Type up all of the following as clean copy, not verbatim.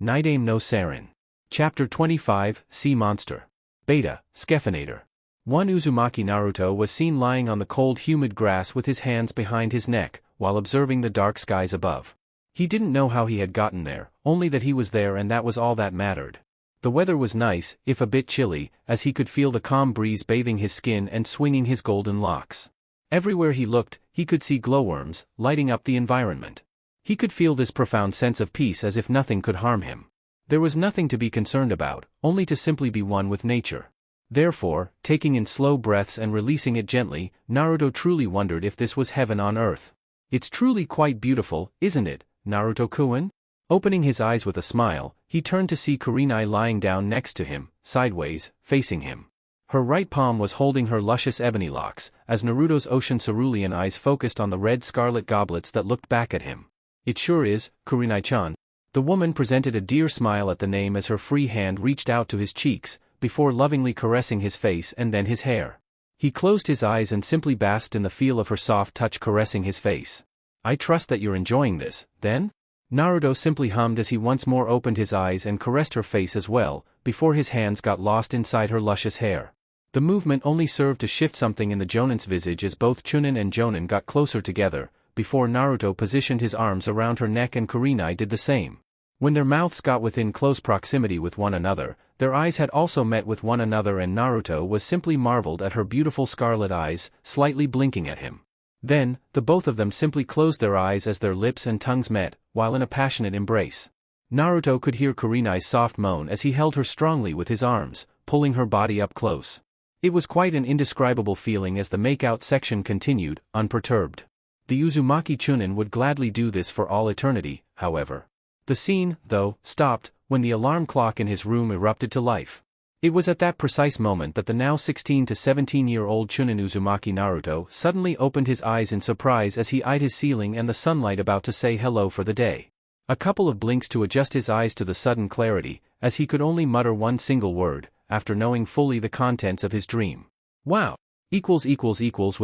Nidaime no Sairin. Chapter 25, Sea Monster. Beta, Skephinator. One Uzumaki Naruto was seen lying on the cold humid grass with his hands behind his neck, while observing the dark skies above. He didn't know how he had gotten there, only that he was there and that was all that mattered. The weather was nice, if a bit chilly, as he could feel the calm breeze bathing his skin and swinging his golden locks. Everywhere he looked, he could see glowworms, lighting up the environment. He could feel this profound sense of peace as if nothing could harm him. There was nothing to be concerned about, only to simply be one with nature. Therefore, taking in slow breaths and releasing it gently, Naruto truly wondered if this was heaven on earth. It's truly quite beautiful, isn't it, Naruto-kun? Opening his eyes with a smile, he turned to see Kurenai lying down next to him, sideways, facing him. Her right palm was holding her luscious ebony locks, as Naruto's ocean cerulean eyes focused on the red scarlet goblets that looked back at him. It sure is, Kurenai-chan. The woman presented a dear smile at the name as her free hand reached out to his cheeks, before lovingly caressing his face and then his hair. He closed his eyes and simply basked in the feel of her soft touch caressing his face. I trust that you're enjoying this, then? Naruto simply hummed as he once more opened his eyes and caressed her face as well, before his hands got lost inside her luscious hair. The movement only served to shift something in the Jonin's visage as both Chunin and Jonin got closer together, before Naruto positioned his arms around her neck and Kurenai did the same. When their mouths got within close proximity with one another, their eyes had also met with one another and Naruto was simply marveled at her beautiful scarlet eyes, slightly blinking at him. Then, the both of them simply closed their eyes as their lips and tongues met, while in a passionate embrace. Naruto could hear Kurenai's soft moan as he held her strongly with his arms, pulling her body up close. It was quite an indescribable feeling as the make-out section continued, unperturbed. The Uzumaki Chunin would gladly do this for all eternity, however. The scene, though, stopped, when the alarm clock in his room erupted to life. It was at that precise moment that the now 16 to 17-year-old Chunin Uzumaki Naruto suddenly opened his eyes in surprise as he eyed his ceiling and the sunlight about to say hello for the day. A couple of blinks to adjust his eyes to the sudden clarity, as he could only mutter one single word, after knowing fully the contents of his dream. Wow! With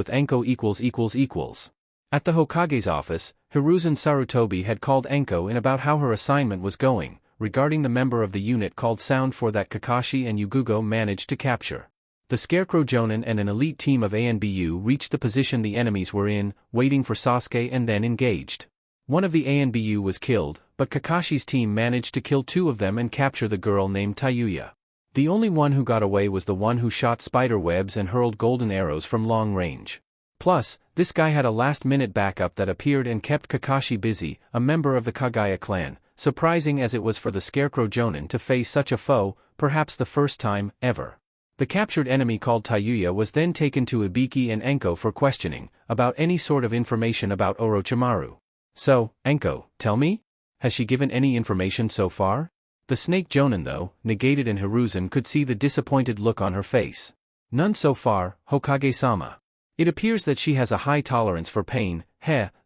Enko . At the Hokage's office, Hiruzen Sarutobi had called Enko in about how her assignment was going, regarding the member of the unit called Sound 4 that Kakashi and Yugugo managed to capture. The Scarecrow Jonin and an elite team of ANBU reached the position the enemies were in, waiting for Sasuke and then engaged. One of the ANBU was killed, but Kakashi's team managed to kill two of them and capture the girl named Tayuya. The only one who got away was the one who shot spider webs and hurled golden arrows from long range. Plus, this guy had a last-minute backup that appeared and kept Kakashi busy, a member of the Kagaya clan, surprising as it was for the Scarecrow Jonin to face such a foe, perhaps the first time, ever. The captured enemy called Tayuya was then taken to Ibiki and Enko for questioning, about any sort of information about Orochimaru. So, Enko, tell me? Has she given any information so far? The snake Jonin though, negated and Hiruzen could see the disappointed look on her face. None so far, Hokage-sama. It appears that she has a high tolerance for pain,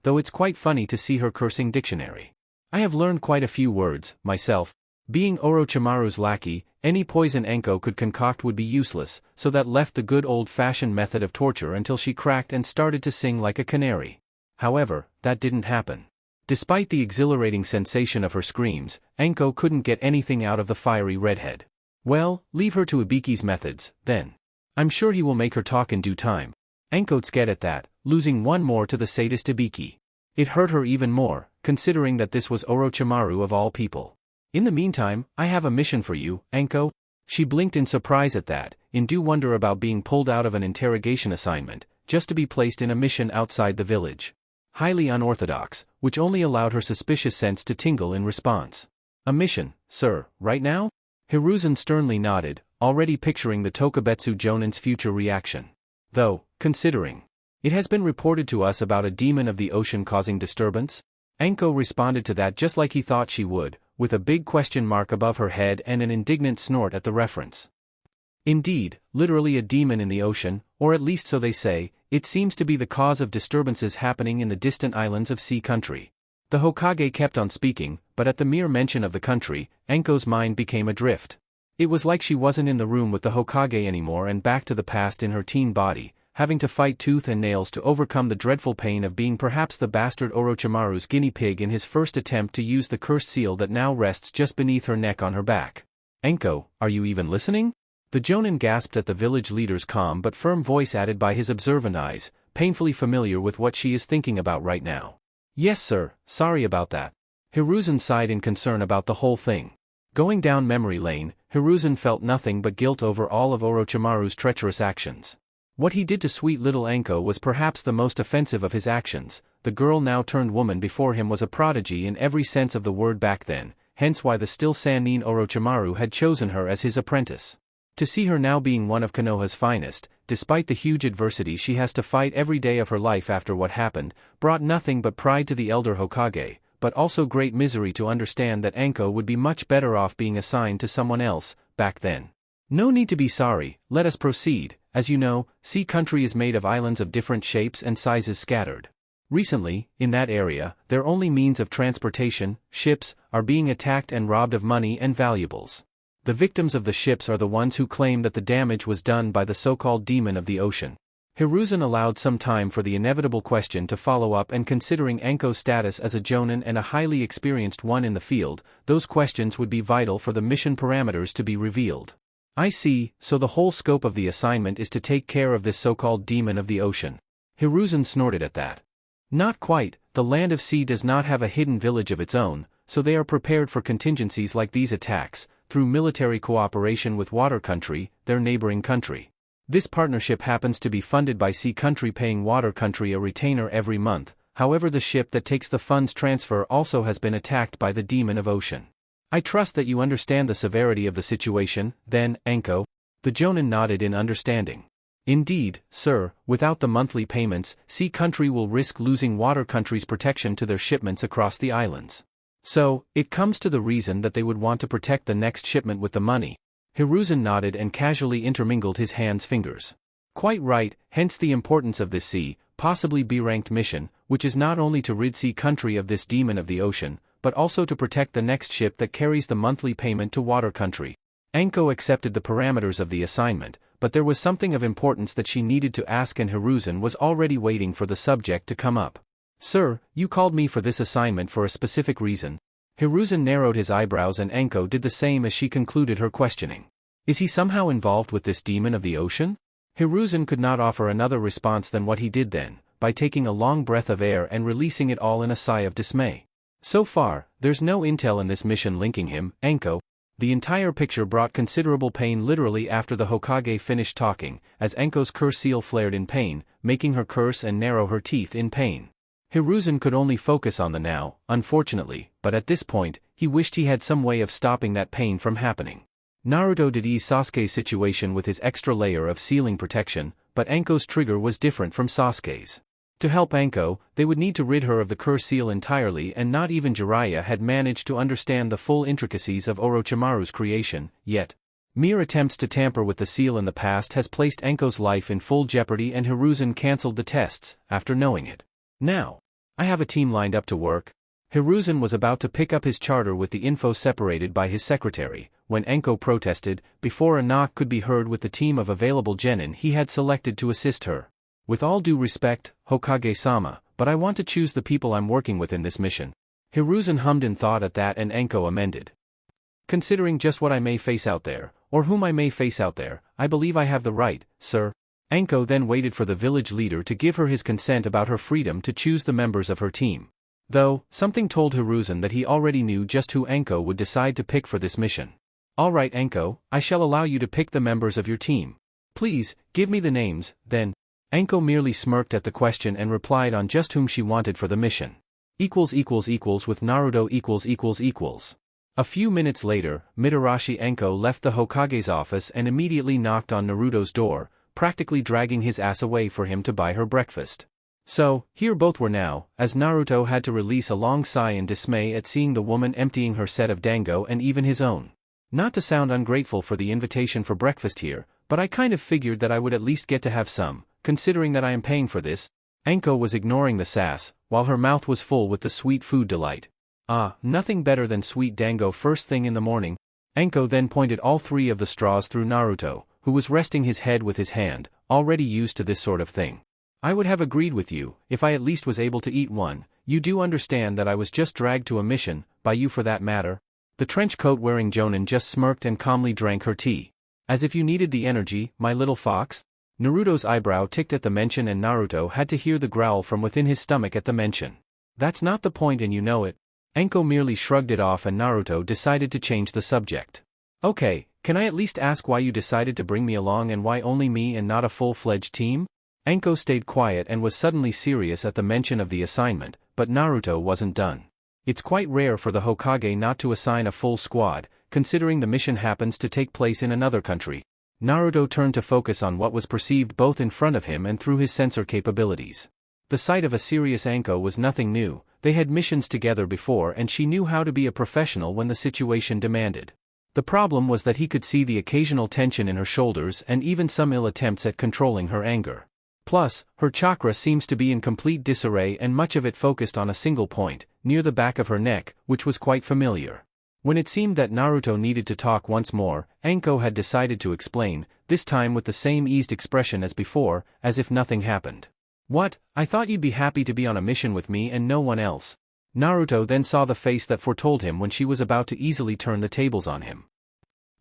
though it's quite funny to see her cursing dictionary. I have learned quite a few words, myself. Being Orochimaru's lackey, any poison Enko could concoct would be useless, so that left the good old-fashioned method of torture until she cracked and started to sing like a canary. However, that didn't happen. Despite the exhilarating sensation of her screams, Enko couldn't get anything out of the fiery redhead. Well, leave her to Ibiki's methods, then. I'm sure he will make her talk in due time. Enko scared at that, losing one more to the sadist Ibiki. It hurt her even more, considering that this was Orochimaru of all people. In the meantime, I have a mission for you, Enko. She blinked in surprise at that, in due wonder about being pulled out of an interrogation assignment, just to be placed in a mission outside the village. Highly unorthodox, which only allowed her suspicious sense to tingle in response. A mission, sir, right now? Hiruzen sternly nodded, already picturing the Tokubetsu Jonin's future reaction. Though, considering. It has been reported to us about a demon of the ocean causing disturbance? Enko responded to that just like he thought she would, with a big question mark above her head and an indignant snort at the reference. Indeed, literally a demon in the ocean, or at least so they say, it seems to be the cause of disturbances happening in the distant islands of Sea Country. The Hokage kept on speaking, but at the mere mention of the country, Enko's mind became adrift. It was like she wasn't in the room with the Hokage anymore and back to the past in her teen body, having to fight tooth and nails to overcome the dreadful pain of being perhaps the bastard Orochimaru's guinea pig in his first attempt to use the cursed seal that now rests just beneath her neck on her back. "Enko, are you even listening?" The Jonin gasped at the village leader's calm but firm voice added by his observant eyes, painfully familiar with what she is thinking about right now. "Yes sir, sorry about that." Hiruzen sighed in concern about the whole thing. Going down memory lane, Hiruzen felt nothing but guilt over all of Orochimaru's treacherous actions. What he did to sweet little Enko was perhaps the most offensive of his actions. The girl now turned woman before him was a prodigy in every sense of the word back then, hence why the still Sannin Orochimaru had chosen her as his apprentice. To see her now being one of Konoha's finest, despite the huge adversity she has to fight every day of her life after what happened, brought nothing but pride to the elder Hokage, but also great misery to understand that Enko would be much better off being assigned to someone else, back then. "No need to be sorry, let us proceed. As you know, Sea Country is made of islands of different shapes and sizes scattered. Recently, in that area, their only means of transportation, ships, are being attacked and robbed of money and valuables. The victims of the ships are the ones who claim that the damage was done by the so-called demon of the ocean." Hiruzen allowed some time for the inevitable question to follow up, and considering Enko's status as a Jonin and a highly experienced one in the field, those questions would be vital for the mission parameters to be revealed. "I see, so the whole scope of the assignment is to take care of this so-called demon of the ocean." Hiruzen snorted at that. "Not quite, the land of sea does not have a hidden village of its own, so they are prepared for contingencies like these attacks, through military cooperation with Water Country, their neighboring country. This partnership happens to be funded by Sea Country, paying Water Country a retainer every month. However, the ship that takes the funds transfer also has been attacked by the demon of ocean. I trust that you understand the severity of the situation, then, Enko?" The Jonin nodded in understanding. "Indeed, sir, without the monthly payments, Sea Country will risk losing Water Country's protection to their shipments across the islands. So, it comes to the reason that they would want to protect the next shipment with the money." Hiruzen nodded and casually intermingled his hands' fingers. "Quite right, hence the importance of this C, possibly B-ranked mission, which is not only to rid Sea Country of this demon of the ocean, but also to protect the next ship that carries the monthly payment to Water Country." Enko accepted the parameters of the assignment, but there was something of importance that she needed to ask, and Hiruzen was already waiting for the subject to come up. "Sir, you called me for this assignment for a specific reason?" Hiruzen narrowed his eyebrows, and Enko did the same as she concluded her questioning. "Is he somehow involved with this demon of the ocean?" Hiruzen could not offer another response than what he did then, by taking a long breath of air and releasing it all in a sigh of dismay. "So far, there's no intel in this mission linking him, Enko." The entire picture brought considerable pain literally after the Hokage finished talking, as Enko's curse seal flared in pain, making her curse and narrow her teeth in pain. Hiruzen could only focus on the now, unfortunately, but at this point, he wished he had some way of stopping that pain from happening. Naruto did ease Sasuke's situation with his extra layer of sealing protection, but Enko's trigger was different from Sasuke's. To help Enko, they would need to rid her of the curse seal entirely, and not even Jiraiya had managed to understand the full intricacies of Orochimaru's creation, yet. Mere attempts to tamper with the seal in the past has placed Enko's life in full jeopardy, and Hiruzen cancelled the tests, after knowing it. "Now, I have a team lined up to work." Hiruzen was about to pick up his charter with the info separated by his secretary, when Enko protested, before a knock could be heard with the team of available genin he had selected to assist her. "With all due respect, Hokage-sama, but I want to choose the people I'm working with in this mission." Hiruzen hummed in thought at that, and Enko amended. "Considering just what I may face out there, or whom I may face out there, I believe I have the right, sir." Enko then waited for the village leader to give her his consent about her freedom to choose the members of her team. Though, something told Hiruzen that he already knew just who Enko would decide to pick for this mission. "All right, Enko, I shall allow you to pick the members of your team. Please, give me the names, then." Enko merely smirked at the question and replied on just whom she wanted for the mission. With Naruto . A few minutes later, Mitarashi Enko left the Hokage's office and immediately knocked on Naruto's door, practically dragging his ass away for him to buy her breakfast. So, here both were now, as Naruto had to release a long sigh in dismay at seeing the woman emptying her set of dango and even his own. "Not to sound ungrateful for the invitation for breakfast here, but I kind of figured that I would at least get to have some, considering that I am paying for this." Enko was ignoring the sass, while her mouth was full with the sweet food delight. "Ah, nothing better than sweet dango first thing in the morning." Enko then pointed all three of the straws through Naruto, who was resting his head with his hand, already used to this sort of thing. I would have agreed with you, if I at least was able to eat one. You do understand that I was just dragged to a mission, by you for that matter? The trench coat-wearing Jonin just smirked and calmly drank her tea. As if you needed the energy, my little fox? Naruto's eyebrow ticked at the mention and Naruto had to hear the growl from within his stomach at the mention. That's not the point and you know it. Anko merely shrugged it off and Naruto decided to change the subject. Okay, can I at least ask why you decided to bring me along and why only me and not a full-fledged team? Anko stayed quiet and was suddenly serious at the mention of the assignment, but Naruto wasn't done. It's quite rare for the Hokage not to assign a full squad, considering the mission happens to take place in another country. Naruto turned to focus on what was perceived both in front of him and through his sensor capabilities. The sight of a serious Anko was nothing new, they had missions together before and she knew how to be a professional when the situation demanded. The problem was that he could see the occasional tension in her shoulders and even some ill attempts at controlling her anger. Plus, her chakra seems to be in complete disarray and much of it focused on a single point, near the back of her neck, which was quite familiar. When it seemed that Naruto needed to talk once more, Anko had decided to explain, this time with the same eased expression as before, as if nothing happened. What? I thought you'd be happy to be on a mission with me and no one else. Naruto then saw the face that foretold him when she was about to easily turn the tables on him.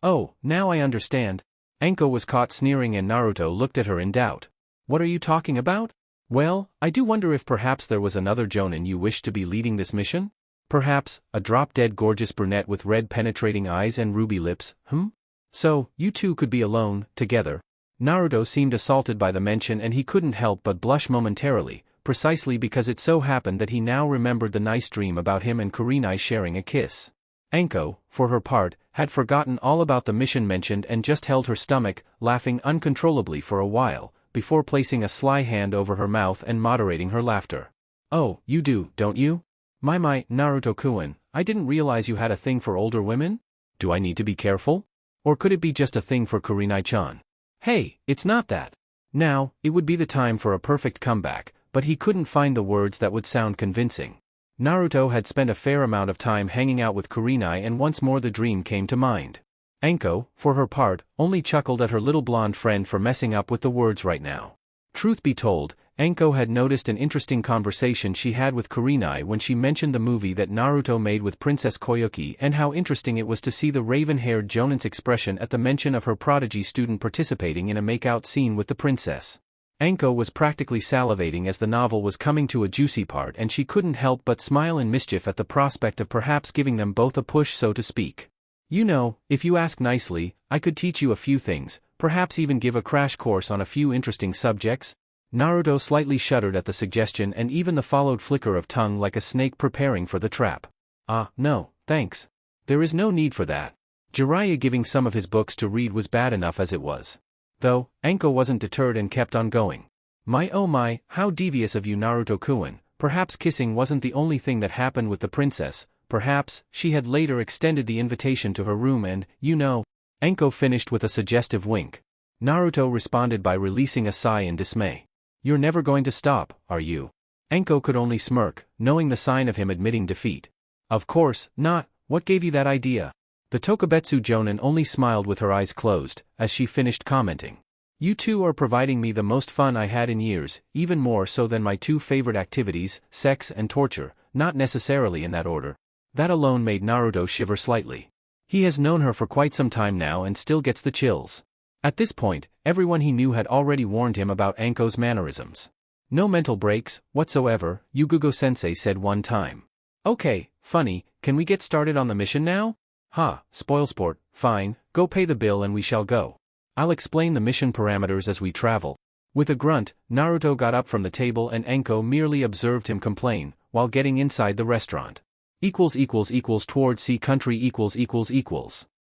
Oh, now I understand. Anko was caught sneering and Naruto looked at her in doubt. What are you talking about? Well, I do wonder if perhaps there was another Jonin you wished to be leading this mission? Perhaps, a drop-dead gorgeous brunette with red penetrating eyes and ruby lips, So, you two could be alone, together. Naruto seemed assaulted by the mention and he couldn't help but blush momentarily, precisely because it so happened that he now remembered the nice dream about him and Kurenai sharing a kiss. Anko, for her part, had forgotten all about the mission mentioned and just held her stomach, laughing uncontrollably for a while, before placing a sly hand over her mouth and moderating her laughter. Oh, you do, don't you? My, Naruto-kun, I didn't realize you had a thing for older women? Do I need to be careful? Or could it be just a thing for Kurenai-chan? Hey, it's not that. Now, it would be the time for a perfect comeback, but he couldn't find the words that would sound convincing. Naruto had spent a fair amount of time hanging out with Kurenai and once more the dream came to mind. Anko, for her part, only chuckled at her little blonde friend for messing up with the words right now. Truth be told, Anko had noticed an interesting conversation she had with Kurenai when she mentioned the movie that Naruto made with Princess Koyuki and how interesting it was to see the raven-haired Jonin's expression at the mention of her prodigy student participating in a make-out scene with the princess. Anko was practically salivating as the novel was coming to a juicy part and she couldn't help but smile in mischief at the prospect of perhaps giving them both a push, so to speak. You know, if you ask nicely, I could teach you a few things, perhaps even give a crash course on a few interesting subjects. Naruto slightly shuddered at the suggestion and even the followed flicker of tongue like a snake preparing for the trap. No, thanks. There is no need for that. Jiraiya giving some of his books to read was bad enough as it was. Though, Anko wasn't deterred and kept on going. My oh my, how devious of you Naruto-kun, perhaps kissing wasn't the only thing that happened with the princess, perhaps, she had later extended the invitation to her room and, you know. Anko finished with a suggestive wink. Naruto responded by releasing a sigh in dismay. You're never going to stop, are you? Anko could only smirk, knowing the sign of him admitting defeat. Of course, not. What gave you that idea? The Tokubetsu Jonin only smiled with her eyes closed, as she finished commenting. You two are providing me the most fun I had in years, even more so than my two favorite activities, sex and torture, not necessarily in that order. That alone made Naruto shiver slightly. He has known her for quite some time now and still gets the chills. At this point, everyone he knew had already warned him about Anko's mannerisms. No mental breaks, whatsoever, Yugugo-sensei said one time. Okay, funny, can we get started on the mission now? Spoilsport, fine, go pay the bill and we shall go. I'll explain the mission parameters as we travel. With a grunt, Naruto got up from the table and Anko merely observed him complain, while getting inside the restaurant. Towards sea country .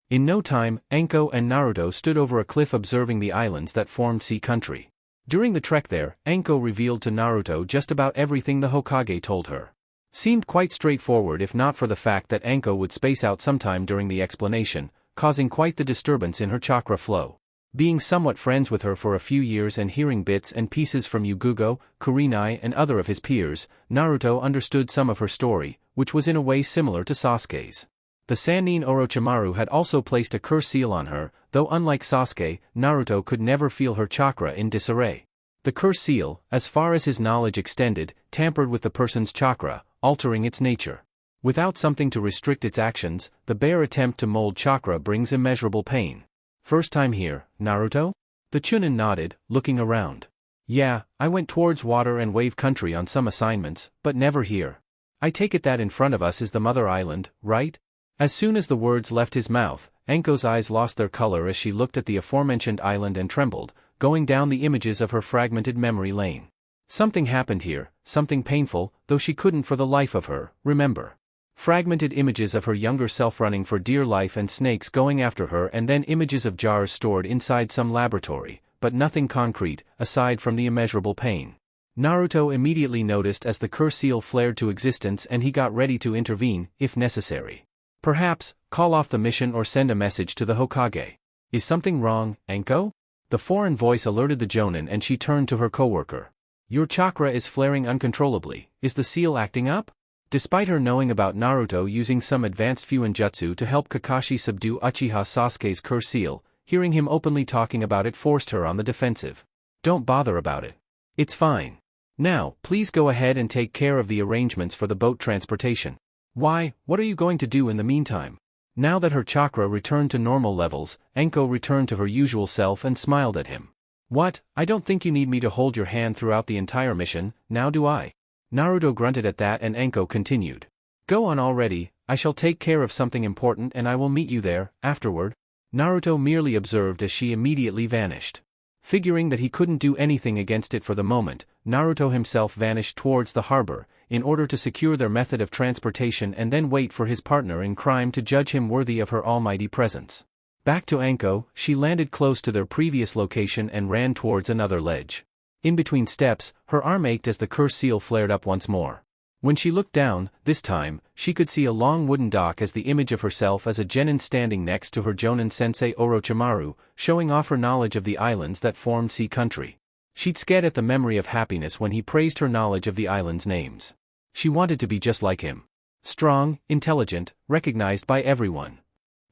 In no time, Anko and Naruto stood over a cliff observing the islands that formed sea country. During the trek there, Anko revealed to Naruto just about everything the Hokage told her. Seemed quite straightforward if not for the fact that Anko would space out sometime during the explanation, causing quite the disturbance in her chakra flow. Being somewhat friends with her for a few years and hearing bits and pieces from Yugugo, Kurenai and other of his peers, Naruto understood some of her story, which was in a way similar to Sasuke's. The Sannin Orochimaru had also placed a curse seal on her, though unlike Sasuke, Naruto could never feel her chakra in disarray. The curse seal, as far as his knowledge extended, tampered with the person's chakra, altering its nature. Without something to restrict its actions, the bare attempt to mold chakra brings immeasurable pain. First time here, Naruto? The Chunin nodded, looking around. Yeah, I went towards water and wave country on some assignments, but never here. I take it that in front of us is the mother island, right? As soon as the words left his mouth, Anko's eyes lost their color as she looked at the aforementioned island and trembled, going down the images of her fragmented memory lane. Something happened here, something painful, though she couldn't for the life of her remember. Fragmented images of her younger self running for dear life and snakes going after her, and then images of jars stored inside some laboratory, but nothing concrete, aside from the immeasurable pain. Naruto immediately noticed as the curse seal flared to existence, and he got ready to intervene, if necessary. Perhaps, call off the mission or send a message to the Hokage. Is something wrong, Anko? The foreign voice alerted the Jonin, and she turned to her coworker. Your chakra is flaring uncontrollably, is the seal acting up? Despite her knowing about Naruto using some advanced Fuinjutsu to help Kakashi subdue Uchiha Sasuke's curse seal, hearing him openly talking about it forced her on the defensive. Don't bother about it. It's fine. Now, please go ahead and take care of the arrangements for the boat transportation. Why, what are you going to do in the meantime? Now that her chakra returned to normal levels, Anko returned to her usual self and smiled at him. What, I don't think you need me to hold your hand throughout the entire mission, now do I? Naruto grunted at that, and Anko continued. Go on already, I shall take care of something important and I will meet you there, afterward. Naruto merely observed as she immediately vanished. Figuring that he couldn't do anything against it for the moment, Naruto himself vanished towards the harbor, in order to secure their method of transportation and then wait for his partner in crime to judge him worthy of her almighty presence. Back to Anko, she landed close to their previous location and ran towards another ledge. In between steps, her arm ached as the curse seal flared up once more. When she looked down, this time, she could see a long wooden dock as the image of herself as a genin standing next to her Jonin sensei Orochimaru, showing off her knowledge of the islands that formed Sea Country. She'd sked at the memory of happiness when he praised her knowledge of the islands' names. She wanted to be just like him. Strong, intelligent, recognized by everyone.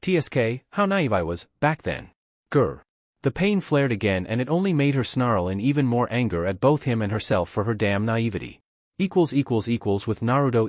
TSK, how naive I was, back then. Grr. The pain flared again, and it only made her snarl in even more anger at both him and herself for her damn naivety. With Naruto .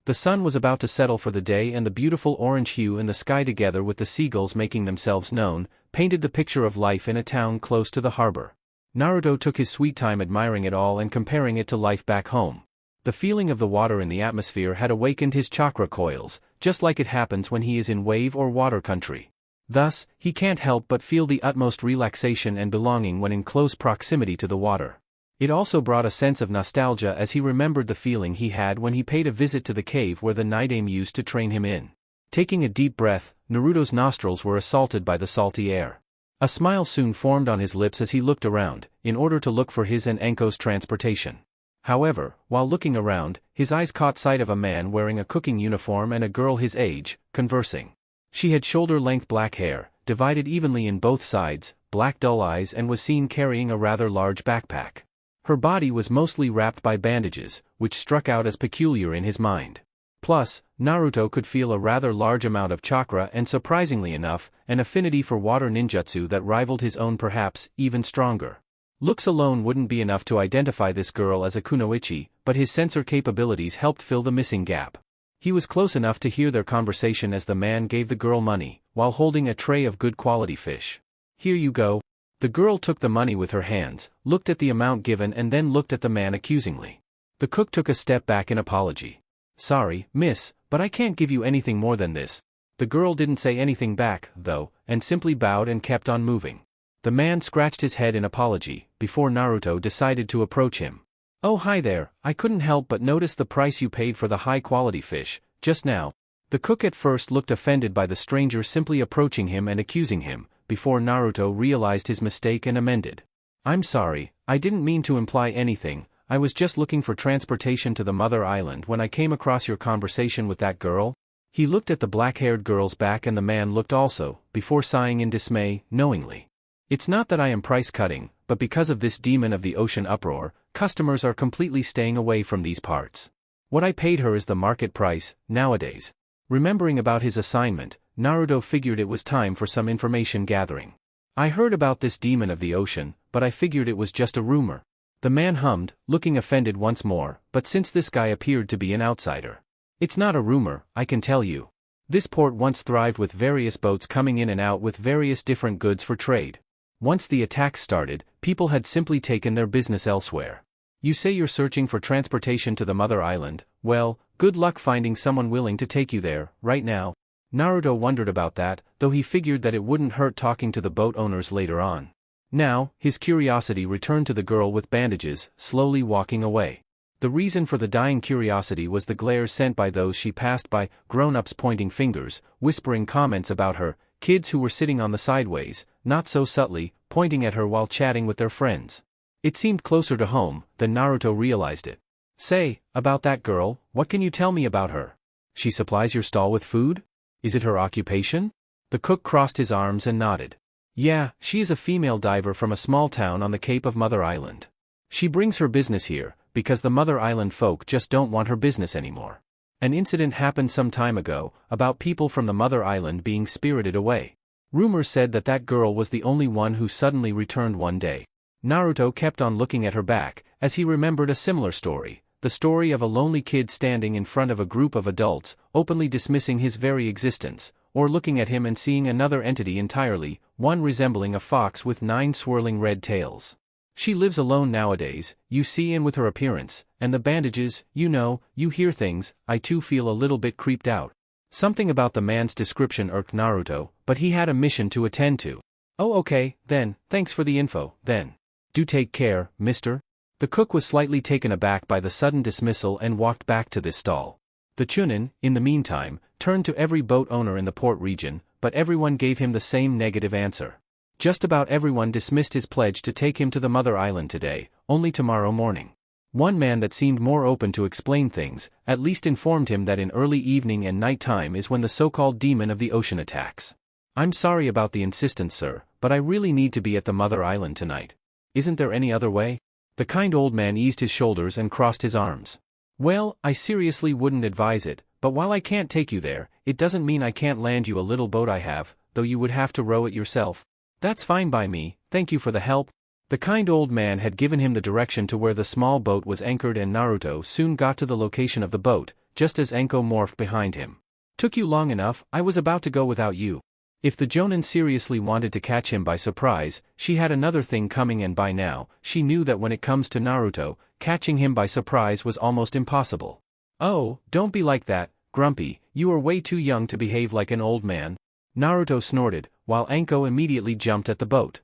The sun was about to settle for the day, and the beautiful orange hue in the sky together with the seagulls making themselves known, painted the picture of life in a town close to the harbor. Naruto took his sweet time admiring it all and comparing it to life back home. The feeling of the water in the atmosphere had awakened his chakra coils, just like it happens when he is in wave or water country. Thus, he can't help but feel the utmost relaxation and belonging when in close proximity to the water. It also brought a sense of nostalgia as he remembered the feeling he had when he paid a visit to the cave where the Nidaime used to train him in. Taking a deep breath, Naruto's nostrils were assaulted by the salty air. A smile soon formed on his lips as he looked around, in order to look for his and Anko's transportation. However, while looking around, his eyes caught sight of a man wearing a cooking uniform and a girl his age, conversing. She had shoulder-length black hair, divided evenly in both sides, black dull eyes, and was seen carrying a rather large backpack. Her body was mostly wrapped by bandages, which struck out as peculiar in his mind. Plus, Naruto could feel a rather large amount of chakra and, surprisingly enough, an affinity for water ninjutsu that rivaled his own, perhaps even stronger. Looks alone wouldn't be enough to identify this girl as a kunoichi, but his sensor capabilities helped fill the missing gap. He was close enough to hear their conversation as the man gave the girl money, while holding a tray of good quality fish. Here you go. The girl took the money with her hands, looked at the amount given, and then looked at the man accusingly. The cook took a step back in apology. Sorry, miss, but I can't give you anything more than this. The girl didn't say anything back, though, and simply bowed and kept on moving. The man scratched his head in apology, before Naruto decided to approach him. Oh hi there, I couldn't help but notice the price you paid for the high-quality fish, just now. The cook at first looked offended by the stranger simply approaching him and accusing him, before Naruto realized his mistake and amended. I'm sorry, I didn't mean to imply anything, I was just looking for transportation to the mother island when I came across your conversation with that girl. He looked at the black-haired girl's back, and the man looked also, before sighing in dismay, knowingly. It's not that I am price-cutting, but because of this demon of the ocean uproar, customers are completely staying away from these parts. What I paid her is the market price, nowadays. Remembering about his assignment, Naruto figured it was time for some information gathering. I heard about this demon of the ocean, but I figured it was just a rumor. The man hummed, looking offended once more, but since this guy appeared to be an outsider. It's not a rumor, I can tell you. This port once thrived with various boats coming in and out with various different goods for trade. Once the attacks started, people had simply taken their business elsewhere. You say you're searching for transportation to the mother island, well, good luck finding someone willing to take you there, right now. Naruto wondered about that, though he figured that it wouldn't hurt talking to the boat owners later on. Now, his curiosity returned to the girl with bandages, slowly walking away. The reason for the dying curiosity was the glare sent by those she passed by, grown-ups pointing fingers, whispering comments about her, kids who were sitting on the sideways, not so subtly, pointing at her while chatting with their friends. It seemed closer to home than Naruto realized it. Say, about that girl, what can you tell me about her? She supplies your stall with food? Is it her occupation? The cook crossed his arms and nodded. Yeah, she is a female diver from a small town on the Cape of Mother Island. She brings her business here, because the Mother Island folk just don't want her business anymore. An incident happened some time ago, about people from the Mother Island being spirited away. Rumors said that that girl was the only one who suddenly returned one day. Naruto kept on looking at her back, as he remembered a similar story, the story of a lonely kid standing in front of a group of adults, openly dismissing his very existence, or looking at him and seeing another entity entirely, one resembling a fox with 9 swirling red tails. She lives alone nowadays, you see, and with her appearance, and the bandages, you hear things, I too feel a little bit creeped out. Something about the man's description irked Naruto, but he had a mission to attend to. Oh okay, then, thanks for the info, then. Do take care, mister. The cook was slightly taken aback by the sudden dismissal and walked back to this stall. The Chunin, in the meantime, turned to every boat owner in the port region, but everyone gave him the same negative answer. Just about everyone dismissed his pledge to take him to the mother island today, only tomorrow morning. One man that seemed more open to explain things, at least informed him that in early evening and night time is when the so-called demon of the ocean attacks. I'm sorry about the insistence, sir, but I really need to be at the mother island tonight. Isn't there any other way? The kind old man eased his shoulders and crossed his arms. Well, I seriously wouldn't advise it, but while I can't take you there, it doesn't mean I can't land you a little boat I have, though you would have to row it yourself. That's fine by me, thank you for the help. The kind old man had given him the direction to where the small boat was anchored, and Naruto soon got to the location of the boat, just as Enko morphed behind him. Took you long enough, I was about to go without you. If the Jonin seriously wanted to catch him by surprise, she had another thing coming, and by now, she knew that when it comes to Naruto, catching him by surprise was almost impossible. Oh, don't be like that, Grumpy, you are way too young to behave like an old man. Naruto snorted, while Enko immediately jumped at the boat.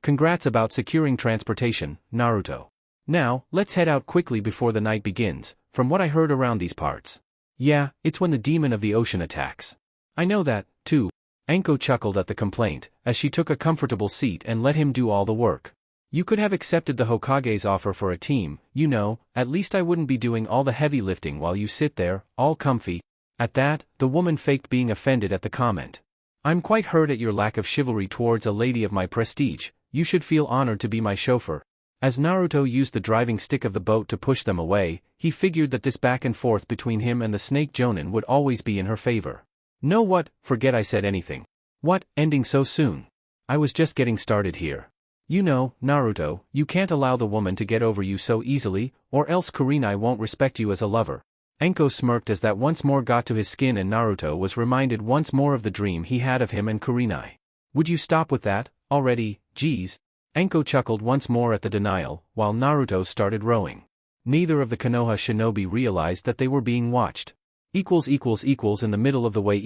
Congrats about securing transportation, Naruto. Now, let's head out quickly before the night begins, from what I heard around these parts. Yeah, it's when the demon of the ocean attacks. I know that, too. Enko chuckled at the complaint, as she took a comfortable seat and let him do all the work. You could have accepted the Hokage's offer for a team, at least I wouldn't be doing all the heavy lifting while you sit there, all comfy. At that, the woman faked being offended at the comment. I'm quite hurt at your lack of chivalry towards a lady of my prestige, you should feel honored to be my chauffeur. As Naruto used the driving stick of the boat to push them away, he figured that this back and forth between him and the snake Jonin would always be in her favor. Know what, forget I said anything. What, ending so soon? I was just getting started here. Naruto, you can't allow the woman to get over you so easily, or else Kurenai won't respect you as a lover. Enko smirked as that once more got to his skin, and Naruto was reminded once more of the dream he had of him and Kurenai. Would you stop with that, already, geez? Enko chuckled once more at the denial, while Naruto started rowing. Neither of the Konoha shinobi realized that they were being watched. In the middle of the way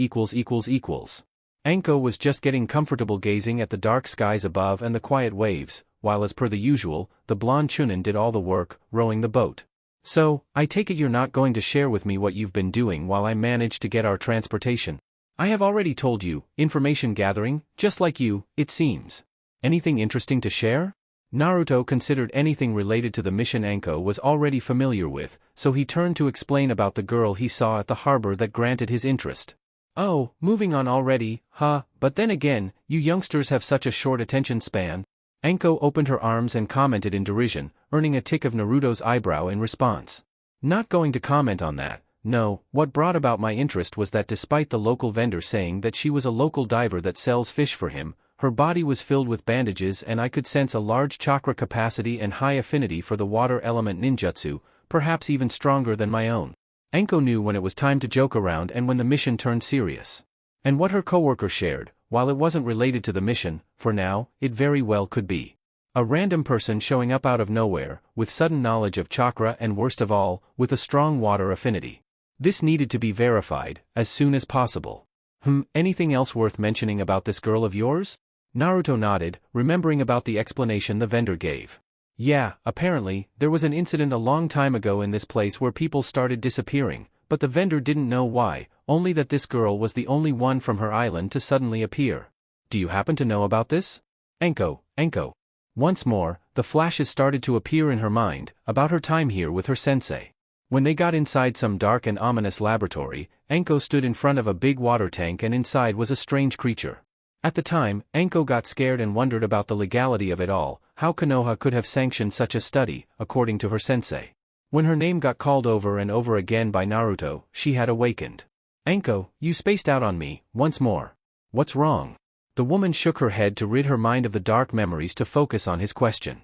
Enko was just getting comfortable gazing at the dark skies above and the quiet waves, while as per the usual, the blonde Chunin did all the work, rowing the boat. So, I take it you're not going to share with me what you've been doing while I manage to get our transportation? I have already told you, information gathering, just like you, it seems. Anything interesting to share? Naruto considered anything related to the mission Enko was already familiar with, so he turned to explain about the girl he saw at the harbor that granted his interest. Oh, moving on already, huh, but then again, you youngsters have such a short attention span. Enko opened her arms and commented in derision, earning a tick of Naruto's eyebrow in response. Not going to comment on that, no, what brought about my interest was that despite the local vendor saying that she was a local diver that sells fish for him, her body was filled with bandages and I could sense a large chakra capacity and high affinity for the water element ninjutsu, perhaps even stronger than my own. Anko knew when it was time to joke around and when the mission turned serious. And what her coworker shared, while it wasn't related to the mission, for now, it very well could be. A random person showing up out of nowhere, with sudden knowledge of chakra and worst of all, with a strong water affinity. This needed to be verified, as soon as possible. Anything else worth mentioning about this girl of yours? Naruto nodded, remembering about the explanation the vendor gave. Yeah, apparently, there was an incident a long time ago in this place where people started disappearing, but the vendor didn't know why, only that this girl was the only one from her island to suddenly appear. Do you happen to know about this? Anko. Once more, the flashes started to appear in her mind, about her time here with her sensei. When they got inside some dark and ominous laboratory, Anko stood in front of a big water tank and inside was a strange creature. At the time, Anko got scared and wondered about the legality of it all, how Konoha could have sanctioned such a study, according to her sensei. When her name got called over and over again by Naruto, she had awakened. Anko, you spaced out on me, once more. What's wrong? The woman shook her head to rid her mind of the dark memories to focus on his question.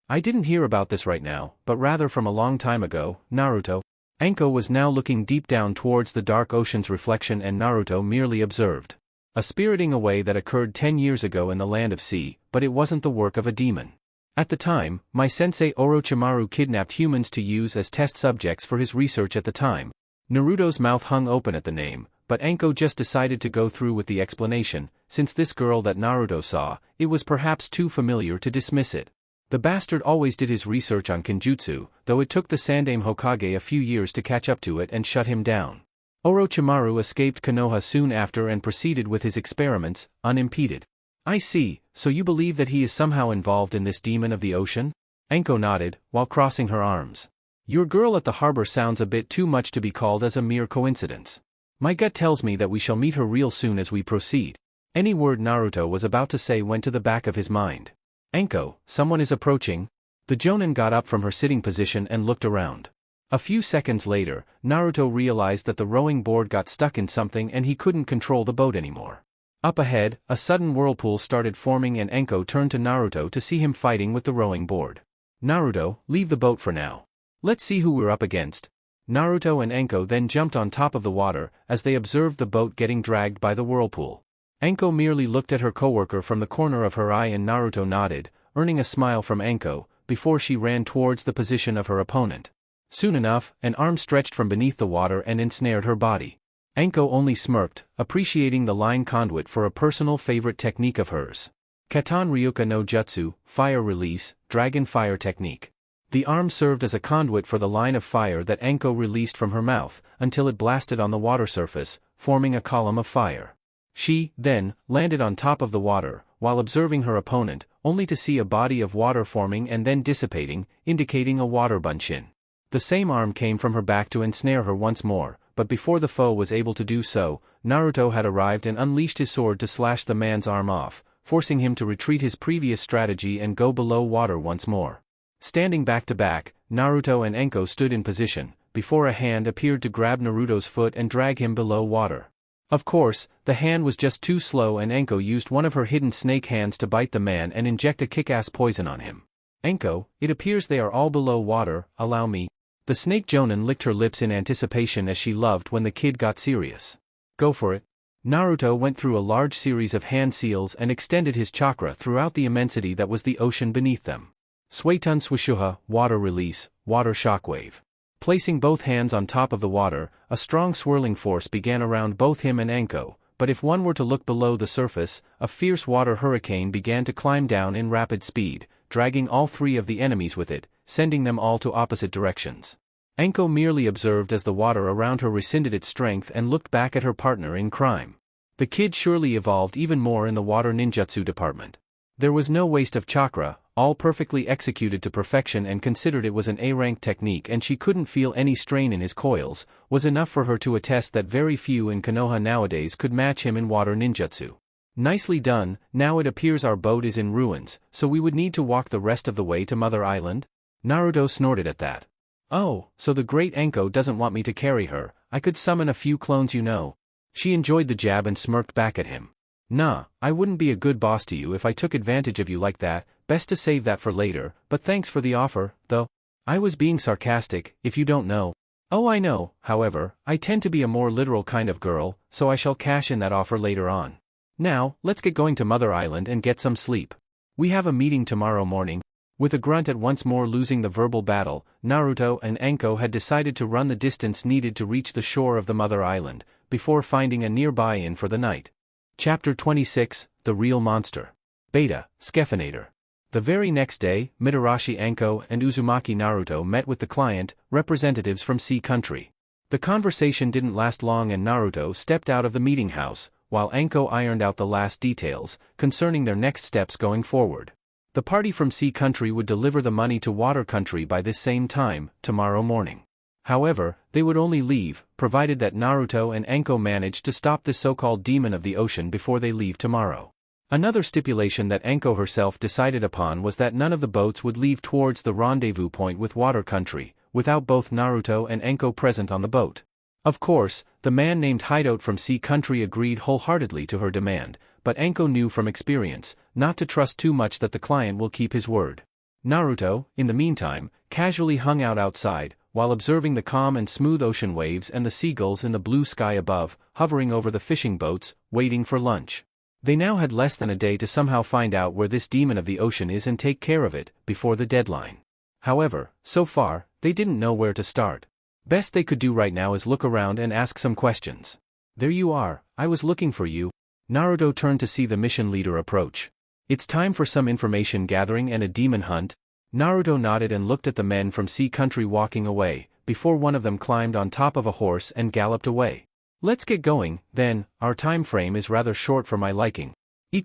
I didn't hear about this right now, but rather from a long time ago, Naruto. Anko was now looking deep down towards the dark ocean's reflection and Naruto merely observed. A spiriting away that occurred 10 years ago in the land of sea, but it wasn't the work of a demon. At the time, my sensei Orochimaru kidnapped humans to use as test subjects for his research at the time. Naruto's mouth hung open at the name, but Anko just decided to go through with the explanation, since this girl that Naruto saw, it was perhaps too familiar to dismiss it. The bastard always did his research on Kenjutsu, though it took the Sandaime Hokage a few years to catch up to it and shut him down. Orochimaru escaped Konoha soon after and proceeded with his experiments, unimpeded. I see, so you believe that he is somehow involved in this demon of the ocean? Anko nodded, while crossing her arms. Your girl at the harbor sounds a bit too much to be called as a mere coincidence. My gut tells me that we shall meet her real soon as we proceed. Any word Naruto was about to say went to the back of his mind. Anko, someone is approaching. The Jonin got up from her sitting position and looked around. A few seconds later, Naruto realized that the rowing board got stuck in something and he couldn't control the boat anymore. Up ahead, a sudden whirlpool started forming and Anko turned to Naruto to see him fighting with the rowing board. Naruto, leave the boat for now. Let's see who we're up against. Naruto and Anko then jumped on top of the water, as they observed the boat getting dragged by the whirlpool. Anko merely looked at her coworker from the corner of her eye and Naruto nodded, earning a smile from Anko, before she ran towards the position of her opponent. Soon enough, an arm stretched from beneath the water and ensnared her body. Anko only smirked, appreciating the line conduit for a personal favorite technique of hers. Katan Ryuka no Jutsu, Fire Release, Dragon Fire Technique. The arm served as a conduit for the line of fire that Anko released from her mouth, until it blasted on the water surface, forming a column of fire. She, then, landed on top of the water, while observing her opponent, only to see a body of water forming and then dissipating, indicating a water bunshin. The same arm came from her back to ensnare her once more, but before the foe was able to do so, Naruto had arrived and unleashed his sword to slash the man's arm off, forcing him to retreat his previous strategy and go below water once more. Standing back to back, Naruto and Anko stood in position, before a hand appeared to grab Naruto's foot and drag him below water. Of course, the hand was just too slow and Anko used one of her hidden snake hands to bite the man and inject a kick-ass poison on him. Anko, it appears they are all below water, allow me. The snake Jonin licked her lips in anticipation as she loved when the kid got serious. Go for it. Naruto went through a large series of hand seals and extended his chakra throughout the immensity that was the ocean beneath them. Suetun Swishuha, Water Release, Water Shockwave. Placing both hands on top of the water, a strong swirling force began around both him and Anko, but if one were to look below the surface, a fierce water hurricane began to climb down in rapid speed, dragging all three of the enemies with it, sending them all to opposite directions. Anko merely observed as the water around her rescinded its strength and looked back at her partner in crime. The kid surely evolved even more in the water ninjutsu department. There was no waste of chakra, all perfectly executed to perfection, and considered it was an A-rank technique and she couldn't feel any strain in his coils, was enough for her to attest that very few in Konoha nowadays could match him in water ninjutsu. Nicely done. Now it appears our boat is in ruins, so we would need to walk the rest of the way to Mother Island? Naruto snorted at that. Oh, so the great Anko doesn't want me to carry her. I could summon a few clones, you know. She enjoyed the jab and smirked back at him. Nah, I wouldn't be a good boss to you if I took advantage of you like that, best to save that for later, but thanks for the offer, though. I was being sarcastic, if you don't know. Oh, I know, however, I tend to be a more literal kind of girl, so I shall cash in that offer later on. Now, let's get going to Mother Island and get some sleep. We have a meeting tomorrow morning. With a grunt at once more losing the verbal battle, Naruto and Anko had decided to run the distance needed to reach the shore of the Mother Island, before finding a nearby inn for the night. Chapter 26, The Real Monster. Beta, Skephinator. The very next day, Mitarashi Anko and Uzumaki Naruto met with the client, representatives from Sea Country. The conversation didn't last long and Naruto stepped out of the meeting house, while Anko ironed out the last details, concerning their next steps going forward. The party from Sea Country would deliver the money to Water Country by this same time, tomorrow morning. However, they would only leave, provided that Naruto and Anko managed to stop this so-called demon of the ocean before they leave tomorrow. Another stipulation that Anko herself decided upon was that none of the boats would leave towards the rendezvous point with Water Country, without both Naruto and Anko present on the boat. Of course, the man named Hideout from Sea Country agreed wholeheartedly to her demand, but Anko knew from experience, not to trust too much that the client will keep his word. Naruto, in the meantime, casually hung out outside, while observing the calm and smooth ocean waves and the seagulls in the blue sky above, hovering over the fishing boats, waiting for lunch. They now had less than a day to somehow find out where this demon of the ocean is and take care of it, before the deadline. However, so far, they didn't know where to start. Best they could do right now is look around and ask some questions. There you are, I was looking for you. Naruto turned to see the mission leader approach. It's time for some information gathering and a demon hunt. Naruto nodded and looked at the men from Sea Country walking away, before one of them climbed on top of a horse and galloped away. Let's get going, then, our time frame is rather short for my liking. With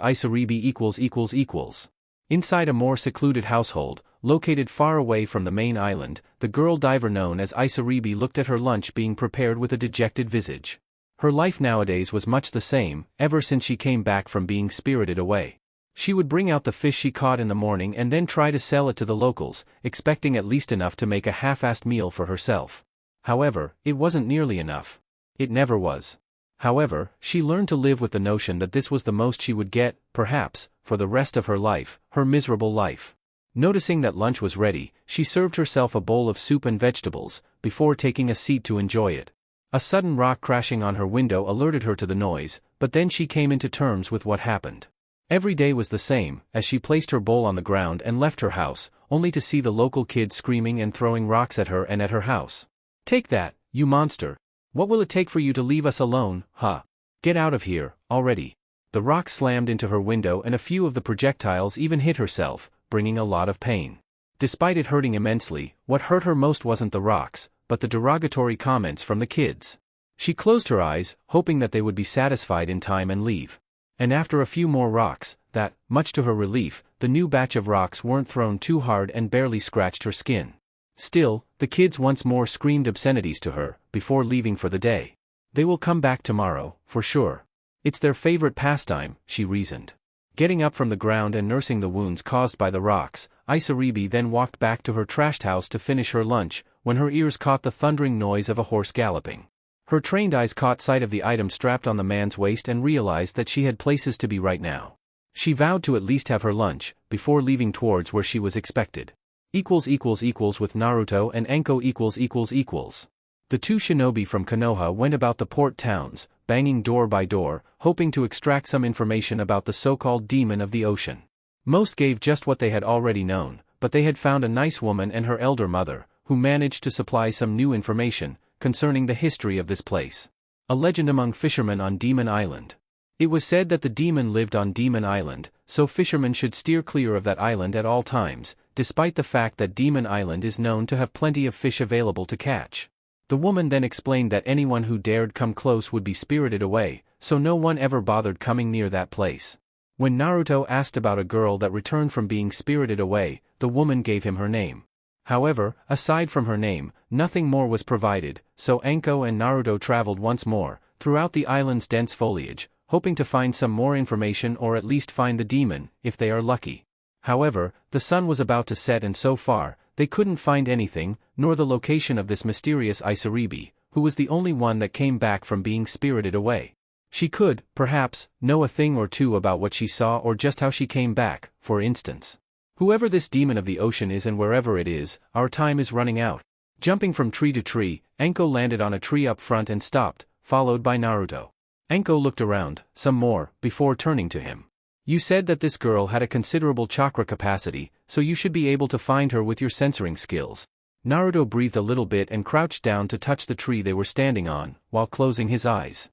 Isaribi . Inside a more secluded household, located far away from the main island, the girl diver known as Isaribi looked at her lunch being prepared with a dejected visage. Her life nowadays was much the same, ever since she came back from being spirited away. She would bring out the fish she caught in the morning and then try to sell it to the locals, expecting at least enough to make a half-assed meal for herself. However, it wasn't nearly enough. It never was. However, she learned to live with the notion that this was the most she would get, perhaps, for the rest of her life, her miserable life. Noticing that lunch was ready, she served herself a bowl of soup and vegetables, before taking a seat to enjoy it. A sudden rock crashing on her window alerted her to the noise, but then she came into terms with what happened. Every day was the same, as she placed her bowl on the ground and left her house, only to see the local kids screaming and throwing rocks at her and at her house. Take that, you monster. What will it take for you to leave us alone, huh? Get out of here, already. The rocks slammed into her window and a few of the projectiles even hit herself, bringing a lot of pain. Despite it hurting immensely, what hurt her most wasn't the rocks, but the derogatory comments from the kids. She closed her eyes, hoping that they would be satisfied in time and leave. And after a few more rocks, that, much to her relief, the new batch of rocks weren't thrown too hard and barely scratched her skin. Still, the kids once more screamed obscenities to her, before leaving for the day. They will come back tomorrow, for sure. It's their favorite pastime, she reasoned. Getting up from the ground and nursing the wounds caused by the rocks, Isaribi then walked back to her trashed house to finish her lunch, when her ears caught the thundering noise of a horse galloping. Her trained eyes caught sight of the item strapped on the man's waist and realized that she had places to be right now. She vowed to at least have her lunch, before leaving towards where she was expected. With Naruto and Anko . The two shinobi from Konoha went about the port towns, banging door by door, hoping to extract some information about the so-called demon of the ocean. Most gave just what they had already known, but they had found a nice woman and her elder mother, who managed to supply some new information, concerning the history of this place. A legend among fishermen on Demon Island. It was said that the demon lived on Demon Island, so fishermen should steer clear of that island at all times, despite the fact that Demon Island is known to have plenty of fish available to catch. The woman then explained that anyone who dared come close would be spirited away, so no one ever bothered coming near that place. When Naruto asked about a girl that returned from being spirited away, the woman gave him her name. However, aside from her name, nothing more was provided, so Anko and Naruto traveled once more, throughout the island's dense foliage, hoping to find some more information or at least find the demon, if they are lucky. However, the sun was about to set and so far, they couldn't find anything, nor the location of this mysterious Isaribi, who was the only one that came back from being spirited away. She could, perhaps, know a thing or two about what she saw or just how she came back, for instance. Whoever this demon of the ocean is and wherever it is, our time is running out. Jumping from tree to tree, Anko landed on a tree up front and stopped, followed by Naruto. Anko looked around, some more, before turning to him. You said that this girl had a considerable chakra capacity, so you should be able to find her with your censoring skills. Naruto breathed a little bit and crouched down to touch the tree they were standing on, while closing his eyes.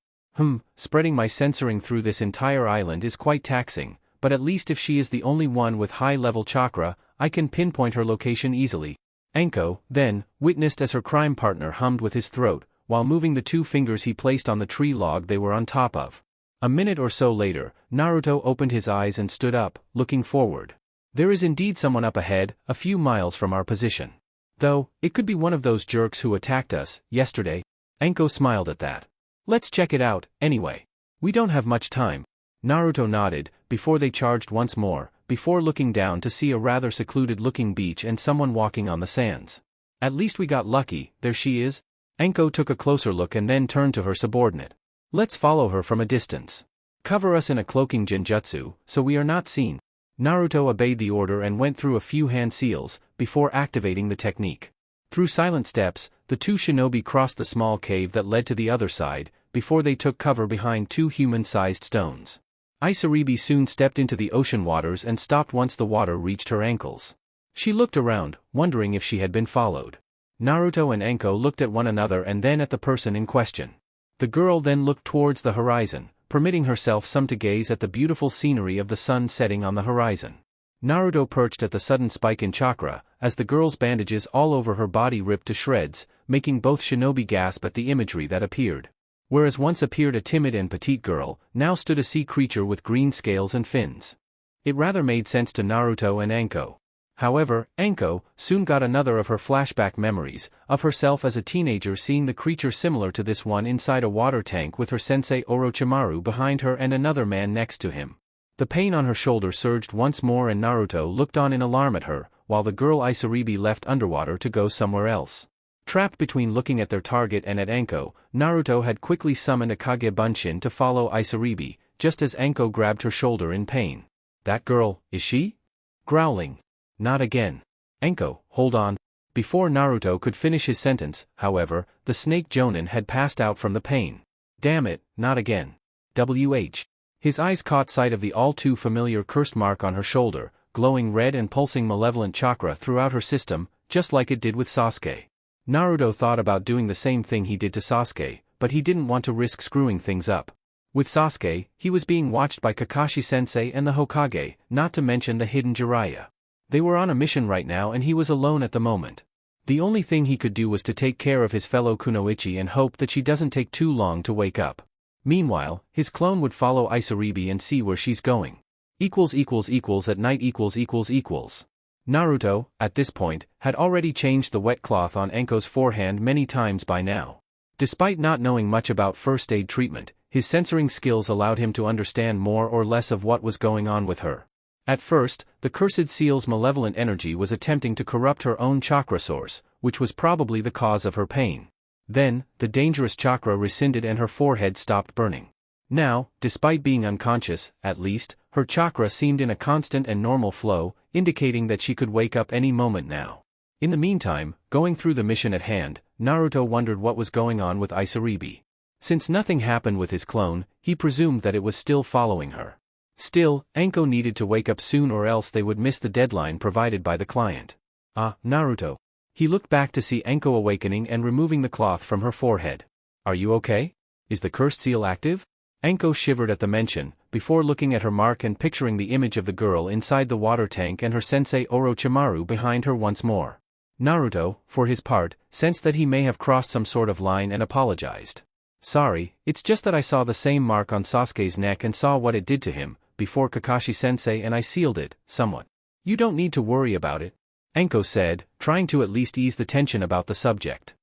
Spreading my censoring through this entire island is quite taxing, but at least if she is the only one with high-level chakra, I can pinpoint her location easily. Anko, then, witnessed as her crime partner hummed with his throat, while moving the 2 fingers he placed on the tree log they were on top of. A minute or so later, Naruto opened his eyes and stood up, looking forward. There is indeed someone up ahead, a few miles from our position. Though, it could be one of those jerks who attacked us yesterday. Anko smiled at that. Let's check it out, anyway. We don't have much time. Naruto nodded, before they charged once more, before looking down to see a rather secluded-looking beach and someone walking on the sands. At least we got lucky, there she is. Anko took a closer look and then turned to her subordinate. Let's follow her from a distance. Cover us in a cloaking genjutsu, so we are not seen. Naruto obeyed the order and went through a few hand seals, before activating the technique. Through silent steps, the 2 shinobi crossed the small cave that led to the other side, before they took cover behind 2 human-sized stones. Isaribi soon stepped into the ocean waters and stopped once the water reached her ankles. She looked around, wondering if she had been followed. Naruto and Anko looked at one another and then at the person in question. The girl then looked towards the horizon, permitting herself some to gaze at the beautiful scenery of the sun setting on the horizon. Naruto perched at the sudden spike in chakra, as the girl's bandages all over her body ripped to shreds, making both shinobi gasp at the imagery that appeared. Whereas once appeared a timid and petite girl, now stood a sea creature with green scales and fins. It rather made sense to Naruto and Anko. However, Anko soon got another of her flashback memories, of herself as a teenager seeing the creature similar to this one inside a water tank with her sensei Orochimaru behind her and another man next to him. The pain on her shoulder surged once more and Naruto looked on in alarm at her, while the girl Isaribi left underwater to go somewhere else. Trapped between looking at their target and at Anko, Naruto had quickly summoned a Kage Bunshin to follow Isaribi, just as Anko grabbed her shoulder in pain. That girl, is she? Growling. Not again. Anko, hold on. Before Naruto could finish his sentence, however, the snake Jonin had passed out from the pain. Damn it, not again. His eyes caught sight of the all-too-familiar cursed mark on her shoulder, glowing red and pulsing malevolent chakra throughout her system, just like it did with Sasuke. Naruto thought about doing the same thing he did to Sasuke, but he didn't want to risk screwing things up. With Sasuke, he was being watched by Kakashi-sensei and the Hokage, not to mention the hidden Jiraiya. They were on a mission right now and he was alone at the moment. The only thing he could do was to take care of his fellow Kunoichi and hope that she doesn't take too long to wake up. Meanwhile, his clone would follow Isaribi and see where she's going. At night. Naruto, at this point, had already changed the wet cloth on Anko's forehand many times by now. Despite not knowing much about first aid treatment, his censoring skills allowed him to understand more or less of what was going on with her. At first, the cursed seal's malevolent energy was attempting to corrupt her own chakra source, which was probably the cause of her pain. Then, the dangerous chakra rescinded and her forehead stopped burning. Now, despite being unconscious, at least, her chakra seemed in a constant and normal flow, indicating that she could wake up any moment now. In the meantime, going through the mission at hand, Naruto wondered what was going on with Isaribi. Since nothing happened with his clone, he presumed that it was still following her. Still, Anko needed to wake up soon or else they would miss the deadline provided by the client. Naruto. He looked back to see Anko awakening and removing the cloth from her forehead. Are you okay? Is the cursed seal active? Anko shivered at the mention, before looking at her mark and picturing the image of the girl inside the water tank and her sensei Orochimaru behind her once more. Naruto, for his part, sensed that he may have crossed some sort of line and apologized. Sorry, it's just that I saw the same mark on Sasuke's neck and saw what it did to him, before Kakashi-sensei and I sealed it, somewhat. You don't need to worry about it, Anko said, trying to at least ease the tension about the subject.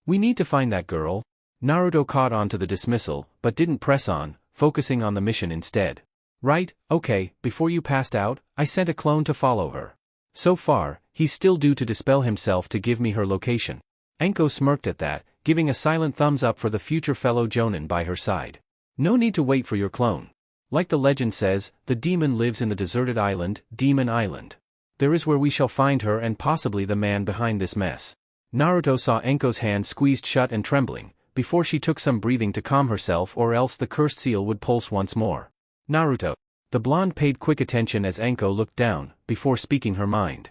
We need to find that girl. Naruto caught on to the dismissal, but didn't press on, focusing on the mission instead. Right, okay, before you passed out, I sent a clone to follow her. So far, he's still due to dispel himself to give me her location. Anko smirked at that, giving a silent thumbs up for the future fellow Jonin by her side. No need to wait for your clone. Like the legend says, the demon lives in the deserted island, Demon Island. There is where we shall find her and possibly the man behind this mess. Naruto saw Enko's hand squeezed shut and trembling, before she took some breathing to calm herself or else the cursed seal would pulse once more. Naruto. The blonde paid quick attention as Enko looked down, before speaking her mind.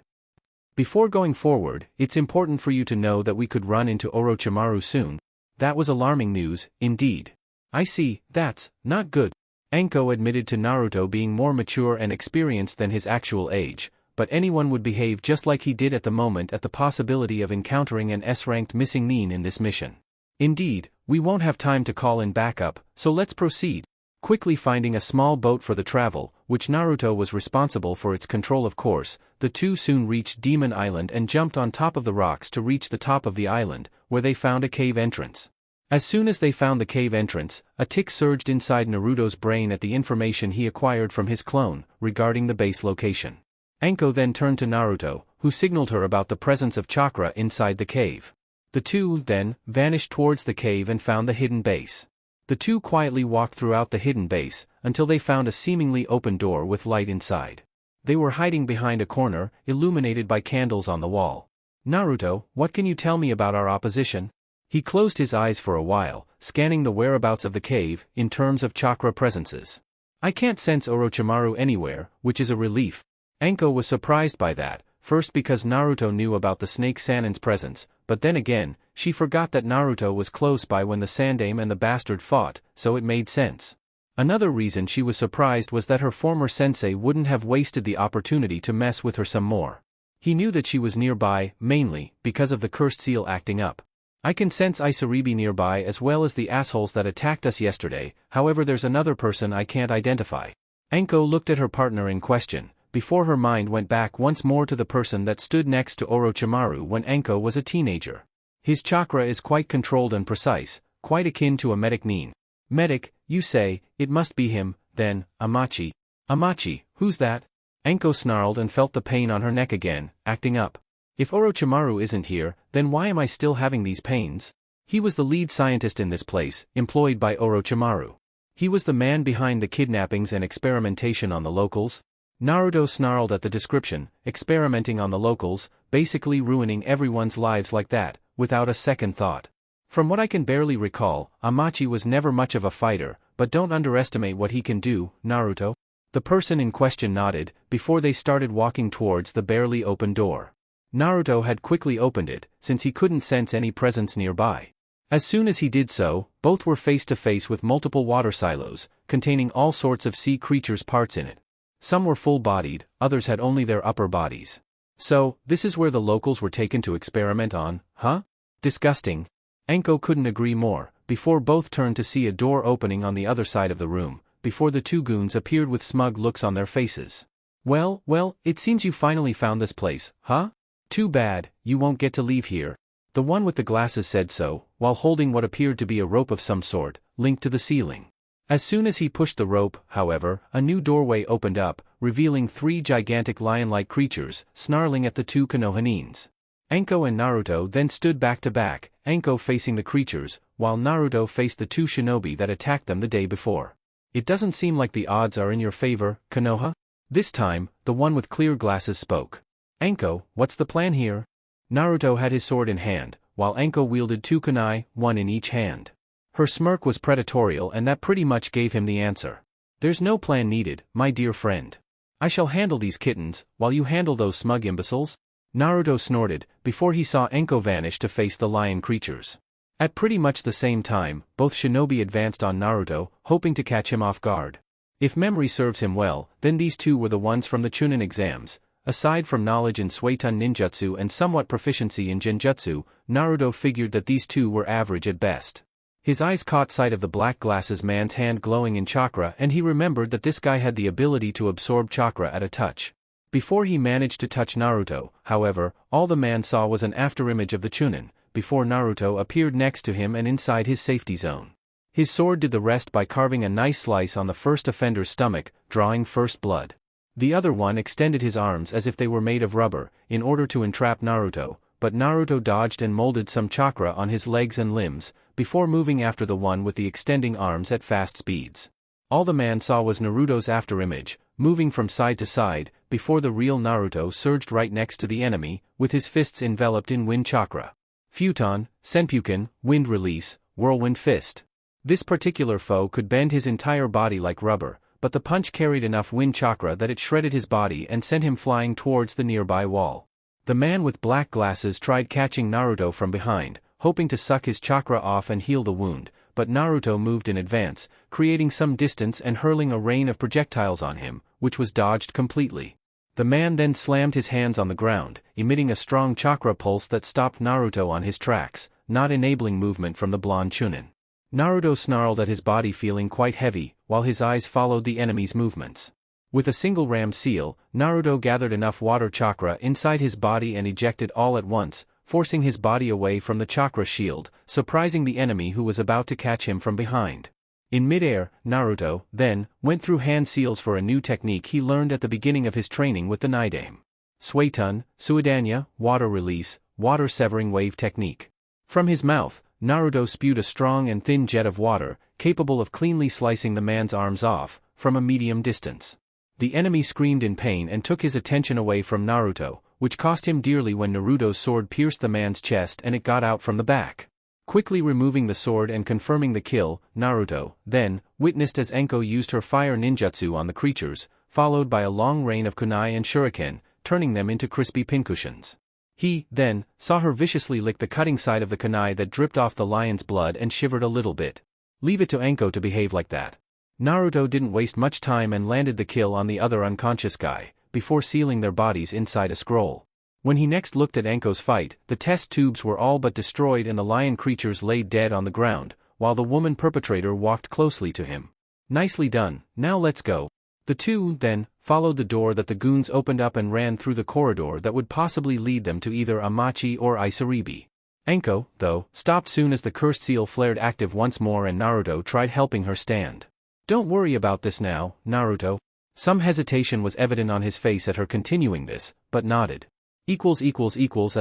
Before going forward, it's important for you to know that we could run into Orochimaru soon. That was alarming news, indeed. I see, that's not good. Enko admitted to Naruto being more mature and experienced than his actual age, but anyone would behave just like he did at the moment at the possibility of encountering an S-ranked missing nin in this mission. Indeed, we won't have time to call in backup, so let's proceed. Quickly finding a small boat for the travel, which Naruto was responsible for its control of course, the two soon reached Demon Island and jumped on top of the rocks to reach the top of the island, where they found a cave entrance. As soon as they found the cave entrance, a tick surged inside Naruto's brain at the information he acquired from his clone, regarding the base location. Enko then turned to Naruto, who signaled her about the presence of chakra inside the cave. The two, then, vanished towards the cave and found the hidden base. The two quietly walked throughout the hidden base, until they found a seemingly open door with light inside. They were hiding behind a corner, illuminated by candles on the wall. Naruto, what can you tell me about our opposition? He closed his eyes for a while, scanning the whereabouts of the cave, in terms of chakra presences. I can't sense Orochimaru anywhere, which is a relief. Enko was surprised by that, first because Naruto knew about the snake Sanin's presence, but then again, she forgot that Naruto was close by when the Sandaime and the bastard fought, so it made sense. Another reason she was surprised was that her former sensei wouldn't have wasted the opportunity to mess with her some more. He knew that she was nearby, mainly, because of the cursed seal acting up. I can sense Isaribi nearby as well as the assholes that attacked us yesterday, however there's another person I can't identify. Enko looked at her partner in question, before her mind went back once more to the person that stood next to Orochimaru when Enko was a teenager. His chakra is quite controlled and precise, quite akin to a medic nin. Medic, you say, it must be him, then, Amachi. Amachi, who's that? Enko snarled and felt the pain on her neck again, acting up. If Orochimaru isn't here, then why am I still having these pains? He was the lead scientist in this place, employed by Orochimaru. He was the man behind the kidnappings and experimentation on the locals. Naruto snarled at the description, experimenting on the locals, basically ruining everyone's lives like that, without a second thought. From what I can barely recall, Amachi was never much of a fighter, but don't underestimate what he can do, Naruto. The person in question nodded, before they started walking towards the barely open door. Naruto had quickly opened it, since he couldn't sense any presence nearby. As soon as he did so, both were face to face with multiple water silos, containing all sorts of sea creatures' parts in it. Some were full-bodied, others had only their upper bodies. So, this is where the locals were taken to experiment on, huh? Disgusting. Enko couldn't agree more, before both turned to see a door opening on the other side of the room, before the two goons appeared with smug looks on their faces. Well, it seems you finally found this place, huh? Too bad, you won't get to leave here. The one with the glasses said so, while holding what appeared to be a rope of some sort, linked to the ceiling. As soon as he pushed the rope, however, a new doorway opened up, revealing three gigantic lion-like creatures, snarling at the two Konohanins. Enko and Naruto then stood back to back, Enko facing the creatures, while Naruto faced the two shinobi that attacked them the day before. It doesn't seem like the odds are in your favor, Konoha? This time, the one with clear glasses spoke. Enko, what's the plan here? Naruto had his sword in hand, while Enko wielded two kunai, one in each hand. Her smirk was predatorial and that pretty much gave him the answer. There's no plan needed, my dear friend. I shall handle these kittens, while you handle those smug imbeciles. Naruto snorted, before he saw Enko vanish to face the lion creatures. At pretty much the same time, both shinobi advanced on Naruto, hoping to catch him off guard. If memory serves him well, then these two were the ones from the Chunin exams. Aside from knowledge in Suiton ninjutsu and somewhat proficiency in genjutsu, Naruto figured that these two were average at best. His eyes caught sight of the black glasses man's hand glowing in chakra and he remembered that this guy had the ability to absorb chakra at a touch. Before he managed to touch Naruto, however, all the man saw was an afterimage of the Chunin, before Naruto appeared next to him and inside his safety zone. His sword did the rest by carving a nice slice on the first offender's stomach, drawing first blood. The other one extended his arms as if they were made of rubber, in order to entrap Naruto, but Naruto dodged and molded some chakra on his legs and limbs, before moving after the one with the extending arms at fast speeds. All the man saw was Naruto's afterimage, moving from side to side, before the real Naruto surged right next to the enemy, with his fists enveloped in wind chakra. Futon, Senpuken, Wind Release, Whirlwind Fist. This particular foe could bend his entire body like rubber, but the punch carried enough wind chakra that it shredded his body and sent him flying towards the nearby wall. The man with black glasses tried catching Naruto from behind, hoping to suck his chakra off and heal the wound, but Naruto moved in advance, creating some distance and hurling a rain of projectiles on him, which was dodged completely. The man then slammed his hands on the ground, emitting a strong chakra pulse that stopped Naruto on his tracks, not enabling movement from the blonde Chunin. Naruto snarled at his body, feeling quite heavy, while his eyes followed the enemy's movements. With a single rammed seal, Naruto gathered enough water chakra inside his body and ejected all at once, forcing his body away from the chakra shield, surprising the enemy who was about to catch him from behind. In midair, Naruto, then, went through hand seals for a new technique he learned at the beginning of his training with the Nidaime. Suetun, Suidanya, Water Release, Water Severing Wave Technique. From his mouth, Naruto spewed a strong and thin jet of water, capable of cleanly slicing the man's arms off, from a medium distance. The enemy screamed in pain and took his attention away from Naruto, which cost him dearly when Naruto's sword pierced the man's chest and it got out from the back. Quickly removing the sword and confirming the kill, Naruto, then, witnessed as Enko used her fire ninjutsu on the creatures, followed by a long rain of kunai and shuriken, turning them into crispy pincushions. He, then, saw her viciously lick the cutting side of the kunai that dripped off the lion's blood and shivered a little bit. Leave it to Enko to behave like that. Naruto didn't waste much time and landed the kill on the other unconscious guy, before sealing their bodies inside a scroll. When he next looked at Enko's fight, the test tubes were all but destroyed and the lion creatures lay dead on the ground, while the woman perpetrator walked closely to him. Nicely done, now let's go. The two, then, followed the door that the goons opened up and ran through the corridor that would possibly lead them to either Amachi or Isaribi. Enko, though, stopped soon as the cursed seal flared active once more and Naruto tried helping her stand. Don't worry about this now, Naruto. Some hesitation was evident on his face at her continuing this, but nodded. At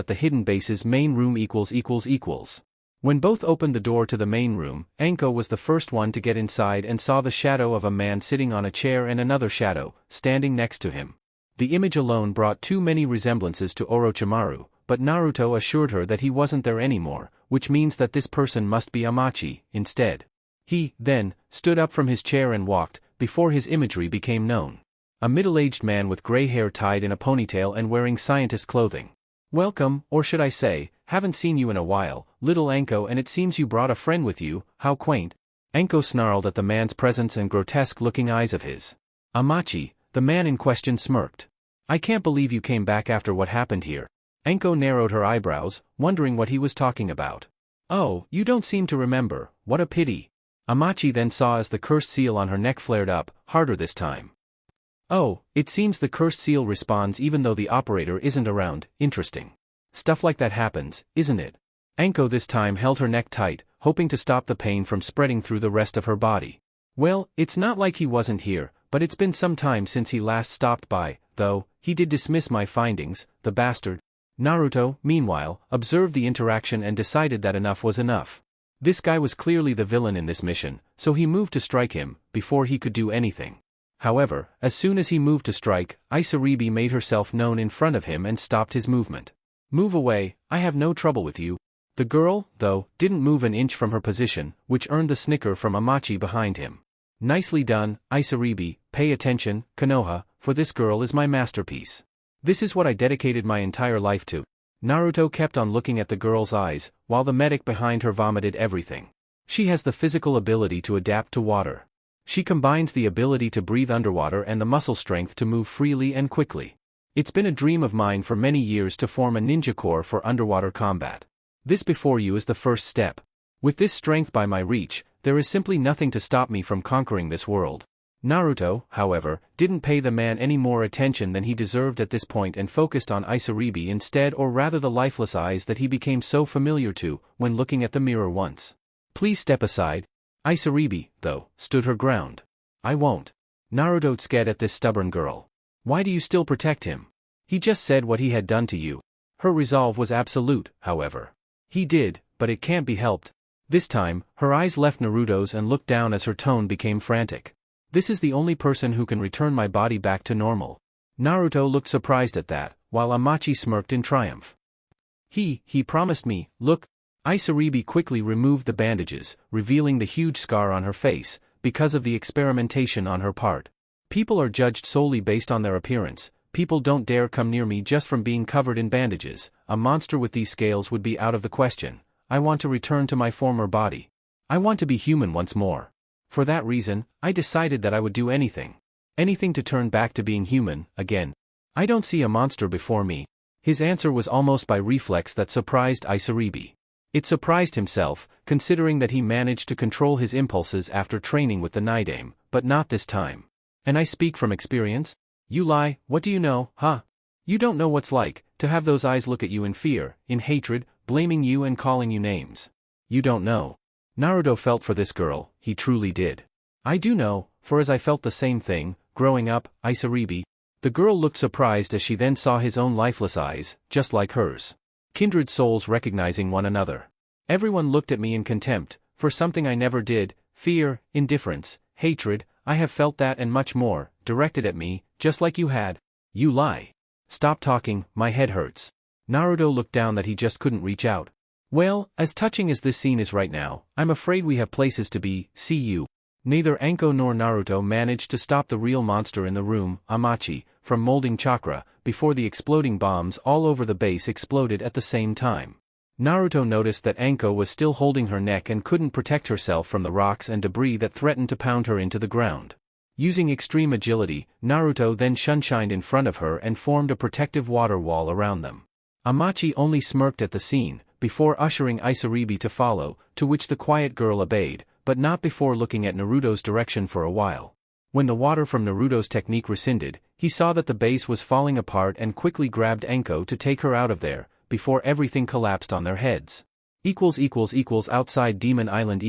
the hidden base's main room . When both opened the door to the main room, Enko was the first one to get inside and saw the shadow of a man sitting on a chair and another shadow, standing next to him. The image alone brought too many resemblances to Orochimaru, but Naruto assured her that he wasn't there anymore, which means that this person must be Amachi, instead. He, then, stood up from his chair and walked, before his imagery became known. A middle-aged man with gray hair tied in a ponytail and wearing scientist clothing. Welcome, or should I say, haven't seen you in a while, little Enko, and it seems you brought a friend with you, how quaint. Enko snarled at the man's presence and grotesque-looking eyes of his. Amachi, the man in question, smirked. I can't believe you came back after what happened here. Enko narrowed her eyebrows, wondering what he was talking about. Oh, you don't seem to remember, what a pity. Amachi then saw as the cursed seal on her neck flared up, harder this time. Oh, it seems the cursed seal responds even though the operator isn't around, interesting. Stuff like that happens, isn't it? Enko this time held her neck tight, hoping to stop the pain from spreading through the rest of her body. Well, it's not like he wasn't here, but it's been some time since he last stopped by, though, he did dismiss my findings, the bastard. Naruto, meanwhile, observed the interaction and decided that enough was enough. This guy was clearly the villain in this mission, so he moved to strike him, before he could do anything. However, as soon as he moved to strike, Isaribi made herself known in front of him and stopped his movement. Move away, I have no trouble with you. The girl, though, didn't move an inch from her position, which earned the snicker from Amachi behind him. Nicely done, Isaribi, pay attention, Konoha, for this girl is my masterpiece. This is what I dedicated my entire life to. Naruto kept on looking at the girl's eyes, while the medic behind her vomited everything. She has the physical ability to adapt to water. She combines the ability to breathe underwater and the muscle strength to move freely and quickly. It's been a dream of mine for many years to form a ninja corps for underwater combat. This before you is the first step. With this strength by my reach, there is simply nothing to stop me from conquering this world. Naruto, however, didn't pay the man any more attention than he deserved at this point and focused on Isaribi instead, or rather the lifeless eyes that he became so familiar to when looking at the mirror once. Please step aside. Isaribi, though, stood her ground. I won't. Naruto scared at this stubborn girl. Why do you still protect him? He just said what he had done to you. Her resolve was absolute, however. He did, but it can't be helped. This time, her eyes left Naruto's and looked down as her tone became frantic. This is the only person who can return my body back to normal. Naruto looked surprised at that, while Amachi smirked in triumph. He promised me, look. Isaribi quickly removed the bandages, revealing the huge scar on her face, because of the experimentation on her part. People are judged solely based on their appearance. People don't dare come near me just from being covered in bandages. A monster with these scales would be out of the question. I want to return to my former body. I want to be human once more. For that reason, I decided that I would do anything. Anything to turn back to being human, again. I don't see a monster before me. His answer was almost by reflex that surprised Isaribi. It surprised himself, considering that he managed to control his impulses after training with the Nidaime, but not this time. And I speak from experience? You lie, what do you know, huh? You don't know what's like, to have those eyes look at you in fear, in hatred, blaming you and calling you names. You don't know. Naruto felt for this girl, he truly did. I do know, for as I felt the same thing, growing up, Isaribi. The girl looked surprised as she then saw his own lifeless eyes, just like hers. Kindred souls recognizing one another. Everyone looked at me in contempt, for something I never did, fear, indifference, hatred, I have felt that and much more, directed at me, just like you had. You lie. Stop talking, my head hurts. Naruto looked down that he just couldn't reach out. Well, as touching as this scene is right now, I'm afraid we have places to be, see you. Neither Anko nor Naruto managed to stop the real monster in the room, Amachi, from molding chakra, before the exploding bombs all over the base exploded at the same time. Naruto noticed that Anko was still holding her neck and couldn't protect herself from the rocks and debris that threatened to pound her into the ground. Using extreme agility, Naruto then sunshined in front of her and formed a protective water wall around them. Amachi only smirked at the scene, before ushering Isaribi to follow, to which the quiet girl obeyed, but not before looking at Naruto's direction for a while. When the water from Naruto's technique rescinded, he saw that the base was falling apart and quickly grabbed Anko to take her out of there, before everything collapsed on their heads. Outside Demon Island .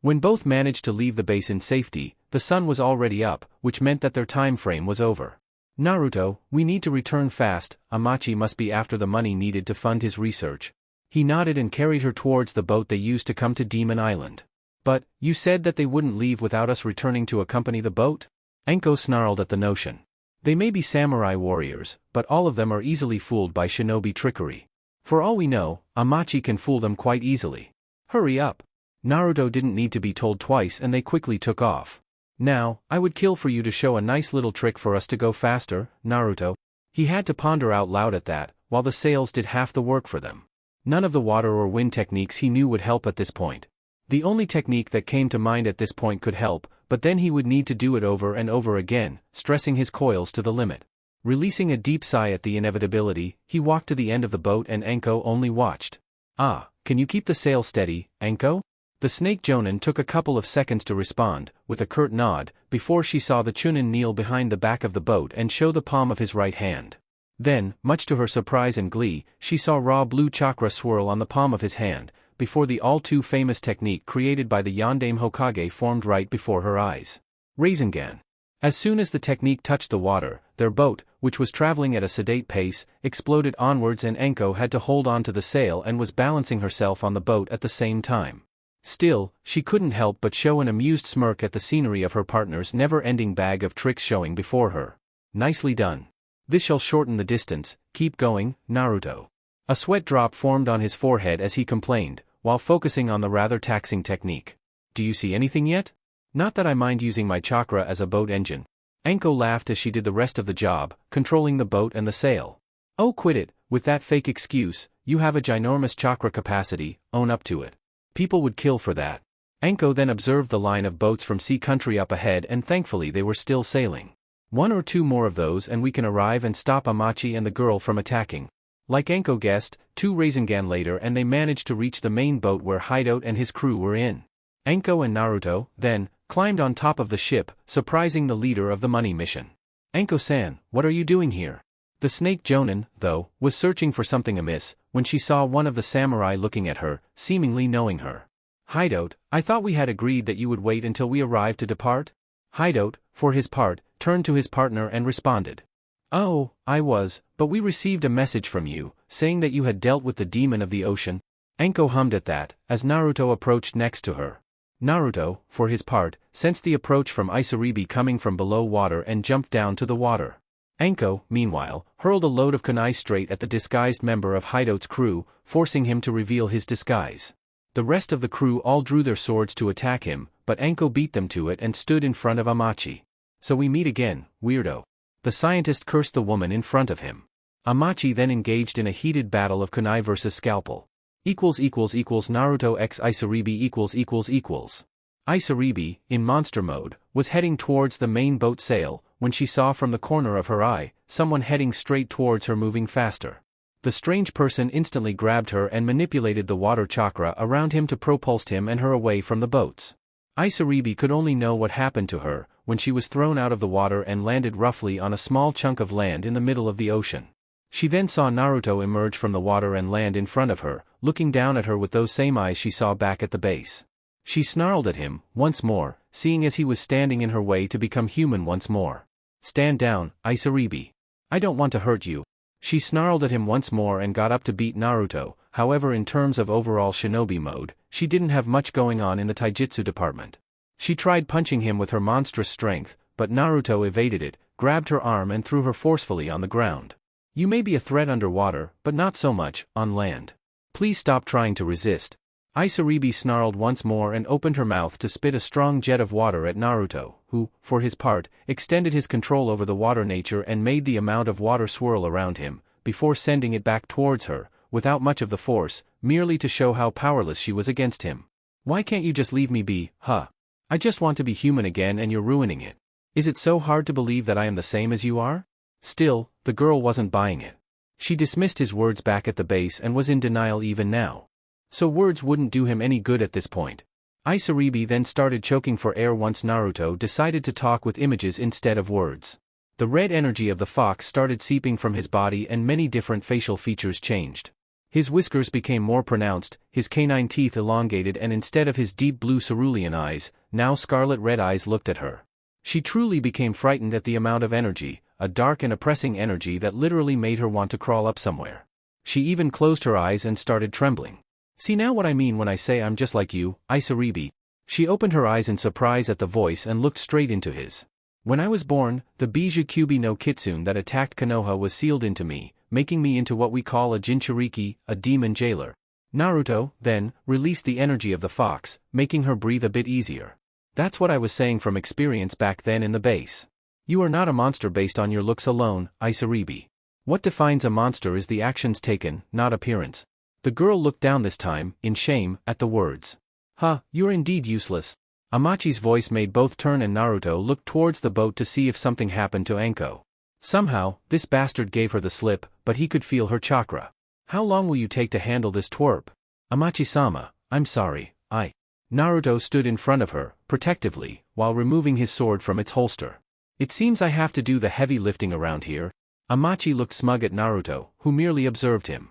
When both managed to leave the base in safety, the sun was already up, which meant that their time frame was over. Naruto, we need to return fast. Amachi must be after the money needed to fund his research. He nodded and carried her towards the boat they used to come to Demon Island. But, you said that they wouldn't leave without us returning to accompany the boat? Anko snarled at the notion. They may be samurai warriors, but all of them are easily fooled by shinobi trickery. For all we know, Amachi can fool them quite easily. Hurry up. Naruto didn't need to be told twice and they quickly took off. Now, I would kill for you to show a nice little trick for us to go faster, Naruto. He had to ponder out loud at that, while the sails did half the work for them. None of the water or wind techniques he knew would help at this point. The only technique that came to mind at this point could help, but then he would need to do it over and over again, stressing his coils to the limit. Releasing a deep sigh at the inevitability, he walked to the end of the boat and Anko only watched. Ah, can you keep the sail steady, Anko? The snake Jonin took a couple of seconds to respond, with a curt nod, before she saw the Chunin kneel behind the back of the boat and show the palm of his right hand. Then, much to her surprise and glee, she saw raw blue chakra swirl on the palm of his hand, before the all-too-famous technique created by the Yondaime Hokage formed right before her eyes. Rasengan. As soon as the technique touched the water, their boat, which was traveling at a sedate pace, exploded onwards and Anko had to hold on to the sail and was balancing herself on the boat at the same time. Still, she couldn't help but show an amused smirk at the scenery of her partner's never-ending bag of tricks showing before her. Nicely done. This shall shorten the distance, keep going, Naruto. A sweat drop formed on his forehead as he complained, while focusing on the rather taxing technique. Do you see anything yet? Not that I mind using my chakra as a boat engine. Anko laughed as she did the rest of the job, controlling the boat and the sail. Oh, quit it, with that fake excuse. You have a ginormous chakra capacity, own up to it. People would kill for that. Anko then observed the line of boats from sea country up ahead and thankfully they were still sailing. One or two more of those and we can arrive and stop Amachi and the girl from attacking. Like Anko guessed, 2 Rasengan later and they managed to reach the main boat where Hideout and his crew were in. Anko and Naruto, then, climbed on top of the ship, surprising the leader of the money mission. Anko-san, what are you doing here? The snake Jonin, though, was searching for something amiss, when she saw one of the samurai looking at her, seemingly knowing her. Hideout, I thought we had agreed that you would wait until we arrived to depart? Hideout, for his part, turned to his partner and responded. Oh, but we received a message from you, saying that you had dealt with the demon of the ocean. Anko hummed at that, as Naruto approached next to her. Naruto, for his part, sensed the approach from Isaribi coming from below water and jumped down to the water. Anko, meanwhile, hurled a load of kunai straight at the disguised member of Hidote's crew, forcing him to reveal his disguise. The rest of the crew all drew their swords to attack him, but Anko beat them to it and stood in front of Amachi. So we meet again, weirdo. The scientist cursed the woman in front of him. Amachi then engaged in a heated battle of kunai versus scalpel. Naruto x Isaribi ===. Isaribi, in monster mode, was heading towards the main boat sail, when she saw from the corner of her eye, someone heading straight towards her moving faster. The strange person instantly grabbed her and manipulated the water chakra around him to propulse him and her away from the boats. Isaribi could only know what happened to her, when she was thrown out of the water and landed roughly on a small chunk of land in the middle of the ocean. She then saw Naruto emerge from the water and land in front of her, looking down at her with those same eyes she saw back at the base. She snarled at him, once more, seeing as he was standing in her way to become human once more. Stand down, Isaribi. I don't want to hurt you. She snarled at him once more and got up to beat Naruto. However, in terms of overall shinobi mode, she didn't have much going on in the taijutsu department. She tried punching him with her monstrous strength, but Naruto evaded it, grabbed her arm and threw her forcefully on the ground. You may be a threat underwater, but not so much on land. Please stop trying to resist. Isaribi snarled once more and opened her mouth to spit a strong jet of water at Naruto, who, for his part, extended his control over the water nature and made the amount of water swirl around him, before sending it back towards her, without much of the force, merely to show how powerless she was against him. Why can't you just leave me be, huh? I just want to be human again and you're ruining it. Is it so hard to believe that I am the same as you are? Still, the girl wasn't buying it. She dismissed his words back at the base and was in denial even now. So words wouldn't do him any good at this point. Isaribi then started choking for air once Naruto decided to talk with images instead of words. The red energy of the fox started seeping from his body and many different facial features changed. His whiskers became more pronounced, his canine teeth elongated, and instead of his deep blue cerulean eyes, now scarlet red eyes looked at her. She truly became frightened at the amount of energy, a dark and oppressing energy that literally made her want to crawl up somewhere. She even closed her eyes and started trembling. See now what I mean when I say I'm just like you, Isaribi? She opened her eyes in surprise at the voice and looked straight into his. When I was born, the Bijuu Kyubi no Kitsune that attacked Konoha was sealed into me, making me into what we call a Jinchuriki, a demon jailer. Naruto, then, released the energy of the fox, making her breathe a bit easier. That's what I was saying from experience back then in the base. You are not a monster based on your looks alone, Isaribi. What defines a monster is the actions taken, not appearance. The girl looked down this time, in shame, at the words. Huh, you're indeed useless. Amachi's voice made both turn and Naruto look towards the boat to see if something happened to Anko. Somehow, this bastard gave her the slip, but he could feel her chakra. How long will you take to handle this twerp? Amachi-sama, I'm sorry, Naruto stood in front of her, protectively, while removing his sword from its holster. It seems I have to do the heavy lifting around here. Amachi looked smug at Naruto, who merely observed him.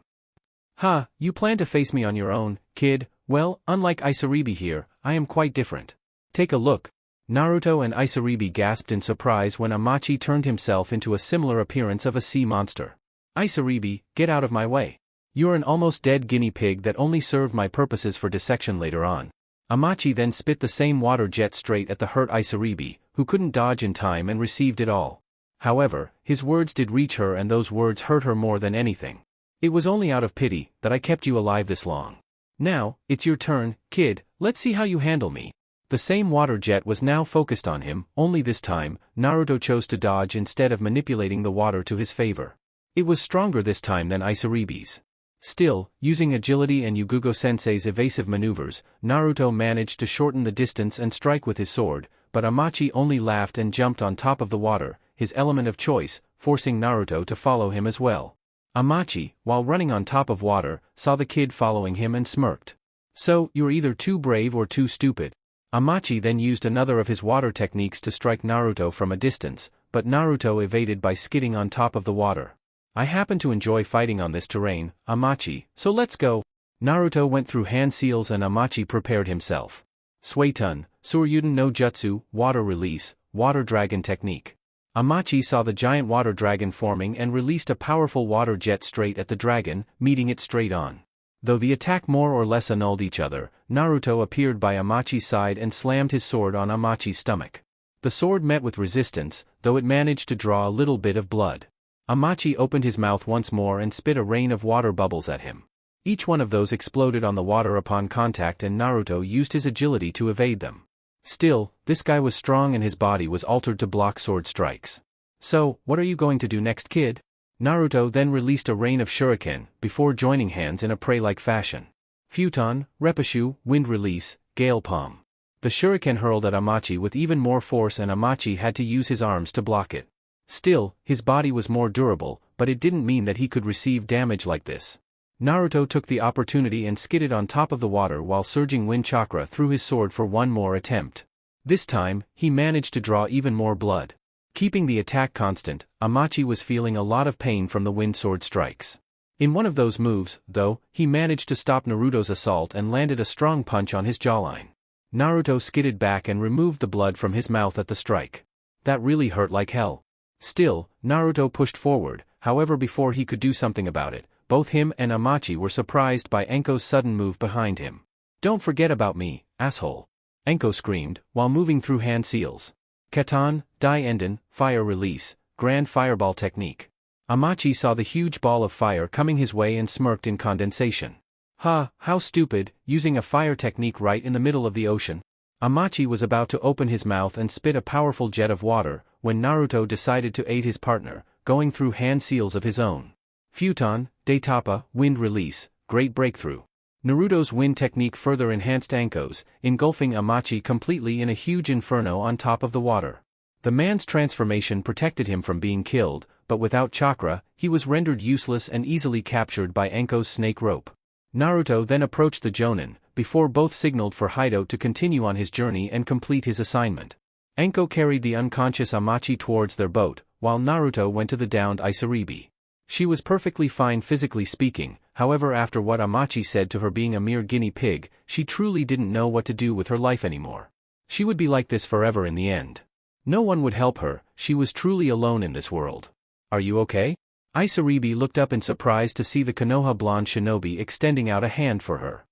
Ha, you plan to face me on your own, kid? Well, unlike Isaribi here, I am quite different. Take a look. Naruto and Isaribi gasped in surprise when Amachi turned himself into a similar appearance of a sea monster. Isaribi, get out of my way. You're an almost dead guinea pig that only served my purposes for dissection later on. Amachi then spit the same water jet straight at the hurt Isaribi, who couldn't dodge in time and received it all. However, his words did reach her and those words hurt her more than anything. It was only out of pity that I kept you alive this long. Now, it's your turn, kid, let's see how you handle me. The same water jet was now focused on him, only this time, Naruto chose to dodge instead of manipulating the water to his favor. It was stronger this time than Isaribi's. Still, using agility and Yugugo-sensei's evasive maneuvers, Naruto managed to shorten the distance and strike with his sword, but Amachi only laughed and jumped on top of the water, his element of choice, forcing Naruto to follow him as well. Amachi, while running on top of water, saw the kid following him and smirked. So, you're either too brave or too stupid. Amachi then used another of his water techniques to strike Naruto from a distance, but Naruto evaded by skidding on top of the water. I happen to enjoy fighting on this terrain, Amachi, so let's go. Naruto went through hand seals and Amachi prepared himself. Suitun, Suryuden no Jutsu, water release, water dragon technique. Amachi saw the giant water dragon forming and released a powerful water jet straight at the dragon, meeting it straight on. Though the attack more or less annulled each other, Naruto appeared by Amachi's side and slammed his sword on Amachi's stomach. The sword met with resistance, though it managed to draw a little bit of blood. Amachi opened his mouth once more and spit a rain of water bubbles at him. Each one of those exploded on the water upon contact, and Naruto used his agility to evade them. Still, this guy was strong and his body was altered to block sword strikes. So, what are you going to do next, kid? Naruto then released a rain of shuriken, before joining hands in a prey-like fashion. Futon, Repushu, Wind Release, Gale Palm. The shuriken hurled at Amachi with even more force, and Amachi had to use his arms to block it. Still, his body was more durable, but it didn't mean that he could receive damage like this. Naruto took the opportunity and skidded on top of the water while surging wind chakra through his sword for one more attempt. This time, he managed to draw even more blood. Keeping the attack constant, Amachi was feeling a lot of pain from the wind sword strikes. In one of those moves, though, he managed to stop Naruto's assault and landed a strong punch on his jawline. Naruto skidded back and removed the blood from his mouth at the strike. That really hurt like hell. Still, Naruto pushed forward, however before he could do something about it, both him and Amachi were surprised by Enko's sudden move behind him. "Don't forget about me, asshole," Enko screamed, while moving through hand seals. Katan, Dai Enden, Fire Release, Grand Fireball Technique. Amachi saw the huge ball of fire coming his way and smirked in condensation. "Ha, how stupid, using a fire technique right in the middle of the ocean." Amachi was about to open his mouth and spit a powerful jet of water, when Naruto decided to aid his partner, going through hand seals of his own. Futon, Daitapa, Wind Release, Great Breakthrough. Naruto's wind technique further enhanced Enko's, engulfing Amachi completely in a huge inferno on top of the water. The man's transformation protected him from being killed, but without chakra, he was rendered useless and easily captured by Enko's snake rope. Naruto then approached the Jonin, before both signaled for Hido to continue on his journey and complete his assignment. Enko carried the unconscious Amachi towards their boat, while Naruto went to the downed Isaribi. She was perfectly fine physically speaking, however after what Amachi said to her being a mere guinea pig, she truly didn't know what to do with her life anymore. She would be like this forever in the end. No one would help her, she was truly alone in this world. "Are you okay?" Isaribi looked up in surprise to see the Konoha blonde shinobi extending out a hand for her.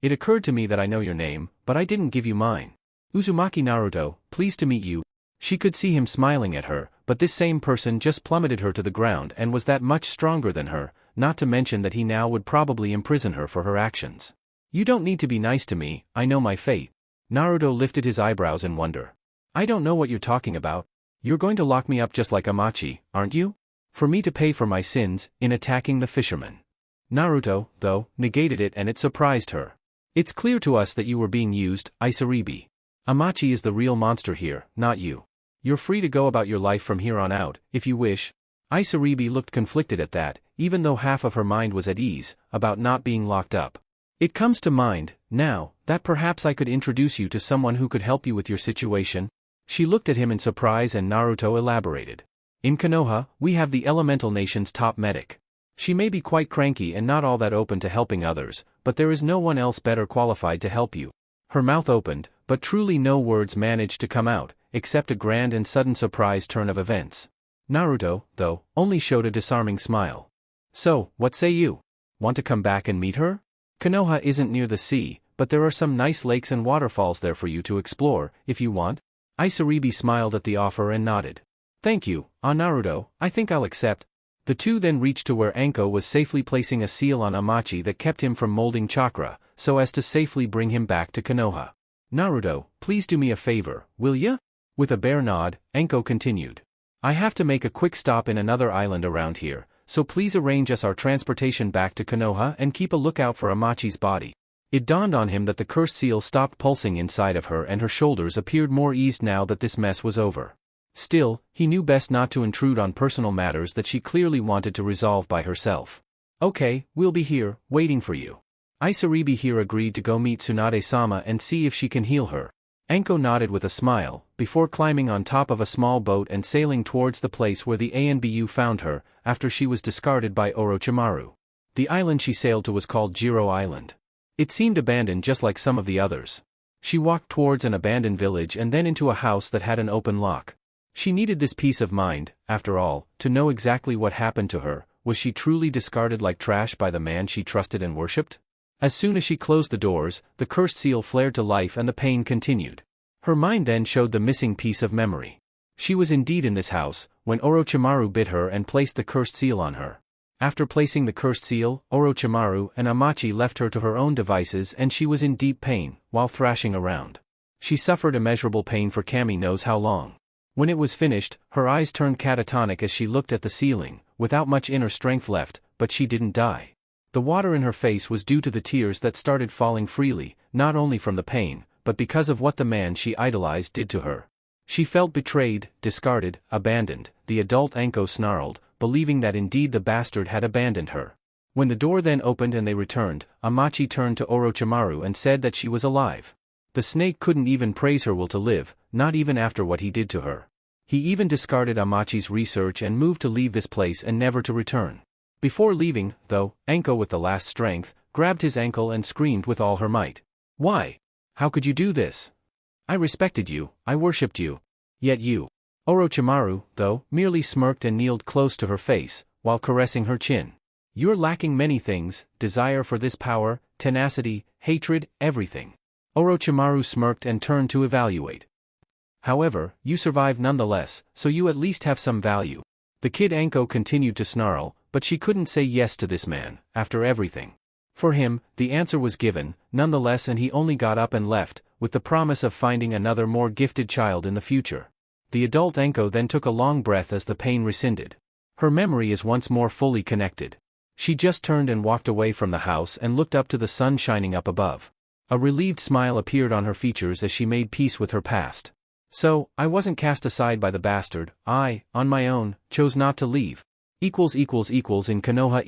"It occurred to me that I know your name, but I didn't give you mine. Uzumaki Naruto, pleased to meet you." She could see him smiling at her, but this same person just plummeted her to the ground and was that much stronger than her, not to mention that he now would probably imprison her for her actions. "You don't need to be nice to me, I know my fate." Naruto lifted his eyebrows in wonder. "I don't know what you're talking about. You're going to lock me up just like Amachi, aren't you? For me to pay for my sins, in attacking the fisherman." Naruto, though, negated it and it surprised her. "It's clear to us that you were being used, Isaribi. Amachi is the real monster here, not you. You're free to go about your life from here on out, if you wish." Isaribi looked conflicted at that, even though half of her mind was at ease, about not being locked up. "It comes to mind, now, that perhaps I could introduce you to someone who could help you with your situation." She looked at him in surprise and Naruto elaborated. "In Konoha, we have the elemental nation's top medic. She may be quite cranky and not all that open to helping others, but there is no one else better qualified to help you." Her mouth opened, but truly no words managed to come out, except a grand and sudden surprise turn of events. Naruto, though, only showed a disarming smile. "So, what say you? Want to come back and meet her? Konoha isn't near the sea, but there are some nice lakes and waterfalls there for you to explore, if you want." Isaribi smiled at the offer and nodded. "Thank you, Naruto, I think I'll accept." The two then reached to where Enko was safely placing a seal on Amachi that kept him from molding chakra, so as to safely bring him back to Konoha. "Naruto, please do me a favor, will ya?" With a bare nod, Enko continued. "I have to make a quick stop in another island around here, so please arrange us our transportation back to Konoha and keep a lookout for Amachi's body." It dawned on him that the cursed seal stopped pulsing inside of her and her shoulders appeared more eased now that this mess was over. Still, he knew best not to intrude on personal matters that she clearly wanted to resolve by herself. "Okay, we'll be here, waiting for you." Isaribi here agreed to go meet Tsunade-sama and see if she can heal her. Enko nodded with a smile, before climbing on top of a small boat and sailing towards the place where the ANBU found her, after she was discarded by Orochimaru. The island she sailed to was called Jiro Island. It seemed abandoned just like some of the others. She walked towards an abandoned village and then into a house that had an open lock. She needed this peace of mind, after all, to know exactly what happened to her. Was she truly discarded like trash by the man she trusted and worshipped? As soon as she closed the doors, the cursed seal flared to life and the pain continued. Her mind then showed the missing piece of memory. She was indeed in this house, when Orochimaru bit her and placed the cursed seal on her. After placing the cursed seal, Orochimaru and Amachi left her to her own devices and she was in deep pain, while thrashing around. She suffered immeasurable pain for Kami knows how long. When it was finished, her eyes turned catatonic as she looked at the ceiling, without much inner strength left, but she didn't die. The water in her face was due to the tears that started falling freely, not only from the pain, but because of what the man she idolized did to her. She felt betrayed, discarded, abandoned. The adult Anko snarled, believing that indeed the bastard had abandoned her. When the door then opened and they returned, Amachi turned to Orochimaru and said that she was alive. The snake couldn't even praise her will to live, not even after what he did to her. He even discarded Amachi's research and moved to leave this place and never to return. Before leaving, though, Anko with the last strength, grabbed his ankle and screamed with all her might. Why? How could you do this? I respected you, I worshipped you. Yet you. Orochimaru, though, merely smirked and kneeled close to her face, while caressing her chin. You're lacking many things, desire for this power, tenacity, hatred, everything. Orochimaru smirked and turned to evaluate. However, you survived nonetheless, so you at least have some value. The kid Anko continued to snarl, but she couldn't say yes to this man, after everything. For him, the answer was given, nonetheless, and he only got up and left, with the promise of finding another more gifted child in the future. The adult Anko then took a long breath as the pain rescinded. Her memory is once more fully connected. She just turned and walked away from the house and looked up to the sun shining up above. A relieved smile appeared on her features as she made peace with her past. So, I wasn't cast aside by the bastard, I, on my own, chose not to leave. In Konoha .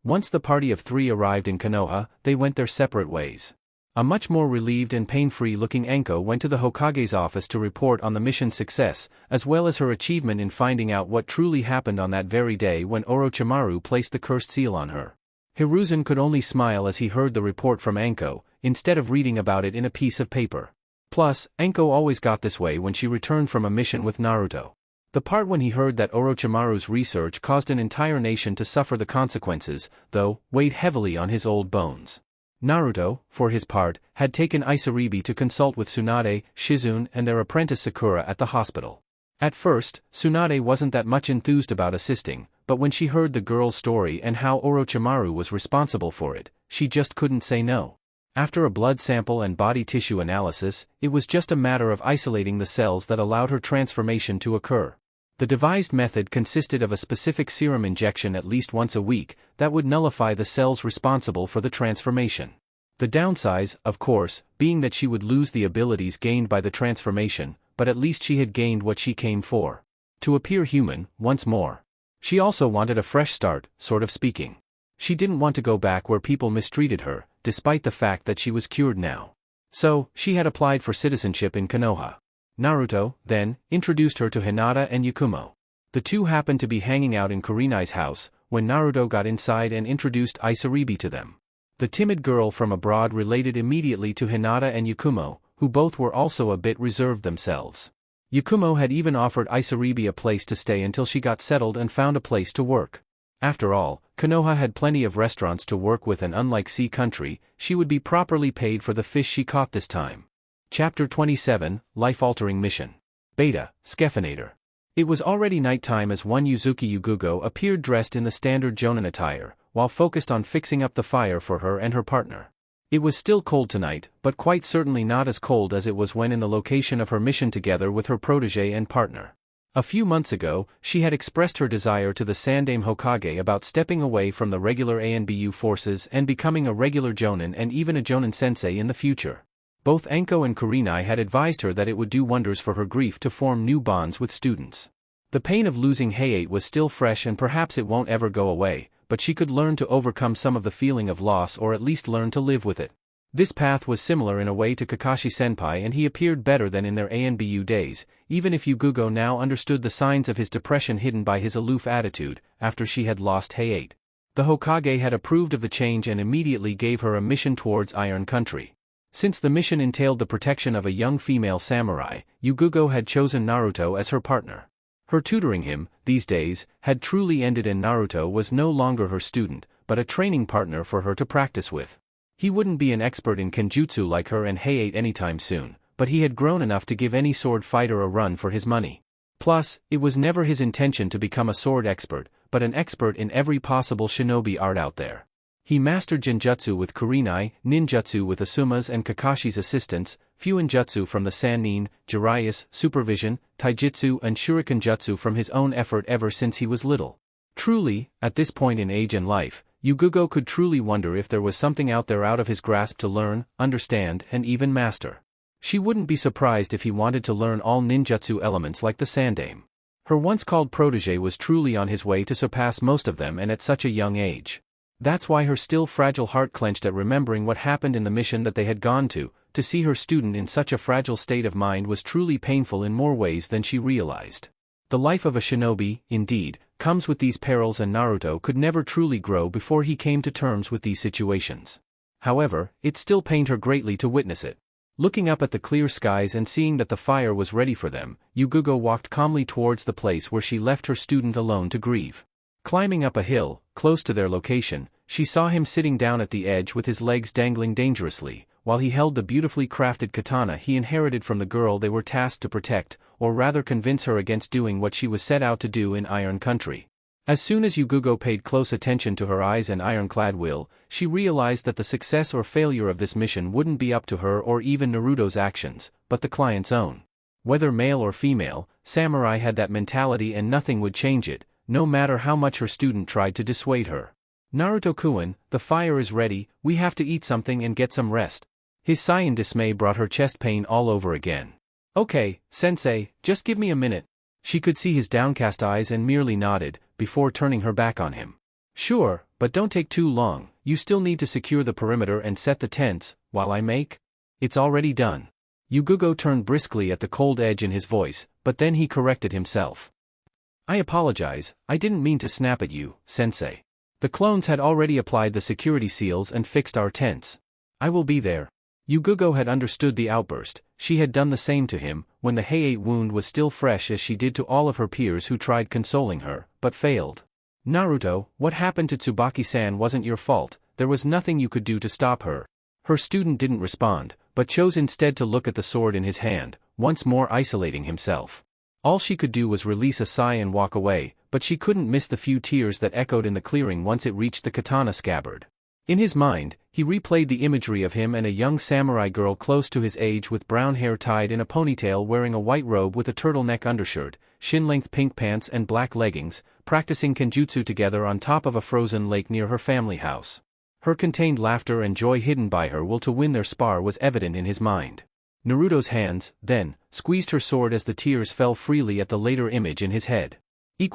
Once the party of 3 arrived in Konoha, they went their separate ways. A much more relieved and pain-free looking Anko went to the Hokage's office to report on the mission's success, as well as her achievement in finding out what truly happened on that very day when Orochimaru placed the cursed seal on her. Hiruzen could only smile as he heard the report from Anko, instead of reading about it in a piece of paper. Plus, Anko always got this way when she returned from a mission with Naruto. The part when he heard that Orochimaru's research caused an entire nation to suffer the consequences, though, weighed heavily on his old bones. Naruto, for his part, had taken Isaribi to consult with Tsunade, Shizune and their apprentice Sakura at the hospital. At first, Tsunade wasn't that much enthused about assisting, but when she heard the girl's story and how Orochimaru was responsible for it, she just couldn't say no. After a blood sample and body tissue analysis, it was just a matter of isolating the cells that allowed her transformation to occur. The devised method consisted of a specific serum injection at least once a week that would nullify the cells responsible for the transformation. The downside, of course, being that she would lose the abilities gained by the transformation, but at least she had gained what she came for. To appear human, once more. She also wanted a fresh start, sort of speaking. She didn't want to go back where people mistreated her, despite the fact that she was cured now. So, she had applied for citizenship in Konoha. Naruto, then, introduced her to Hinata and Yakumo. The two happened to be hanging out in Kurenai's house, when Naruto got inside and introduced Isaribi to them. The timid girl from abroad related immediately to Hinata and Yakumo, who both were also a bit reserved themselves. Yakumo had even offered Isaribi a place to stay until she got settled and found a place to work. After all, Konoha had plenty of restaurants to work with and unlike Sea Country, she would be properly paid for the fish she caught this time. Chapter 27, Life-Altering Mission. Beta, Skephinator. It was already nighttime as one Yuzuki Yugugo appeared dressed in the standard Jonin attire, while focused on fixing up the fire for her and her partner. It was still cold tonight, but quite certainly not as cold as it was when in the location of her mission together with her protege and partner. A few months ago, she had expressed her desire to the Sandaime Hokage about stepping away from the regular ANBU forces and becoming a regular Jonin and even a Jonin sensei in the future. Both Anko and Kurenai had advised her that it would do wonders for her grief to form new bonds with students. The pain of losing Hayate was still fresh and perhaps it won't ever go away, but she could learn to overcome some of the feeling of loss or at least learn to live with it. This path was similar in a way to Kakashi-senpai and he appeared better than in their ANBU days, even if Yugugo now understood the signs of his depression hidden by his aloof attitude, after she had lost Hayate. The Hokage had approved of the change and immediately gave her a mission towards Iron Country. Since the mission entailed the protection of a young female samurai, Yugugo had chosen Naruto as her partner. Her tutoring him, these days, had truly ended and Naruto was no longer her student, but a training partner for her to practice with. He wouldn't be an expert in kenjutsu like her and Heiate anytime soon, but he had grown enough to give any sword fighter a run for his money. Plus, it was never his intention to become a sword expert, but an expert in every possible shinobi art out there. He mastered genjutsu with kurenai, ninjutsu with Asuma's and Kakashi's assistance, fuinjutsu from the Sannin, Jiraiya's supervision, taijutsu and shurikenjutsu from his own effort ever since he was little. Truly, at this point in age and life, Yugugo could truly wonder if there was something out there out of his grasp to learn, understand, and even master. She wouldn't be surprised if he wanted to learn all ninjutsu elements like the Sandaime. Her once-called protege was truly on his way to surpass most of them and at such a young age. That's why her still fragile heart clenched at remembering what happened in the mission that they had gone to see her student in such a fragile state of mind was truly painful in more ways than she realized. The life of a shinobi, indeed, comes with these perils and Naruto could never truly grow before he came to terms with these situations. However, it still pained her greatly to witness it. Looking up at the clear skies and seeing that the fire was ready for them, Yugugo walked calmly towards the place where she left her student alone to grieve. Climbing up a hill, close to their location, she saw him sitting down at the edge with his legs dangling dangerously, while he held the beautifully crafted katana he inherited from the girl they were tasked to protect, or rather convince her against doing what she was set out to do in Iron Country. As soon as Yugugo paid close attention to her eyes and ironclad will, she realized that the success or failure of this mission wouldn't be up to her or even Naruto's actions, but the client's own. Whether male or female, Samurai had that mentality and nothing would change it, no matter how much her student tried to dissuade her. Naruto-kun, the fire is ready, we have to eat something and get some rest. His sigh in dismay brought her chest pain all over again. Okay, sensei, just give me a minute. She could see his downcast eyes and merely nodded, before turning her back on him. Sure, but don't take too long, you still need to secure the perimeter and set the tents, while I make? It's already done. Yugugo turned briskly at the cold edge in his voice, but then he corrected himself. I apologize, I didn't mean to snap at you, sensei. The clones had already applied the security seals and fixed our tents. I will be there. Yugugo had understood the outburst, she had done the same to him, when the Heiate wound was still fresh as she did to all of her peers who tried consoling her, but failed. Naruto, what happened to Tsubaki-san wasn't your fault, there was nothing you could do to stop her. Her student didn't respond, but chose instead to look at the sword in his hand, once more isolating himself. All she could do was release a sigh and walk away, but she couldn't miss the few tears that echoed in the clearing once it reached the katana scabbard. In his mind, he replayed the imagery of him and a young samurai girl close to his age with brown hair tied in a ponytail wearing a white robe with a turtleneck undershirt, shin-length pink pants and black leggings, practicing kenjutsu together on top of a frozen lake near her family house. Her contained laughter and joy hidden by her will to win their spar was evident in his mind. Naruto's hands, then, squeezed her sword as the tears fell freely at the later image in his head. In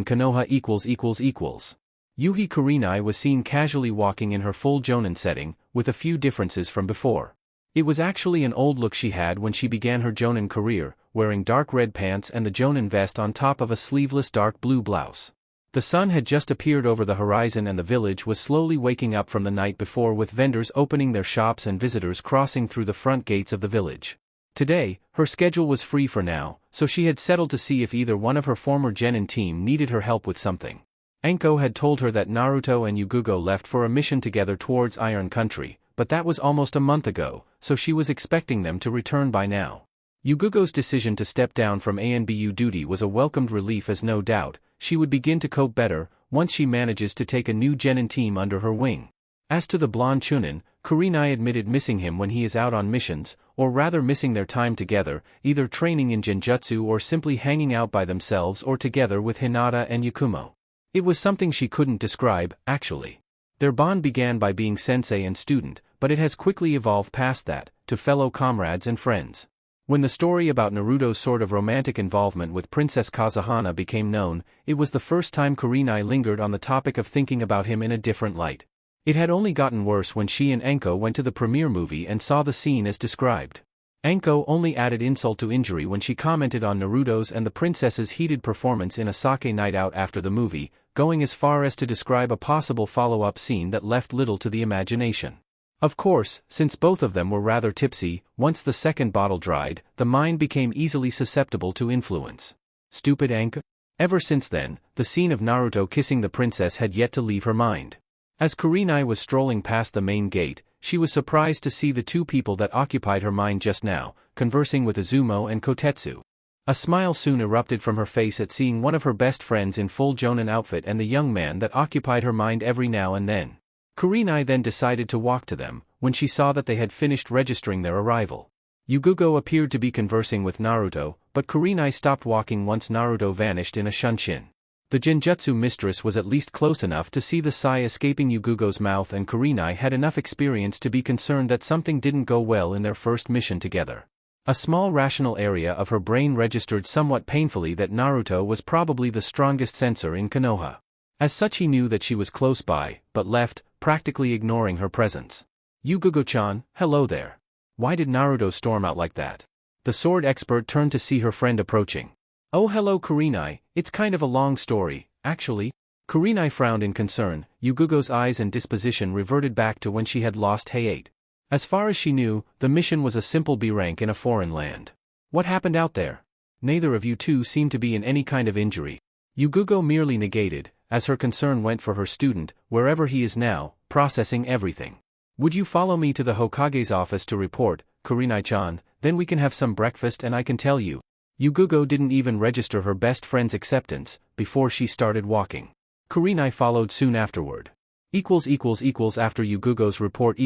Konoha . Yuhi Kurenai was seen casually walking in her full jonin setting, with a few differences from before. It was actually an old look she had when she began her jonin career, wearing dark red pants and the jonin vest on top of a sleeveless dark blue blouse. The sun had just appeared over the horizon and the village was slowly waking up from the night before with vendors opening their shops and visitors crossing through the front gates of the village. Today, her schedule was free for now, so she had settled to see if either one of her former genin team needed her help with something. Anko had told her that Naruto and Yugugo left for a mission together towards Iron Country, but that was almost a month ago, so she was expecting them to return by now. Yugugo's decision to step down from ANBU duty was a welcomed relief as no doubt, she would begin to cope better, once she manages to take a new genin team under her wing. As to the blonde Chunin, Kurenai admitted missing him when he is out on missions, or rather missing their time together, either training in genjutsu or simply hanging out by themselves or together with Hinata and Yakumo. It was something she couldn't describe, actually. Their bond began by being sensei and student, but it has quickly evolved past that, to fellow comrades and friends. When the story about Naruto's sort of romantic involvement with Princess Kazuhana became known, it was the first time Kurenai lingered on the topic of thinking about him in a different light. It had only gotten worse when she and Anko went to the premiere movie and saw the scene as described. Anko only added insult to injury when she commented on Naruto's and the princess's heated performance in a sake night out after the movie, going as far as to describe a possible follow-up scene that left little to the imagination. Of course, since both of them were rather tipsy, once the second bottle dried, the mind became easily susceptible to influence. Stupid Anka? Ever since then, the scene of Naruto kissing the princess had yet to leave her mind. As Kurenai was strolling past the main gate, she was surprised to see the two people that occupied her mind just now, conversing with Izumo and Kotetsu. A smile soon erupted from her face at seeing one of her best friends in full jonin outfit and the young man that occupied her mind every now and then. Kurenai then decided to walk to them, when she saw that they had finished registering their arrival. Yugugo appeared to be conversing with Naruto, but Kurenai stopped walking once Naruto vanished in a shunshin. The Genjutsu mistress was at least close enough to see the sigh escaping Yugugo's mouth, and Kurenai had enough experience to be concerned that something didn't go well in their first mission together. A small rational area of her brain registered somewhat painfully that Naruto was probably the strongest sensor in Konoha. As such, he knew that she was close by, but left, practically ignoring her presence. Yugugo-chan, hello there. Why did Naruto storm out like that? The sword expert turned to see her friend approaching. Oh, hello Kurenai, it's kind of a long story, actually. Kurenai frowned in concern. Yugugo's eyes and disposition reverted back to when she had lost Hayate. As far as she knew, the mission was a simple B rank in a foreign land. What happened out there? Neither of you two seem to be in any kind of injury. Yugugo merely negated, as her concern went for her student, wherever he is now, processing everything. Would you follow me to the Hokage's office to report, Kurenai-chan, then we can have some breakfast and I can tell you. Yugugo didn't even register her best friend's acceptance, before she started walking. Kurenai followed soon afterward. After Yugugo's report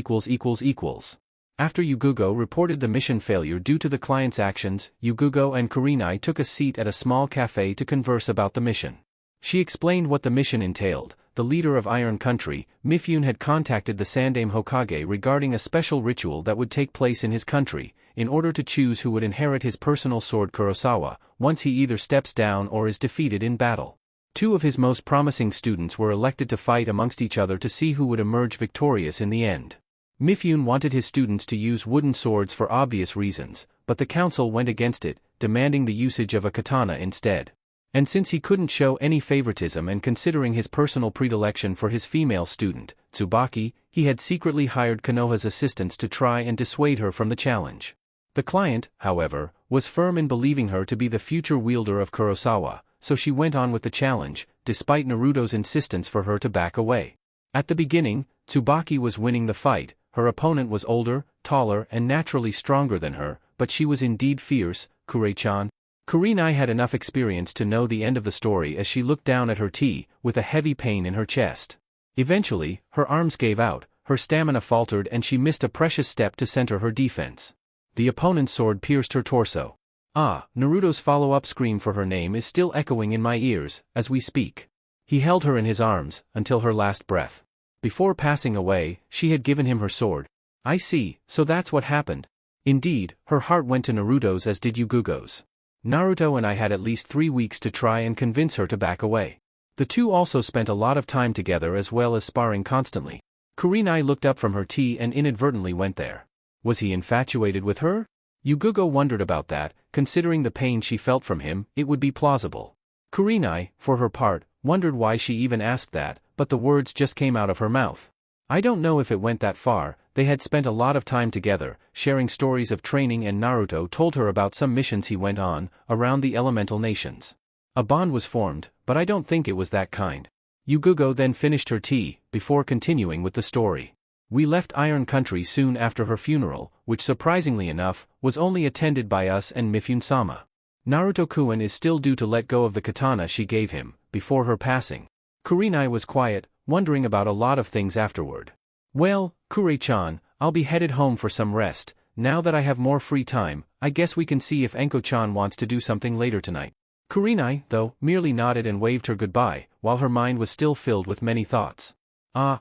After Yugugo reported the mission failure due to the client's actions, Yugugo and Kurenai took a seat at a small cafe to converse about the mission. She explained what the mission entailed. The leader of Iron Country, Mifune, had contacted the Sandaime Hokage regarding a special ritual that would take place in his country, in order to choose who would inherit his personal sword Kurosawa, once he either steps down or is defeated in battle. Two of his most promising students were elected to fight amongst each other to see who would emerge victorious in the end. Mifune wanted his students to use wooden swords for obvious reasons, but the council went against it, demanding the usage of a katana instead. And since he couldn't show any favoritism and considering his personal predilection for his female student, Tsubaki, he had secretly hired Konoha's assistants to try and dissuade her from the challenge. The client, however, was firm in believing her to be the future wielder of Kurosawa, so she went on with the challenge, despite Naruto's insistence for her to back away. At the beginning, Tsubaki was winning the fight. Her opponent was older, taller and naturally stronger than her, but she was indeed fierce. Kure-chan. Kurenai had enough experience to know the end of the story as she looked down at her tea, with a heavy pain in her chest. Eventually, her arms gave out, her stamina faltered and she missed a precious step to center her defense. The opponent's sword pierced her torso. Naruto's follow-up scream for her name is still echoing in my ears, as we speak. He held her in his arms, until her last breath. Before passing away, she had given him her sword. I see, so that's what happened. Indeed, her heart went to Naruto's as did Yugugo's. Naruto and I had at least 3 weeks to try and convince her to back away. The two also spent a lot of time together as well as sparring constantly. Kurenai looked up from her tea and inadvertently went there. Was he infatuated with her? Yugugo wondered about that. Considering the pain she felt from him, it would be plausible. Kurenai, for her part, wondered why she even asked that, but the words just came out of her mouth. I don't know if it went that far. They had spent a lot of time together, sharing stories of training, and Naruto told her about some missions he went on, around the elemental nations. A bond was formed, but I don't think it was that kind. Yugugo then finished her tea, before continuing with the story. We left Iron Country soon after her funeral, which surprisingly enough, was only attended by us and Mifune-sama. Naruto-kun is still due to let go of the katana she gave him, before her passing. Kurenai was quiet, wondering about a lot of things afterward. Well, Kure-chan, I'll be headed home for some rest. Now that I have more free time, I guess we can see if Enko-chan wants to do something later tonight. Kurenai, though, merely nodded and waved her goodbye, while her mind was still filled with many thoughts.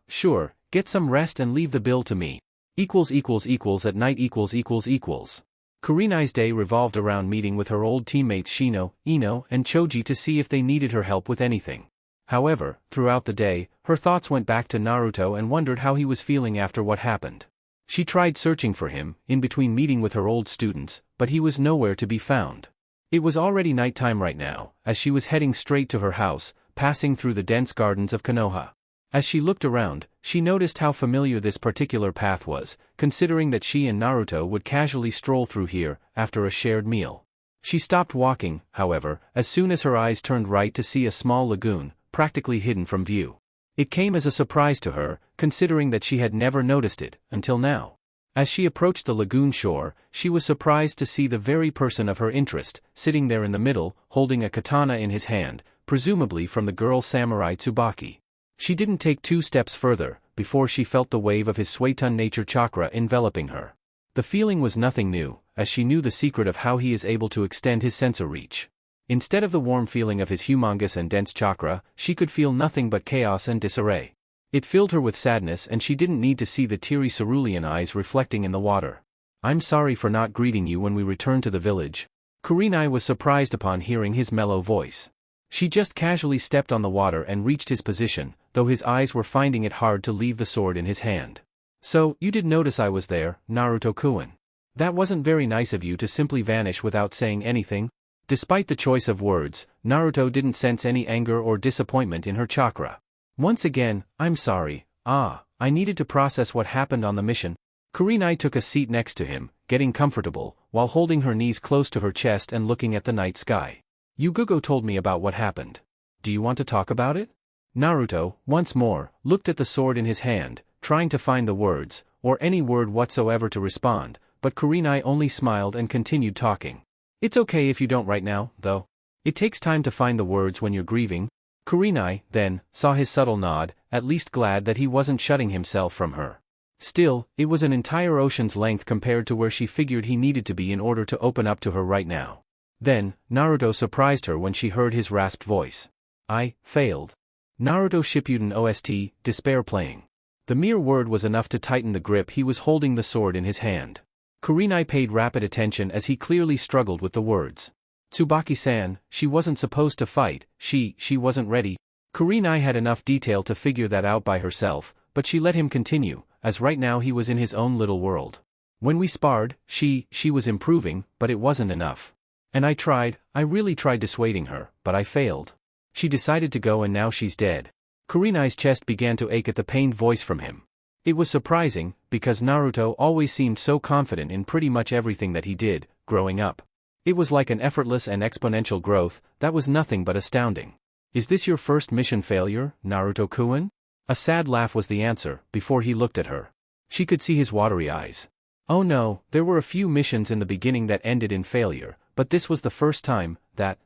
Sure, get some rest and leave the bill to me. At night. Kurenai's day revolved around meeting with her old teammates Shino, Ino, and Choji to see if they needed her help with anything. However, throughout the day, her thoughts went back to Naruto and wondered how he was feeling after what happened. She tried searching for him, in between meeting with her old students, but he was nowhere to be found. It was already nighttime right now, as she was heading straight to her house, passing through the dense gardens of Konoha. As she looked around, She noticed how familiar this particular path was, considering that she and Naruto would casually stroll through here after a shared meal. She stopped walking, however, as soon as her eyes turned right to see a small lagoon, practically hidden from view. It came as a surprise to her, considering that she had never noticed it until now. As she approached the lagoon shore, she was surprised to see the very person of her interest, sitting there in the middle, holding a katana in his hand, presumably from the girl samurai Tsubaki. She didn't take 2 steps further, before she felt the wave of his Suetun nature chakra enveloping her. The feeling was nothing new, as she knew the secret of how he is able to extend his sensor reach. Instead of the warm feeling of his humongous and dense chakra, she could feel nothing but chaos and disarray. It filled her with sadness, and she didn't need to see the teary cerulean eyes reflecting in the water. "I'm sorry for not greeting you when we returned to the village." Kurenai was surprised upon hearing his mellow voice. She just casually stepped on the water and reached his position, though his eyes were finding it hard to leave the sword in his hand. "So, you did notice I was there, Naruto-kun. That wasn't very nice of you to simply vanish without saying anything." Despite the choice of words, Naruto didn't sense any anger or disappointment in her chakra. "Once again, I'm sorry. I needed to process what happened on the mission." Kurenai took a seat next to him, getting comfortable, while holding her knees close to her chest and looking at the night sky. "Yugugo told me about what happened. Do you want to talk about it?" Naruto, once more, looked at the sword in his hand, trying to find the words, or any word whatsoever to respond, but Kurenai only smiled and continued talking. "It's okay if you don't right now, though. It takes time to find the words when you're grieving." Kurenai, then, saw his subtle nod, at least glad that he wasn't shutting himself from her. Still, it was an entire ocean's length compared to where she figured he needed to be in order to open up to her right now. Then, Naruto surprised her when she heard his rasped voice. "I failed." Naruto Shippuden OST, Despair playing. The mere word was enough to tighten the grip he was holding the sword in his hand. Kurenai paid rapid attention as he clearly struggled with the words. "Tsubaki-san, she wasn't supposed to fight, she wasn't ready." Kurenai had enough detail to figure that out by herself, but she let him continue, as right now he was in his own little world. "When we sparred, she was improving, but it wasn't enough. And I really tried dissuading her, but I failed. She decided to go and now she's dead." Kurenai's chest began to ache at the pained voice from him. It was surprising, because Naruto always seemed so confident in pretty much everything that he did, growing up. It was like an effortless and exponential growth that was nothing but astounding. "Is this your first mission failure, Naruto-kun?" A sad laugh was the answer, before he looked at her. She could see his watery eyes. "Oh no, there were a few missions in the beginning that ended in failure, but this was the first time that.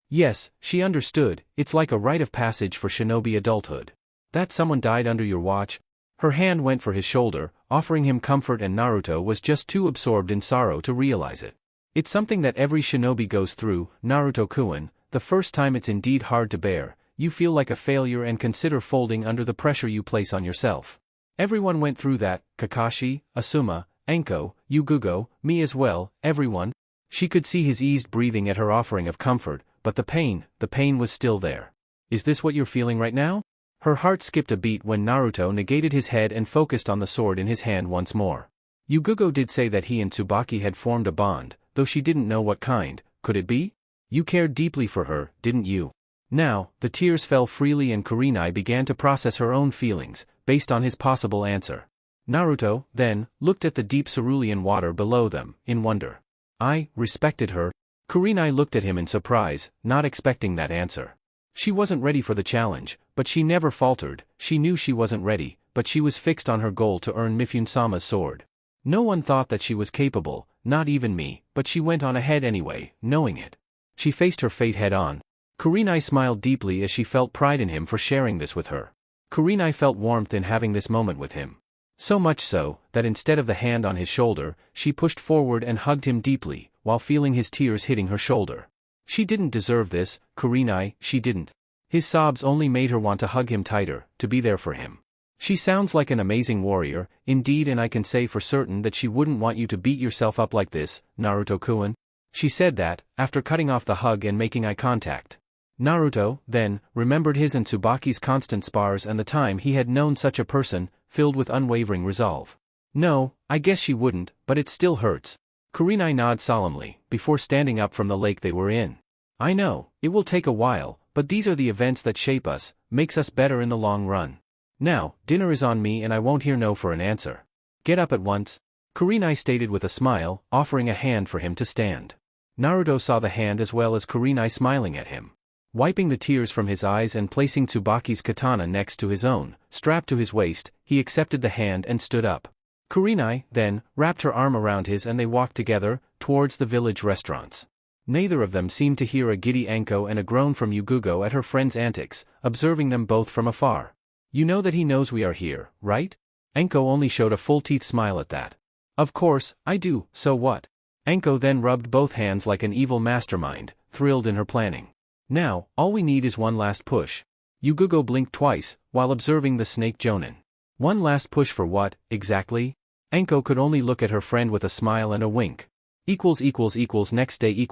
Yes, she understood, it's like a rite of passage for shinobi adulthood." "That someone died under your watch?" Her hand went for his shoulder, offering him comfort, and Naruto was just too absorbed in sorrow to realize it. "It's something that every shinobi goes through, Naruto-kun. The first time it's indeed hard to bear, you feel like a failure and consider folding under the pressure you place on yourself. Everyone went through that, Kakashi, Asuma, Enko, Yugugo, me as well, everyone." She could see his eased breathing at her offering of comfort, but the pain was still there. "Is this what you're feeling right now?" Her heart skipped a beat when Naruto negated his head and focused on the sword in his hand once more. Yugugo did say that he and Tsubaki had formed a bond, though she didn't know what kind. Could it be? You cared deeply for her, didn't you? Now, the tears fell freely and Kurenai began to process her own feelings, based on his possible answer. Naruto, then, looked at the deep cerulean water below them, in wonder. "I respected her." Kurenai looked at him in surprise, not expecting that answer. She wasn't ready for the challenge, but she never faltered. She knew she wasn't ready, but she was fixed on her goal to earn Mifune-sama's sword. No one thought that she was capable, not even me, but she went on ahead anyway, knowing it. She faced her fate head-on. Kurenai smiled deeply as she felt pride in him for sharing this with her. Kurenai felt warmth in having this moment with him. So much so, that instead of the hand on his shoulder, she pushed forward and hugged him deeply, while feeling his tears hitting her shoulder. She didn't deserve this, Kurenai, she didn't. His sobs only made her want to hug him tighter, to be there for him. "She sounds like an amazing warrior, indeed, and I can say for certain that she wouldn't want you to beat yourself up like this, Naruto-kun." She said that, after cutting off the hug and making eye contact. Naruto, then, remembered his and Tsubaki's constant spars and the time he had known such a person, filled with unwavering resolve. "No, I guess she wouldn't, but it still hurts." Kurenai nodded solemnly, before standing up from the lake they were in. "I know, it will take a while, but these are the events that shape us, makes us better in the long run. Now, dinner is on me and I won't hear no for an answer. Get up at once. Kurenai stated with a smile, offering a hand for him to stand. Naruto saw the hand as well as Kurenai smiling at him. Wiping the tears from his eyes and placing Tsubaki's katana next to his own, strapped to his waist, he accepted the hand and stood up. Kurenai, then, wrapped her arm around his and they walked together, towards the village restaurants. Neither of them seemed to hear a giddy Anko and a groan from Yugugo at her friend's antics, observing them both from afar. You know that he knows we are here, right? Anko only showed a full-teeth smile at that. Of course, I do, so what? Anko then rubbed both hands like an evil mastermind, thrilled in her planning. Now, all we need is one last push. Yugugo blinked twice, while observing the snake Jonin. One last push for what, exactly? Anko could only look at her friend with a smile and a wink. Next day .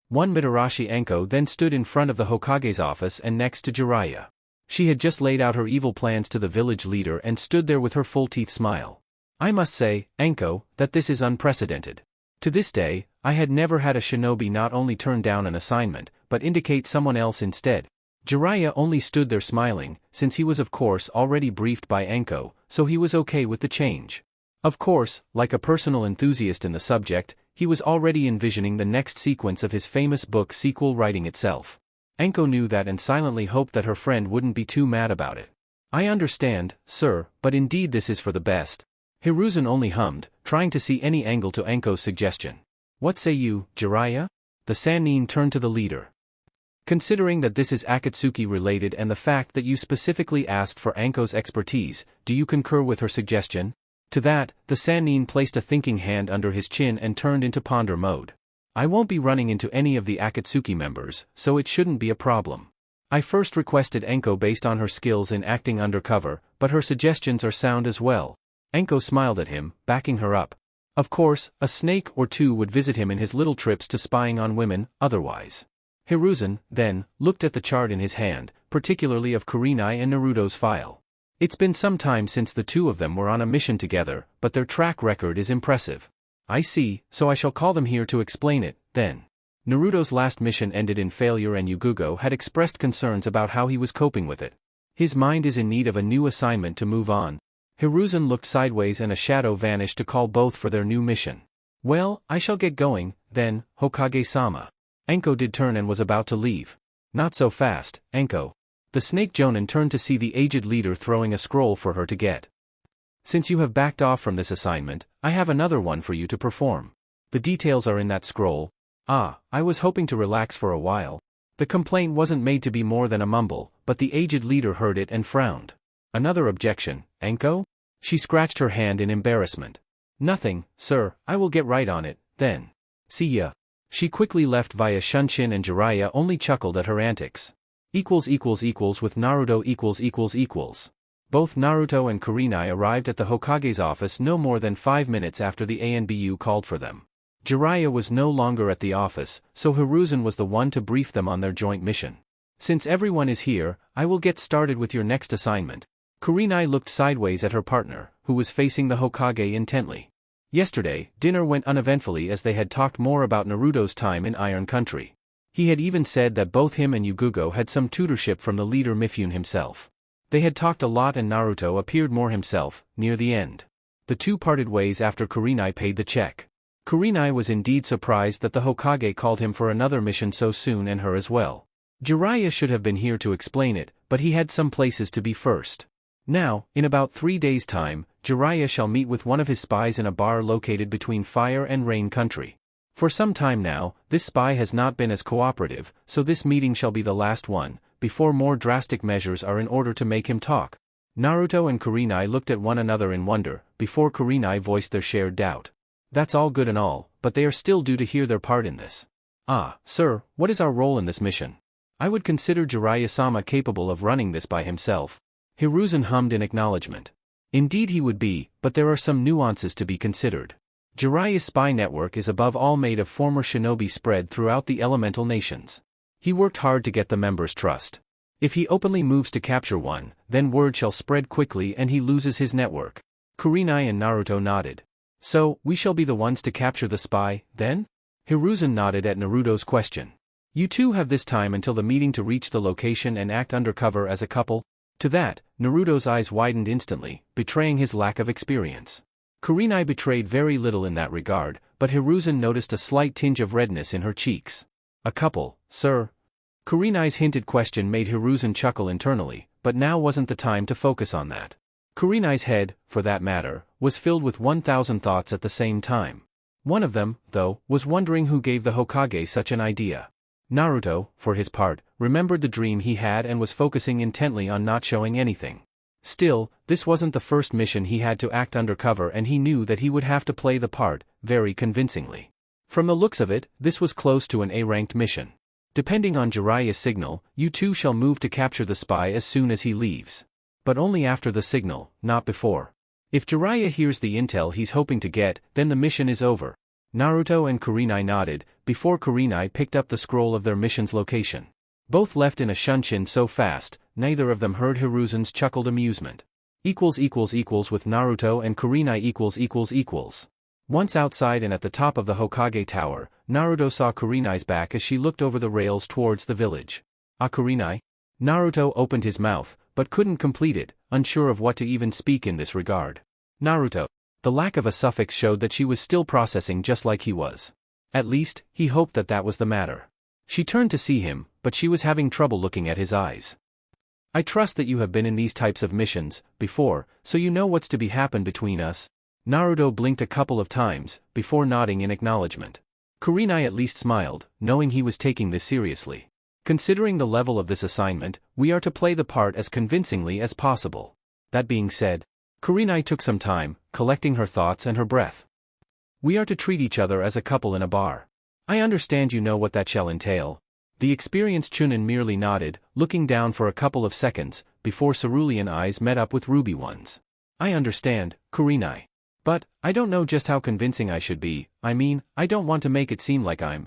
One Mitarashi Anko then stood in front of the Hokage's office and next to Jiraiya. She had just laid out her evil plans to the village leader and stood there with her full-teeth smile. I must say, Anko, that this is unprecedented. To this day, I had never had a shinobi not only turn down an assignment, but indicate someone else instead. Jiraiya only stood there smiling, since he was of course already briefed by Anko, so he was okay with the change. Of course, like a personal enthusiast in the subject, he was already envisioning the next sequence of his famous book sequel writing itself. Anko knew that and silently hoped that her friend wouldn't be too mad about it. I understand, sir, but indeed this is for the best. Hiruzen only hummed, trying to see any angle to Anko's suggestion. What say you, Jiraiya? The Sannin turned to the leader. Considering that this is Akatsuki related and the fact that you specifically asked for Anko's expertise, do you concur with her suggestion? To that, the Sannin placed a thinking hand under his chin and turned into ponder mode. I won't be running into any of the Akatsuki members, so it shouldn't be a problem. I first requested Anko based on her skills in acting undercover, but her suggestions are sound as well. Anko smiled at him, backing her up. Of course, a snake or two would visit him in his little trips to spying on women, otherwise. Hiruzen, then, looked at the chart in his hand, particularly of Kurenai and Naruto's file. It's been some time since the two of them were on a mission together, but their track record is impressive. I see, so I shall call them here to explain it, then. Naruto's last mission ended in failure and Yugugo had expressed concerns about how he was coping with it. His mind is in need of a new assignment to move on. Hiruzen looked sideways and a shadow vanished to call both for their new mission. Well, I shall get going, then, Hokage-sama. Anko did turn and was about to leave. Not so fast, Anko. The snake Jonin turned to see the aged leader throwing a scroll for her to get. Since you have backed off from this assignment, I have another one for you to perform. The details are in that scroll. Ah, I was hoping to relax for a while. The complaint wasn't made to be more than a mumble, but the aged leader heard it and frowned. Another objection, Anko? She scratched her hand in embarrassment. Nothing, sir, I will get right on it, then. See ya. She quickly left via Shunshin and Jiraiya only chuckled at her antics. With Naruto . Both Naruto and Kurenai arrived at the Hokage's office no more than 5 minutes after the ANBU called for them. Jiraiya was no longer at the office, so Hiruzen was the one to brief them on their joint mission. Since everyone is here, I will get started with your next assignment. Kurenai looked sideways at her partner, who was facing the Hokage intently. Yesterday, dinner went uneventfully as they had talked more about Naruto's time in Iron Country. He had even said that both him and Yugugo had some tutorship from the leader Mifune himself. They had talked a lot and Naruto appeared more himself, near the end. The two parted ways after Kurenai paid the check. Kurenai was indeed surprised that the Hokage called him for another mission so soon and her as well. Jiraiya should have been here to explain it, but he had some places to be first. Now, in about 3 days' time, Jiraiya shall meet with one of his spies in a bar located between Fire and Rain Country. For some time now, this spy has not been as cooperative, so this meeting shall be the last one, before more drastic measures are in order to make him talk. Naruto and Kurenai looked at one another in wonder, before Kurenai voiced their shared doubt. That's all good and all, but they are still due to hear their part in this. Ah, sir, what is our role in this mission? I would consider Jiraiya-sama capable of running this by himself. Hiruzen hummed in acknowledgement. Indeed he would be, but there are some nuances to be considered. Jiraiya's spy network is above all made of former shinobi spread throughout the elemental nations. He worked hard to get the members' trust. If he openly moves to capture one, then word shall spread quickly and he loses his network. Kurenai and Naruto nodded. So, we shall be the ones to capture the spy, then? Hiruzen nodded at Naruto's question. You two have this time until the meeting to reach the location and act undercover as a couple? To that, Naruto's eyes widened instantly, betraying his lack of experience. Kurenai betrayed very little in that regard, but Hiruzen noticed a slight tinge of redness in her cheeks. A couple, sir? Kurenai's hinted question made Hiruzen chuckle internally, but now wasn't the time to focus on that. Kurenai's head, for that matter, was filled with 1,000 thoughts at the same time. One of them, though, was wondering who gave the Hokage such an idea. Naruto, for his part, remembered the dream he had and was focusing intently on not showing anything. Still, this wasn't the first mission he had to act undercover, and he knew that he would have to play the part, very convincingly. From the looks of it, this was close to an A-ranked mission. Depending on Jiraiya's signal, you two shall move to capture the spy as soon as he leaves. But only after the signal, not before. If Jiraiya hears the intel he's hoping to get, then the mission is over. Naruto and Kurenai nodded, before Kurenai picked up the scroll of their mission's location. Both left in a shunshin so fast, neither of them heard Hiruzen's chuckled amusement. With Naruto and Kurenai . Once outside and at the top of the Hokage tower, Naruto saw Kurenai's back as she looked over the rails towards the village. Ah, Kurenai? Naruto opened his mouth, but couldn't complete it, unsure of what to even speak in this regard. Naruto. The lack of a suffix showed that she was still processing just like he was. At least, he hoped that that was the matter. She turned to see him, but she was having trouble looking at his eyes. I trust that you have been in these types of missions before, so you know what's to be happen between us. Naruto blinked a couple of times, before nodding in acknowledgement. Kurenai at least smiled, knowing he was taking this seriously. Considering the level of this assignment, we are to play the part as convincingly as possible. That being said, Kurenai took some time, collecting her thoughts and her breath. We are to treat each other as a couple in a bar. I understand you know what that shall entail. The experienced Chunin merely nodded, looking down for a couple of seconds, before cerulean eyes met up with ruby ones. I understand, Kurenai. But, I don't know just how convincing I should be. I mean, I don't want to make it seem like I'm,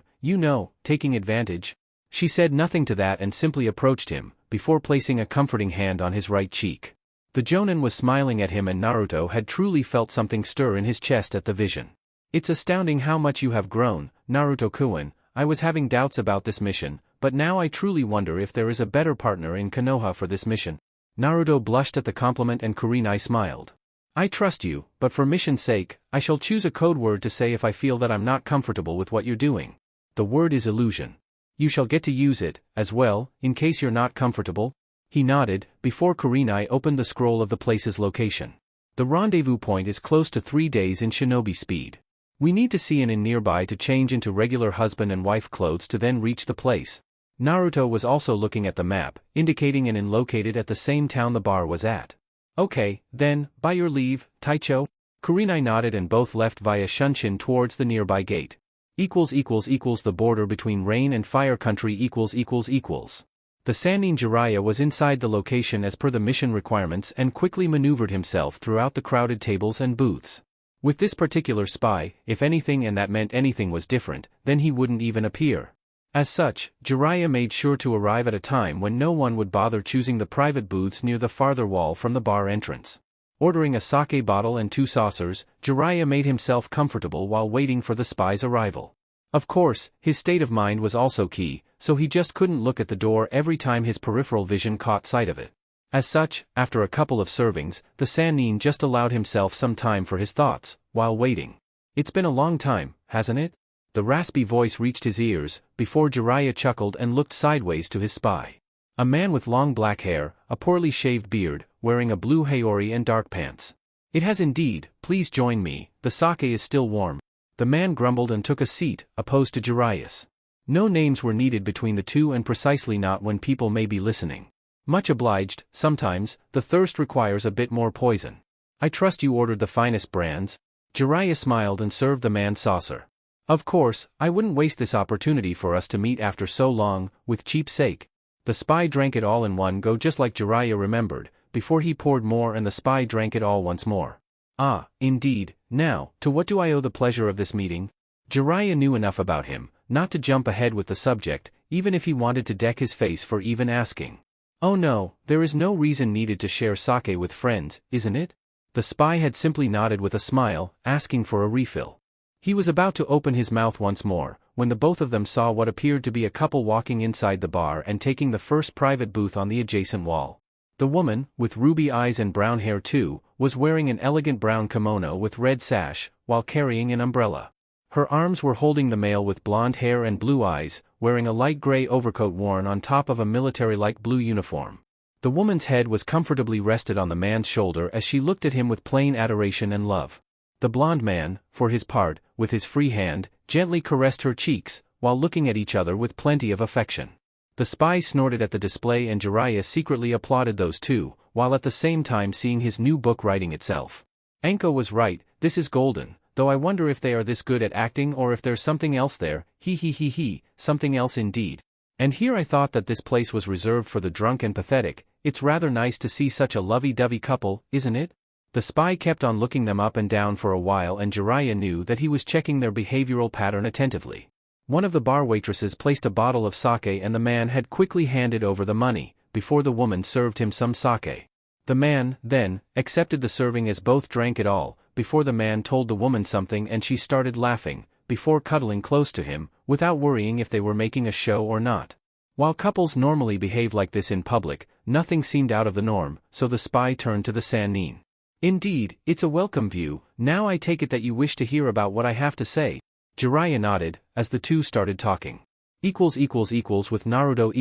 taking advantage. She said nothing to that and simply approached him, before placing a comforting hand on his right cheek. The Jonin was smiling at him and Naruto had truly felt something stir in his chest at the vision. It's astounding how much you have grown, Naruto-kun. I was having doubts about this mission, but now I truly wonder if there is a better partner in Konoha for this mission. Naruto blushed at the compliment and Kurenai smiled. I trust you, but for mission's sake, I shall choose a code word to say if I feel that I'm not comfortable with what you're doing. The word is illusion. You shall get to use it, as well, in case you're not comfortable. He nodded, before Kurenai opened the scroll of the place's location. The rendezvous point is close to 3 days in shinobi speed. We need to see an inn nearby to change into regular husband and wife clothes to then reach the place. Naruto was also looking at the map, indicating an inn located at the same town the bar was at. Okay, then, by your leave, Taicho. Kurenai nodded and both left via Shunshin towards the nearby gate. The border between rain and fire country . The Sannin Jiraiya was inside the location as per the mission requirements and quickly maneuvered himself throughout the crowded tables and booths. With this particular spy, if anything and that meant anything was different, then he wouldn't even appear. As such, Jiraiya made sure to arrive at a time when no one would bother choosing the private booths near the farther wall from the bar entrance. Ordering a sake bottle and 2 saucers, Jiraiya made himself comfortable while waiting for the spy's arrival. Of course, his state of mind was also key, so he just couldn't look at the door every time his peripheral vision caught sight of it. As such, after a couple of servings, the Sannin just allowed himself some time for his thoughts, while waiting. It's been a long time, hasn't it? The raspy voice reached his ears, before Jiraiya chuckled and looked sideways to his spy. A man with long black hair, a poorly shaved beard, wearing a blue haori and dark pants. It has indeed, please join me, the sake is still warm. The man grumbled and took a seat, opposed to Jiraiya's. No names were needed between the two and precisely not when people may be listening. Much obliged, sometimes, the thirst requires a bit more poison. I trust you ordered the finest brands. Jiraiya smiled and served the man saucer. Of course, I wouldn't waste this opportunity for us to meet after so long, with cheap sake. The spy drank it all in one go just like Jiraiya remembered, before he poured more and the spy drank it all once more. Ah, indeed, now, to what do I owe the pleasure of this meeting? Jiraiya knew enough about him, not to jump ahead with the subject, even if he wanted to deck his face for even asking. Oh no, there is no reason needed to share sake with friends, isn't it? The spy had simply nodded with a smile, asking for a refill. He was about to open his mouth once more, when the both of them saw what appeared to be a couple walking inside the bar and taking the first private booth on the adjacent wall. The woman, with ruby eyes and brown hair too, was wearing an elegant brown kimono with red sash, while carrying an umbrella. Her arms were holding the male with blonde hair and blue eyes, wearing a light gray overcoat worn on top of a military-like blue uniform. The woman's head was comfortably rested on the man's shoulder as she looked at him with plain adoration and love. The blonde man, for his part, with his free hand, gently caressed her cheeks, while looking at each other with plenty of affection. The spy snorted at the display and Jiraiya secretly applauded those two, while at the same time seeing his new book writing itself. Anko was right, this is golden, though I wonder if they are this good at acting or if there's something else there, something else indeed. And here I thought that this place was reserved for the drunk and pathetic. It's rather nice to see such a lovey-dovey couple, isn't it? The spy kept on looking them up and down for a while and Jiraiya knew that he was checking their behavioral pattern attentively. One of the bar waitresses placed a bottle of sake and the man had quickly handed over the money, before the woman served him some sake. The man, then, accepted the serving as both drank it all, before the man told the woman something and she started laughing, before cuddling close to him, without worrying if they were making a show or not. While couples normally behave like this in public, nothing seemed out of the norm, so the spy turned to the Sannin. Indeed, it's a welcome view. Now I take it that you wish to hear about what I have to say. Jiraiya nodded, as the two started talking. With Naruto .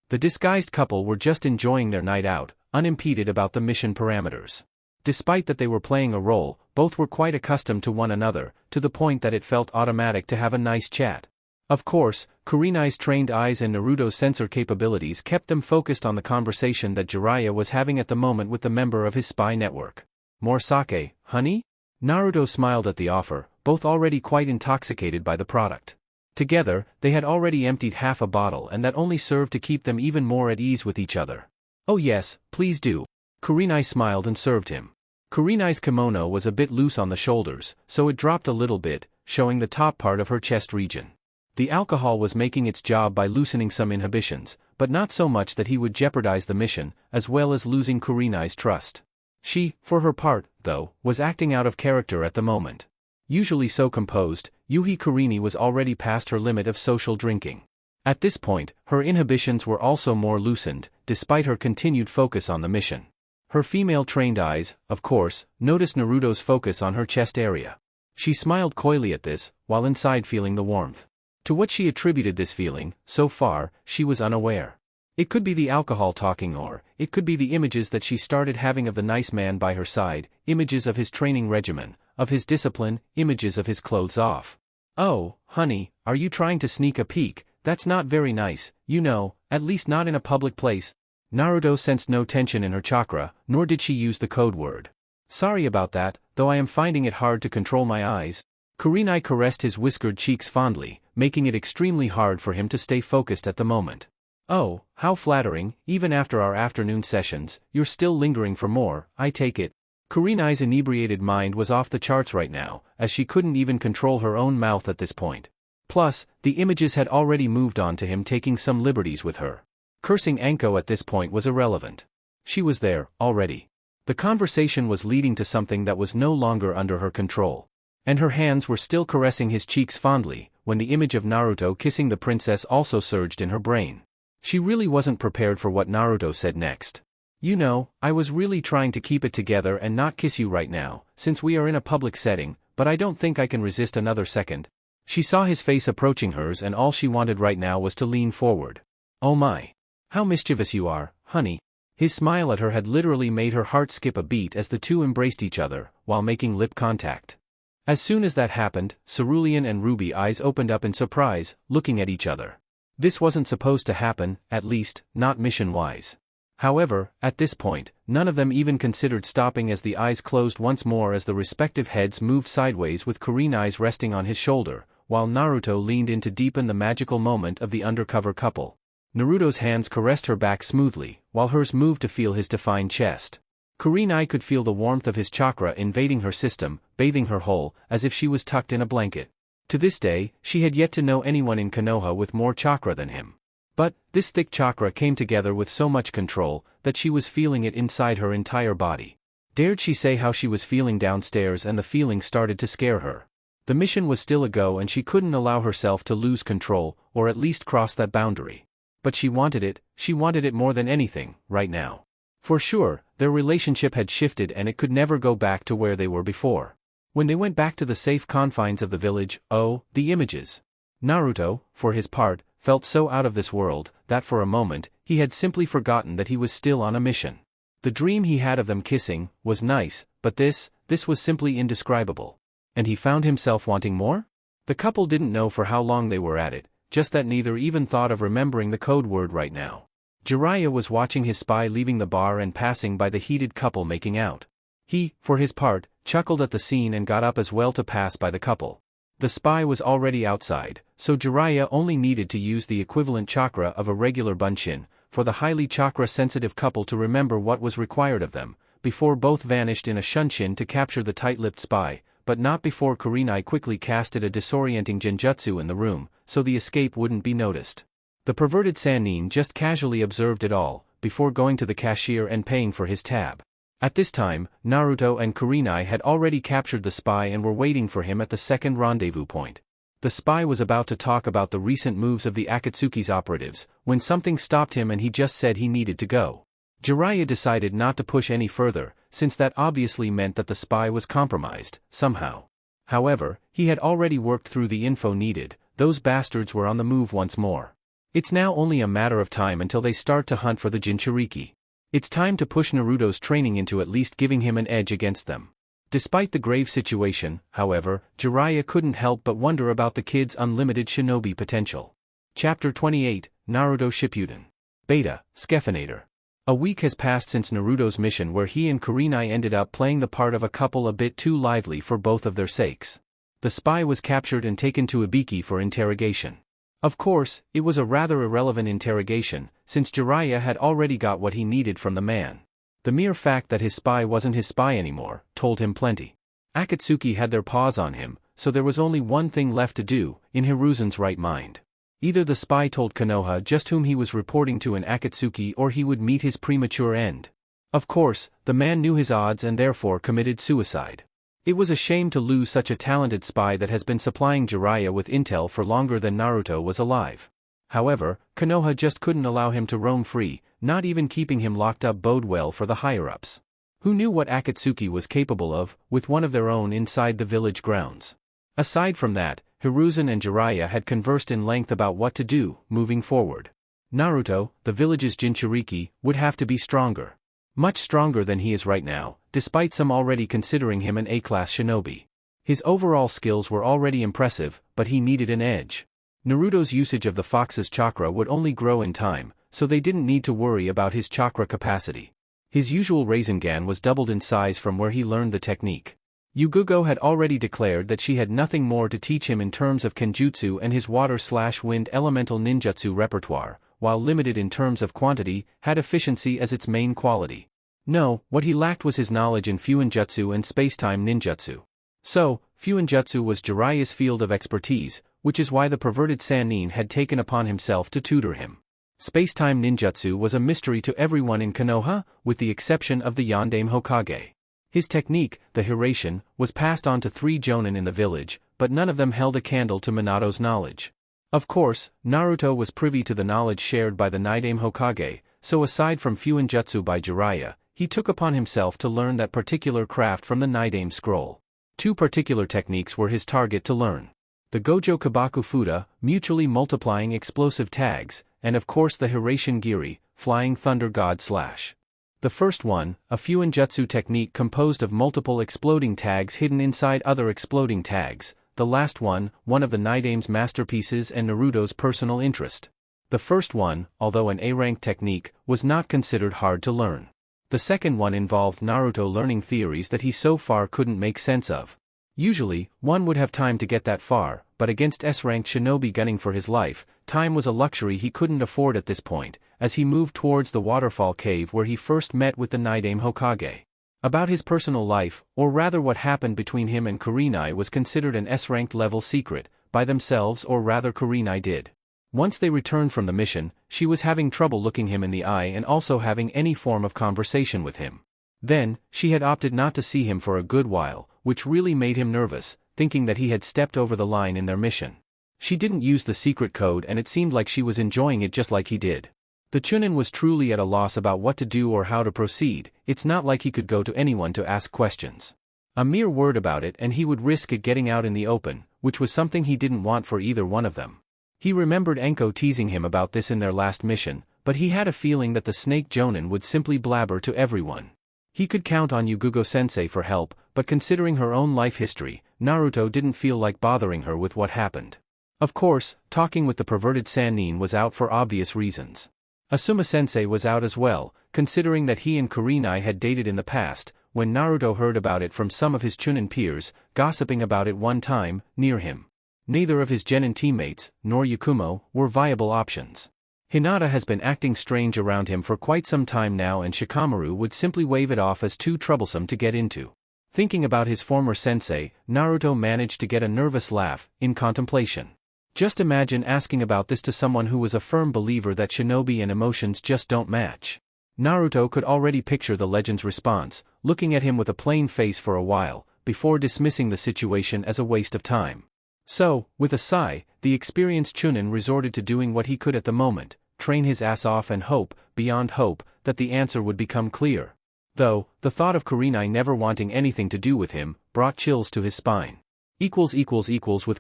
The disguised couple were just enjoying their night out, unimpeded about the mission parameters. Despite that they were playing a role, both were quite accustomed to one another, to the point that it felt automatic to have a nice chat. Of course, Kurenai's trained eyes and Naruto's sensor capabilities kept them focused on the conversation that Jiraiya was having at the moment with the member of his spy network. More sake, honey? Naruto smiled at the offer, both already quite intoxicated by the product. Together, they had already emptied half a bottle and that only served to keep them even more at ease with each other. Oh yes, please do. Kurenai smiled and served him. Kurenai's kimono was a bit loose on the shoulders, so it dropped a little bit, showing the top part of her chest region. The alcohol was making its job by loosening some inhibitions, but not so much that he would jeopardize the mission, as well as losing Kurenai's trust. She, for her part, though, was acting out of character at the moment. Usually so composed, Yuhi Kurini was already past her limit of social drinking. At this point, her inhibitions were also more loosened, despite her continued focus on the mission. Her female-trained eyes, of course, noticed Naruto's focus on her chest area. She smiled coyly at this, while inside feeling the warmth. To what she attributed this feeling, so far, she was unaware. It could be the alcohol talking or, it could be the images that she started having of the nice man by her side, images of his training regimen, of his discipline, images of his clothes off. Oh, honey, are you trying to sneak a peek? That's not very nice, you know, at least not in a public place. Naruto sensed no tension in her chakra, nor did she use the code word. Sorry about that, though I am finding it hard to control my eyes. Kurenai caressed his whiskered cheeks fondly, making it extremely hard for him to stay focused at the moment. Oh, how flattering, even after our afternoon sessions, you're still lingering for more, I take it. Kurenai's inebriated mind was off the charts right now, as she couldn't even control her own mouth at this point. Plus, the images had already moved on to him taking some liberties with her. Cursing Anko at this point was irrelevant. She was there, already. The conversation was leading to something that was no longer under her control. And her hands were still caressing his cheeks fondly, when the image of Naruto kissing the princess also surged in her brain. She really wasn't prepared for what Naruto said next. You know, I was really trying to keep it together and not kiss you right now, since we are in a public setting, but I don't think I can resist another second. She saw his face approaching hers and all she wanted right now was to lean forward. Oh my. How mischievous you are, honey. His smile at her had literally made her heart skip a beat as the two embraced each other, while making lip contact. As soon as that happened, cerulean and ruby eyes opened up in surprise, looking at each other. This wasn't supposed to happen, at least, not mission-wise. However, at this point, none of them even considered stopping as the eyes closed once more as the respective heads moved sideways with Kurenai's resting on his shoulder, while Naruto leaned in to deepen the magical moment of the undercover couple. Naruto's hands caressed her back smoothly, while hers moved to feel his defined chest. Kurenai could feel the warmth of his chakra invading her system, bathing her whole, as if she was tucked in a blanket. To this day, she had yet to know anyone in Konoha with more chakra than him. But, this thick chakra came together with so much control, that she was feeling it inside her entire body. Dared she say how she was feeling downstairs and the feeling started to scare her. The mission was still a go and she couldn't allow herself to lose control, or at least cross that boundary. But she wanted it more than anything, right now. For sure, their relationship had shifted and it could never go back to where they were before. When they went back to the safe confines of the village, oh, the images. Naruto, for his part, felt so out of this world, that for a moment, he had simply forgotten that he was still on a mission. The dream he had of them kissing was nice, but this was simply indescribable. And he found himself wanting more? The couple didn't know for how long they were at it, just that neither even thought of remembering the code word right now. Jiraiya was watching his spy leaving the bar and passing by the heated couple making out. He, for his part, chuckled at the scene and got up as well to pass by the couple. The spy was already outside, so Jiraiya only needed to use the equivalent chakra of a regular bunshin, for the highly chakra-sensitive couple to remember what was required of them, before both vanished in a shunshin to capture the tight-lipped spy, but not before Kurenai quickly casted a disorienting genjutsu in the room, so the escape wouldn't be noticed. The perverted Sannin just casually observed it all, before going to the cashier and paying for his tab. At this time, Naruto and Kurenai had already captured the spy and were waiting for him at the second rendezvous point. The spy was about to talk about the recent moves of the Akatsuki's operatives, when something stopped him and he just said he needed to go. Jiraiya decided not to push any further, since that obviously meant that the spy was compromised, somehow. However, he had already worked through the info needed, those bastards were on the move once more. It's now only a matter of time until they start to hunt for the Jinchuriki. It's time to push Naruto's training into at least giving him an edge against them. Despite the grave situation, however, Jiraiya couldn't help but wonder about the kid's unlimited shinobi potential. Chapter 28, Naruto Shippuden. Beta, Skephinator. A week has passed since Naruto's mission where he and Kurenai ended up playing the part of a couple a bit too lively for both of their sakes. The spy was captured and taken to Ibiki for interrogation. Of course, it was a rather irrelevant interrogation, since Jiraiya had already got what he needed from the man. The mere fact that his spy wasn't his spy anymore told him plenty. Akatsuki had their paws on him, so there was only one thing left to do, in Hiruzen's right mind. Either the spy told Konoha just whom he was reporting to in Akatsuki or he would meet his premature end. Of course, the man knew his odds and therefore committed suicide. It was a shame to lose such a talented spy that has been supplying Jiraiya with intel for longer than Naruto was alive. However, Konoha just couldn't allow him to roam free, not even keeping him locked up bode well for the higher-ups. Who knew what Akatsuki was capable of, with one of their own inside the village grounds? Aside from that, Hiruzen and Jiraiya had conversed in length about what to do, moving forward. Naruto, the village's Jinchuriki, would have to be stronger. Much stronger than he is right now, despite some already considering him an A-class shinobi. His overall skills were already impressive, but he needed an edge. Naruto's usage of the fox's chakra would only grow in time, so they didn't need to worry about his chakra capacity. His usual Rasengan was doubled in size from where he learned the technique. Yugugo had already declared that she had nothing more to teach him in terms of kenjutsu and his water/wind elemental ninjutsu repertoire, while limited in terms of quantity, had efficiency as its main quality. No, what he lacked was his knowledge in Fuinjutsu and spacetime ninjutsu. So, Fuinjutsu was Jiraiya's field of expertise, which is why the perverted Sannin had taken upon himself to tutor him. Spacetime ninjutsu was a mystery to everyone in Konoha, with the exception of the Yondaime Hokage. His technique, the Hirashin, was passed on to 3 jonin in the village, but none of them held a candle to Minato's knowledge. Of course, Naruto was privy to the knowledge shared by the Nidaime Hokage, so aside from Fuinjutsu by Jiraiya, he took upon himself to learn that particular craft from the Nidaime scroll. 2 particular techniques were his target to learn. The Gojo Kabaku Fuda, mutually multiplying explosive tags, and of course the Hirashin Giri, flying thunder god slash. The first one, a Fuinjutsu technique composed of multiple exploding tags hidden inside other exploding tags. The last one of the Nidaime's masterpieces and Naruto's personal interest. The first one, although an A-rank technique, was not considered hard to learn. The second one involved Naruto learning theories that he so far couldn't make sense of. Usually, one would have time to get that far, but against S-ranked shinobi gunning for his life, time was a luxury he couldn't afford at this point, as he moved towards the waterfall cave where he first met with the Nidaime Hokage. About his personal life, or rather what happened between him and Kurenai was considered an S-ranked level secret, by themselves or rather Kurenai did. Once they returned from the mission, she was having trouble looking him in the eye and also having any form of conversation with him. Then, she had opted not to see him for a good while, which really made him nervous, thinking that he had stepped over the line in their mission. She didn't use the secret code and it seemed like she was enjoying it just like he did. The Chunin was truly at a loss about what to do or how to proceed. It's not like he could go to anyone to ask questions. A mere word about it and he would risk it getting out in the open, which was something he didn't want for either one of them. He remembered Enko teasing him about this in their last mission, but he had a feeling that the snake Jonin would simply blabber to everyone. He could count on Yugugo-sensei for help, but considering her own life history, Naruto didn't feel like bothering her with what happened. Of course, talking with the perverted Sannin was out for obvious reasons. Asuma-sensei was out as well, considering that he and Kurenai had dated in the past, when Naruto heard about it from some of his Chunin peers, gossiping about it one time, near him. Neither of his genin teammates, nor Yakumo, were viable options. Hinata has been acting strange around him for quite some time now and Shikamaru would simply wave it off as too troublesome to get into. Thinking about his former sensei, Naruto managed to get a nervous laugh, in contemplation. Just imagine asking about this to someone who was a firm believer that shinobi and emotions just don't match. Naruto could already picture the legend's response, looking at him with a plain face for a while, before dismissing the situation as a waste of time. So, with a sigh, the experienced Chunin resorted to doing what he could at the moment, train his ass off and hope, beyond hope, that the answer would become clear. Though, the thought of Kurenai never wanting anything to do with him, brought chills to his spine. With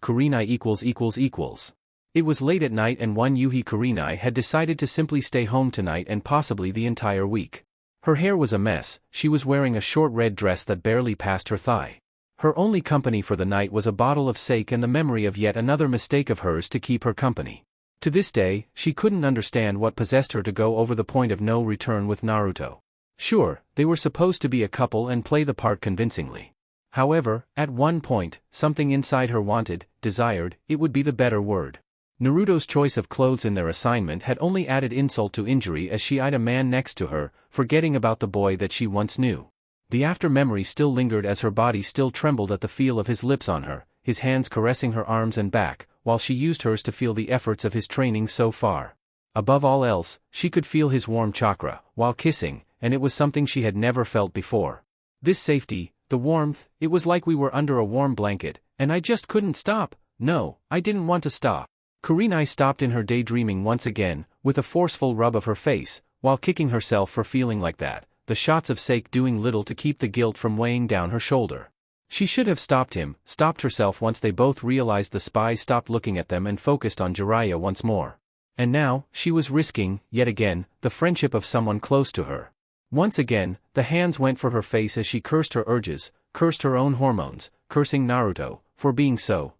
Kurenai . It was late at night and one Yuhi Kurenai had decided to simply stay home tonight and possibly the entire week. Her hair was a mess, she was wearing a short red dress that barely passed her thigh. Her only company for the night was a bottle of sake and the memory of yet another mistake of hers to keep her company. To this day, she couldn't understand what possessed her to go over the point of no return with Naruto. Sure, they were supposed to be a couple and play the part convincingly. However, at one point, something inside her wanted, desired, it would be the better word. Naruto's choice of clothes in their assignment had only added insult to injury as she eyed a man next to her, forgetting about the boy that she once knew. The after-memory still lingered as her body still trembled at the feel of his lips on her, his hands caressing her arms and back, while she used hers to feel the efforts of his training so far. Above all else, she could feel his warm chakra, while kissing, and it was something she had never felt before. This safety, the warmth, it was like we were under a warm blanket, and I just couldn't stop. No, I didn't want to stop. Kurenai stopped in her daydreaming once again, with a forceful rub of her face, while kicking herself for feeling like that, the shots of sake doing little to keep the guilt from weighing down her shoulder. She should have stopped him, stopped herself once they both realized the spy stopped looking at them and focused on Jiraiya once more. And now, she was risking, yet again, the friendship of someone close to her. Once again, the hands went for her face as she cursed her urges, cursed her own hormones, cursing Naruto, for being so.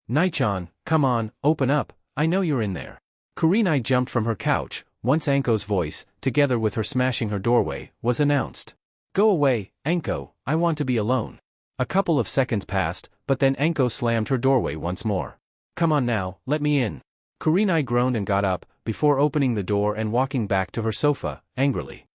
Nai-chan, come on, open up, I know you're in there. Kurenai jumped from her couch, once Anko's voice, together with her smashing her doorway, was announced. Go away, Anko, I want to be alone. A couple of seconds passed, but then Anko slammed her doorway once more. Come on now, let me in. Kurenai groaned and got up, before opening the door and walking back to her sofa, angrily.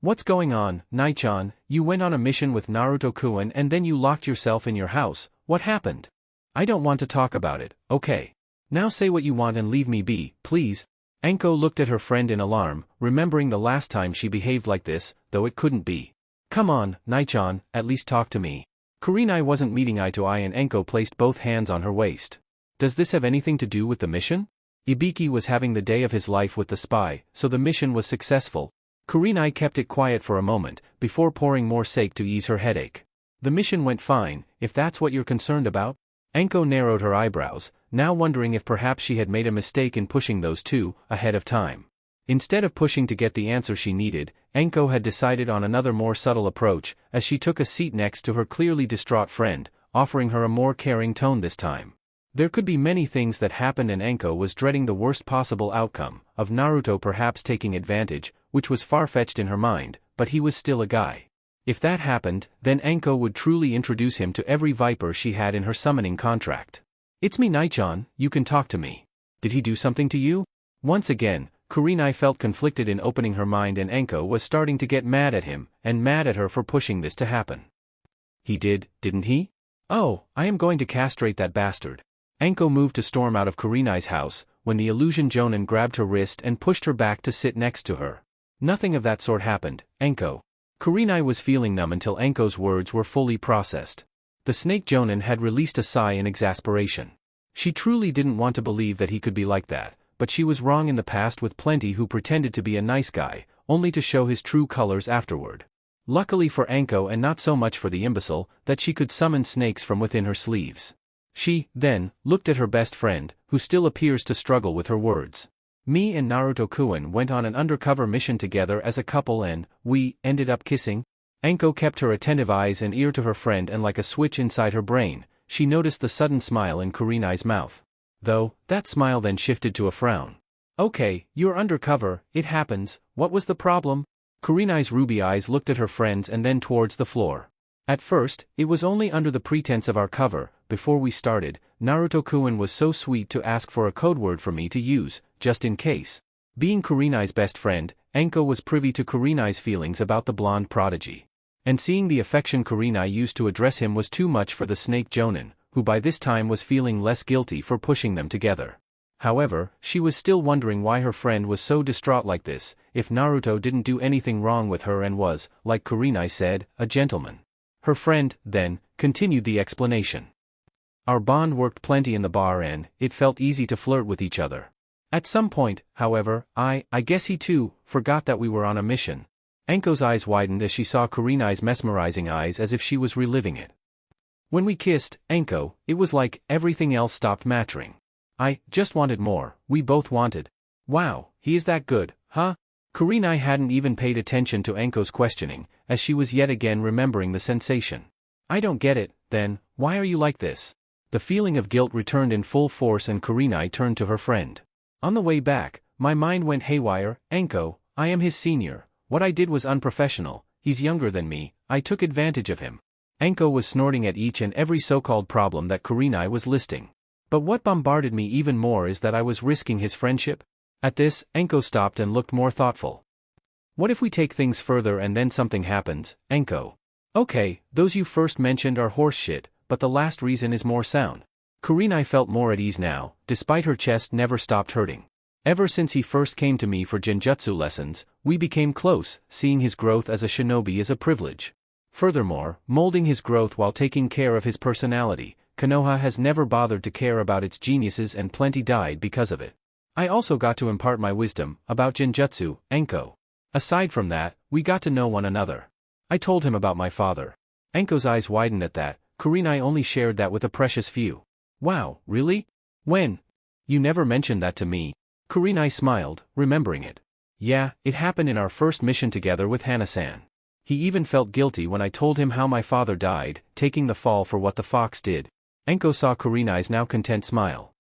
What's going on, Nai-chan? You went on a mission with Naruto-kun and then you locked yourself in your house, what happened? I don't want to talk about it, okay? Now say what you want and leave me be, please. Anko looked at her friend in alarm, remembering the last time she behaved like this, though it couldn't be. Come on, Nai-chan, at least talk to me. Kurenai wasn't meeting eye to eye and Anko placed both hands on her waist. Does this have anything to do with the mission? Ibiki was having the day of his life with the spy, so the mission was successful. Kurenai kept it quiet for a moment, before pouring more sake to ease her headache. The mission went fine, if that's what you're concerned about? Anko narrowed her eyebrows, now wondering if perhaps she had made a mistake in pushing those two, ahead of time. Instead of pushing to get the answer she needed, Anko had decided on another more subtle approach, as she took a seat next to her clearly distraught friend, offering her a more caring tone this time. There could be many things that happened and Anko was dreading the worst possible outcome, of Naruto perhaps taking advantage, which was far-fetched in her mind, but he was still a guy. If that happened, then Anko would truly introduce him to every viper she had in her summoning contract. It's me Nai-chan, you can talk to me. Did he do something to you? Once again, Kurenai felt conflicted in opening her mind and Anko was starting to get mad at him, and mad at her for pushing this to happen. He did, didn't he? Oh, I am going to castrate that bastard. Anko moved to storm out of Kurenai's house, when the illusion Jonin grabbed her wrist and pushed her back to sit next to her. Nothing of that sort happened, Anko. Kurenai was feeling numb until Anko's words were fully processed. The snake Jonin had released a sigh in exasperation. She truly didn't want to believe that he could be like that, but she was wrong in the past with plenty who pretended to be a nice guy, only to show his true colors afterward. Luckily for Anko and not so much for the imbecile, that she could summon snakes from within her sleeves. She, then, looked at her best friend, who still appears to struggle with her words. Me and Naruto-kun went on an undercover mission together as a couple and, we, ended up kissing? Anko kept her attentive eyes and ear to her friend, and like a switch inside her brain, she noticed the sudden smile in Kurenai's mouth. Though, that smile then shifted to a frown. Okay, you're undercover, it happens, what was the problem? Kurenai's ruby eyes looked at her friends and then towards the floor. At first, it was only under the pretense of our cover. Before we started, Naruto-kun was so sweet to ask for a code word for me to use, just in case. Being Kurenai's best friend, Anko was privy to Kurenai's feelings about the blonde prodigy. And seeing the affection Kurenai used to address him was too much for the snake Jonin, who by this time was feeling less guilty for pushing them together. However, she was still wondering why her friend was so distraught like this, if Naruto didn't do anything wrong with her and was, like Kurenai said, a gentleman. Her friend, then, continued the explanation. Our bond worked plenty in the bar and it felt easy to flirt with each other. At some point, however, I guess he too, forgot that we were on a mission. Anko's eyes widened as she saw Kurenai's mesmerizing eyes as if she was reliving it. When we kissed, Anko, it was like everything else stopped mattering. I just wanted more, we both wanted. Wow, he is that good, huh? Kurenai hadn't even paid attention to Anko's questioning, as she was yet again remembering the sensation. I don't get it, then, why are you like this? The feeling of guilt returned in full force and Kurenai turned to her friend. On the way back, my mind went haywire. Anko, I am his senior, what I did was unprofessional, he's younger than me, I took advantage of him. Anko was snorting at each and every so-called problem that Kurenai was listing. But what bombarded me even more is that I was risking his friendship? At this, Anko stopped and looked more thoughtful. What if we take things further and then something happens, Anko? Okay, those you first mentioned are horse shit, but the last reason is more sound. Kurenai felt more at ease now, despite her chest never stopped hurting. Ever since he first came to me for genjutsu lessons, we became close, seeing his growth as a shinobi is a privilege. Furthermore, molding his growth while taking care of his personality, Konoha has never bothered to care about its geniuses and plenty died because of it. I also got to impart my wisdom about genjutsu, Anko. Aside from that, we got to know one another. I told him about my father. Anko's eyes widened at that. Kurenai only shared that with a precious few. Wow, really? When? You never mentioned that to me. Kurenai smiled, remembering it. Yeah, it happened in our first mission together with Hana-san. He even felt guilty when I told him how my father died, taking the fall for what the fox did. Anko saw Kurenai's now content smile.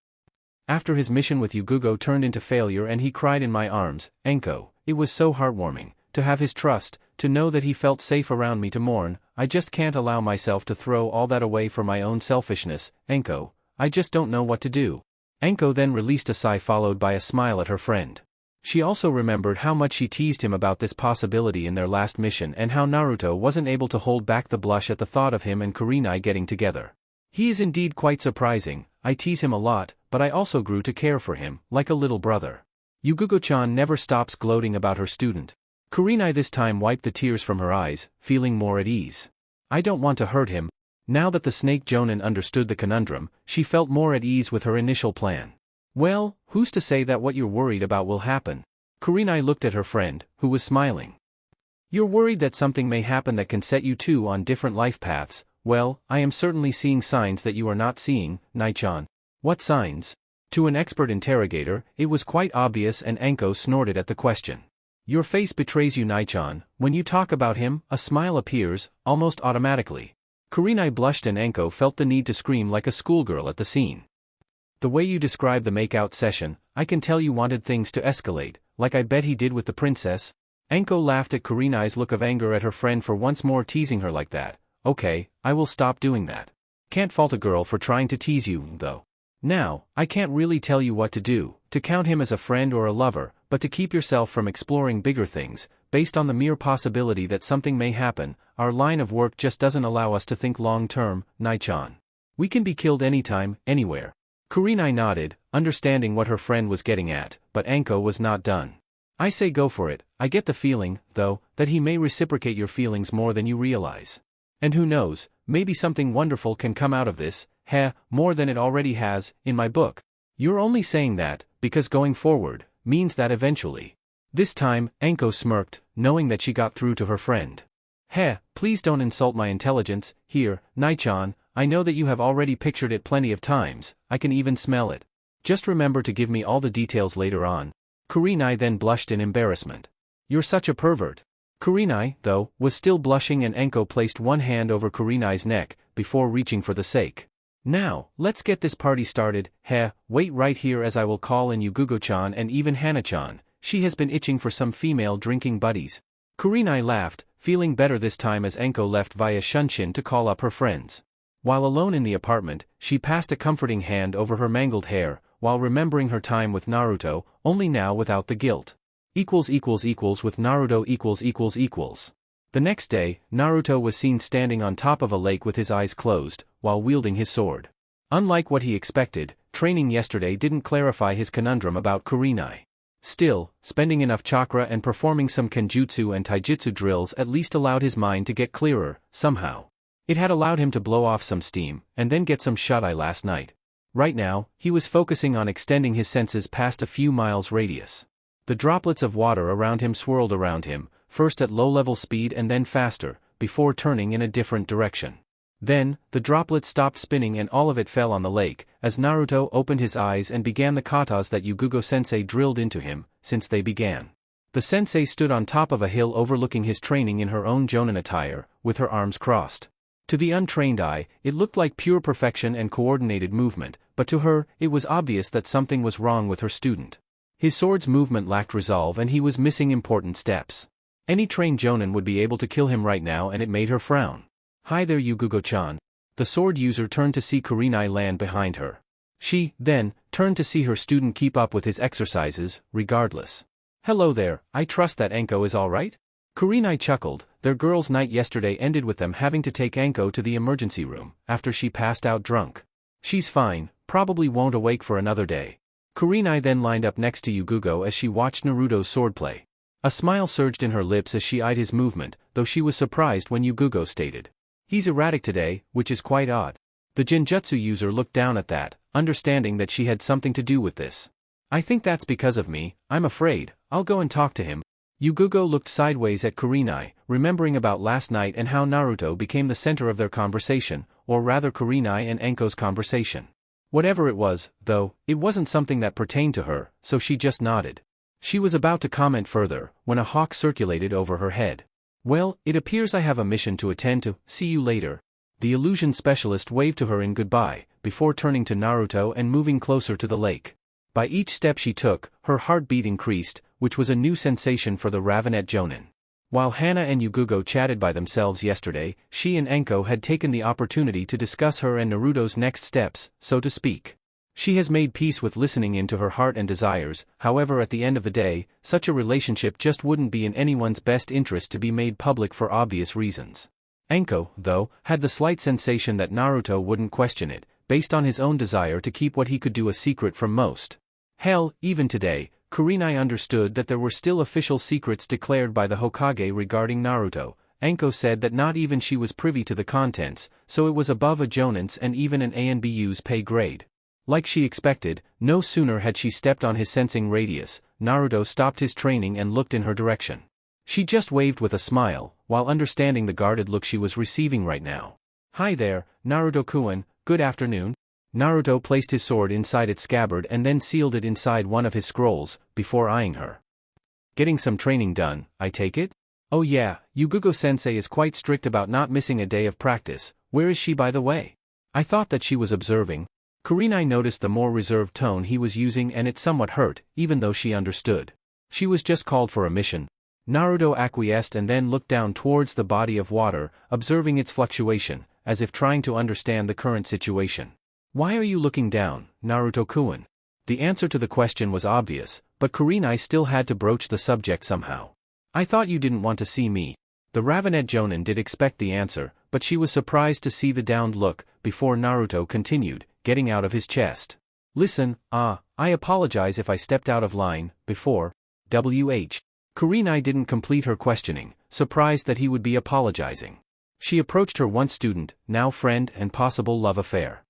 After his mission with Yugugo turned into failure and he cried in my arms, Anko, it was so heartwarming, to have his trust, to know that he felt safe around me to mourn. I just can't allow myself to throw all that away for my own selfishness, Anko, I just don't know what to do. Anko then released a sigh followed by a smile at her friend. She also remembered how much she teased him about this possibility in their last mission and how Naruto wasn't able to hold back the blush at the thought of him and Kurenai getting together. He is indeed quite surprising, I tease him a lot, but I also grew to care for him, like a little brother. Yugugo-chan never stops gloating about her student. Kurenai this time wiped the tears from her eyes, feeling more at ease. I don't want to hurt him. Now that the snake Jonin understood the conundrum, she felt more at ease with her initial plan. Well, who's to say that what you're worried about will happen? Kurenai looked at her friend, who was smiling. You're worried that something may happen that can set you two on different life paths. Well, I am certainly seeing signs that you are not seeing, Nai-chan. What signs? To an expert interrogator, it was quite obvious and Anko snorted at the question. Your face betrays you, Nai-chan. When you talk about him, a smile appears, almost automatically. Kurenai blushed and Anko felt the need to scream like a schoolgirl at the scene. The way you describe the make-out session, I can tell you wanted things to escalate, like I bet he did with the princess. Anko laughed at Kurenai's look of anger at her friend for once more teasing her like that. Okay, I will stop doing that. Can't fault a girl for trying to tease you, though. Now, I can't really tell you what to do, to count him as a friend or a lover, but to keep yourself from exploring bigger things, based on the mere possibility that something may happen. Our line of work just doesn't allow us to think long-term, Nai-chan. We can be killed anytime, anywhere. Kurenai nodded, understanding what her friend was getting at, but Anko was not done. I say go for it. I get the feeling, though, that he may reciprocate your feelings more than you realize. And who knows, maybe something wonderful can come out of this. more than it already has, in my book. You're only saying that, because going forward, means that eventually. This time, Anko smirked, knowing that she got through to her friend. Please don't insult my intelligence, here, Nai-chan, I know that you have already pictured it plenty of times, I can even smell it. Just remember to give me all the details later on. Kurenai then blushed in embarrassment. You're such a pervert. Kurenai, though, was still blushing and Anko placed one hand over Kurenai's neck, before reaching for the sake. Now, let's get this party started, wait right here as I will call in Yugugo-chan and even Hana-chan, she has been itching for some female drinking buddies. Kurenai laughed, feeling better this time as Anko left via Shunshin to call up her friends. While alone in the apartment, she passed a comforting hand over her mangled hair, while remembering her time with Naruto, only now without the guilt. With Naruto . The next day, Naruto was seen standing on top of a lake with his eyes closed, while wielding his sword. Unlike what he expected, training yesterday didn't clarify his conundrum about Kurenai. Still, spending enough chakra and performing some kenjutsu and taijutsu drills at least allowed his mind to get clearer, somehow. It had allowed him to blow off some steam, and then get some shut-eye last night. Right now, he was focusing on extending his senses past a few miles radius. The droplets of water around him swirled around him, first at low-level speed and then faster, before turning in a different direction. Then, the droplets stopped spinning and all of it fell on the lake, as Naruto opened his eyes and began the katas that Yugugo-sensei drilled into him, since they began. The sensei stood on top of a hill overlooking his training in her own jonin attire, with her arms crossed. To the untrained eye, it looked like pure perfection and coordinated movement, but to her, it was obvious that something was wrong with her student. His sword's movement lacked resolve and he was missing important steps. Any trained jonin would be able to kill him right now and it made her frown. Hi there Yugugo-chan. The sword user turned to see Kurenai land behind her. She, then, turned to see her student keep up with his exercises, regardless. Hello there, I trust that Anko is alright? Kurenai chuckled. Their girls' night yesterday ended with them having to take Anko to the emergency room, after she passed out drunk. She's fine, probably won't awake for another day. Kurenai then lined up next to Yugugo as she watched Naruto's swordplay. A smile surged in her lips as she eyed his movement, though she was surprised when Yugugo stated. He's erratic today, which is quite odd. The Genjutsu user looked down at that, understanding that she had something to do with this. I think that's because of me, I'm afraid, I'll go and talk to him. Yugugo looked sideways at Kurenai, remembering about last night and how Naruto became the center of their conversation, or rather Kurenai and Anko's conversation. Whatever it was, though, it wasn't something that pertained to her, so she just nodded. She was about to comment further, when a hawk circulated over her head. Well, it appears I have a mission to attend to, see you later. The illusion specialist waved to her in goodbye, before turning to Naruto and moving closer to the lake. By each step she took, her heartbeat increased, which was a new sensation for the Ravenet Jonin. While Hana and Yugugo chatted by themselves yesterday, she and Anko had taken the opportunity to discuss her and Naruto's next steps, so to speak. She has made peace with listening into her heart and desires, however at the end of the day, such a relationship just wouldn't be in anyone's best interest to be made public for obvious reasons. Anko, though, had the slight sensation that Naruto wouldn't question it, based on his own desire to keep what he could do a secret from most. Hell, even today, Kurenai understood that there were still official secrets declared by the Hokage regarding Naruto. Anko said that not even she was privy to the contents, so it was above a Jonin's and even an ANBU's pay grade. Like she expected, no sooner had she stepped on his sensing radius, Naruto stopped his training and looked in her direction. She just waved with a smile, while understanding the guarded look she was receiving right now. Hi there, Naruto-kun, good afternoon. Naruto placed his sword inside its scabbard and then sealed it inside one of his scrolls, before eyeing her. Getting some training done, I take it? Oh yeah, Yugugo-sensei is quite strict about not missing a day of practice. Where is she by the way? I thought that she was observing. Kurenai noticed the more reserved tone he was using and it somewhat hurt, even though she understood. She was just called for a mission. Naruto acquiesced and then looked down towards the body of water, observing its fluctuation, as if trying to understand the current situation. Why are you looking down, Naruto-kun? The answer to the question was obvious, but Kurenai still had to broach the subject somehow. I thought you didn't want to see me. The Ravenet Jonin did expect the answer, but she was surprised to see the downed look, before Naruto continued, getting out of his chest. Listen, I apologize if I stepped out of line, before. Kurenai didn't complete her questioning, surprised that he would be apologizing. She approached her once student, now friend and possible love affair.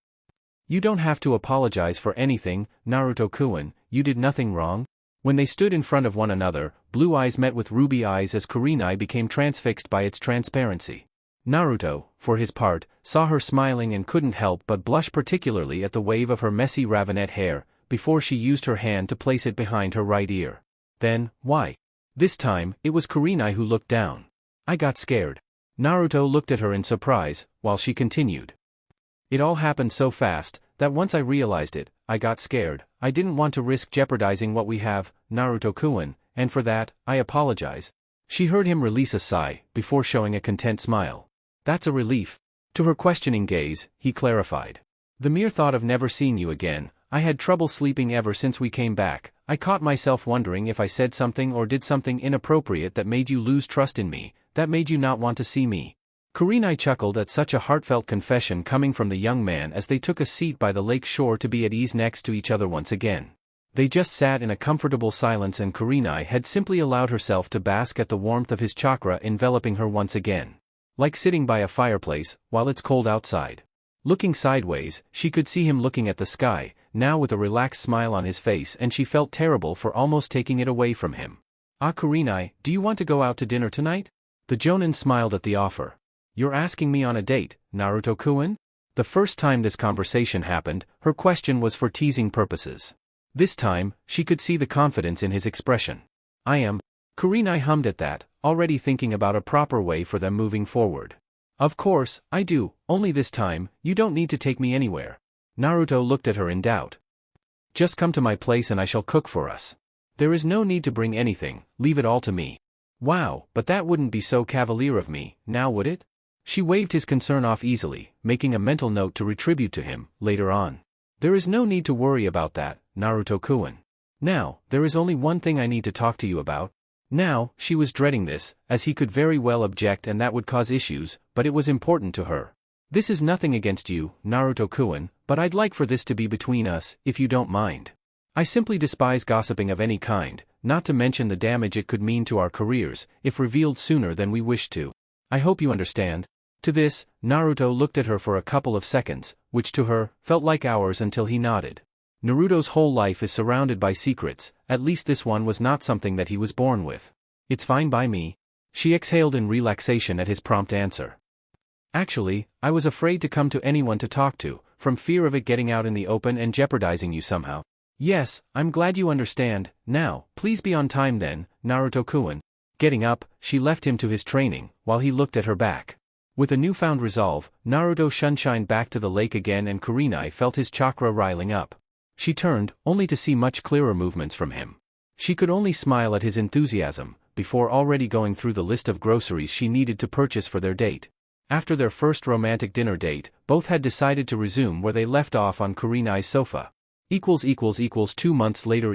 You don't have to apologize for anything, Naruto-kun, you did nothing wrong. When they stood in front of one another, blue eyes met with ruby eyes as Kurenai became transfixed by its transparency. Naruto, for his part, saw her smiling and couldn't help but blush, particularly at the wave of her messy ravinette hair, before she used her hand to place it behind her right ear. Then, why? This time, it was Kurenai who looked down. I got scared. Naruto looked at her in surprise, while she continued. It all happened so fast, that once I realized it, I got scared. I didn't want to risk jeopardizing what we have, Naruto-kun, and for that, I apologize. She heard him release a sigh, before showing a content smile. That's a relief. To her questioning gaze, he clarified. The mere thought of never seeing you again, I had trouble sleeping ever since we came back. I caught myself wondering if I said something or did something inappropriate that made you lose trust in me, that made you not want to see me. Kurenai chuckled at such a heartfelt confession coming from the young man as they took a seat by the lake shore to be at ease next to each other once again. They just sat in a comfortable silence, and Kurenai had simply allowed herself to bask at the warmth of his chakra enveloping her once again. Like sitting by a fireplace, while it's cold outside. Looking sideways, she could see him looking at the sky, now with a relaxed smile on his face, and she felt terrible for almost taking it away from him. Ah, Kurenai, do you want to go out to dinner tonight? The Jonin smiled at the offer. You're asking me on a date, Naruto-kun? The first time this conversation happened, her question was for teasing purposes. This time, she could see the confidence in his expression. I am. Kurenai hummed at that, already thinking about a proper way for them moving forward. Of course, I do, only this time, you don't need to take me anywhere. Naruto looked at her in doubt. Just come to my place and I shall cook for us. There is no need to bring anything, leave it all to me. Wow, but that wouldn't be so cavalier of me, now would it? She waved his concern off easily, making a mental note to retribute to him, later on. There is no need to worry about that, Naruto-kun. Now, there is only one thing I need to talk to you about. Now, she was dreading this, as he could very well object and that would cause issues, but it was important to her. This is nothing against you, Naruto-kun, but I'd like for this to be between us, if you don't mind. I simply despise gossiping of any kind, not to mention the damage it could mean to our careers, if revealed sooner than we wish to. I hope you understand. To this, Naruto looked at her for a couple of seconds, which to her, felt like hours until he nodded. Naruto's whole life is surrounded by secrets, at least this one was not something that he was born with. It's fine by me. She exhaled in relaxation at his prompt answer. Actually, I was afraid to come to anyone to talk to, from fear of it getting out in the open and jeopardizing you somehow. Yes, I'm glad you understand. Now, please be on time then, Naruto-kun. Getting up, she left him to his training, while he looked at her back. With a newfound resolve, Naruto shunshined back to the lake again, and Kurenai felt his chakra riling up. She turned, only to see much clearer movements from him. She could only smile at his enthusiasm, before already going through the list of groceries she needed to purchase for their date. After their first romantic dinner date, both had decided to resume where they left off on Kurenai's sofa. 2 months later.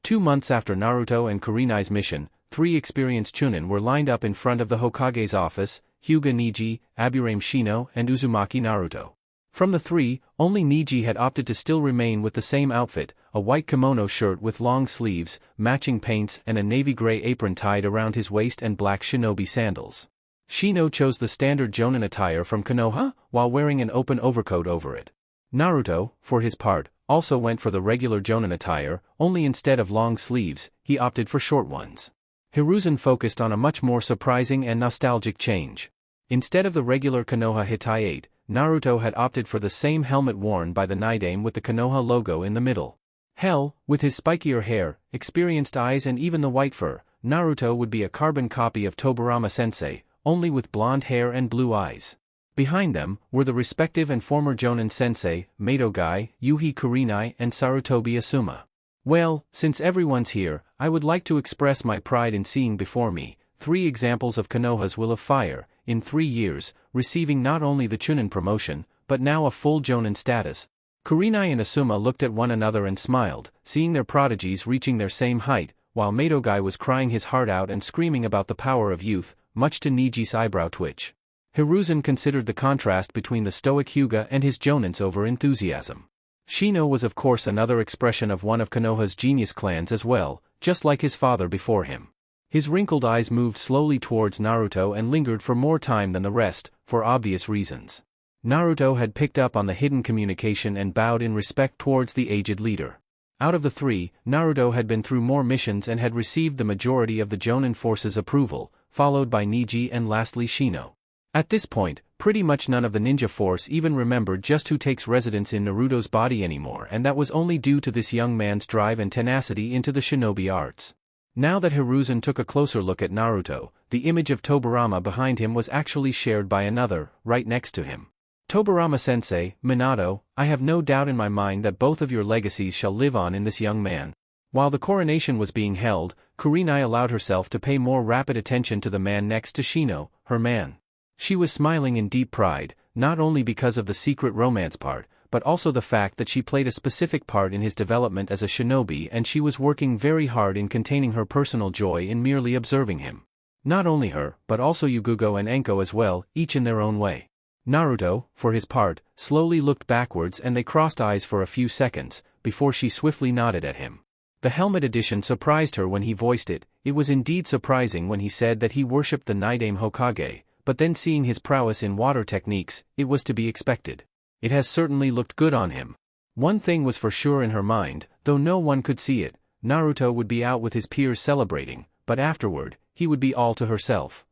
2 months after Naruto and Kurenai's mission, 3 experienced Chunin were lined up in front of the Hokage's office: Hyuga Niji, Aburame Shino, and Uzumaki Naruto. From the 3, only Niji had opted to still remain with the same outfit, a white kimono shirt with long sleeves, matching paints, and a navy gray apron tied around his waist, and black shinobi sandals. Shino chose the standard Jonin attire from Konoha, while wearing an open overcoat over it. Naruto, for his part, also went for the regular Jonin attire, only instead of long sleeves, he opted for short ones. Hiruzen focused on a much more surprising and nostalgic change. Instead of the regular Konoha Hitayate, Naruto had opted for the same helmet worn by the Nidaime with the Konoha logo in the middle. Hell, with his spikier hair, experienced eyes, and even the white fur, Naruto would be a carbon copy of Tobirama-sensei, only with blonde hair and blue eyes. Behind them were the respective and former Jonin sensei, Madogai, Yuhi Kurenai, and Sarutobi Asuma. Well, since everyone's here, I would like to express my pride in seeing before me 3 examples of Konoha's will of fire, in 3 years, receiving not only the Chunin promotion, but now a full Jonin status. Kurenai and Asuma looked at one another and smiled, seeing their prodigies reaching their same height, while Madogai was crying his heart out and screaming about the power of youth, much to Niji's eyebrow twitch. Hiruzen considered the contrast between the stoic Hyuga and his Jonins over enthusiasm. Shino was of course another expression of one of Konoha's genius clans as well, just like his father before him. His wrinkled eyes moved slowly towards Naruto and lingered for more time than the rest, for obvious reasons. Naruto had picked up on the hidden communication and bowed in respect towards the aged leader. Out of the three, Naruto had been through more missions and had received the majority of the Jonin force's approval, followed by Niji and lastly Shino. At this point, pretty much none of the ninja force even remembered just who takes residence in Naruto's body anymore, and that was only due to this young man's drive and tenacity into the shinobi arts. Now that Hiruzen took a closer look at Naruto, the image of Tobirama behind him was actually shared by another, right next to him. Tobirama-sensei, Minato, I have no doubt in my mind that both of your legacies shall live on in this young man. While the coronation was being held, Kurenai allowed herself to pay more rapid attention to the man next to Shino, her man. She was smiling in deep pride, not only because of the secret romance part, but also the fact that she played a specific part in his development as a shinobi, and she was working very hard in containing her personal joy in merely observing him. Not only her, but also Yugugo and Enko as well, each in their own way. Naruto, for his part, slowly looked backwards and they crossed eyes for a few seconds, before she swiftly nodded at him. The helmet edition surprised her when he voiced it. It was indeed surprising when he said that he worshipped the Nidaime Hokage, but then seeing his prowess in water techniques, it was to be expected. It has certainly looked good on him. One thing was for sure in her mind, though no one could see it, Naruto would be out with his peers celebrating, but afterward, he would be all to herself.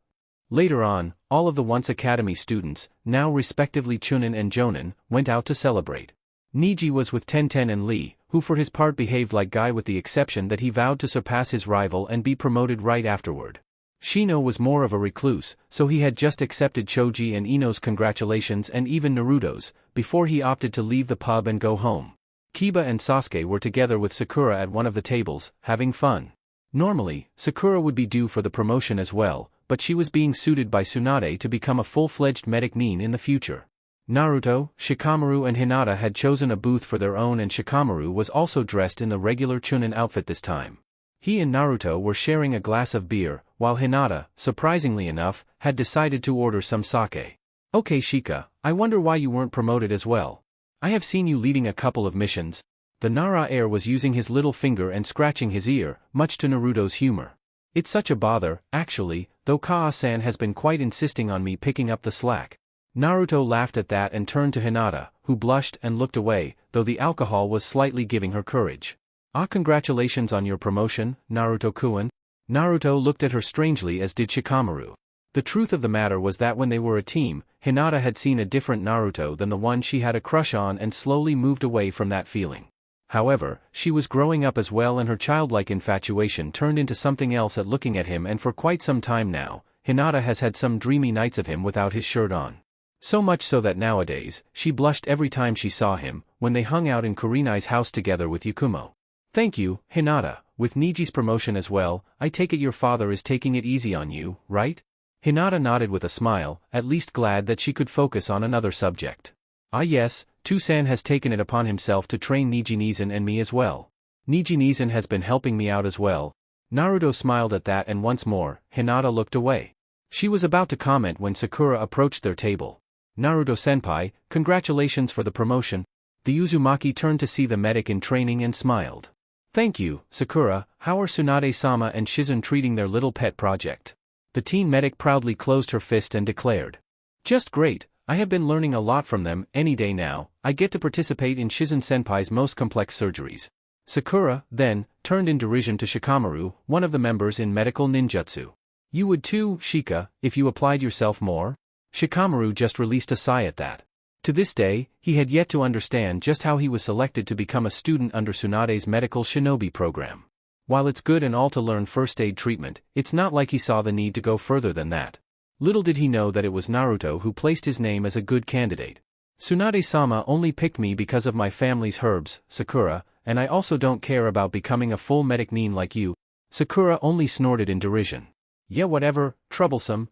Later on, all of the once academy students, now respectively Chunin and Jonin, went out to celebrate. Niji was with Tenten and Lee, who for his part behaved like Guy with the exception that he vowed to surpass his rival and be promoted right afterward. Shino was more of a recluse, so he had just accepted Choji and Ino's congratulations and even Naruto's, before he opted to leave the pub and go home. Kiba and Sasuke were together with Sakura at one of the tables, having fun. Normally, Sakura would be due for the promotion as well, but she was being suited by Tsunade to become a full-fledged medic nin in the future. Naruto, Shikamaru and Hinata had chosen a booth for their own, and Shikamaru was also dressed in the regular Chunin outfit this time. He and Naruto were sharing a glass of beer, while Hinata, surprisingly enough, had decided to order some sake. Okay Shika, I wonder why you weren't promoted as well. I have seen you leading a couple of missions. The Nara heir was using his little finger and scratching his ear, much to Naruto's humor. It's such a bother, actually, though Kaa-san has been quite insisting on me picking up the slack. Naruto laughed at that and turned to Hinata, who blushed and looked away, though the alcohol was slightly giving her courage. Ah, congratulations on your promotion, Naruto-kun. Naruto looked at her strangely, as did Shikamaru. The truth of the matter was that when they were a team, Hinata had seen a different Naruto than the one she had a crush on and slowly moved away from that feeling. However, she was growing up as well, and her childlike infatuation turned into something else at looking at him, and for quite some time now, Hinata has had some dreamy nights of him without his shirt on. So much so that nowadays, she blushed every time she saw him, when they hung out in Kurenai's house together with Yakumo. Thank you, Hinata. With Niji's promotion as well, I take it your father is taking it easy on you, right? Hinata nodded with a smile, at least glad that she could focus on another subject. Ah yes, Toussaint has taken it upon himself to train Niji-Nizen and me as well. Niji-Nizen has been helping me out as well. Naruto smiled at that, and once more, Hinata looked away. She was about to comment when Sakura approached their table. Naruto-senpai, congratulations for the promotion. The Uzumaki turned to see the medic in training and smiled. Thank you, Sakura. How are Tsunade-sama and Shizun treating their little pet project? The teen medic proudly closed her fist and declared. Just great. I have been learning a lot from them. Any day now, I get to participate in Shizun-senpai's most complex surgeries. Sakura, then, turned in derision to Shikamaru, one of the members in medical ninjutsu. You would too, Shika, if you applied yourself more? Shikamaru just released a sigh at that. To this day, he had yet to understand just how he was selected to become a student under Tsunade's medical shinobi program. While it's good and all to learn first aid treatment, it's not like he saw the need to go further than that. Little did he know that it was Naruto who placed his name as a good candidate. Tsunade-sama only picked me because of my family's herbs, Sakura, and I also don't care about becoming a full medic nin like you. Sakura only snorted in derision. Yeah, whatever, troublesome,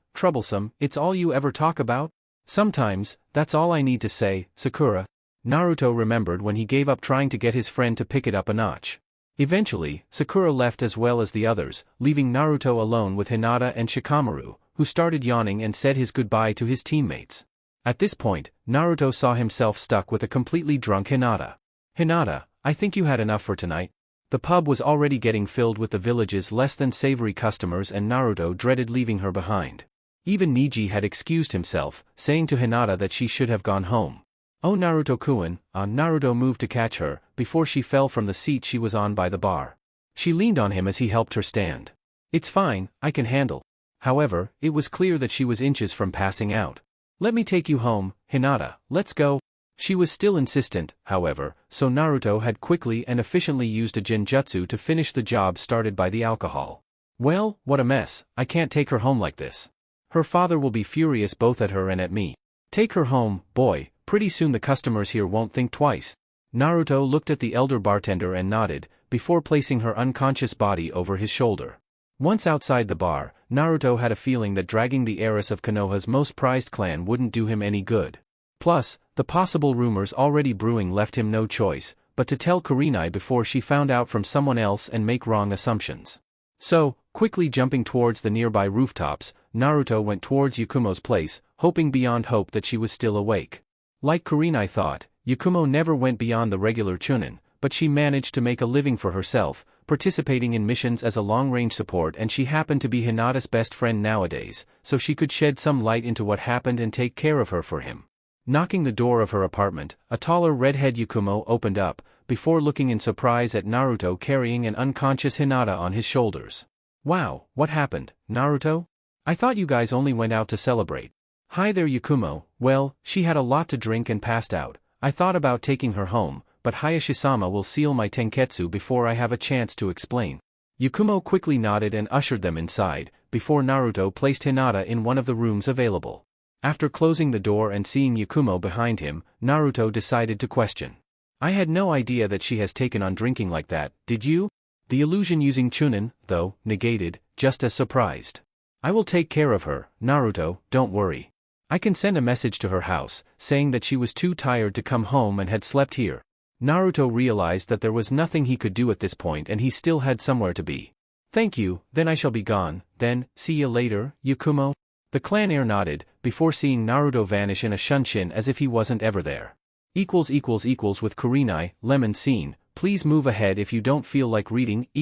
it's all you ever talk about? Sometimes, that's all I need to say, Sakura. Naruto remembered when he gave up trying to get his friend to pick it up a notch. Eventually, Sakura left as well as the others, leaving Naruto alone with Hinata and Shikamaru, who started yawning and said his goodbye to his teammates. At this point, Naruto saw himself stuck with a completely drunk Hinata. Hinata, I think you had enough for tonight. The pub was already getting filled with the village's less than savory customers, and Naruto dreaded leaving her behind. Even Niji had excused himself, saying to Hinata that she should have gone home. "Oh Naruto-kun," Naruto moved to catch her, before she fell from the seat she was on by the bar. She leaned on him as he helped her stand. "It's fine, I can handle." However, it was clear that she was inches from passing out. "Let me take you home, Hinata, let's go." She was still insistent, however, so Naruto had quickly and efficiently used a genjutsu to finish the job started by the alcohol. "Well, what a mess, I can't take her home like this. Her father will be furious both at her and at me. Take her home, boy, pretty soon the customers here won't think twice." Naruto looked at the elder bartender and nodded, before placing her unconscious body over his shoulder. Once outside the bar, Naruto had a feeling that dragging the heiress of Konoha's most prized clan wouldn't do him any good. Plus, the possible rumors already brewing left him no choice but to tell Kurenai before she found out from someone else and make wrong assumptions. So, quickly jumping towards the nearby rooftops, Naruto went towards Yakumo's place, hoping beyond hope that she was still awake. Like Kurenai thought, Yakumo never went beyond the regular chunin, but she managed to make a living for herself, participating in missions as a long-range support, and she happened to be Hinata's best friend nowadays, so she could shed some light into what happened and take care of her for him. Knocking the door of her apartment, a taller redhead Yakumo opened up, before looking in surprise at Naruto carrying an unconscious Hinata on his shoulders. "Wow, what happened, Naruto? I thought you guys only went out to celebrate." "Hi there Yakumo, well, she had a lot to drink and passed out. I thought about taking her home, but Hayashi-sama will seal my tenketsu before I have a chance to explain." Yakumo quickly nodded and ushered them inside, before Naruto placed Hinata in one of the rooms available. After closing the door and seeing Yakumo behind him, Naruto decided to question. "I had no idea that she has taken on drinking like that, did you?" The illusion using chunin, though, negated, just as surprised. "I will take care of her, Naruto, don't worry. I can send a message to her house, saying that she was too tired to come home and had slept here." Naruto realized that there was nothing he could do at this point and he still had somewhere to be. "Thank you, then I shall be gone, then, see you later, Yakumo." The clan heir nodded, before seeing Naruto vanish in a shunshin as if he wasn't ever there. == with Kurenai, lemon scene, please move ahead if you don't feel like reading, ==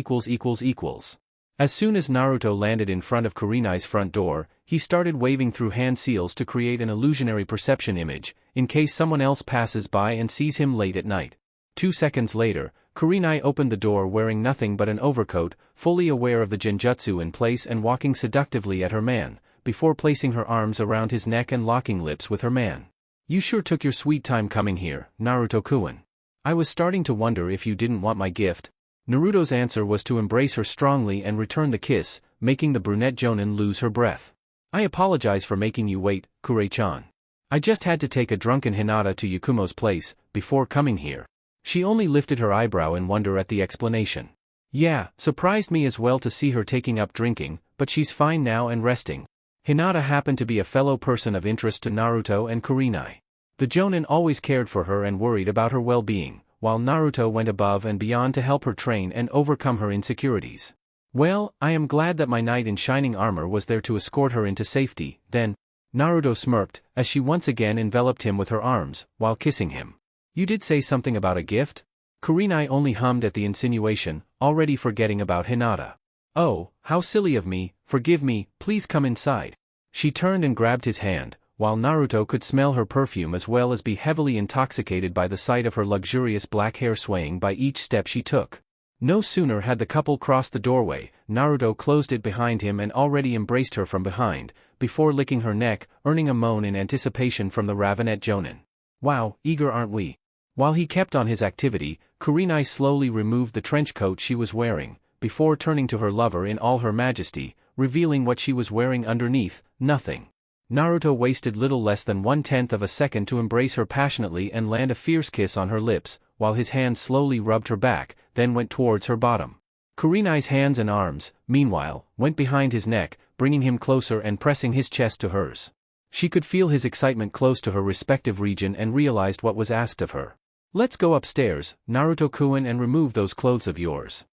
As soon as Naruto landed in front of Kurenai's front door, he started waving through hand seals to create an illusionary perception image, in case someone else passes by and sees him late at night. 2 seconds later, Kurenai opened the door wearing nothing but an overcoat, fully aware of the genjutsu in place and walking seductively at her man, before placing her arms around his neck and locking lips with her man. "You sure took your sweet time coming here, Naruto-kun. I was starting to wonder if you didn't want my gift." Naruto's answer was to embrace her strongly and return the kiss, making the brunette jonin lose her breath. "I apologize for making you wait, Kure-chan. I just had to take a drunken Hinata to Yakumo's place, before coming here." She only lifted her eyebrow in wonder at the explanation. "Yeah, surprised me as well to see her taking up drinking, but she's fine now and resting." Hinata happened to be a fellow person of interest to Naruto and Kurenai. The jonin always cared for her and worried about her well-being, while Naruto went above and beyond to help her train and overcome her insecurities. "Well, I am glad that my knight in shining armor was there to escort her into safety, then." Naruto smirked, as she once again enveloped him with her arms, while kissing him. "You did say something about a gift?" Kurenai only hummed at the insinuation, already forgetting about Hinata. "Oh, how silly of me, forgive me, please come inside." She turned and grabbed his hand, while Naruto could smell her perfume as well as be heavily intoxicated by the sight of her luxurious black hair swaying by each step she took. No sooner had the couple crossed the doorway, Naruto closed it behind him and already embraced her from behind, before licking her neck, earning a moan in anticipation from the ravenette jonin. "Wow, eager aren't we?" While he kept on his activity, Kurenai slowly removed the trench coat she was wearing, before turning to her lover in all her majesty, revealing what she was wearing underneath, nothing. Naruto wasted little less than 1/10 of a second to embrace her passionately and land a fierce kiss on her lips, while his hand slowly rubbed her back, then went towards her bottom. Kurenai's hands and arms, meanwhile, went behind his neck, bringing him closer and pressing his chest to hers. She could feel his excitement close to her respective region and realized what was asked of her. "Let's go upstairs, Naruto-kun, and remove those clothes of yours."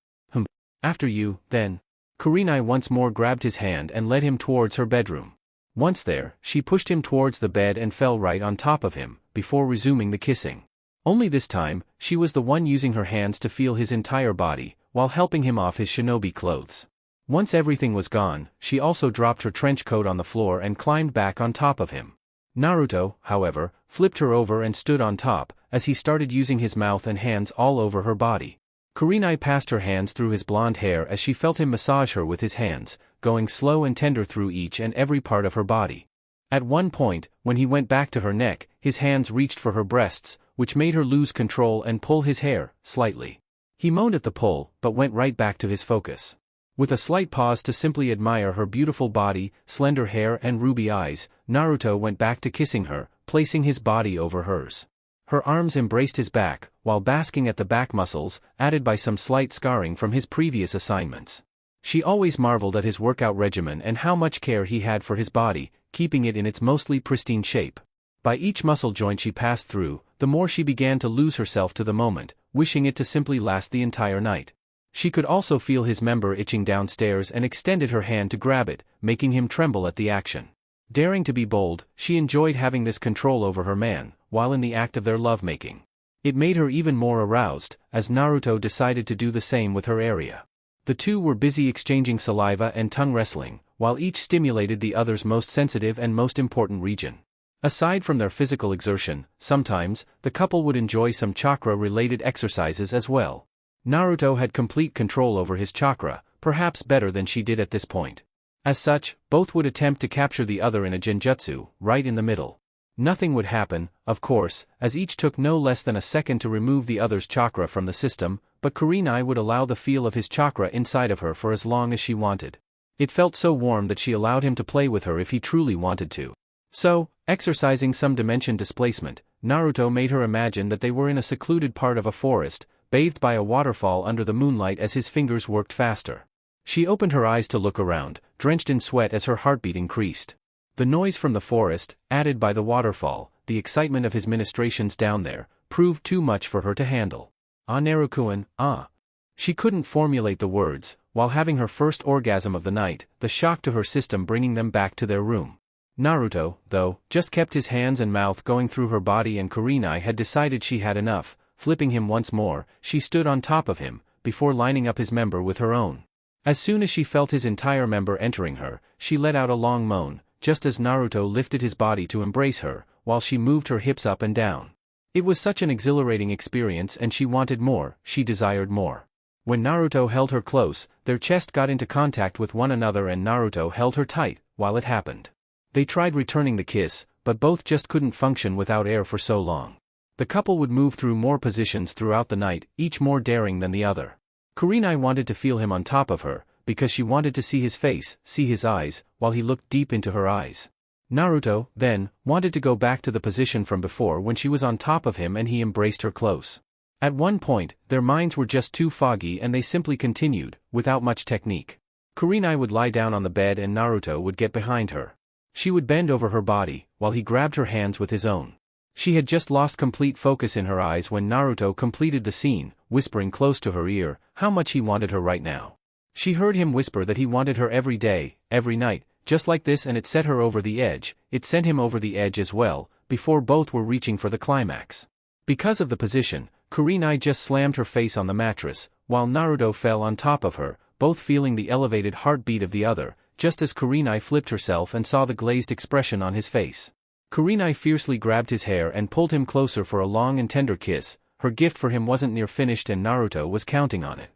After you, then." Kurenai once more grabbed his hand and led him towards her bedroom. Once there, she pushed him towards the bed and fell right on top of him, before resuming the kissing. Only this time, she was the one using her hands to feel his entire body, while helping him off his shinobi clothes. Once everything was gone, she also dropped her trench coat on the floor and climbed back on top of him. Naruto, however, flipped her over and stood on top, as he started using his mouth and hands all over her body. Kurenai passed her hands through his blonde hair as she felt him massage her with his hands, going slow and tender through each and every part of her body. At one point, when he went back to her neck, his hands reached for her breasts, which made her lose control and pull his hair, slightly. He moaned at the pull, but went right back to his focus. With a slight pause to simply admire her beautiful body, slender hair and ruby eyes, Naruto went back to kissing her, placing his body over hers. Her arms embraced his back, while basking at the back muscles, added by some slight scarring from his previous assignments. She always marveled at his workout regimen and how much care he had for his body, keeping it in its mostly pristine shape. By each muscle joint she passed through, the more she began to lose herself to the moment, wishing it to simply last the entire night. She could also feel his member itching downstairs and extended her hand to grab it, making him tremble at the action. Daring to be bold, she enjoyed having this control over her man, while in the act of their lovemaking. It made her even more aroused, as Naruto decided to do the same with her area. The two were busy exchanging saliva and tongue wrestling, while each stimulated the other's most sensitive and most important region. Aside from their physical exertion, sometimes, the couple would enjoy some chakra-related exercises as well. Naruto had complete control over his chakra, perhaps better than she did at this point. As such, both would attempt to capture the other in a genjutsu, right in the middle. Nothing would happen, of course, as each took no less than a second to remove the other's chakra from the system, but Kurenai would allow the feel of his chakra inside of her for as long as she wanted. It felt so warm that she allowed him to play with her if he truly wanted to. So, exercising some dimension displacement, Naruto made her imagine that they were in a secluded part of a forest, bathed by a waterfall under the moonlight as his fingers worked faster. She opened her eyes to look around, drenched in sweat as her heartbeat increased. The noise from the forest, added by the waterfall, the excitement of his ministrations down there, proved too much for her to handle. Ah Naruto-kun, ah. She couldn't formulate the words, while having her first orgasm of the night, the shock to her system bringing them back to their room. Naruto, though, just kept his hands and mouth going through her body, and Kurenai had decided she had enough. Flipping him once more, she stood on top of him, before lining up his member with her own. As soon as she felt his entire member entering her, she let out a long moan, just as Naruto lifted his body to embrace her, while she moved her hips up and down. It was such an exhilarating experience, and she wanted more, she desired more. When Naruto held her close, their chest got into contact with one another and Naruto held her tight, while it happened. They tried returning the kiss, but both just couldn't function without air for so long. The couple would move through more positions throughout the night, each more daring than the other. Kurenai wanted to feel him on top of her, because she wanted to see his face, see his eyes, while he looked deep into her eyes. Naruto, then, wanted to go back to the position from before when she was on top of him and he embraced her close. At one point, their minds were just too foggy and they simply continued, without much technique. Kurenai would lie down on the bed and Naruto would get behind her. She would bend over her body, while he grabbed her hands with his own. She had just lost complete focus in her eyes when Naruto completed the scene, whispering close to her ear how much he wanted her right now. She heard him whisper that he wanted her every day, every night, just like this, and it set her over the edge. It sent him over the edge as well, before both were reaching for the climax. Because of the position, Kurenai just slammed her face on the mattress, while Naruto fell on top of her, both feeling the elevated heartbeat of the other, just as Kurenai flipped herself and saw the glazed expression on his face. Kurenai fiercely grabbed his hair and pulled him closer for a long and tender kiss. Her gift for him wasn't near finished and Naruto was counting on it.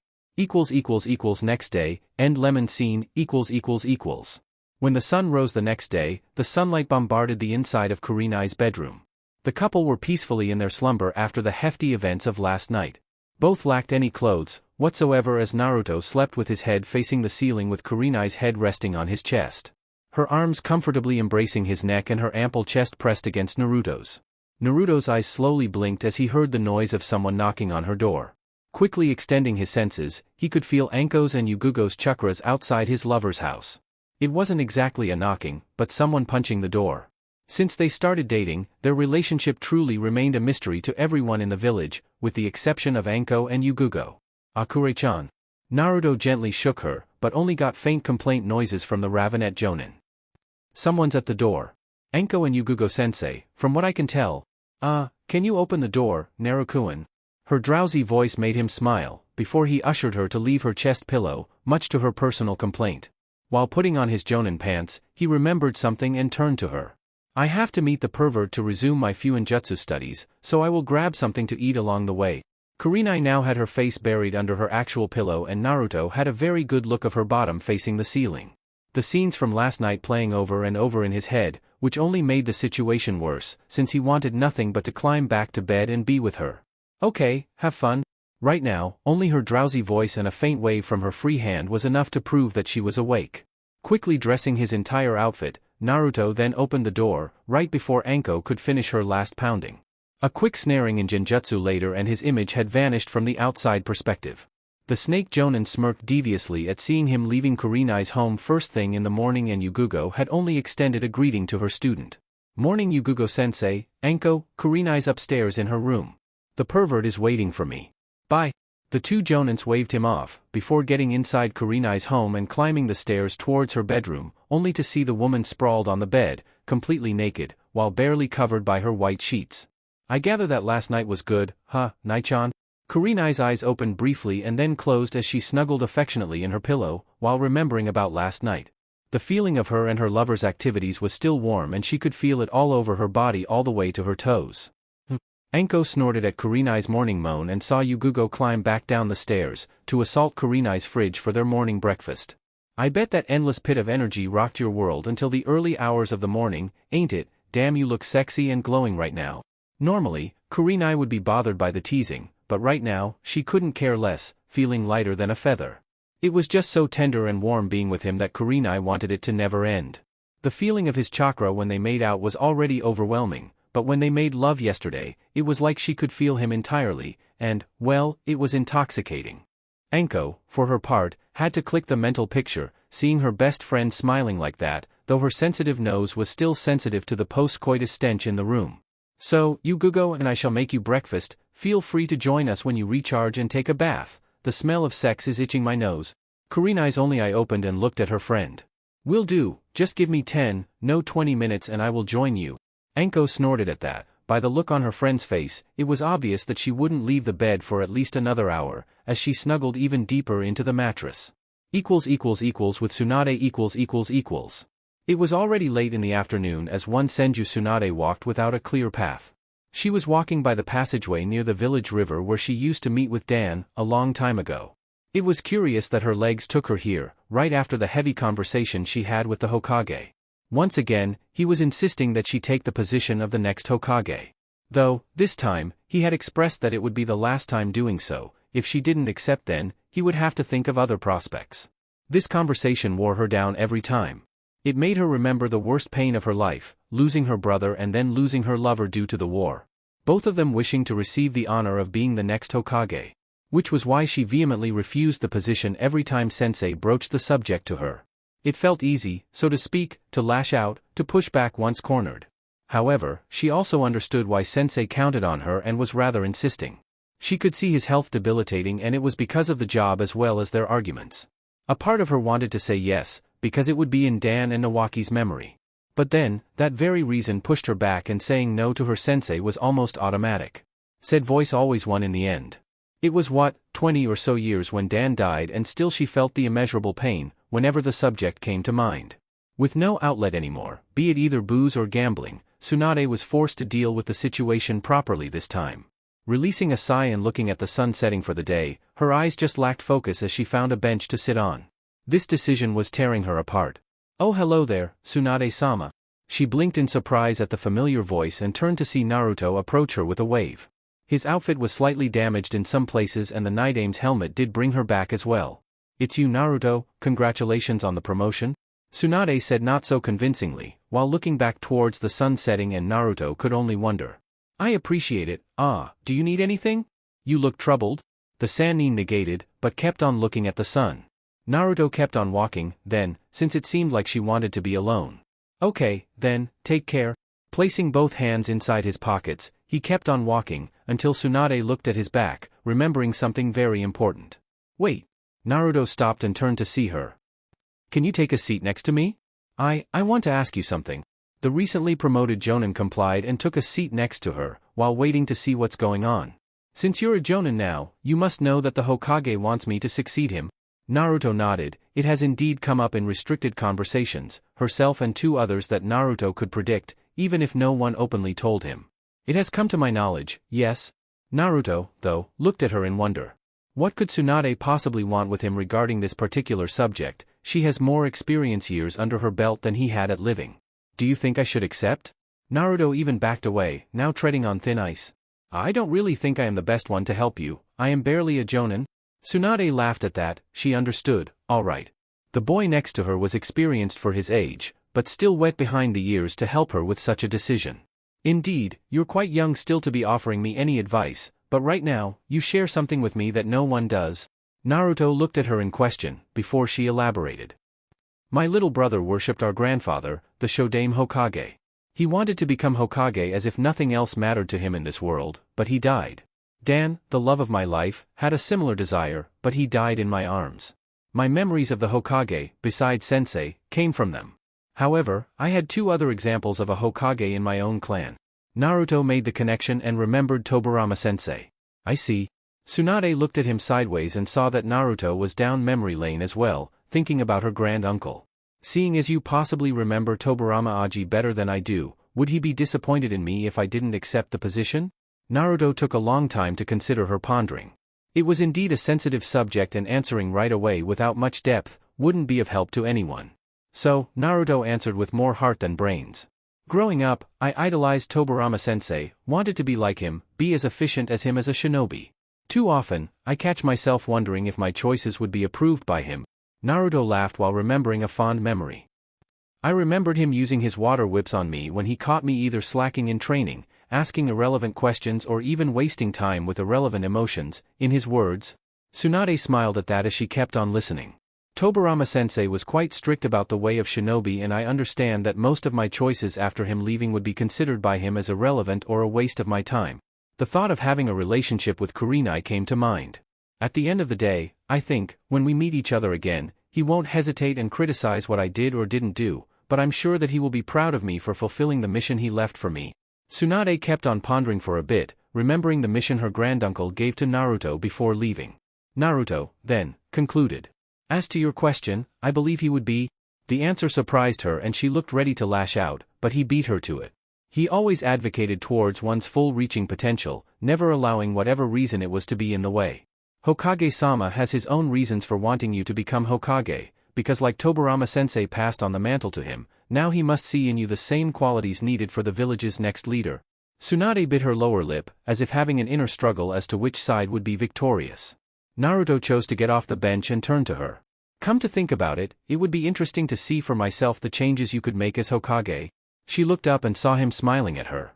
Next day, end lemon scene, When the sun rose the next day, the sunlight bombarded the inside of Kurenai's bedroom. The couple were peacefully in their slumber after the hefty events of last night. Both lacked any clothes whatsoever as Naruto slept with his head facing the ceiling with Kurenai's head resting on his chest. Her arms comfortably embracing his neck and her ample chest pressed against Naruto's. Naruto's eyes slowly blinked as he heard the noise of someone knocking on her door. Quickly extending his senses, he could feel Anko's and Yugugo's chakras outside his lover's house. It wasn't exactly a knocking, but someone punching the door. Since they started dating, their relationship truly remained a mystery to everyone in the village, with the exception of Anko and Yugugo. Akure-chan. Naruto gently shook her, but only got faint complaint noises from the Ravenet Jonin. Someone's at the door. Anko and Yugugo-sensei, from what I can tell. Can you open the door, Naruto-kun? Her drowsy voice made him smile, before he ushered her to leave her chest pillow, much to her personal complaint. While putting on his jonin pants, he remembered something and turned to her. I have to meet the pervert to resume my fuinjutsu studies, so I will grab something to eat along the way. Karinai now had her face buried under her actual pillow and Naruto had a very good look of her bottom facing the ceiling. The scenes from last night playing over and over in his head, which only made the situation worse, since he wanted nothing but to climb back to bed and be with her. Okay, have fun. Right now, only her drowsy voice and a faint wave from her free hand was enough to prove that she was awake. Quickly dressing his entire outfit, Naruto then opened the door, right before Anko could finish her last pounding. A quick snaring in genjutsu later and his image had vanished from the outside perspective. The snake Jonin smirked deviously at seeing him leaving Kurinai's home first thing in the morning and Yugugo had only extended a greeting to her student. Morning Yugugo-sensei, Anko, Kurinai's upstairs in her room. The pervert is waiting for me. Bye. The two Jonins waved him off, before getting inside Kurinai's home and climbing the stairs towards her bedroom, only to see the woman sprawled on the bed, completely naked, while barely covered by her white sheets. I gather that last night was good, huh, Nai-chan? Kurinai's eyes opened briefly and then closed as she snuggled affectionately in her pillow, while remembering about last night. The feeling of her and her lover's activities was still warm and she could feel it all over her body all the way to her toes. Anko snorted at Kurinai's morning moan and saw Yugugo climb back down the stairs, to assault Kurinai's fridge for their morning breakfast. I bet that endless pit of energy rocked your world until the early hours of the morning, ain't it? Damn, you look sexy and glowing right now. Normally, Kurinai would be bothered by the teasing, but right now, she couldn't care less, feeling lighter than a feather. It was just so tender and warm being with him that Kurinai wanted it to never end. The feeling of his chakra when they made out was already overwhelming, but when they made love yesterday, it was like she could feel him entirely, and, well, it was intoxicating. Anko, for her part, had to click the mental picture, seeing her best friend smiling like that, though her sensitive nose was still sensitive to the post-coitus stench in the room. So, Yugugo and I shall make you breakfast, feel free to join us when you recharge and take a bath. The smell of sex is itching my nose. Kurinai's only eye opened and looked at her friend. Will do, just give me 10, no 20 minutes and I will join you. Anko snorted at that. By the look on her friend's face, it was obvious that she wouldn't leave the bed for at least another hour, as she snuggled even deeper into the mattress. With Tsunade . It was already late in the afternoon as one Senju Tsunade walked without a clear path. She was walking by the passageway near the village river where she used to meet with Dan, a long time ago. It was curious that her legs took her here, right after the heavy conversation she had with the Hokage. Once again, he was insisting that she take the position of the next Hokage. Though, this time, he had expressed that it would be the last time doing so. If she didn't accept then, he would have to think of other prospects. This conversation wore her down every time. It made her remember the worst pain of her life, losing her brother and then losing her lover due to the war. Both of them wishing to receive the honor of being the next Hokage. Which was why she vehemently refused the position every time Sensei broached the subject to her. It felt easy, so to speak, to lash out, to push back once cornered. However, she also understood why Sensei counted on her and was rather insisting. She could see his health debilitating and it was because of the job as well as their arguments. A part of her wanted to say yes, because it would be in Dan and Nawaki's memory. But then, that very reason pushed her back and saying no to her sensei was almost automatic. Said voice always won in the end. It was 20 or so years when Dan died and still she felt the immeasurable pain, whenever the subject came to mind. With no outlet anymore, be it either booze or gambling, Tsunade was forced to deal with the situation properly this time. Releasing a sigh and looking at the sun setting for the day, her eyes just lacked focus as she found a bench to sit on. This decision was tearing her apart. Oh hello there, Tsunade-sama. She blinked in surprise at the familiar voice and turned to see Naruto approach her with a wave. His outfit was slightly damaged in some places and the Nidaime's helmet did bring her back as well. It's you Naruto, congratulations on the promotion? Tsunade said not so convincingly, while looking back towards the sun setting and Naruto could only wonder. I appreciate it, do you need anything? You look troubled? The Sannin negated, but kept on looking at the sun. Naruto kept on walking, then, since it seemed like she wanted to be alone. Okay, then, take care. Placing both hands inside his pockets, he kept on walking, until Tsunade looked at his back, remembering something very important. Wait. Naruto stopped and turned to see her. Can you take a seat next to me? I want to ask you something. The recently promoted Jonin complied and took a seat next to her, while waiting to see what's going on. Since you're a Jonin now, you must know that the Hokage wants me to succeed him. Naruto nodded. It has indeed come up in restricted conversations, herself and two others that Naruto could predict, even if no one openly told him. It has come to my knowledge, yes. Naruto, though, looked at her in wonder. What could Tsunade possibly want with him regarding this particular subject? She has more experience years under her belt than he had at living. Do you think I should accept? Naruto even backed away, now treading on thin ice. I don't really think I am the best one to help you. I am barely a Jonin. Tsunade laughed at that. She understood. All right. The boy next to her was experienced for his age, but still wet behind the ears to help her with such a decision. Indeed, you're quite young still to be offering me any advice, but right now, you share something with me that no one does. Naruto looked at her in question, before she elaborated. My little brother worshipped our grandfather, the Shodaime Hokage. He wanted to become Hokage as if nothing else mattered to him in this world, but he died. Dan, the love of my life, had a similar desire, but he died in my arms. My memories of the Hokage, besides Sensei, came from them. However, I had two other examples of a Hokage in my own clan. Naruto made the connection and remembered Tobirama-sensei. I see. Tsunade looked at him sideways and saw that Naruto was down memory lane as well, thinking about her grand-uncle. Seeing as you possibly remember Tobirama Aji better than I do, would he be disappointed in me if I didn't accept the position? Naruto took a long time to consider her pondering. It was indeed a sensitive subject and answering right away without much depth wouldn't be of help to anyone. So, Naruto answered with more heart than brains. Growing up, I idolized Tobirama-sensei, wanted to be like him, be as efficient as him as a shinobi. Too often, I catch myself wondering if my choices would be approved by him. Naruto laughed while remembering a fond memory. I remembered him using his water whips on me when he caught me either slacking in training, asking irrelevant questions or even wasting time with irrelevant emotions, in his words. Tsunade smiled at that as she kept on listening. Tobirama-sensei was quite strict about the way of shinobi, and I understand that most of my choices after him leaving would be considered by him as irrelevant or a waste of my time. The thought of having a relationship with Kurenai came to mind. At the end of the day, I think, when we meet each other again, he won't hesitate and criticize what I did or didn't do, but I'm sure that he will be proud of me for fulfilling the mission he left for me. Tsunade kept on pondering for a bit, remembering the mission her granduncle gave to Naruto before leaving. Naruto, then, concluded. As to your question, I believe he would be. The answer surprised her and she looked ready to lash out, but he beat her to it. He always advocated towards one's full-reaching potential, never allowing whatever reason it was to be in the way. Hokage-sama has his own reasons for wanting you to become Hokage, because like Tobirama-sensei passed on the mantle to him, now he must see in you the same qualities needed for the village's next leader. Tsunade bit her lower lip, as if having an inner struggle as to which side would be victorious. Naruto chose to get off the bench and turn to her. Come to think about it, it would be interesting to see for myself the changes you could make as Hokage. She looked up and saw him smiling at her.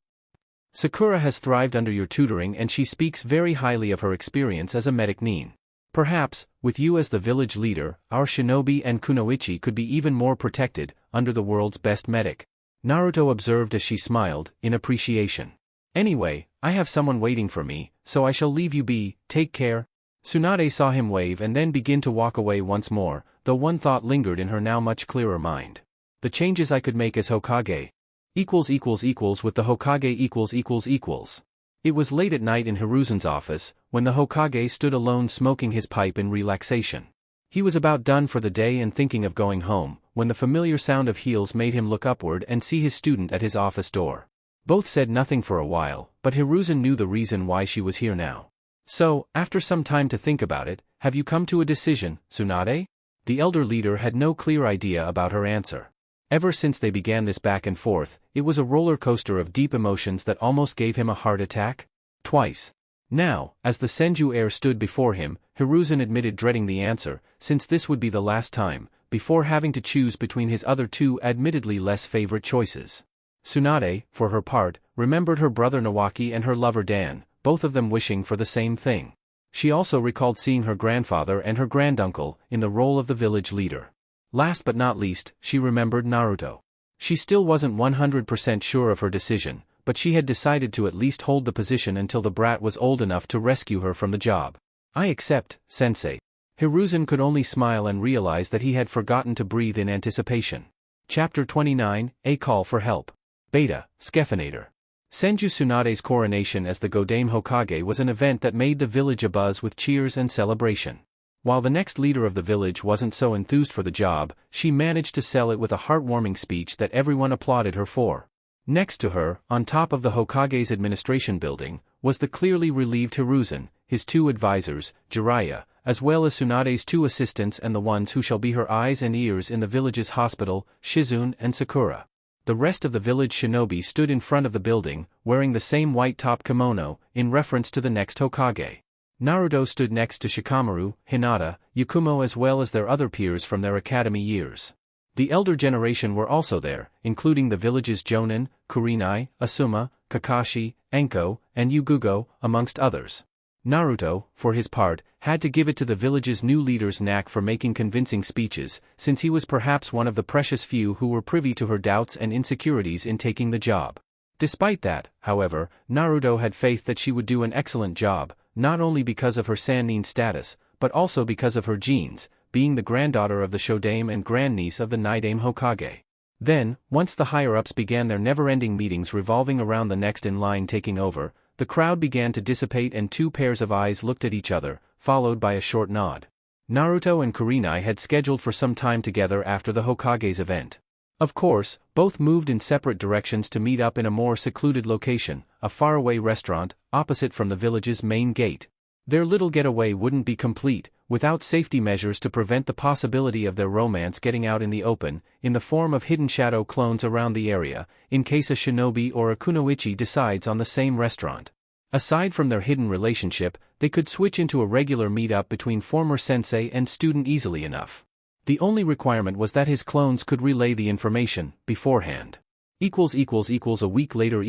Sakura has thrived under your tutoring and she speaks very highly of her experience as a medic nin. Perhaps, with you as the village leader, our shinobi and kunoichi could be even more protected, under the world's best medic. Naruto observed as she smiled, in appreciation. Anyway, I have someone waiting for me, so I shall leave you be, take care. Tsunade saw him wave and then begin to walk away once more, though one thought lingered in her now much clearer mind. The changes I could make as Hokage. With the Hokage . It was late at night in Hiruzen's office, when the Hokage stood alone smoking his pipe in relaxation. He was about done for the day and thinking of going home, when the familiar sound of heels made him look upward and see his student at his office door. Both said nothing for a while, but Hiruzen knew the reason why she was here now. So, after some time to think about it, have you come to a decision, Tsunade? The elder leader had no clear idea about her answer. Ever since they began this back and forth, it was a roller coaster of deep emotions that almost gave him a heart attack. Twice. Now, as the Senju heir stood before him, Hiruzen admitted dreading the answer, since this would be the last time, before having to choose between his other two admittedly less favorite choices. Tsunade, for her part, remembered her brother Nawaki and her lover Dan, both of them wishing for the same thing. She also recalled seeing her grandfather and her granduncle in the role of the village leader. Last but not least, she remembered Naruto. She still wasn't 100% sure of her decision, but she had decided to at least hold the position until the brat was old enough to rescue her from the job. I accept, sensei. Hiruzen could only smile and realize that he had forgotten to breathe in anticipation. Chapter 29, A Call for Help. Beta, Skephinator. Senju Tsunade's coronation as the Godame Hokage was an event that made the village abuzz with cheers and celebration. While the next leader of the village wasn't so enthused for the job, she managed to sell it with a heartwarming speech that everyone applauded her for. Next to her, on top of the Hokage's administration building, was the clearly relieved Hiruzen, his 2 advisors, Jiraiya, as well as Tsunade's 2 assistants and the ones who shall be her eyes and ears in the village's hospital, Shizune and Sakura. The rest of the village shinobi stood in front of the building, wearing the same white top kimono, in reference to the next Hokage. Naruto stood next to Shikamaru, Hinata, Yakumo as well as their other peers from their academy years. The elder generation were also there, including the village's Jonin, Kurenai, Asuma, Kakashi, Enko, and Yugugo, amongst others. Naruto, for his part, had to give it to the village's new leader's knack for making convincing speeches, since he was perhaps one of the precious few who were privy to her doubts and insecurities in taking the job. Despite that, however, Naruto had faith that she would do an excellent job, not only because of her Sannin status, but also because of her genes, being the granddaughter of the Shodame and grandniece of the Nidaime Hokage. Then, once the higher-ups began their never-ending meetings revolving around the next in line taking over, the crowd began to dissipate and 2 pairs of eyes looked at each other, followed by a short nod. Naruto and Kurenai had scheduled for some time together after the Hokage's event. Of course, both moved in separate directions to meet up in a more secluded location, a faraway restaurant, opposite from the village's main gate. Their little getaway wouldn't be complete, without safety measures to prevent the possibility of their romance getting out in the open, in the form of hidden shadow clones around the area, in case a shinobi or a kunoichi decides on the same restaurant. Aside from their hidden relationship, they could switch into a regular meet-up between former sensei and student easily enough. The only requirement was that his clones could relay the information, beforehand. A week later.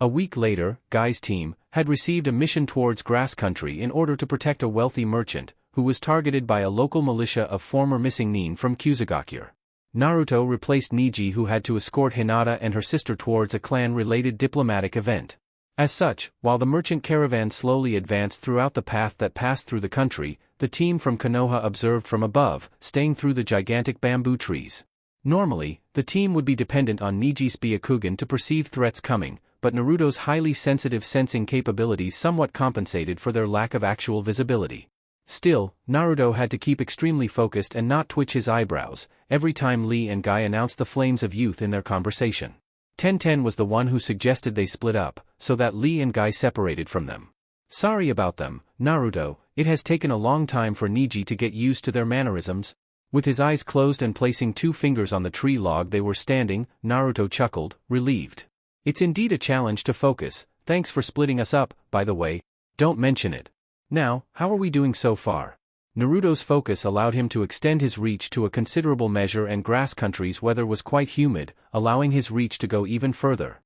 A week later, Guy's team had received a mission towards Grass Country in order to protect a wealthy merchant, who was targeted by a local militia of former missing nin from Sunagakure. Naruto replaced Niji, who had to escort Hinata and her sister towards a clan-related diplomatic event. As such, while the merchant caravan slowly advanced throughout the path that passed through the country, the team from Konoha observed from above, staying through the gigantic bamboo trees. Normally, the team would be dependent on Niji's Byakugan to perceive threats coming, but Naruto's highly sensitive sensing capabilities somewhat compensated for their lack of actual visibility. Still, Naruto had to keep extremely focused and not twitch his eyebrows every time Lee and Guy announced the flames of youth in their conversation. Tenten was the one who suggested they split up, so that Lee and Guy separated from them. Sorry about them, Naruto, it has taken a long time for Niji to get used to their mannerisms. With his eyes closed and placing 2 fingers on the tree log they were standing, Naruto chuckled, relieved. It's indeed a challenge to focus, thanks for splitting us up, by the way. Don't mention it. Now, how are we doing so far? Naruto's focus allowed him to extend his reach to a considerable measure, and Grass Country's weather was quite humid, allowing his reach to go even further.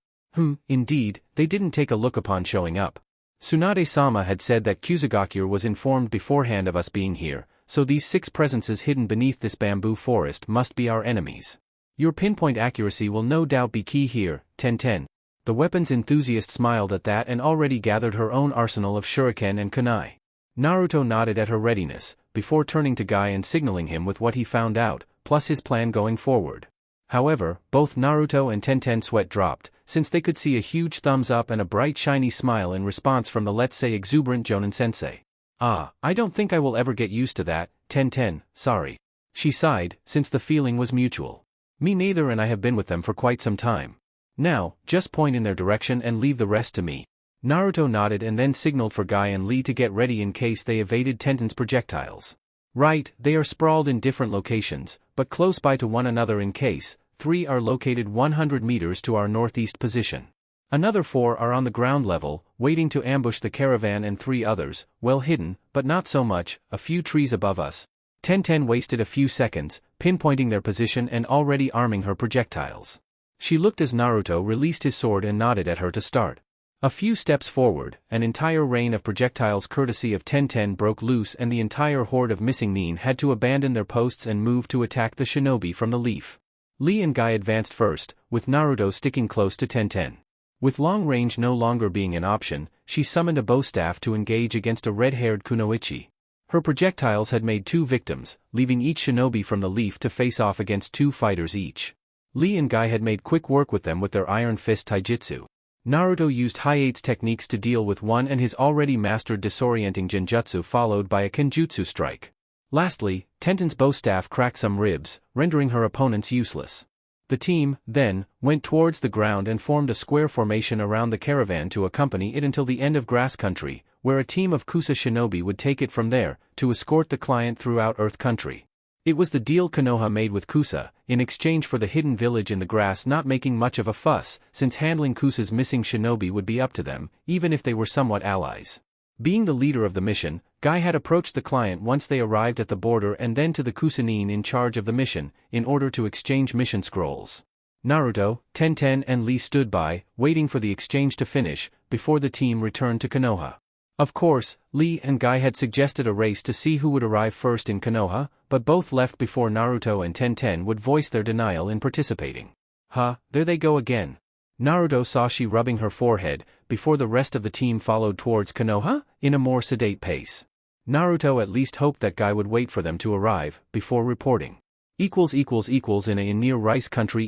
Indeed, they didn't take a look upon showing up. Tsunade-sama had said that Sunagakure was informed beforehand of us being here, so these 6 presences hidden beneath this bamboo forest must be our enemies. Your pinpoint accuracy will no doubt be key here, Tenten. The weapons enthusiast smiled at that and already gathered her own arsenal of shuriken and kunai. Naruto nodded at her readiness, before turning to Guy and signaling him with what he found out, plus his plan going forward. However, both Naruto and Tenten sweat dropped, since they could see a huge thumbs up and a bright shiny smile in response from the let's say exuberant Jonin-sensei. I don't think I will ever get used to that, Tenten, sorry. She sighed, since the feeling was mutual. Me neither, and I have been with them for quite some time. Now, just point in their direction and leave the rest to me. Naruto nodded and then signaled for Guy and Lee to get ready in case they evaded Tenten's projectiles. Right, they are sprawled in different locations, but close by to one another in case. 3 are located 100 meters to our northeast position. Another 4 are on the ground level, waiting to ambush the caravan, and 3 others, well hidden, but not so much, a few trees above us. Tenten wasted a few seconds, pinpointing their position and already arming her projectiles. She looked as Naruto released his sword and nodded at her to start. A few steps forward, an entire rain of projectiles courtesy of Tenten broke loose, and the entire horde of missing nin had to abandon their posts and move to attack the shinobi from the leaf. Lee and Guy advanced first, with Naruto sticking close to Tenten. With long range no longer being an option, she summoned a bow staff to engage against a red-haired kunoichi. Her projectiles had made 2 victims, leaving each shinobi from the leaf to face off against 2 fighters each. Lee and Guy had made quick work with them with their Iron Fist taijutsu. Naruto used Hiate's techniques to deal with one and his already mastered disorienting genjutsu followed by a kenjutsu strike. Lastly, Tenten's bow staff cracked some ribs, rendering her opponents useless. The team, then, went towards the ground and formed a square formation around the caravan to accompany it until the end of Grass Country, where a team of Kusa shinobi would take it from there, to escort the client throughout Earth Country. It was the deal Konoha made with Kusa, in exchange for the hidden village in the grass not making much of a fuss, since handling Kusa's missing shinobi would be up to them, even if they were somewhat allies. Being the leader of the mission, Guy had approached the client once they arrived at the border and then to the Kusanin in charge of the mission, in order to exchange mission scrolls. Naruto, Tenten and Lee stood by, waiting for the exchange to finish, before the team returned to Konoha. Of course, Lee and Guy had suggested a race to see who would arrive first in Konoha, but both left before Naruto and Tenten would voice their denial in participating. There they go again. Naruto saw she rubbing her forehead, before the rest of the team followed towards Konoha, in a more sedate pace. Naruto at least hoped that Guy would wait for them to arrive, before reporting. In near Rice Country .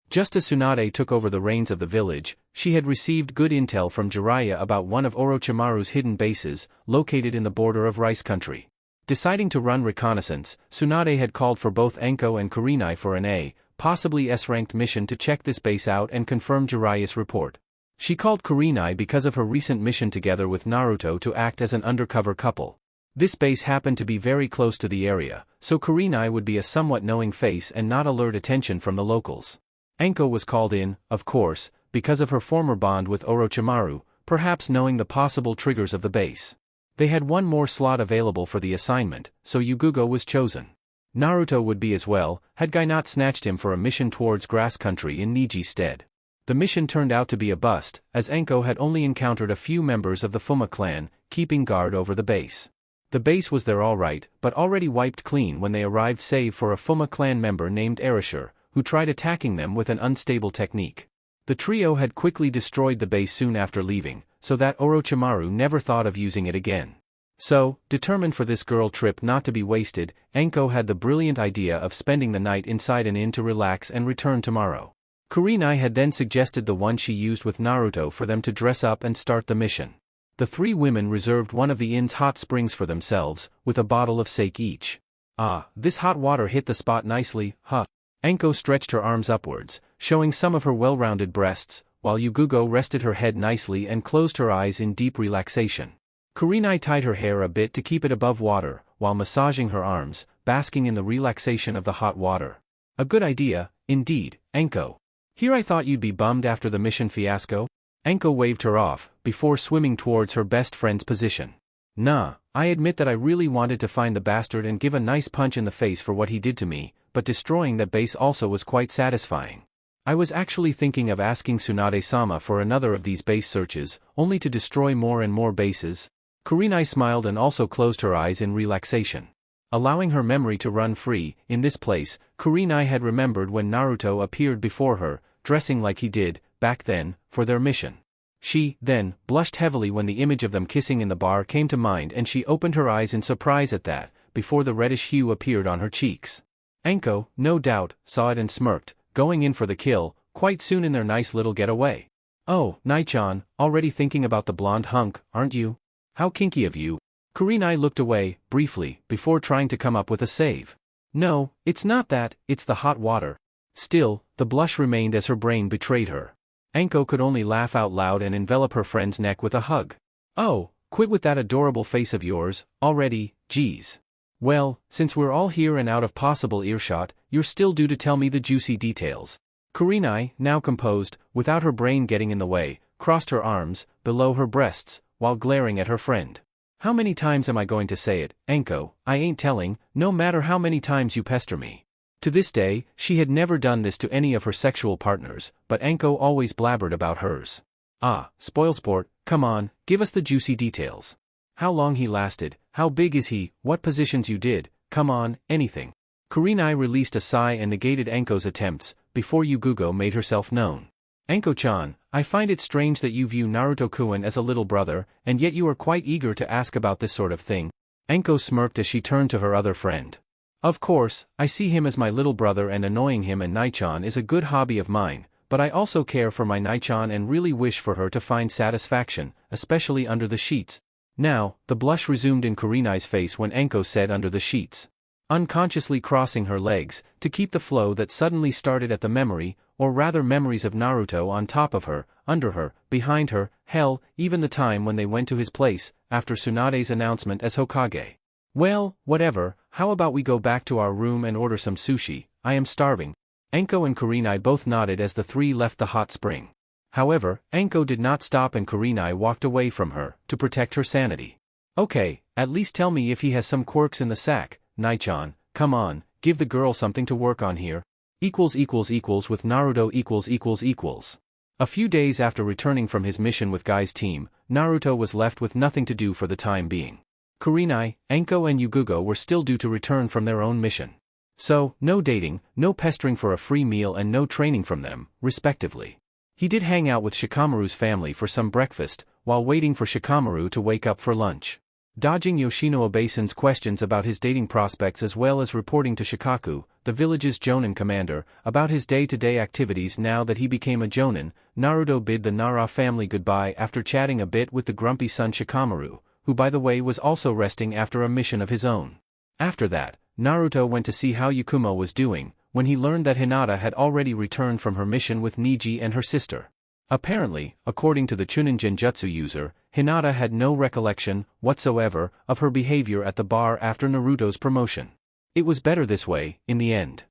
Just as Tsunade took over the reins of the village, she had received good intel from Jiraiya about one of Orochimaru's hidden bases, located in the border of Rice Country. Deciding to run reconnaissance, Tsunade had called for both Anko and Kurenai for an A, possibly S-ranked mission to check this base out and confirm Jiraiya's report. She called Kurenai because of her recent mission together with Naruto to act as an undercover couple. This base happened to be very close to the area, so Kurenai would be a somewhat knowing face and not alert attention from the locals. Anko was called in, of course, because of her former bond with Orochimaru, perhaps knowing the possible triggers of the base. They had one more slot available for the assignment, so Yugugo was chosen. Naruto would be as well, had Guy not snatched him for a mission towards Grass Country in Niji's stead. The mission turned out to be a bust, as Anko had only encountered a few members of the Fuma clan, keeping guard over the base. The base was there alright, but already wiped clean when they arrived save for a Fuma clan member named Erasure, who tried attacking them with an unstable technique. The trio had quickly destroyed the base soon after leaving, so that Orochimaru never thought of using it again. So, determined for this girl trip not to be wasted, Anko had the brilliant idea of spending the night inside an inn to relax and return tomorrow. Kurenai had then suggested the one she used with Naruto for them to dress up and start the mission. The three women reserved one of the inn's hot springs for themselves, with a bottle of sake each. This hot water hit the spot nicely, Anko stretched her arms upwards, showing some of her well-rounded breasts, while Yugugo rested her head nicely and closed her eyes in deep relaxation. Kurenai tied her hair a bit to keep it above water, while massaging her arms, basking in the relaxation of the hot water. A good idea, indeed, Anko. Here I thought you'd be bummed after the mission fiasco? Anko waved her off, before swimming towards her best friend's position. Nah, I admit that I really wanted to find the bastard and give a nice punch in the face for what he did to me, but destroying that base also was quite satisfying. I was actually thinking of asking Tsunade-sama for another of these base searches, only to destroy more and more bases. Kurenai smiled and also closed her eyes in relaxation. Allowing her memory to run free, in this place, Kurenai had remembered when Naruto appeared before her, dressing like he did, back then, for their mission. She, then, blushed heavily when the image of them kissing in the bar came to mind and she opened her eyes in surprise at that, before the reddish hue appeared on her cheeks. Anko, no doubt, saw it and smirked, going in for the kill, quite soon in their nice little getaway. Oh, Nai-chan, already thinking about the blonde hunk, aren't you? How kinky of you. Kurenai looked away, briefly, before trying to come up with a save. No, it's not that, it's the hot water. Still, the blush remained as her brain betrayed her. Anko could only laugh out loud and envelop her friend's neck with a hug. Oh, quit with that adorable face of yours, already, geez. Well, since we're all here and out of possible earshot, you're still due to tell me the juicy details. Kurenai, now composed, without her brain getting in the way, crossed her arms, below her breasts, while glaring at her friend. How many times am I going to say it, Anko? I ain't telling, no matter how many times you pester me. To this day, she had never done this to any of her sexual partners, but Anko always blabbered about hers. Spoilsport, come on, give us the juicy details. How long he lasted, how big is he, what positions you did, come on, anything. Kurenai released a sigh and negated Anko's attempts, before Yugugo made herself known. Anko-chan, I find it strange that you view Naruto-kun as a little brother, and yet you are quite eager to ask about this sort of thing. Anko smirked as she turned to her other friend. Of course, I see him as my little brother and annoying him and Naichan is a good hobby of mine, but I also care for my Naichan and really wish for her to find satisfaction, especially under the sheets. Now, the blush resumed in Kurenai's face when Enko said under the sheets. Unconsciously crossing her legs, to keep the flow that suddenly started at the memory, or rather memories of Naruto on top of her, under her, behind her, hell, even the time when they went to his place, after Tsunade's announcement as Hokage. Well, whatever, how about we go back to our room and order some sushi, I am starving. Enko and Kurenai both nodded as the three left the hot spring. However, Enko did not stop and Kurenai walked away from her, to protect her sanity. Okay, at least tell me if he has some quirks in the sack, Naichan, come on, give the girl something to work on here. With Naruto . A few days after returning from his mission with Guy's team, Naruto was left with nothing to do for the time being. Kurenai, Enko and Yugugo were still due to return from their own mission. So, no dating, no pestering for a free meal and no training from them, respectively. He did hang out with Shikamaru's family for some breakfast, while waiting for Shikamaru to wake up for lunch. Dodging Yoshino Obasan's questions about his dating prospects as well as reporting to Shikaku, the village's Jonin commander, about his day-to-day activities now that he became a Jonin, Naruto bid the Nara family goodbye after chatting a bit with the grumpy son Shikamaru, who by the way was also resting after a mission of his own. After that, Naruto went to see how Yakumo was doing, when he learned that Hinata had already returned from her mission with Niji and her sister. Apparently, according to the Chunin Genjutsu user, Hinata had no recollection whatsoever of her behavior at the bar after Naruto's promotion. It was better this way, in the end.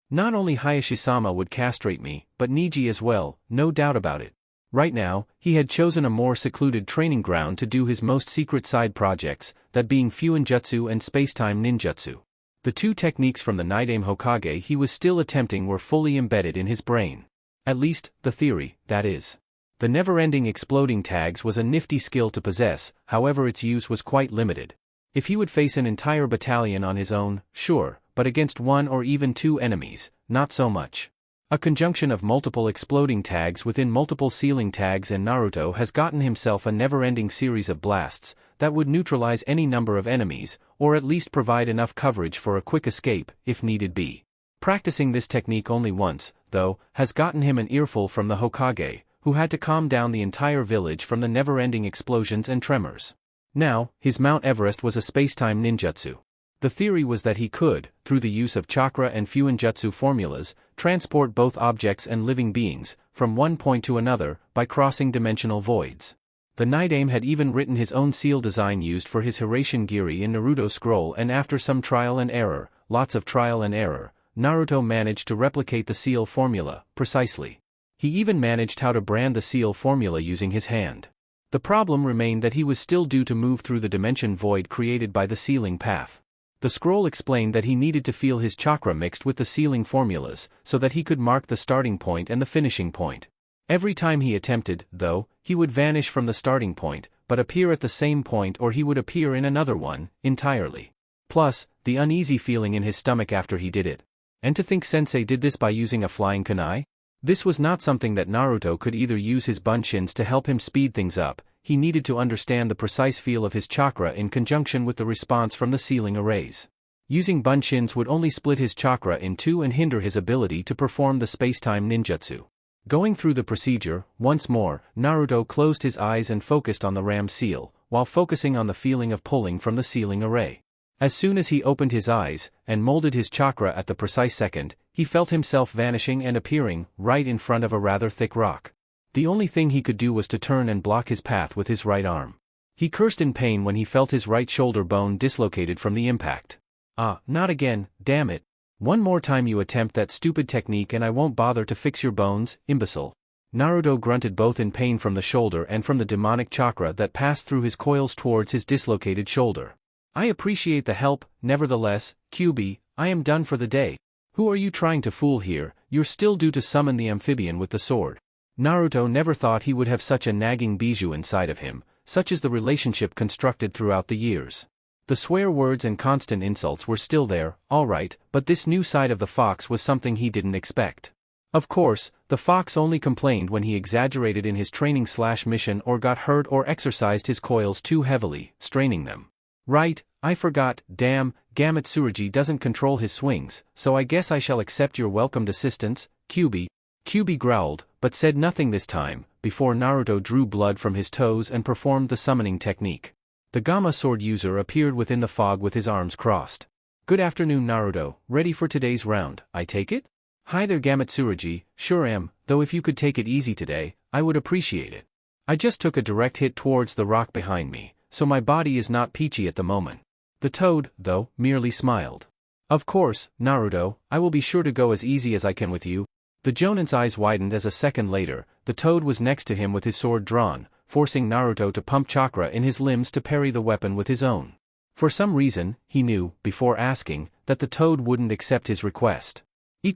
Not only Hayashi-sama would castrate me, but Niji as well, no doubt about it. Right now, he had chosen a more secluded training ground to do his most secret side projects, that being Fuinjutsu and Spacetime Ninjutsu. The two techniques from the Nidaime Hokage he was still attempting were fully embedded in his brain. At least, the theory, that is. The never-ending exploding tags was a nifty skill to possess, however its use was quite limited. If he would face an entire battalion on his own, sure, but against one or even two enemies, not so much. A conjunction of multiple exploding tags within multiple sealing tags and Naruto has gotten himself a never-ending series of blasts that would neutralize any number of enemies, or at least provide enough coverage for a quick escape, if needed be. Practicing this technique only once, though, has gotten him an earful from the Hokage, who had to calm down the entire village from the never-ending explosions and tremors. Now, his Mount Everest was a spacetime ninjutsu. The theory was that he could, through the use of chakra and Fuinjutsu formulas, transport both objects and living beings, from one point to another, by crossing dimensional voids. The Nidaime had even written his own seal design used for his Hiraishin Giri in Naruto scroll, and after some trial and error, lots of trial and error, Naruto managed to replicate the seal formula, precisely. He even managed how to brand the seal formula using his hand. The problem remained that he was still due to move through the dimension void created by the sealing path. The scroll explained that he needed to feel his chakra mixed with the sealing formulas, so that he could mark the starting point and the finishing point. Every time he attempted, though, he would vanish from the starting point, but appear at the same point, or he would appear in another one, entirely. Plus, the uneasy feeling in his stomach after he did it. And to think Sensei did this by using a flying kunai? This was not something that Naruto could either use his bunshins to help him speed things up. He needed to understand the precise feel of his chakra in conjunction with the response from the sealing arrays. Using bunshins would only split his chakra in two and hinder his ability to perform the spacetime ninjutsu. Going through the procedure, once more, Naruto closed his eyes and focused on the ram seal, while focusing on the feeling of pulling from the sealing array. As soon as he opened his eyes, and molded his chakra at the precise second, he felt himself vanishing and appearing, right in front of a rather thick rock. The only thing he could do was to turn and block his path with his right arm. He cursed in pain when he felt his right shoulder bone dislocated from the impact. Ah, not again, damn it. One more time you attempt that stupid technique and I won't bother to fix your bones, imbecile. Naruto grunted both in pain from the shoulder and from the demonic chakra that passed through his coils towards his dislocated shoulder. I appreciate the help, nevertheless, QB, I am done for the day. Who are you trying to fool here? You're still due to summon the amphibian with the sword. Naruto never thought he would have such a nagging bijou inside of him, such is the relationship constructed throughout the years. The swear words and constant insults were still there, alright, but this new side of the fox was something he didn't expect. Of course, the fox only complained when he exaggerated in his training/mission or got hurt or exercised his coils too heavily, straining them. Right, I forgot, damn, Gamatsurugi doesn't control his swings, so I guess I shall accept your welcomed assistance, Kyubi. Kyubi growled, but said nothing this time, before Naruto drew blood from his toes and performed the summoning technique. The Gamma sword user appeared within the fog with his arms crossed. Good afternoon Naruto, ready for today's round, I take it? Hi there Gamatsurugi, sure am, though if you could take it easy today, I would appreciate it. I just took a direct hit towards the rock behind me, so my body is not peachy at the moment. The toad, though, merely smiled. Of course, Naruto, I will be sure to go as easy as I can with you. The Jonin's eyes widened as a second later, the toad was next to him with his sword drawn, forcing Naruto to pump chakra in his limbs to parry the weapon with his own. For some reason, he knew, before asking, that the toad wouldn't accept his request. With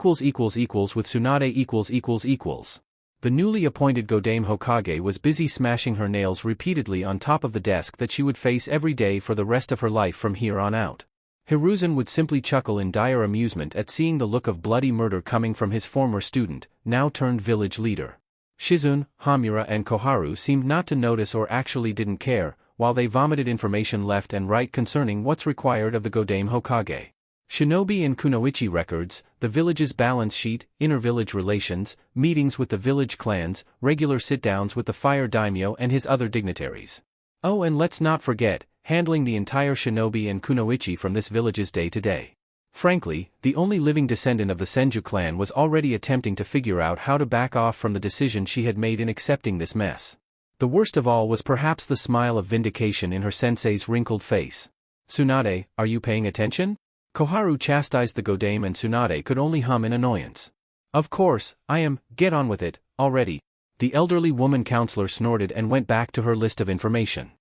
Tsunade . The newly appointed Godame Hokage was busy smashing her nails repeatedly on top of the desk that she would face every day for the rest of her life from here on out. Hiruzen would simply chuckle in dire amusement at seeing the look of bloody murder coming from his former student, now turned village leader. Shizune, Hamura and Koharu seemed not to notice or actually didn't care, while they vomited information left and right concerning what's required of the Godame Hokage. Shinobi and Kunoichi records, the village's balance sheet, inter-village relations, meetings with the village clans, regular sit-downs with the fire daimyo and his other dignitaries. Oh, and let's not forget, handling the entire Shinobi and Kunoichi from this village's day-to-day. Frankly, the only living descendant of the Senju clan was already attempting to figure out how to back off from the decision she had made in accepting this mess. The worst of all was perhaps the smile of vindication in her sensei's wrinkled face. Tsunade, are you paying attention? Koharu chastised the Godame and Tsunade could only hum in annoyance. Of course, I am, get on with it, already. The elderly woman counselor snorted and went back to her list of information.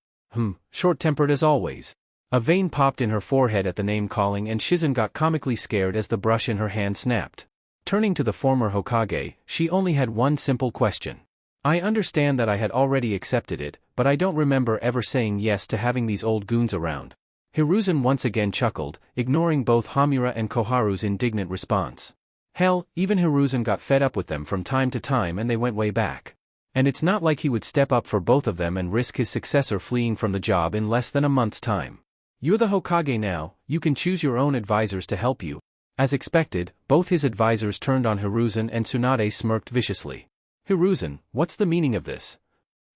Short-tempered as always. A vein popped in her forehead at the name-calling and Shizune got comically scared as the brush in her hand snapped. Turning to the former Hokage, she only had one simple question. I understand that I had already accepted it, but I don't remember ever saying yes to having these old goons around. Hiruzen once again chuckled, ignoring both Hamura and Koharu's indignant response. Hell, even Hiruzen got fed up with them from time to time and they went way back. And it's not like he would step up for both of them and risk his successor fleeing from the job in less than a month's time. You're the Hokage now, you can choose your own advisors to help you. As expected, both his advisors turned on Hiruzen and Tsunade smirked viciously. Hiruzen, what's the meaning of this?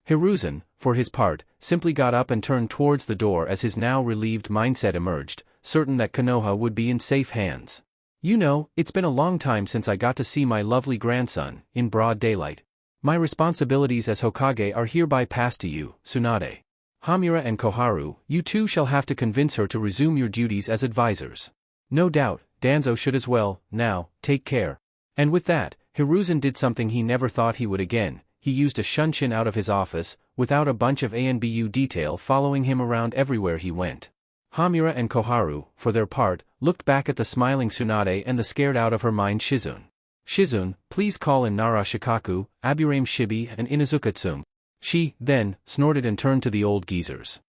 Hiruzen, for his part, simply got up and turned towards the door as his now relieved mindset emerged, certain that Konoha would be in safe hands. You know, it's been a long time since I got to see my lovely grandson, in broad daylight. My responsibilities as Hokage are hereby passed to you, Tsunade. Hamura and Koharu, you two shall have to convince her to resume your duties as advisors. No doubt, Danzo should as well. Now, take care. And with that, Hiruzen did something he never thought he would again. He used a shunshin out of his office, without a bunch of ANBU detail following him around everywhere he went. Hamura and Koharu, for their part, looked back at the smiling Tsunade and the scared out of her mind Shizune. Shizune, please call in Nara Shikaku, Aburame Shibi and Inazukatsume. She, then, snorted and turned to the old geezers.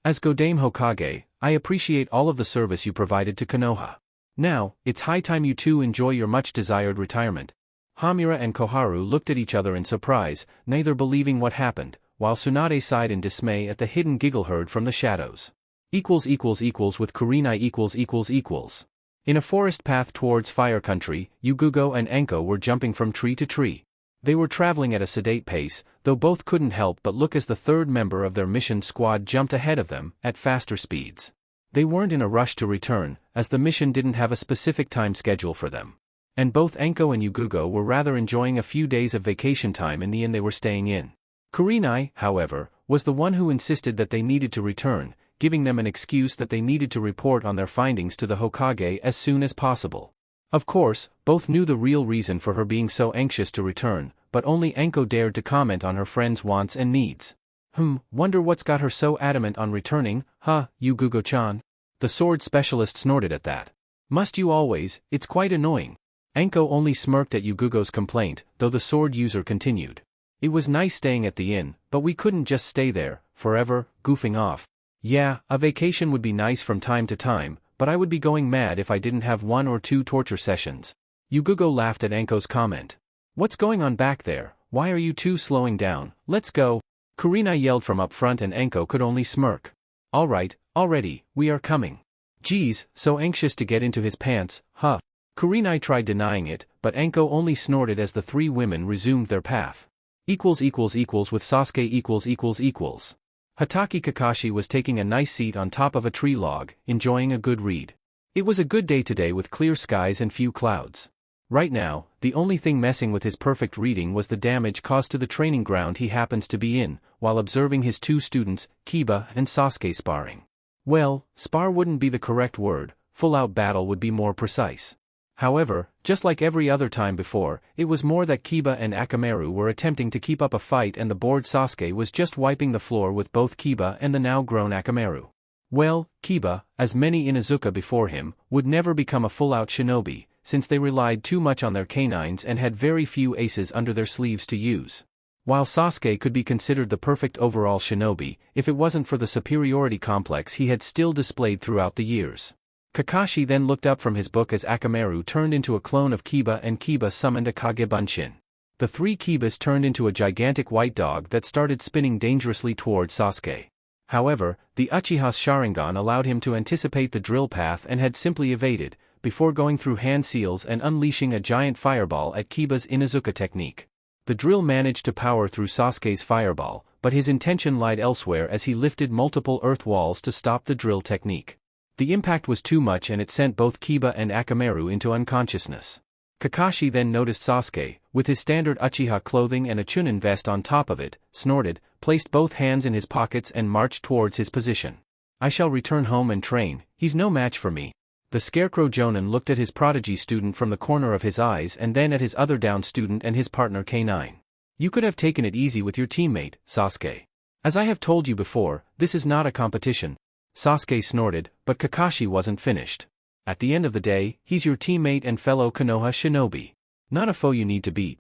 As Godame Hokage, I appreciate all of the service you provided to Konoha. Now, it's high time you two enjoy your much-desired retirement. Hamura and Koharu looked at each other in surprise, neither believing what happened, while Tsunade sighed in dismay at the hidden giggle heard from the shadows. With Kurenai . In a forest path towards Fire Country, Yugugo and Enko were jumping from tree to tree. They were traveling at a sedate pace, though both couldn't help but look as the third member of their mission squad jumped ahead of them, at faster speeds. They weren't in a rush to return, as the mission didn't have a specific time schedule for them. And both Enko and Yugugo were rather enjoying a few days of vacation time in the inn they were staying in. Kurenai, however, was the one who insisted that they needed to return, giving them an excuse that they needed to report on their findings to the Hokage as soon as possible. Of course, both knew the real reason for her being so anxious to return, but only Enko dared to comment on her friend's wants and needs. Wonder what's got her so adamant on returning, huh, Yugugo-chan? The sword specialist snorted at that. Must you always, it's quite annoying. Enko only smirked at Yugugo's complaint, though the sword user continued. It was nice staying at the inn, but we couldn't just stay there, forever, goofing off. Yeah, a vacation would be nice from time to time, but I would be going mad if I didn't have 1 or 2 torture sessions. Yugugo laughed at Enko's comment. What's going on back there? Why are you two slowing down? Let's go. Kurenai yelled from up front and Enko could only smirk. Alright, already, we are coming. Geez, so anxious to get into his pants, huh? Kurenai tried denying it, but Anko only snorted as the three women resumed their path. With Sasuke . Hatake Kakashi was taking a nice seat on top of a tree log, enjoying a good read. It was a good day today with clear skies and few clouds. Right now, the only thing messing with his perfect reading was the damage caused to the training ground he happens to be in, while observing his two students, Kiba and Sasuke sparring. Well, spar wouldn't be the correct word, full-out battle would be more precise. However, just like every other time before, it was more that Kiba and Akamaru were attempting to keep up a fight and the bored Sasuke was just wiping the floor with both Kiba and the now-grown Akamaru. Well, Kiba, as many Inuzuka before him, would never become a full-out shinobi, since they relied too much on their canines and had very few aces under their sleeves to use. While Sasuke could be considered the perfect overall shinobi, if it wasn't for the superiority complex he had still displayed throughout the years. Kakashi then looked up from his book as Akamaru turned into a clone of Kiba and Kiba summoned a Kage Bunshin. The three Kibas turned into a gigantic white dog that started spinning dangerously toward Sasuke. However, the Uchiha's Sharingan allowed him to anticipate the drill path and had simply evaded, before going through hand seals and unleashing a giant fireball at Kiba's Inuzuka technique. The drill managed to power through Sasuke's fireball, but his intention lied elsewhere as he lifted multiple earth walls to stop the drill technique. The impact was too much and it sent both Kiba and Akamaru into unconsciousness. Kakashi then noticed Sasuke, with his standard Uchiha clothing and a Chunin vest on top of it, snorted, placed both hands in his pockets and marched towards his position. I shall return home and train, he's no match for me. The Scarecrow Jonin looked at his prodigy student from the corner of his eyes and then at his other down student and his partner K9. You could have taken it easy with your teammate, Sasuke. As I have told you before, this is not a competition. Sasuke snorted, but Kakashi wasn't finished. At the end of the day, he's your teammate and fellow Konoha shinobi. Not a foe you need to beat.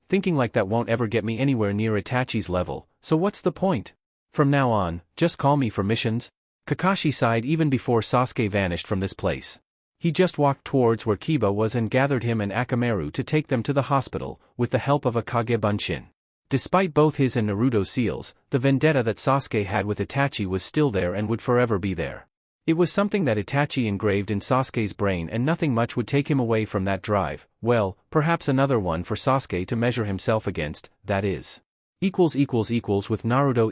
Thinking like that won't ever get me anywhere near Itachi's level, so what's the point? From now on, just call me for missions. Kakashi sighed even before Sasuke vanished from this place. He just walked towards where Kiba was and gathered him and Akamaru to take them to the hospital, with the help of a Kage Bunshin. Despite both his and Naruto's seals, the vendetta that Sasuke had with Itachi was still there and would forever be there. It was something that Itachi engraved in Sasuke's brain and nothing much would take him away from that drive, well, perhaps another one for Sasuke to measure himself against, that is. With Naruto .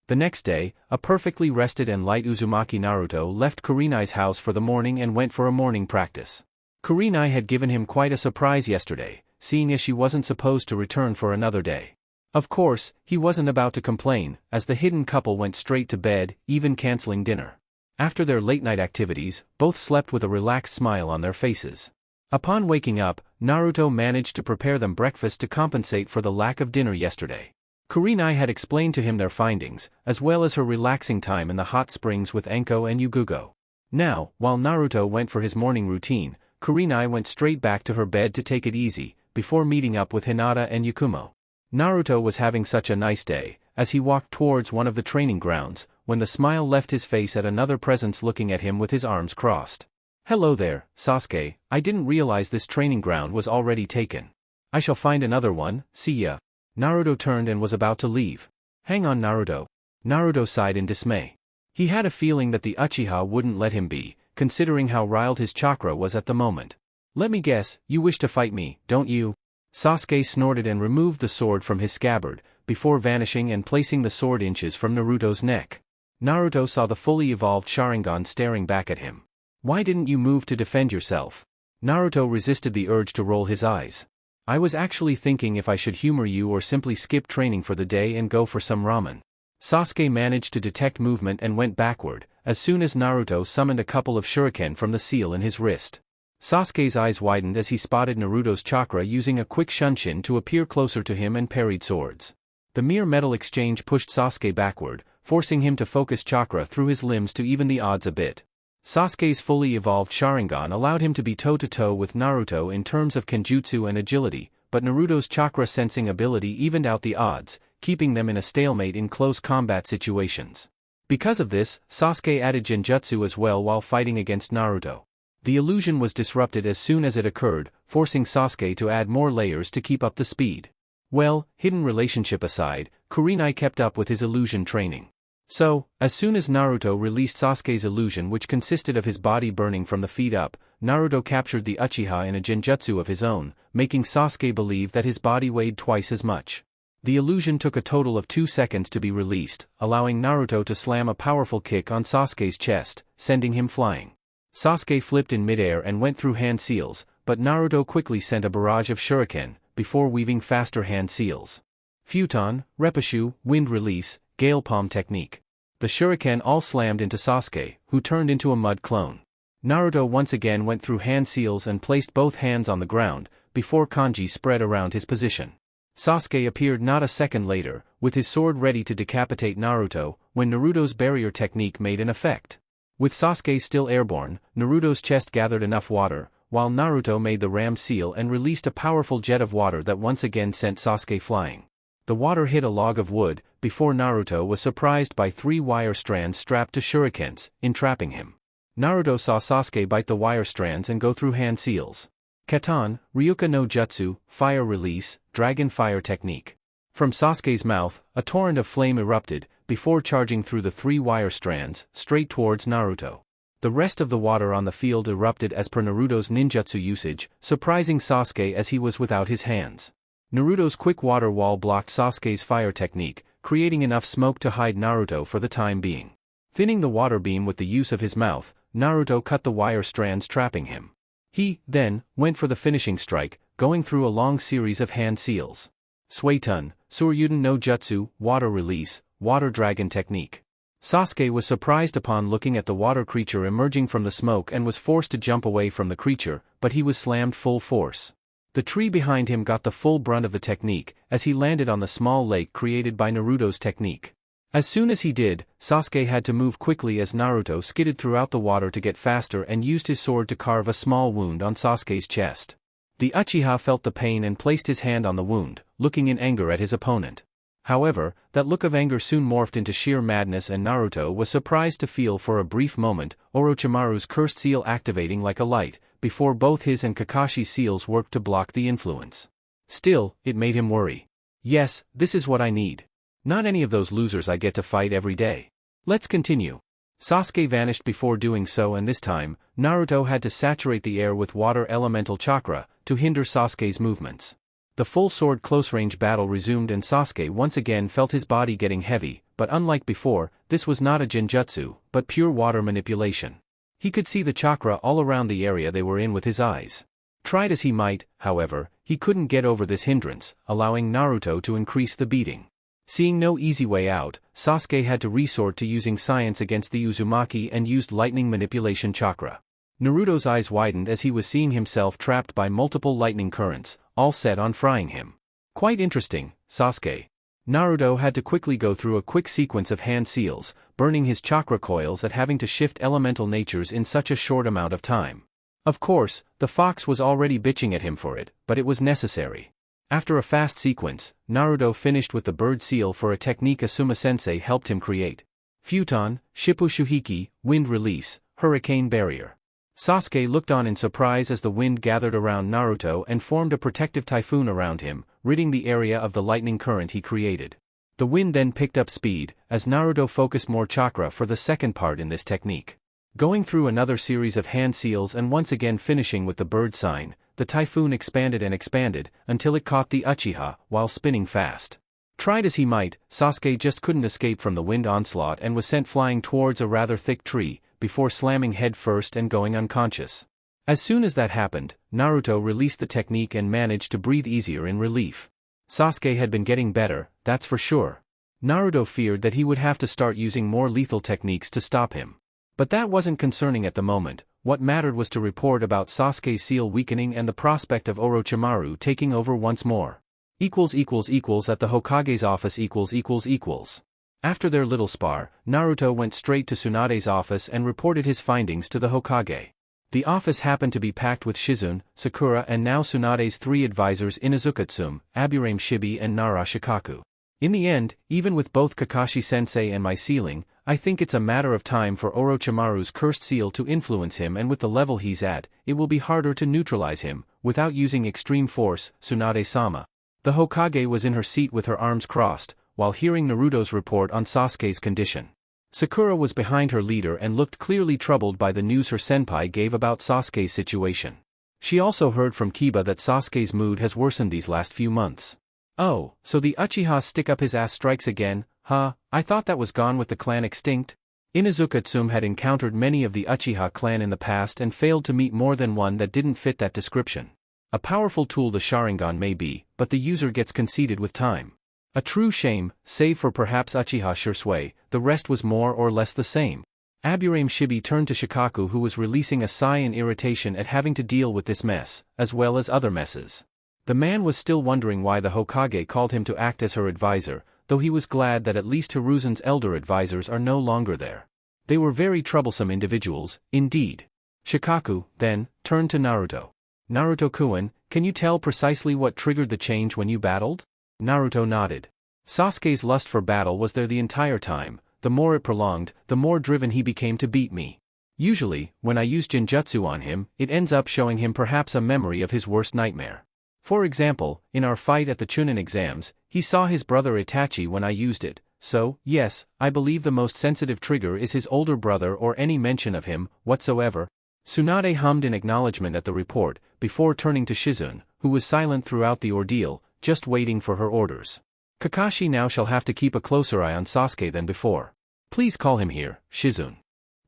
The next day, a perfectly rested and light Uzumaki Naruto left Kurenai's house for the morning and went for a morning practice. Kurenai had given him quite a surprise yesterday, seeing as she wasn't supposed to return for another day. Of course, he wasn't about to complain, as the hidden couple went straight to bed, even canceling dinner. After their late-night activities, both slept with a relaxed smile on their faces. Upon waking up, Naruto managed to prepare them breakfast to compensate for the lack of dinner yesterday. Kurenai had explained to him their findings, as well as her relaxing time in the hot springs with Anko and Yugugo. Now, while Naruto went for his morning routine, Kurenai went straight back to her bed to take it easy, before meeting up with Hinata and Yakumo. Naruto was having such a nice day, as he walked towards one of the training grounds, when the smile left his face at another presence looking at him with his arms crossed. Hello there, Sasuke, I didn't realize this training ground was already taken. I shall find another one, see ya. Naruto turned and was about to leave. Hang on Naruto. Naruto sighed in dismay. He had a feeling that the Uchiha wouldn't let him be, considering how riled his chakra was at the moment. Let me guess, you wish to fight me, don't you? Sasuke snorted and removed the sword from his scabbard, before vanishing and placing the sword inches from Naruto's neck. Naruto saw the fully evolved Sharingan staring back at him. Why didn't you move to defend yourself? Naruto resisted the urge to roll his eyes. I was actually thinking if I should humor you or simply skip training for the day and go for some ramen. Sasuke managed to detect movement and went backward, as soon as Naruto summoned a couple of shuriken from the seal in his wrist. Sasuke's eyes widened as he spotted Naruto's chakra using a quick shunshin to appear closer to him and parried swords. The mere metal exchange pushed Sasuke backward, forcing him to focus chakra through his limbs to even the odds a bit. Sasuke's fully evolved Sharingan allowed him to be toe-to-toe with Naruto in terms of kenjutsu and agility, but Naruto's chakra sensing ability evened out the odds, keeping them in a stalemate in close combat situations. Because of this, Sasuke added genjutsu as well while fighting against Naruto. The illusion was disrupted as soon as it occurred, forcing Sasuke to add more layers to keep up the speed. Well, hidden relationship aside, Kurenai kept up with his illusion training. So, as soon as Naruto released Sasuke's illusion, which consisted of his body burning from the feet up, Naruto captured the Uchiha in a genjutsu of his own, making Sasuke believe that his body weighed twice as much. The illusion took a total of 2 seconds to be released, allowing Naruto to slam a powerful kick on Sasuke's chest, sending him flying. Sasuke flipped in midair and went through hand seals, but Naruto quickly sent a barrage of shuriken, before weaving faster hand seals. Futon, Repushu, Wind Release, Gale Palm Technique. The shuriken all slammed into Sasuke, who turned into a mud clone. Naruto once again went through hand seals and placed both hands on the ground, before kanji spread around his position. Sasuke appeared not a second later, with his sword ready to decapitate Naruto, when Naruto's barrier technique made an effect. With Sasuke still airborne, Naruto's chest gathered enough water, while Naruto made the ram seal and released a powerful jet of water that once again sent Sasuke flying. The water hit a log of wood, before Naruto was surprised by 3 wire strands strapped to shurikens, entrapping him. Naruto saw Sasuke bite the wire strands and go through hand seals. Katan, Ryuka no Jutsu, Fire Release, Dragon Fire Technique. From Sasuke's mouth, a torrent of flame erupted, before charging through the 3 wire strands, straight towards Naruto. The rest of the water on the field erupted as per Naruto's ninjutsu usage, surprising Sasuke as he was without his hands. Naruto's quick water wall blocked Sasuke's fire technique, creating enough smoke to hide Naruto for the time being. Thinning the water beam with the use of his mouth, Naruto cut the wire strands trapping him. He, then, went for the finishing strike, going through a long series of hand seals. Suetun, Suryuden no Jutsu, Water Release, Water Dragon Technique. Sasuke was surprised upon looking at the water creature emerging from the smoke and was forced to jump away from the creature, but he was slammed full force. The tree behind him got the full brunt of the technique, as he landed on the small lake created by Naruto's technique. As soon as he did, Sasuke had to move quickly as Naruto skidded throughout the water to get faster and used his sword to carve a small wound on Sasuke's chest. The Uchiha felt the pain and placed his hand on the wound, looking in anger at his opponent. However, that look of anger soon morphed into sheer madness and Naruto was surprised to feel for a brief moment Orochimaru's cursed seal activating like a light, before both his and Kakashi's seals worked to block the influence. Still, it made him worry. Yes, this is what I need. Not any of those losers I get to fight every day. Let's continue. Sasuke vanished before doing so, and this time, Naruto had to saturate the air with water elemental chakra, to hinder Sasuke's movements. The full sword close-range battle resumed and Sasuke once again felt his body getting heavy, but unlike before, this was not a genjutsu, but pure water manipulation. He could see the chakra all around the area they were in with his eyes. Tried as he might, however, he couldn't get over this hindrance, allowing Naruto to increase the beating. Seeing no easy way out, Sasuke had to resort to using science against the Uzumaki and used lightning manipulation chakra. Naruto's eyes widened as he was seeing himself trapped by multiple lightning currents, all set on frying him. Quite interesting, Sasuke. Naruto had to quickly go through a quick sequence of hand seals, burning his chakra coils at having to shift elemental natures in such a short amount of time. Of course, the fox was already bitching at him for it, but it was necessary. After a fast sequence, Naruto finished with the bird seal for a technique Asuma-sensei helped him create. Futon, Shippu Shuhiki, Wind Release, Hurricane Barrier. Sasuke looked on in surprise as the wind gathered around Naruto and formed a protective typhoon around him, ridding the area of the lightning current he created. The wind then picked up speed, as Naruto focused more chakra for the second part in this technique. Going through another series of hand seals and once again finishing with the bird sign, the typhoon expanded and expanded, until it caught the Uchiha, while spinning fast. Tried as he might, Sasuke just couldn't escape from the wind onslaught and was sent flying towards a rather thick tree, before slamming head first and going unconscious. As soon as that happened, Naruto released the technique and managed to breathe easier in relief. Sasuke had been getting better, that's for sure. Naruto feared that he would have to start using more lethal techniques to stop him. But that wasn't concerning at the moment. What mattered was to report about Sasuke's seal weakening and the prospect of Orochimaru taking over once more. At the Hokage's office . After their little spar, Naruto went straight to Tsunade's office and reported his findings to the Hokage. The office happened to be packed with Shizune, Sakura and now Tsunade's 3 advisors Inazuka-tsum, Aburame Shibi and Nara Shikaku. In the end, even with both Kakashi-sensei and my sealing, I think it's a matter of time for Orochimaru's cursed seal to influence him, and with the level he's at, it will be harder to neutralize him, without using extreme force, Tsunade-sama. The Hokage was in her seat with her arms crossed, while hearing Naruto's report on Sasuke's condition. Sakura was behind her leader and looked clearly troubled by the news her senpai gave about Sasuke's situation. She also heard from Kiba that Sasuke's mood has worsened these last few months. Oh, so the Uchiha stick up his ass strikes again, huh? I thought that was gone with the clan extinct. Inazukatsume had encountered many of the Uchiha clan in the past and failed to meet more than one that didn't fit that description. A powerful tool the Sharingan may be, but the user gets conceited with time. A true shame, save for perhaps Uchiha Shursui, the rest was more or less the same. Aburame Shibi turned to Shikaku, who was releasing a sigh in irritation at having to deal with this mess, as well as other messes. The man was still wondering why the Hokage called him to act as her advisor, though he was glad that at least Hiruzen's elder advisors are no longer there. They were very troublesome individuals, indeed. Shikaku, then, turned to Naruto. Naruto-kun, can you tell precisely what triggered the change when you battled? Naruto nodded. Sasuke's lust for battle was there the entire time. The more it prolonged, the more driven he became to beat me. Usually, when I use Genjutsu on him, it ends up showing him perhaps a memory of his worst nightmare. For example, in our fight at the Chunin exams, he saw his brother Itachi when I used it, so, yes, I believe the most sensitive trigger is his older brother or any mention of him, whatsoever. Tsunade hummed in acknowledgement at the report, before turning to Shizune, who was silent throughout the ordeal, just waiting for her orders. Kakashi now shall have to keep a closer eye on Sasuke than before. Please call him here, Shizune.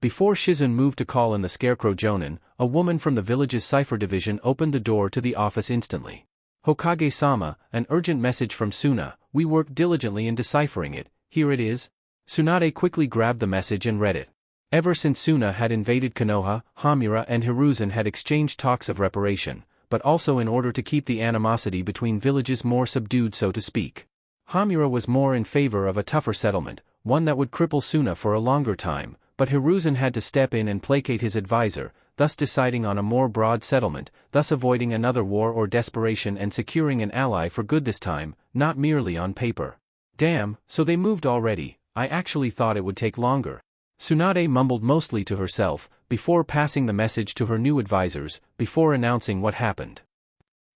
Before Shizune moved to call in the Scarecrow Jonin, a woman from the village's cipher division opened the door to the office instantly. Hokage-sama, an urgent message from Suna, we worked diligently in deciphering it, here it is. Tsunade quickly grabbed the message and read it. Ever since Suna had invaded Konoha, Hamura and Hiruzen had exchanged talks of reparation, but also in order to keep the animosity between villages more subdued, so to speak. Hamura was more in favor of a tougher settlement, one that would cripple Suna for a longer time, but Hiruzen had to step in and placate his advisor, thus deciding on a more broad settlement, thus avoiding another war or desperation and securing an ally for good this time, not merely on paper. Damn, so they moved already, I actually thought it would take longer. Tsunade mumbled mostly to herself, before passing the message to her new advisors, before announcing what happened.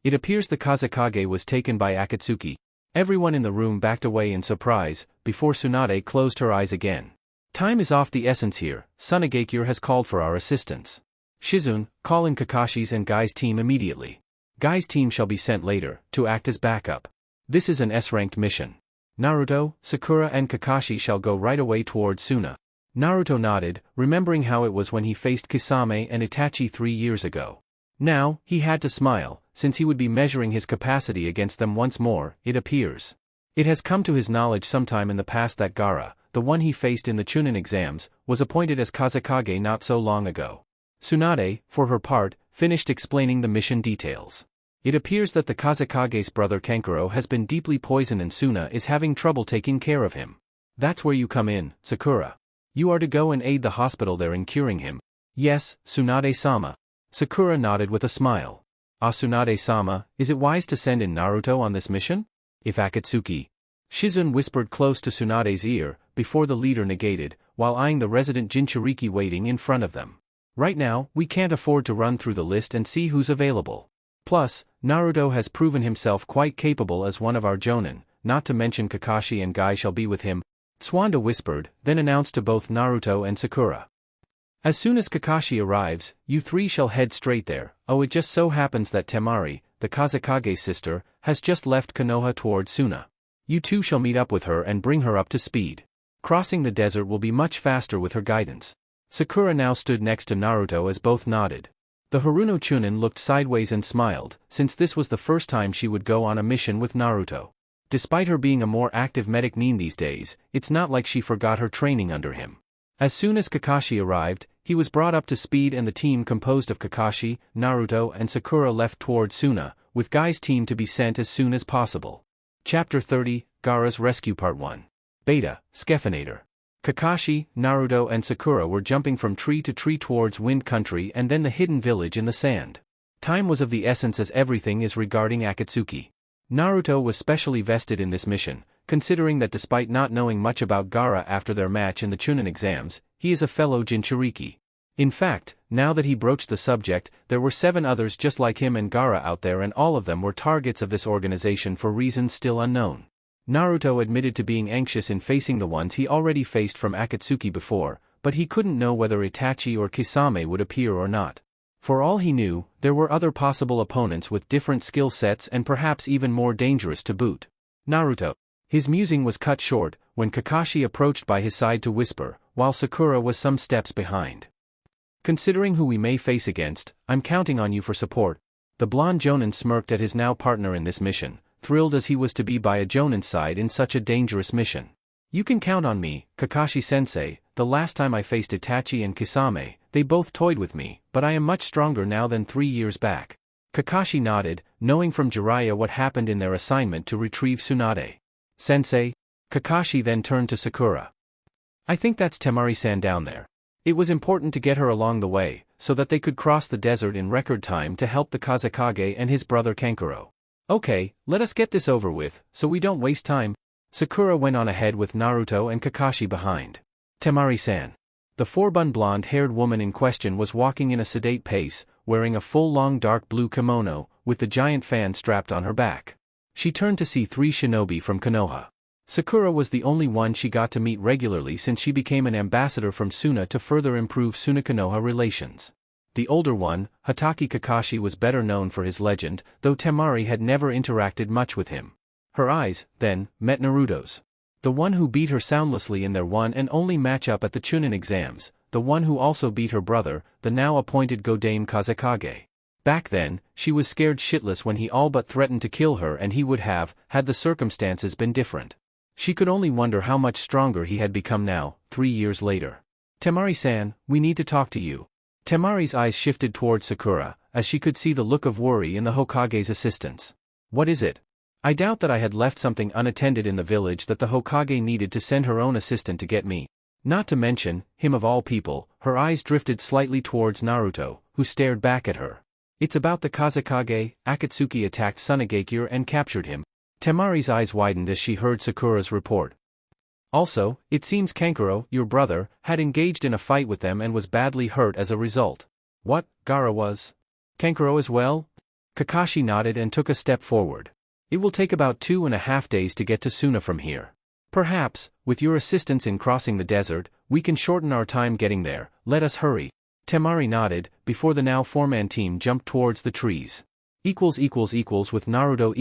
It appears the Kazekage was taken by Akatsuki. Everyone in the room backed away in surprise, before Tsunade closed her eyes again. Time is of the essence here, Sunagakure has called for our assistance. Shizune, call in Kakashi's and Guy's team immediately. Guy's team shall be sent later, to act as backup. This is an S-ranked mission. Naruto, Sakura and Kakashi shall go right away towards Suna. Naruto nodded, remembering how it was when he faced Kisame and Itachi 3 years ago. Now, he had to smile, since he would be measuring his capacity against them once more, it appears. It has come to his knowledge sometime in the past that Gaara, the one he faced in the Chunin exams, was appointed as Kazekage not so long ago. Tsunade, for her part, finished explaining the mission details. It appears that the Kazekage's brother Kankuro has been deeply poisoned and Suna is having trouble taking care of him. That's where you come in, Sakura. You are to go and aid the hospital there in curing him. Yes, Tsunade-sama. Sakura nodded with a smile. Ah, Tsunade-sama, is it wise to send in Naruto on this mission? If Akatsuki. Shizune whispered close to Tsunade's ear, before the leader negated, while eyeing the resident Jinchuriki waiting in front of them. Right now, we can't afford to run through the list and see who's available. Plus, Naruto has proven himself quite capable as one of our Jonin, not to mention Kakashi and Guy shall be with him. Tsuwanda whispered, then announced to both Naruto and Sakura. As soon as Kakashi arrives, you three shall head straight there. Oh, it just so happens that Temari, the Kazekage's sister, has just left Konoha towards Suna. You two shall meet up with her and bring her up to speed. Crossing the desert will be much faster with her guidance. Sakura now stood next to Naruto as both nodded. The Haruno Chunin looked sideways and smiled, since this was the first time she would go on a mission with Naruto. Despite her being a more active medic nin these days, it's not like she forgot her training under him. As soon as Kakashi arrived, he was brought up to speed and the team composed of Kakashi, Naruto and Sakura left towards Suna, with Guy's team to be sent as soon as possible. Chapter 30, Gaara's Rescue Part 1. Beta, Skephinator. Kakashi, Naruto and Sakura were jumping from tree to tree towards Wind Country and then the hidden village in the sand. Time was of the essence as everything is regarding Akatsuki. Naruto was specially vested in this mission, considering that despite not knowing much about Gaara after their match in the Chunin exams, he is a fellow Jinchuriki. In fact, now that he broached the subject, there were 7 others just like him and Gaara out there and all of them were targets of this organization for reasons still unknown. Naruto admitted to being anxious in facing the ones he already faced from Akatsuki before, but he couldn't know whether Itachi or Kisame would appear or not. For all he knew, there were other possible opponents with different skill sets and perhaps even more dangerous to boot. Naruto. His musing was cut short when Kakashi approached by his side to whisper, while Sakura was some steps behind. Considering who we may face against, I'm counting on you for support. The blonde jonin smirked at his now partner in this mission, thrilled as he was to be by a jonin's side in such a dangerous mission. You can count on me, Kakashi-sensei. The last time I faced Itachi and Kisame, they both toyed with me, but I am much stronger now than 3 years back. Kakashi nodded, knowing from Jiraiya what happened in their assignment to retrieve Tsunade. Sensei? Kakashi then turned to Sakura. I think that's Temari-san down there. It was important to get her along the way, so that they could cross the desert in record time to help the Kazekage and his brother Kankuro. Okay, let us get this over with, so we don't waste time. Sakura went on ahead with Naruto and Kakashi behind. Temari-san. The four-bun blonde-haired woman in question was walking in a sedate pace, wearing a full long dark blue kimono, with the giant fan strapped on her back. She turned to see 3 shinobi from Konoha. Sakura was the only one she got to meet regularly since she became an ambassador from Suna to further improve Suna-Konoha relations. The older one, Hatake Kakashi, was better known for his legend, though Temari had never interacted much with him. Her eyes, then, met Naruto's. The one who beat her soundlessly in their one and only match-up at the Chunin exams, the one who also beat her brother, the now appointed Godame Kazekage. Back then, she was scared shitless when he all but threatened to kill her, and he would have, had the circumstances been different. She could only wonder how much stronger he had become now, 3 years later. Temari-san, we need to talk to you. Temari's eyes shifted towards Sakura, as she could see the look of worry in the Hokage's assistants. What is it? I doubt that I had left something unattended in the village that the Hokage needed to send her own assistant to get me. Not to mention, him of all people. Her eyes drifted slightly towards Naruto, who stared back at her. It's about the Kazekage. Akatsuki attacked Sunagakure and captured him. Temari's eyes widened as she heard Sakura's report. Also, it seems Kankuro, your brother, had engaged in a fight with them and was badly hurt as a result. What, Gaara was? Kankuro as well? Kakashi nodded and took a step forward. It will take about 2.5 days to get to Suna from here. Perhaps, with your assistance in crossing the desert, we can shorten our time getting there. Let us hurry. Temari nodded, before the now 4-man team jumped towards the trees. With Naruto .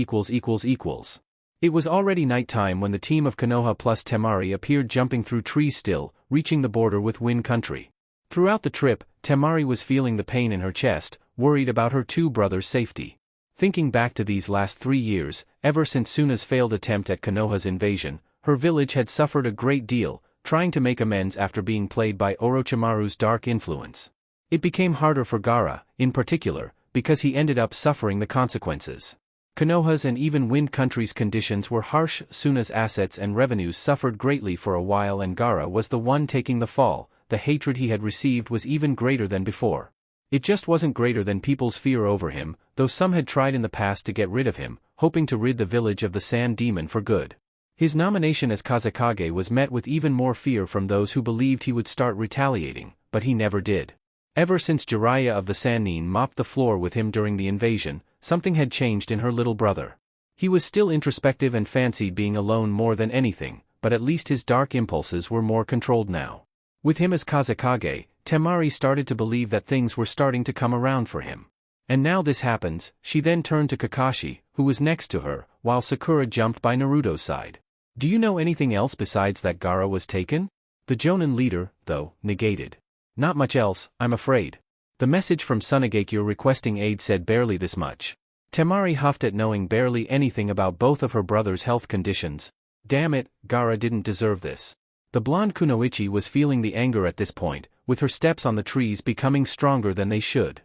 It was already nighttime when the team of Konoha plus Temari appeared jumping through trees still, reaching the border with Wind Country. Throughout the trip, Temari was feeling the pain in her chest, worried about her 2 brothers' safety. Thinking back to these last 3 years, ever since Suna's failed attempt at Konoha's invasion, her village had suffered a great deal, trying to make amends after being played by Orochimaru's dark influence. It became harder for Gaara, in particular, because he ended up suffering the consequences. Konoha's and even Wind Country's conditions were harsh. Suna's assets and revenues suffered greatly for a while, and Gaara was the one taking the fall. The hatred he had received was even greater than before. It just wasn't greater than people's fear over him, though some had tried in the past to get rid of him, hoping to rid the village of the Sand Demon for good. His nomination as Kazekage was met with even more fear from those who believed he would start retaliating, but he never did. Ever since Jiraiya of the Sannin mopped the floor with him during the invasion, something had changed in her little brother. He was still introspective and fancied being alone more than anything, but at least his dark impulses were more controlled now. With him as Kazekage, Temari started to believe that things were starting to come around for him. And now this happens. She then turned to Kakashi, who was next to her, while Sakura jumped by Naruto's side. Do you know anything else besides that Gaara was taken? The Jonin leader, though, negated. Not much else, I'm afraid. The message from Sunagakure requesting aid said barely this much. Temari huffed at knowing barely anything about both of her brother's health conditions. Damn it, Gaara didn't deserve this. The blonde Kunoichi was feeling the anger at this point, with her steps on the trees becoming stronger than they should.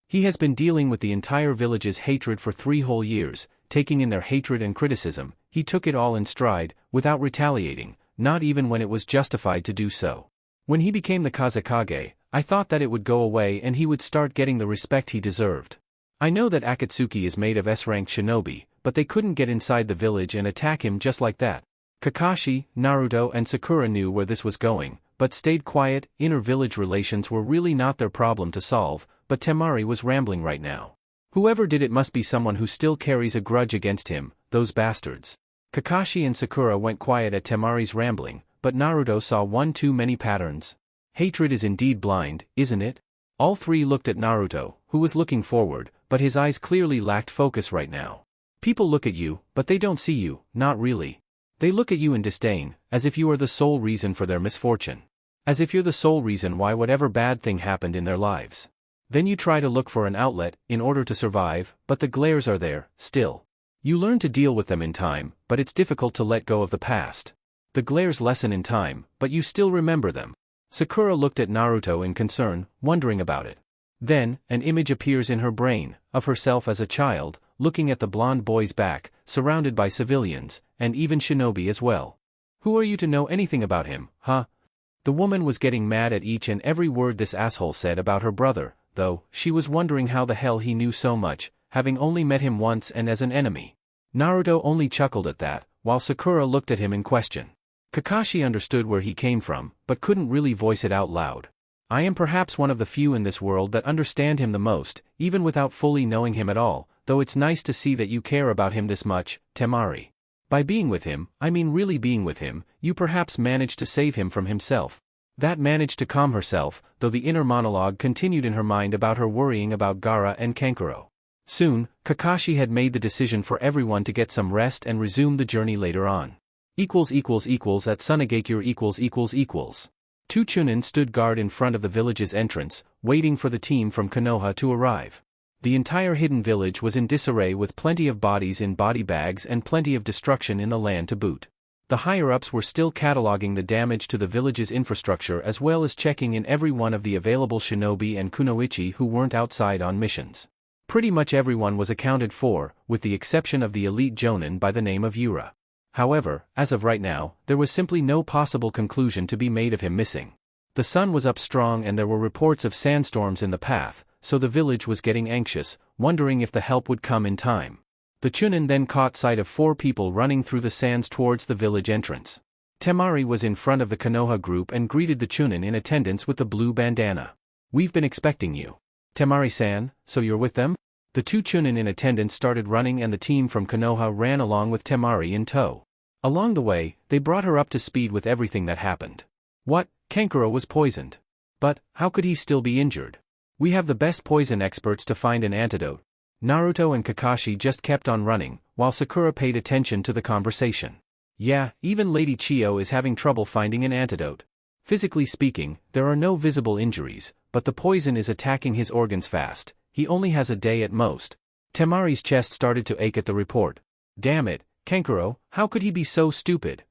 He has been dealing with the entire village's hatred for 3 whole years, taking in their hatred and criticism. He took it all in stride, without retaliating, not even when it was justified to do so. When he became the Kazekage, I thought that it would go away and he would start getting the respect he deserved. I know that Akatsuki is made of S-ranked shinobi, but they couldn't get inside the village and attack him just like that. Kakashi, Naruto and Sakura knew where this was going, but stayed quiet. Inner village relations were really not their problem to solve, but Temari was rambling right now. Whoever did it must be someone who still carries a grudge against him, those bastards. Kakashi and Sakura went quiet at Temari's rambling, but Naruto saw one too many patterns. Hatred is indeed blind, isn't it? All three looked at Naruto, who was looking forward, but his eyes clearly lacked focus right now. People look at you, but they don't see you, not really. They look at you in disdain, as if you are the sole reason for their misfortune. As if you're the sole reason why whatever bad thing happened in their lives. Then you try to look for an outlet, in order to survive, but the glares are there, still. You learn to deal with them in time, but it's difficult to let go of the past. The glares lessen in time, but you still remember them. Sakura looked at Naruto in concern, wondering about it. Then, an image appears in her brain, of herself as a child, looking at the blonde boy's back, surrounded by civilians, and even shinobi as well. Who are you to know anything about him, huh? The woman was getting mad at each and every word this asshole said about her brother, though she was wondering how the hell he knew so much, having only met him once and as an enemy. Naruto only chuckled at that, while Sakura looked at him in question. Kakashi understood where he came from, but couldn't really voice it out loud. I am perhaps one of the few in this world that understand him the most, even without fully knowing him at all, though it's nice to see that you care about him this much, Temari. By being with him, I mean really being with him, you perhaps managed to save him from himself. That managed to calm herself, though the inner monologue continued in her mind about her worrying about Gaara and Kankuro. Soon, Kakashi had made the decision for everyone to get some rest and resume the journey later on. At Sunagakure. Two Chunin stood guard in front of the village's entrance, waiting for the team from Konoha to arrive. The entire hidden village was in disarray with plenty of bodies in body bags and plenty of destruction in the land to boot. The higher-ups were still cataloging the damage to the village's infrastructure as well as checking in every one of the available shinobi and kunoichi who weren't outside on missions. Pretty much everyone was accounted for, with the exception of the elite jonin by the name of Yura. However, as of right now, there was simply no possible conclusion to be made of him missing. The sun was up strong and there were reports of sandstorms in the path, so the village was getting anxious, wondering if the help would come in time. The Chunin then caught sight of 4 people running through the sands towards the village entrance. Temari was in front of the Konoha group and greeted the Chunin in attendance with the blue bandana. "We've been expecting you. Temari-san, so you're with them?" The 2 Chunin in attendance started running and the team from Konoha ran along with Temari in tow. Along the way, they brought her up to speed with everything that happened. What? Kankuro was poisoned. But, how could he still be injured? We have the best poison experts to find an antidote. Naruto and Kakashi just kept on running, while Sakura paid attention to the conversation. Yeah, even Lady Chiyo is having trouble finding an antidote. Physically speaking, there are no visible injuries, but the poison is attacking his organs fast. He only has a day at most. Temari's chest started to ache at the report. Damn it, Kankuro, how could he be so stupid?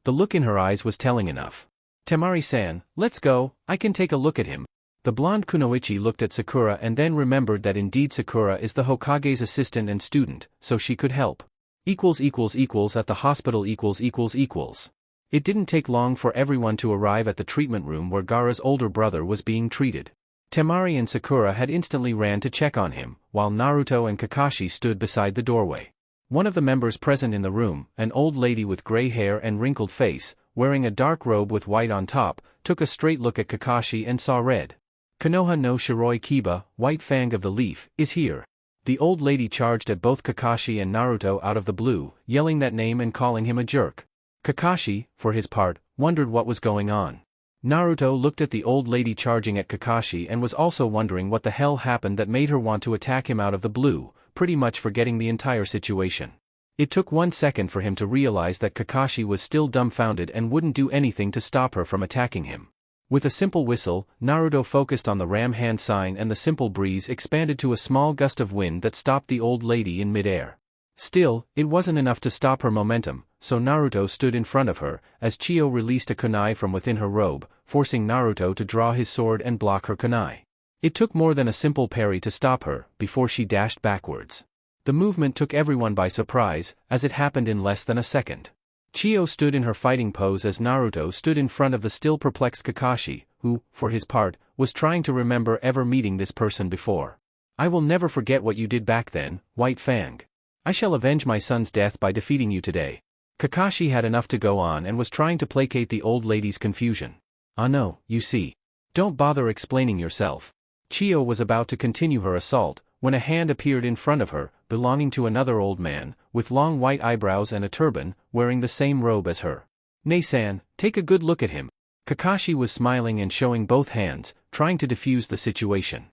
The look in her eyes was telling enough. Temari-san, let's go, I can take a look at him. The blonde kunoichi looked at Sakura and then remembered that indeed Sakura is the Hokage's assistant and student, so she could help. At the hospital . It didn't take long for everyone to arrive at the treatment room where Gaara's older brother was being treated. Temari and Sakura had instantly ran to check on him, while Naruto and Kakashi stood beside the doorway. One of the members present in the room, an old lady with gray hair and wrinkled face, wearing a dark robe with white on top, took a straight look at Kakashi and saw red. Konoha no Shiroi Kiba, White Fang of the Leaf, is here. The old lady charged at both Kakashi and Naruto out of the blue, yelling that name and calling him a jerk. Kakashi, for his part, wondered what was going on. Naruto looked at the old lady charging at Kakashi and was also wondering what the hell happened that made her want to attack him out of the blue, pretty much forgetting the entire situation. It took 1 second for him to realize that Kakashi was still dumbfounded and wouldn't do anything to stop her from attacking him. With a simple whistle, Naruto focused on the ram hand sign and the simple breeze expanded to a small gust of wind that stopped the old lady in midair. Still, it wasn't enough to stop her momentum, so Naruto stood in front of her, as Chiyo released a kunai from within her robe, forcing Naruto to draw his sword and block her kunai. It took more than a simple parry to stop her, before she dashed backwards. The movement took everyone by surprise, as it happened in less than a second. Chiyo stood in her fighting pose as Naruto stood in front of the still perplexed Kakashi, who, for his part, was trying to remember ever meeting this person before. "I will never forget what you did back then, White Fang. I shall avenge my son's death by defeating you today." Kakashi had enough to go on and was trying to placate the old lady's confusion. "Ah no, you see. Don't bother explaining yourself." Chiyo was about to continue her assault, when a hand appeared in front of her, belonging to another old man, with long white eyebrows and a turban, wearing the same robe as her. "Nei-san, take a good look at him." Kakashi was smiling and showing both hands, trying to defuse the situation.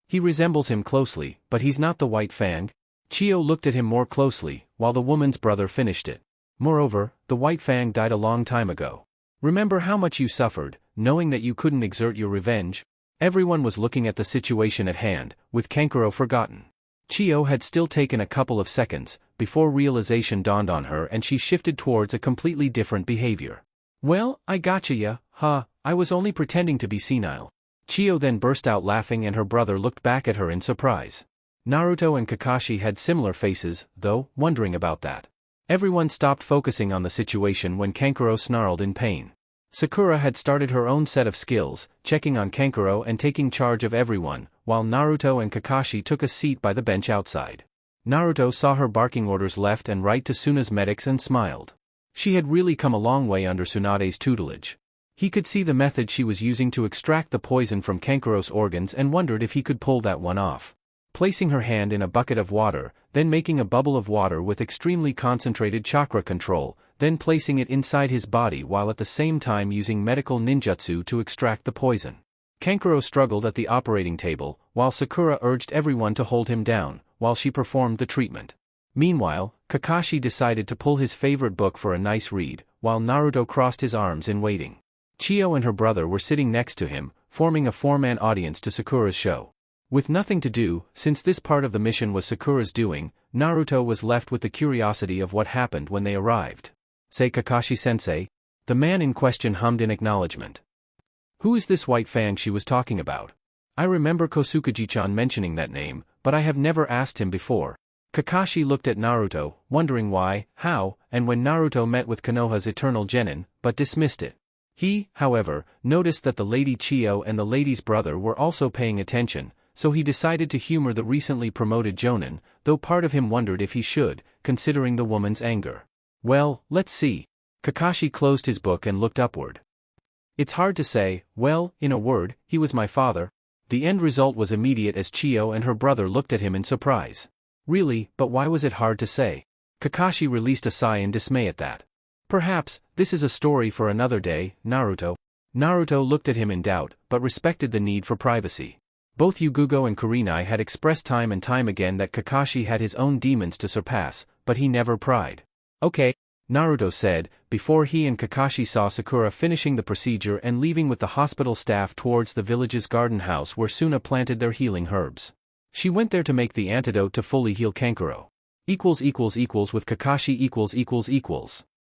"He resembles him closely, but he's not the White Fang." Chiyo looked at him more closely, while the woman's brother finished it. "Moreover, the White Fang died a long time ago. Remember how much you suffered, knowing that you couldn't exert your revenge?" Everyone was looking at the situation at hand, with Kankuro forgotten. Chiyo had still taken a couple of seconds, before realization dawned on her and she shifted towards a completely different behavior. "Well, I gotcha ya, huh, I was only pretending to be senile." Chiyo then burst out laughing and her brother looked back at her in surprise. Naruto and Kakashi had similar faces, though, wondering about that. Everyone stopped focusing on the situation when Kankuro snarled in pain. Sakura had started her own set of skills, checking on Kankuro and taking charge of everyone, while Naruto and Kakashi took a seat by the bench outside. Naruto saw her barking orders left and right to Suna's medics and smiled. She had really come a long way under Tsunade's tutelage. He could see the method she was using to extract the poison from Kankuro's organs and wondered if he could pull that one off. Placing her hand in a bucket of water, then making a bubble of water with extremely concentrated chakra control, then placing it inside his body while at the same time using medical ninjutsu to extract the poison. Kankuro struggled at the operating table, while Sakura urged everyone to hold him down, while she performed the treatment. Meanwhile, Kakashi decided to pull his favorite book for a nice read, while Naruto crossed his arms in waiting. Chiyo and her brother were sitting next to him, forming a four-man audience to Sakura's show. With nothing to do, since this part of the mission was Sakura's doing, Naruto was left with the curiosity of what happened when they arrived. "Say Kakashi-sensei?" The man in question hummed in acknowledgement. "Who is this White Fang she was talking about? I remember Kosukaji-chan mentioning that name, but I have never asked him before." Kakashi looked at Naruto, wondering why, how, and when Naruto met with Konoha's eternal genin, but dismissed it. He, however, noticed that the Lady Chiyo and the lady's brother were also paying attention, so he decided to humor the recently promoted jonin, though part of him wondered if he should, considering the woman's anger. "Well, let's see." Kakashi closed his book and looked upward. "It's hard to say, well, in a word, he was my father." The end result was immediate as Chiyo and her brother looked at him in surprise. "Really, but why was it hard to say?" Kakashi released a sigh in dismay at that. "Perhaps, this is a story for another day, Naruto." Naruto looked at him in doubt, but respected the need for privacy. Both Yugugo and Kurenai had expressed time and time again that Kakashi had his own demons to surpass, but he never pried. "Okay," Naruto said, before he and Kakashi saw Sakura finishing the procedure and leaving with the hospital staff towards the village's garden house where Suna planted their healing herbs. She went there to make the antidote to fully heal Kankuro. With Kakashi .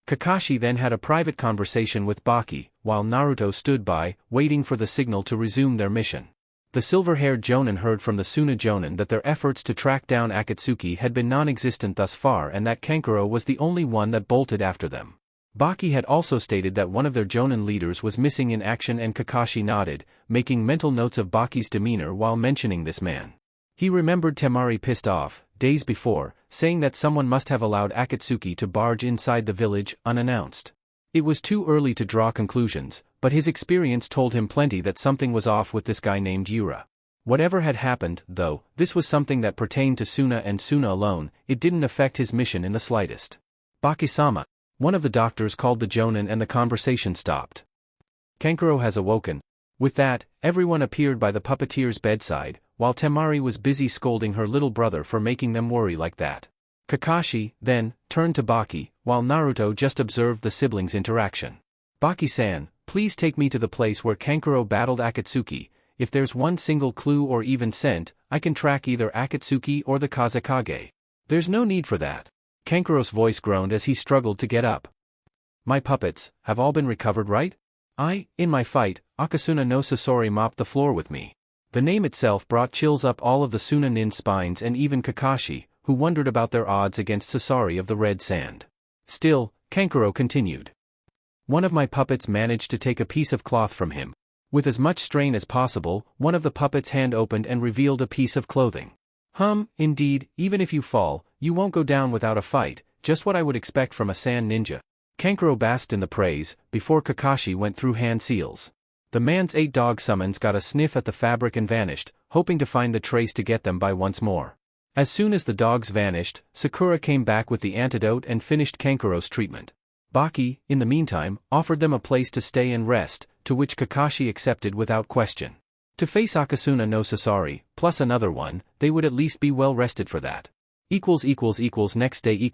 Kakashi then had a private conversation with Baki, while Naruto stood by, waiting for the signal to resume their mission. The silver-haired jonin heard from the Suna jonin that their efforts to track down Akatsuki had been non-existent thus far and that Kankuro was the only one that bolted after them. Baki had also stated that one of their jonin leaders was missing in action and Kakashi nodded, making mental notes of Baki's demeanor while mentioning this man. He remembered Temari pissed off, days before, saying that someone must have allowed Akatsuki to barge inside the village, unannounced. It was too early to draw conclusions, but his experience told him plenty that something was off with this guy named Yura. Whatever had happened, though, this was something that pertained to Suna and Suna alone, it didn't affect his mission in the slightest. "Baki-sama." One of the doctors called the jonin and the conversation stopped. "Kankuro has awoken." With that, everyone appeared by the puppeteer's bedside, while Temari was busy scolding her little brother for making them worry like that. Kakashi, then, turned to Baki, while Naruto just observed the siblings' interaction. "Baki-san, please take me to the place where Kankuro battled Akatsuki. If there's one single clue or even scent, I can track either Akatsuki or the Kazekage." "There's no need for that." Kankuro's voice groaned as he struggled to get up. "My puppets, have all been recovered, right? In my fight, Akasuna no Sasori mopped the floor with me." The name itself brought chills up all of the Suna nin spines and even Kakashi, who wondered about their odds against Sasori of the Red Sand. Still, Kankuro continued. "One of my puppets managed to take a piece of cloth from him. With as much strain as possible, one of the puppets' hand opened and revealed a piece of clothing. Indeed, even if you fall, you won't go down without a fight, just what I would expect from a sand ninja." Kankuro basked in the praise, before Kakashi went through hand seals. The man's 8-dog summons got a sniff at the fabric and vanished, hoping to find the trace to get them by once more. As soon as the dogs vanished, Sakura came back with the antidote and finished Kankuro's treatment. Baki, in the meantime, offered them a place to stay and rest, to which Kakashi accepted without question. To face Akasuna no Sasori, plus another one, they would at least be well rested for that. Next day .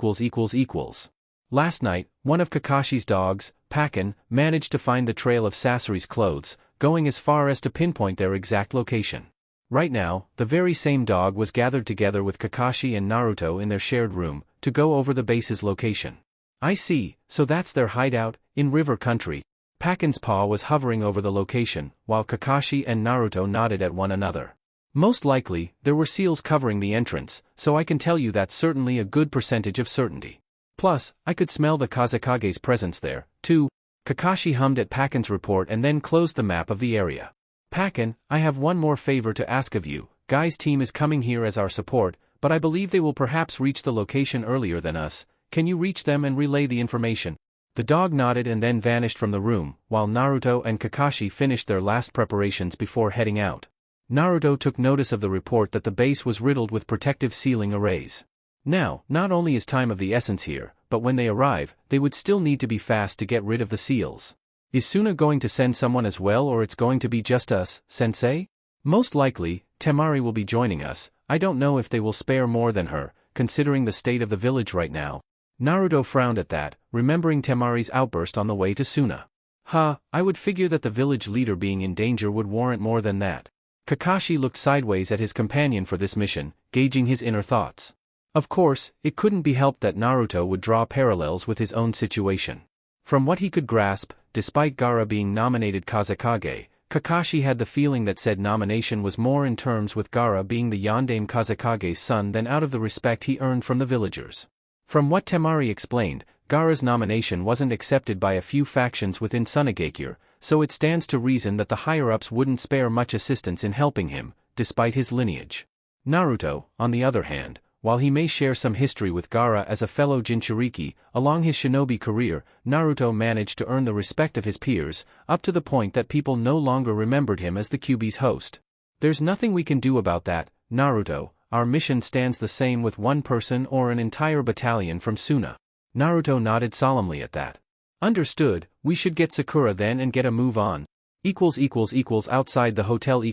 Last night, one of Kakashi's dogs, Pakin, managed to find the trail of Sasori's clothes, going as far as to pinpoint their exact location. Right now, the very same dog was gathered together with Kakashi and Naruto in their shared room, to go over the base's location. I see, so that's their hideout, in River Country. Pakin's paw was hovering over the location, while Kakashi and Naruto nodded at one another. Most likely, there were seals covering the entrance, so I can tell you that's certainly a good percentage of certainty. Plus, I could smell the Kazekage's presence there, too. Kakashi hummed at Pakin's report and then closed the map of the area. Pakin, I have one more favor to ask of you. Guy's team is coming here as our support, but I believe they will perhaps reach the location earlier than us. Can you reach them and relay the information? The dog nodded and then vanished from the room, while Naruto and Kakashi finished their last preparations before heading out. Naruto took notice of the report that the base was riddled with protective sealing arrays. Now, not only is time of the essence here, but when they arrive, they would still need to be fast to get rid of the seals. Is Suna going to send someone as well, or it's going to be just us, sensei? Most likely, Temari will be joining us. I don't know if they will spare more than her, considering the state of the village right now. Naruto frowned at that, remembering Temari's outburst on the way to Suna. I would figure that the village leader being in danger would warrant more than that. Kakashi looked sideways at his companion for this mission, gauging his inner thoughts. Of course, it couldn't be helped that Naruto would draw parallels with his own situation. From what he could grasp, despite Gaara being nominated Kazekage, Kakashi had the feeling that said nomination was more in terms with Gaara being the Yondaime Kazekage's son than out of the respect he earned from the villagers. From what Temari explained, Gaara's nomination wasn't accepted by a few factions within Sunagakure, so it stands to reason that the higher-ups wouldn't spare much assistance in helping him, despite his lineage. Naruto, on the other hand, while he may share some history with Gaara as a fellow Jinchuriki, along his shinobi career, Naruto managed to earn the respect of his peers, up to the point that people no longer remembered him as the Kyuubi's host. There's nothing we can do about that, Naruto. Our mission stands the same with one person or an entire battalion from Suna. Naruto nodded solemnly at that. Understood, we should get Sakura then and get a move on. Outside the hotel .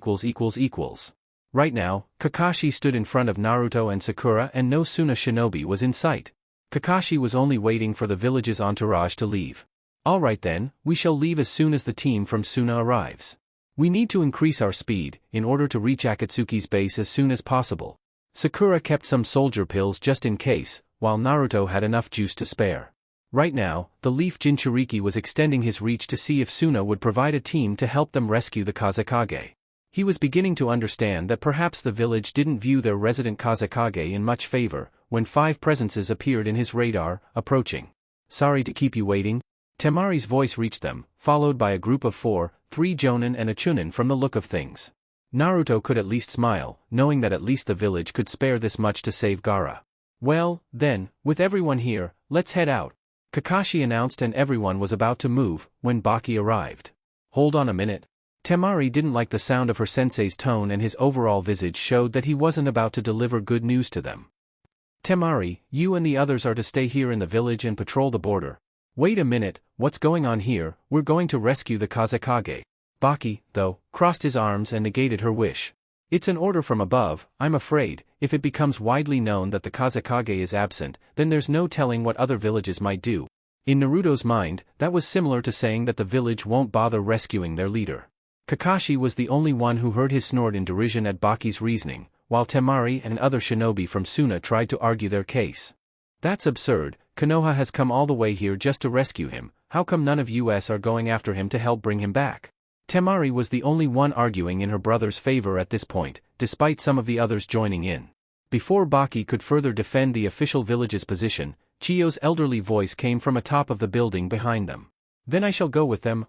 Right now, Kakashi stood in front of Naruto and Sakura and no Suna shinobi was in sight. Kakashi was only waiting for the village's entourage to leave. Alright then, we shall leave as soon as the team from Suna arrives. We need to increase our speed, in order to reach Akatsuki's base as soon as possible. Sakura kept some soldier pills just in case, while Naruto had enough juice to spare. Right now, the Leaf Jinchuriki was extending his reach to see if Suna would provide a team to help them rescue the Kazekage. He was beginning to understand that perhaps the village didn't view their resident Kazekage in much favor, when 5 presences appeared in his radar, approaching. Sorry to keep you waiting. Temari's voice reached them, followed by a group of 4, 3 Jonin and a Chunin from the look of things. Naruto could at least smile, knowing that at least the village could spare this much to save Gaara. Well, then, with everyone here, let's head out. Kakashi announced and everyone was about to move, when Baki arrived. Hold on a minute. Temari didn't like the sound of her sensei's tone and his overall visage showed that he wasn't about to deliver good news to them. Temari, you and the others are to stay here in the village and patrol the border. Wait a minute, what's going on here? We're going to rescue the Kazekage. Baki, though, crossed his arms and negated her wish. It's an order from above. I'm afraid, if it becomes widely known that the Kazekage is absent, then there's no telling what other villages might do. In Naruto's mind, that was similar to saying that the village won't bother rescuing their leader. Kakashi was the only one who heard his snort in derision at Baki's reasoning, while Temari and other shinobi from Suna tried to argue their case. That's absurd. Konoha has come all the way here just to rescue him. How come none of us are going after him to help bring him back? Temari was the only one arguing in her brother's favor at this point, despite some of the others joining in. Before Baki could further defend the official village's position, Chiyo's elderly voice came from atop of the building behind them. Then I shall go with them,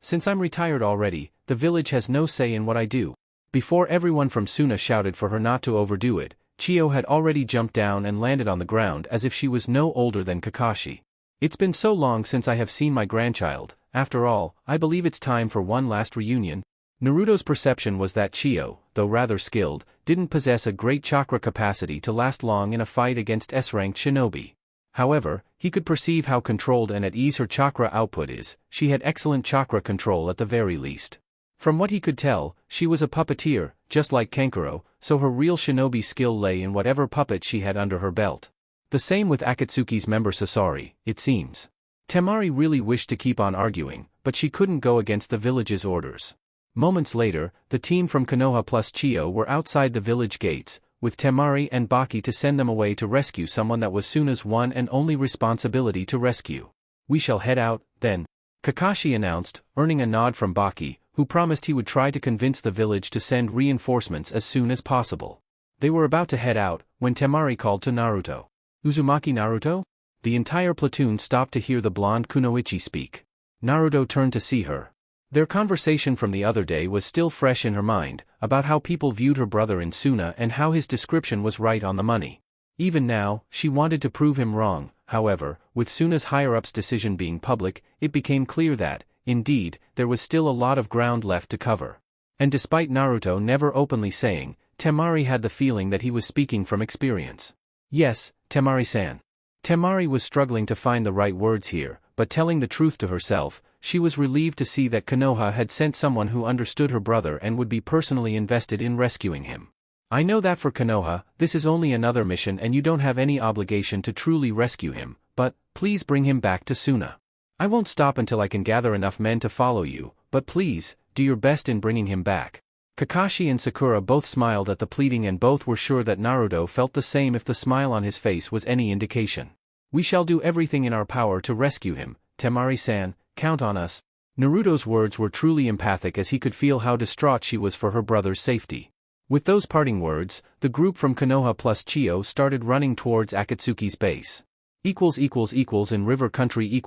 since I'm retired already, the village has no say in what I do. Before everyone from Suna shouted for her not to overdo it, Chiyo had already jumped down and landed on the ground as if she was no older than Kakashi. It's been so long since I have seen my grandchild, after all, I believe it's time for one last reunion. Naruto's perception was that Chiyo, though rather skilled, didn't possess a great chakra capacity to last long in a fight against S-ranked shinobi. However, he could perceive how controlled and at ease her chakra output is. She had excellent chakra control at the very least. From what he could tell, she was a puppeteer, just like Kankuro, so her real shinobi skill lay in whatever puppet she had under her belt. The same with Akatsuki's member Sasori, it seems. Temari really wished to keep on arguing, but she couldn't go against the village's orders. Moments later, the team from Konoha plus Chiyo were outside the village gates, with Temari and Baki to send them away to rescue someone that was Suna's one and only responsibility to rescue. We shall head out, then, Kakashi announced, earning a nod from Baki, who promised he would try to convince the village to send reinforcements as soon as possible. They were about to head out, when Temari called to Naruto. Uzumaki Naruto? The entire platoon stopped to hear the blonde Kunoichi speak. Naruto turned to see her. Their conversation from the other day was still fresh in her mind, about how people viewed her brother in Suna and how his description was right on the money. Even now, she wanted to prove him wrong. However, with Suna's higher-ups' decision being public, it became clear that, indeed, there was still a lot of ground left to cover. And despite Naruto never openly saying, Temari had the feeling that he was speaking from experience. Yes, Temari-san. Temari was struggling to find the right words here, but telling the truth to herself, she was relieved to see that Konoha had sent someone who understood her brother and would be personally invested in rescuing him. I know that for Konoha, this is only another mission and you don't have any obligation to truly rescue him, but, please bring him back to Suna. I won't stop until I can gather enough men to follow you, but please, do your best in bringing him back. Kakashi and Sakura both smiled at the pleading and both were sure that Naruto felt the same if the smile on his face was any indication. We shall do everything in our power to rescue him, Temari-san, count on us. Naruto's words were truly empathic as he could feel how distraught she was for her brother's safety. With those parting words, the group from Konoha plus Chiyo started running towards Akatsuki's base. In river country .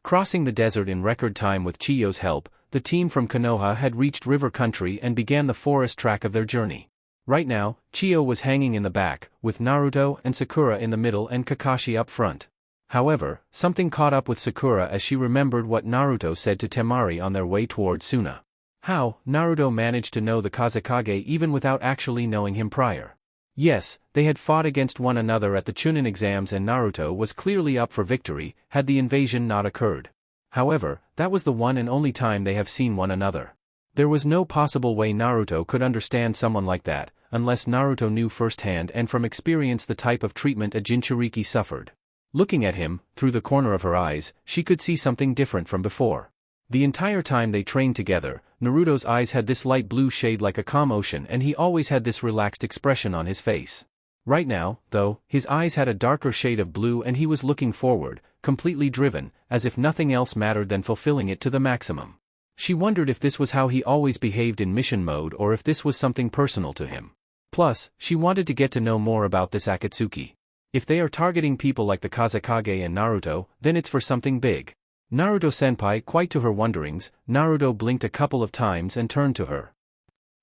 Crossing the desert in record time with Chiyo's help, the team from Konoha had reached river country and began the forest track of their journey. Right now, Chiyo was hanging in the back, with Naruto and Sakura in the middle and Kakashi up front. However, something caught up with Sakura as she remembered what Naruto said to Temari on their way toward Suna. How Naruto managed to know the Kazekage even without actually knowing him prior. Yes, they had fought against one another at the Chunin exams and Naruto was clearly up for victory, had the invasion not occurred. However, that was the one and only time they have seen one another. There was no possible way Naruto could understand someone like that, unless Naruto knew firsthand and from experience the type of treatment a Jinchuriki suffered. Looking at him, through the corner of her eyes, she could see something different from before. The entire time they trained together, Naruto's eyes had this light blue shade like a calm ocean and he always had this relaxed expression on his face. Right now, though, his eyes had a darker shade of blue and he was looking forward, completely driven, as if nothing else mattered than fulfilling it to the maximum. She wondered if this was how he always behaved in mission mode or if this was something personal to him. Plus, she wanted to get to know more about this Akatsuki. If they are targeting people like the Kazekage and Naruto, then it's for something big. Naruto-senpai, quite to her wonderings, Naruto blinked a couple of times and turned to her.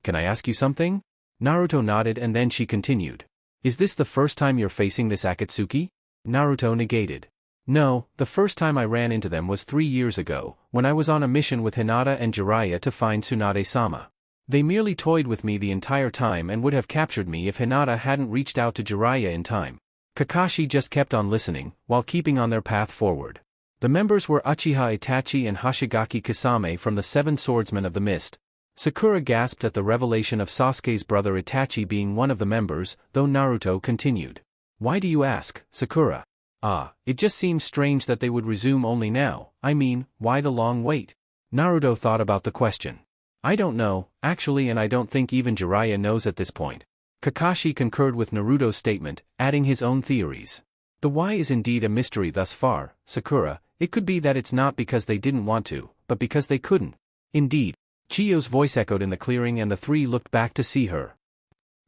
Can I ask you something? Naruto nodded and then she continued. Is this the first time you're facing this Akatsuki? Naruto negated. No, the first time I ran into them was 3 years ago, when I was on a mission with Hinata and Jiraiya to find Tsunade-sama. They merely toyed with me the entire time and would have captured me if Hinata hadn't reached out to Jiraiya in time. Kakashi just kept on listening, while keeping on their path forward. The members were Uchiha Itachi and Hoshigaki Kisame from the Seven Swordsmen of the Mist. Sakura gasped at the revelation of Sasuke's brother Itachi being one of the members, though Naruto continued. Why do you ask, Sakura? It just seems strange that they would resume only now. I mean, why the long wait? Naruto thought about the question. I don't know, actually, and I don't think even Jiraiya knows at this point. Kakashi concurred with Naruto's statement, adding his own theories. The why is indeed a mystery thus far, Sakura. It could be that it's not because they didn't want to, but because they couldn't. Indeed. Chiyo's voice echoed in the clearing and the three looked back to see her.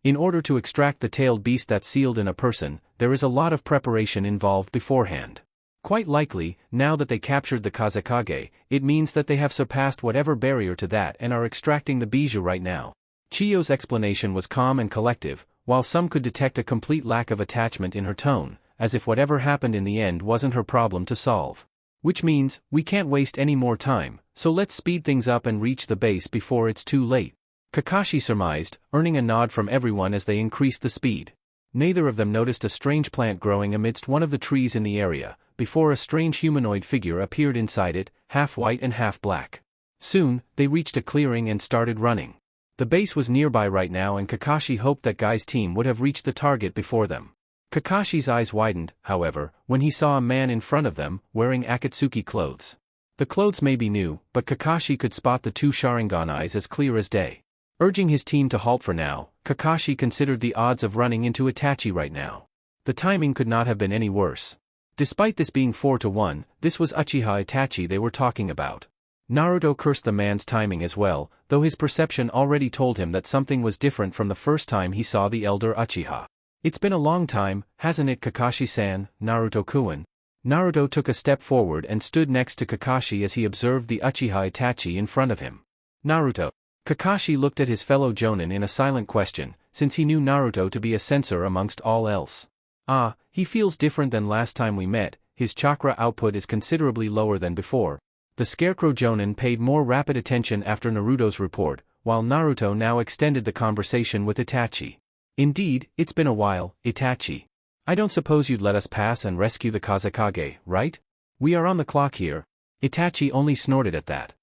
In order to extract the tailed beast that's sealed in a person, there is a lot of preparation involved beforehand. Quite likely, now that they captured the Kazekage, it means that they have surpassed whatever barrier to that and are extracting the bijou right now. Chiyo's explanation was calm and collective, while some could detect a complete lack of attachment in her tone, as if whatever happened in the end wasn't her problem to solve. Which means, we can't waste any more time, so let's speed things up and reach the base before it's too late. Kakashi surmised, earning a nod from everyone as they increased the speed. Neither of them noticed a strange plant growing amidst one of the trees in the area, before a strange humanoid figure appeared inside it, half white and half black. Soon, they reached a clearing and started running. The base was nearby right now and Kakashi hoped that Guy's team would have reached the target before them. Kakashi's eyes widened, however, when he saw a man in front of them, wearing Akatsuki clothes. The clothes may be new, but Kakashi could spot the two Sharingan eyes as clear as day. Urging his team to halt for now, Kakashi considered the odds of running into Itachi right now. The timing could not have been any worse. Despite this being 4-1, this was Uchiha Itachi they were talking about. Naruto cursed the man's timing as well, though his perception already told him that something was different from the first time he saw the elder Uchiha. It's been a long time, hasn't it, Kakashi-san, Naruto-kun? Naruto took a step forward and stood next to Kakashi as he observed the Uchiha Itachi in front of him. Naruto. Kakashi looked at his fellow Jonin in a silent question, since he knew Naruto to be a censor amongst all else. Ah, he feels different than last time we met, his chakra output is considerably lower than before. The Scarecrow Jonin paid more rapid attention after Naruto's report, while Naruto now extended the conversation with Itachi. Indeed, it's been a while, Itachi. I don't suppose you'd let us pass and rescue the Kazekage, right? We are on the clock here. Itachi only snorted at that.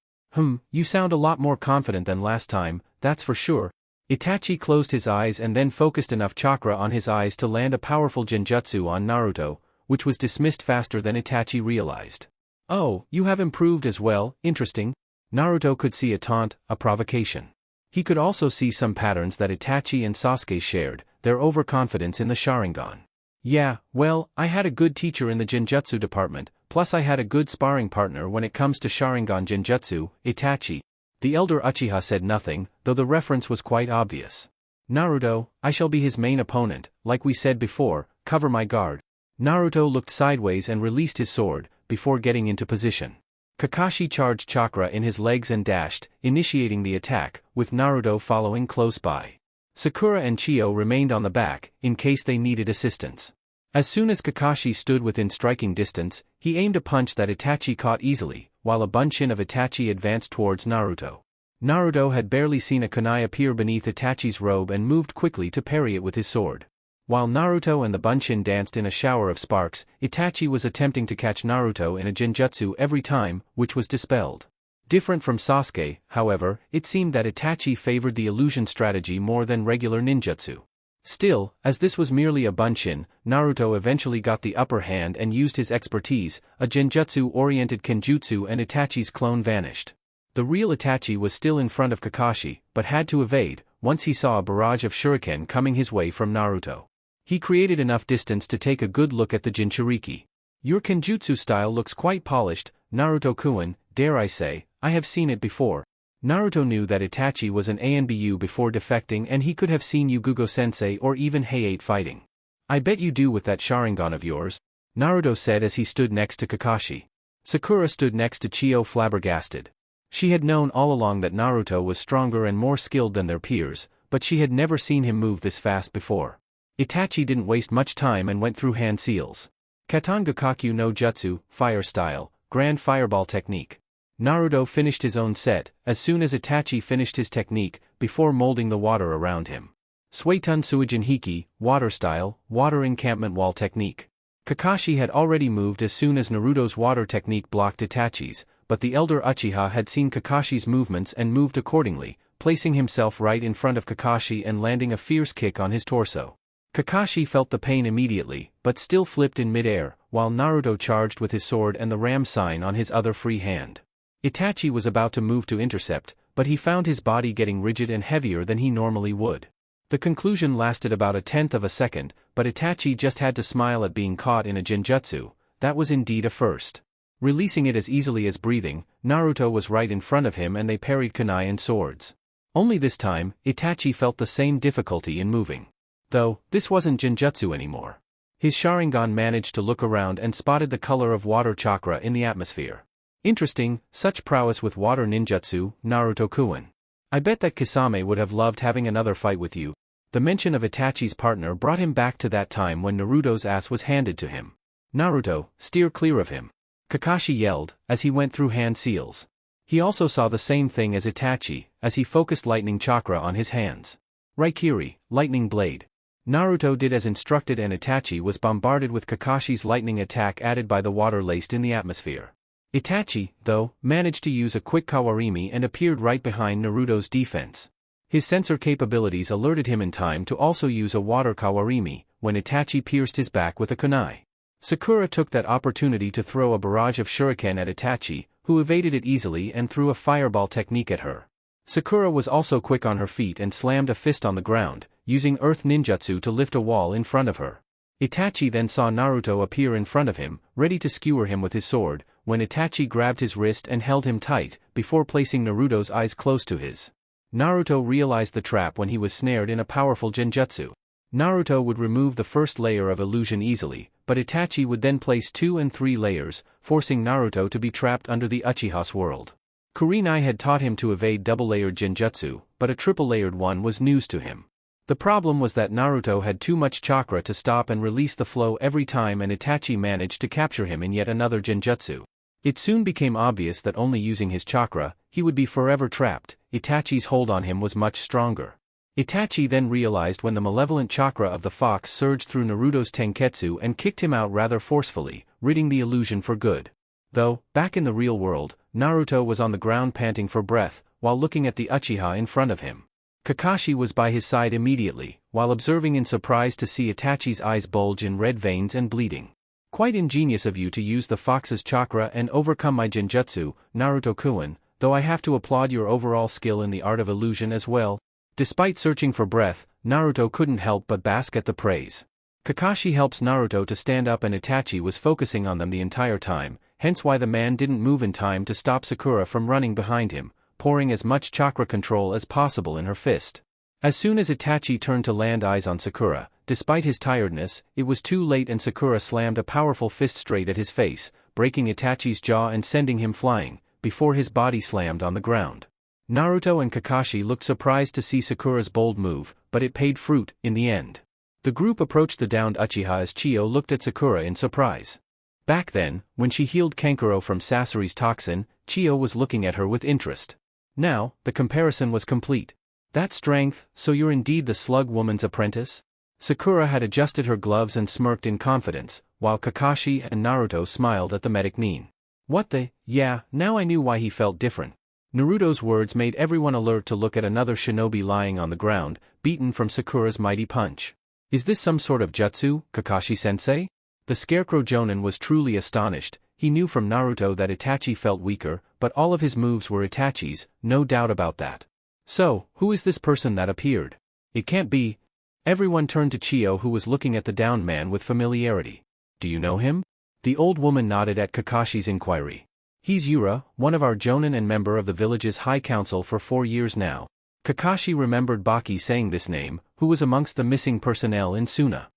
You sound a lot more confident than last time, that's for sure. Itachi closed his eyes and then focused enough chakra on his eyes to land a powerful genjutsu on Naruto, which was dismissed faster than Itachi realized. Oh, you have improved as well, interesting. Naruto could see a taunt, a provocation. He could also see some patterns that Itachi and Sasuke shared, their overconfidence in the Sharingan. Yeah, well, I had a good teacher in the genjutsu department, plus I had a good sparring partner when it comes to Sharingan genjutsu, Itachi. The elder Uchiha said nothing, though the reference was quite obvious. Naruto, I shall be his main opponent, like we said before, cover my guard. Naruto looked sideways and released his sword, before getting into position. Kakashi charged chakra in his legs and dashed, initiating the attack, with Naruto following close by. Sakura and Chiyo remained on the back, in case they needed assistance. As soon as Kakashi stood within striking distance, he aimed a punch that Itachi caught easily, while a bunshin of Itachi advanced towards Naruto. Naruto had barely seen a kunai appear beneath Itachi's robe and moved quickly to parry it with his sword. While Naruto and the bunshin danced in a shower of sparks, Itachi was attempting to catch Naruto in a genjutsu every time, which was dispelled. Different from Sasuke, however, it seemed that Itachi favored the illusion strategy more than regular ninjutsu. Still, as this was merely a bunshin, Naruto eventually got the upper hand and used his expertise, a genjutsu-oriented kenjutsu, and Itachi's clone vanished. The real Itachi was still in front of Kakashi, but had to evade, once he saw a barrage of shuriken coming his way from Naruto. He created enough distance to take a good look at the Jinchuriki. Your kenjutsu style looks quite polished, Naruto-kun, dare I say, I have seen it before. Naruto knew that Itachi was an ANBU before defecting and he could have seen Yugugo-sensei or even Hayate fighting. I bet you do with that Sharingan of yours, Naruto said as he stood next to Kakashi. Sakura stood next to Chiyo flabbergasted. She had known all along that Naruto was stronger and more skilled than their peers, but she had never seen him move this fast before. Itachi didn't waste much time and went through hand seals. Katangakaku no Jutsu, fire style, grand fireball technique. Naruto finished his own set, as soon as Itachi finished his technique, before molding the water around him. Suitun Suijin Hiki, water style, water encampment wall technique. Kakashi had already moved as soon as Naruto's water technique blocked Itachi's, but the elder Uchiha had seen Kakashi's movements and moved accordingly, placing himself right in front of Kakashi and landing a fierce kick on his torso. Kakashi felt the pain immediately, but still flipped in midair, while Naruto charged with his sword and the ram sign on his other free hand. Itachi was about to move to intercept, but he found his body getting rigid and heavier than he normally would. The conclusion lasted about a tenth of a second, but Itachi just had to smile at being caught in a genjutsu. That was indeed a first. Releasing it as easily as breathing, Naruto was right in front of him and they parried kunai and swords. Only this time, Itachi felt the same difficulty in moving. Though, this wasn't genjutsu anymore. His Sharingan managed to look around and spotted the color of water chakra in the atmosphere. Interesting, such prowess with water ninjutsu, Naruto-kun. I bet that Kisame would have loved having another fight with you. The mention of Itachi's partner brought him back to that time when Naruto's ass was handed to him. Naruto, steer clear of him. Kakashi yelled, as he went through hand seals. He also saw the same thing as Itachi, as he focused lightning chakra on his hands. Raikiri, lightning blade. Naruto did as instructed and Itachi was bombarded with Kakashi's lightning attack added by the water laced in the atmosphere. Itachi, though, managed to use a quick kawarimi and appeared right behind Naruto's defense. His sensor capabilities alerted him in time to also use a water kawarimi, when Itachi pierced his back with a kunai. Sakura took that opportunity to throw a barrage of shuriken at Itachi, who evaded it easily and threw a fireball technique at her. Sakura was also quick on her feet and slammed a fist on the ground, using earth ninjutsu to lift a wall in front of her. Itachi then saw Naruto appear in front of him, ready to skewer him with his sword, when Itachi grabbed his wrist and held him tight, before placing Naruto's eyes close to his. Naruto realized the trap when he was snared in a powerful genjutsu. Naruto would remove the first layer of illusion easily, but Itachi would then place 2 and 3 layers, forcing Naruto to be trapped under the Uchiha's world. Kurenai had taught him to evade double-layered genjutsu, but a triple-layered one was news to him. The problem was that Naruto had too much chakra to stop and release the flow every time and Itachi managed to capture him in yet another genjutsu. It soon became obvious that only using his chakra, he would be forever trapped. Itachi's hold on him was much stronger. Itachi then realized when the malevolent chakra of the fox surged through Naruto's tenketsu and kicked him out rather forcefully, ridding the illusion for good. Though, back in the real world, Naruto was on the ground panting for breath, while looking at the Uchiha in front of him. Kakashi was by his side immediately, while observing in surprise to see Itachi's eyes bulge in red veins and bleeding. Quite ingenious of you to use the fox's chakra and overcome my genjutsu, Naruto-kun, though I have to applaud your overall skill in the art of illusion as well. Despite searching for breath, Naruto couldn't help but bask at the praise. Kakashi helps Naruto to stand up and Itachi was focusing on them the entire time, hence why the man didn't move in time to stop Sakura from running behind him, pouring as much chakra control as possible in her fist. As soon as Itachi turned to land eyes on Sakura, despite his tiredness, it was too late and Sakura slammed a powerful fist straight at his face, breaking Itachi's jaw and sending him flying, before his body slammed on the ground. Naruto and Kakashi looked surprised to see Sakura's bold move, but it paid fruit, in the end. The group approached the downed Uchiha as Chiyo looked at Sakura in surprise. Back then, when she healed Kankuro from Sasori's toxin, Chiyo was looking at her with interest. Now, the comparison was complete. That strength, so you're indeed the slug woman's apprentice? Sakura had adjusted her gloves and smirked in confidence, while Kakashi and Naruto smiled at the medic Nin. What the, yeah, now I knew why he felt different. Naruto's words made everyone alert to look at another shinobi lying on the ground, beaten from Sakura's mighty punch. Is this some sort of jutsu, Kakashi-sensei? The Scarecrow Jonin was truly astonished. He knew from Naruto that Itachi felt weaker, but all of his moves were Itachi's, no doubt about that. So, who is this person that appeared? It can't be. Everyone turned to Chiyo who was looking at the downed man with familiarity. Do you know him? The old woman nodded at Kakashi's inquiry. He's Yura, one of our jonin and member of the village's high council for 4 years now. Kakashi remembered Baki saying this name, who was amongst the missing personnel in Suna.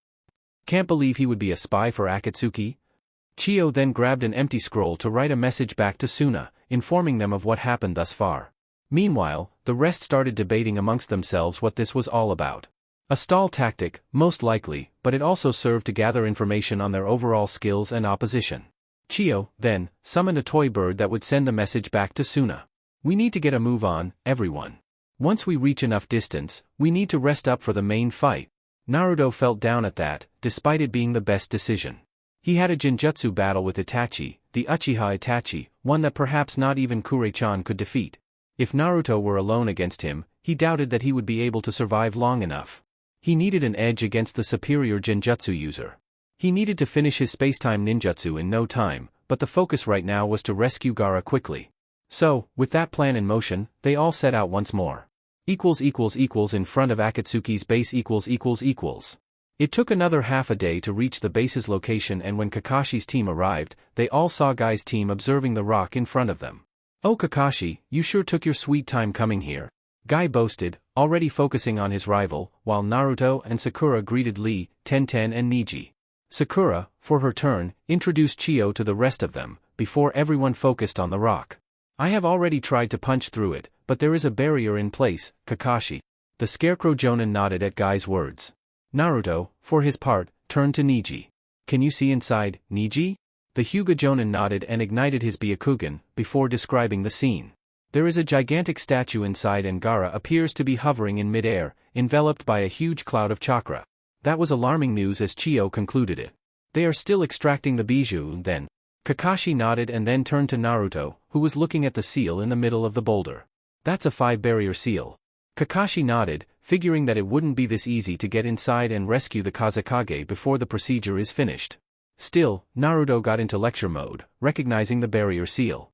Can't believe he would be a spy for Akatsuki? Chiyo then grabbed an empty scroll to write a message back to Suna, informing them of what happened thus far. Meanwhile, the rest started debating amongst themselves what this was all about. A stall tactic, most likely, but it also served to gather information on their overall skills and opposition. Chiyo, then, summoned a toy bird that would send the message back to Suna. We need to get a move on, everyone. Once we reach enough distance, we need to rest up for the main fight. Naruto felt down at that, despite it being the best decision. He had a genjutsu battle with Itachi, the Uchiha Itachi, one that perhaps not even Kure-chan could defeat. If Naruto were alone against him, he doubted that he would be able to survive long enough. He needed an edge against the superior genjutsu user. He needed to finish his spacetime ninjutsu in no time, but the focus right now was to rescue Gaara quickly. So, with that plan in motion, they all set out once more. In front of Akatsuki's base . It took another half a day to reach the base's location and when Kakashi's team arrived, they all saw Guy's team observing the rock in front of them. Oh Kakashi, you sure took your sweet time coming here. Guy boasted, already focusing on his rival, while Naruto and Sakura greeted Lee, Tenten and Niji. Sakura, for her turn, introduced Chiyo to the rest of them, before everyone focused on the rock. I have already tried to punch through it, but there is a barrier in place, Kakashi. The Scarecrow Jonin nodded at Guy's words. Naruto, for his part, turned to Niji. Can you see inside, Niji? The Hyuga Jonin nodded and ignited his Byakugan, before describing the scene. There is a gigantic statue inside and Gaara appears to be hovering in mid-air, enveloped by a huge cloud of chakra. That was alarming news as Chiyo concluded it. They are still extracting the bijou then. Kakashi nodded and then turned to Naruto, who was looking at the seal in the middle of the boulder. That's a 5-barrier seal. Kakashi nodded, figuring that it wouldn't be this easy to get inside and rescue the Kazekage before the procedure is finished. Still, Naruto got into lecture mode, recognizing the barrier seal.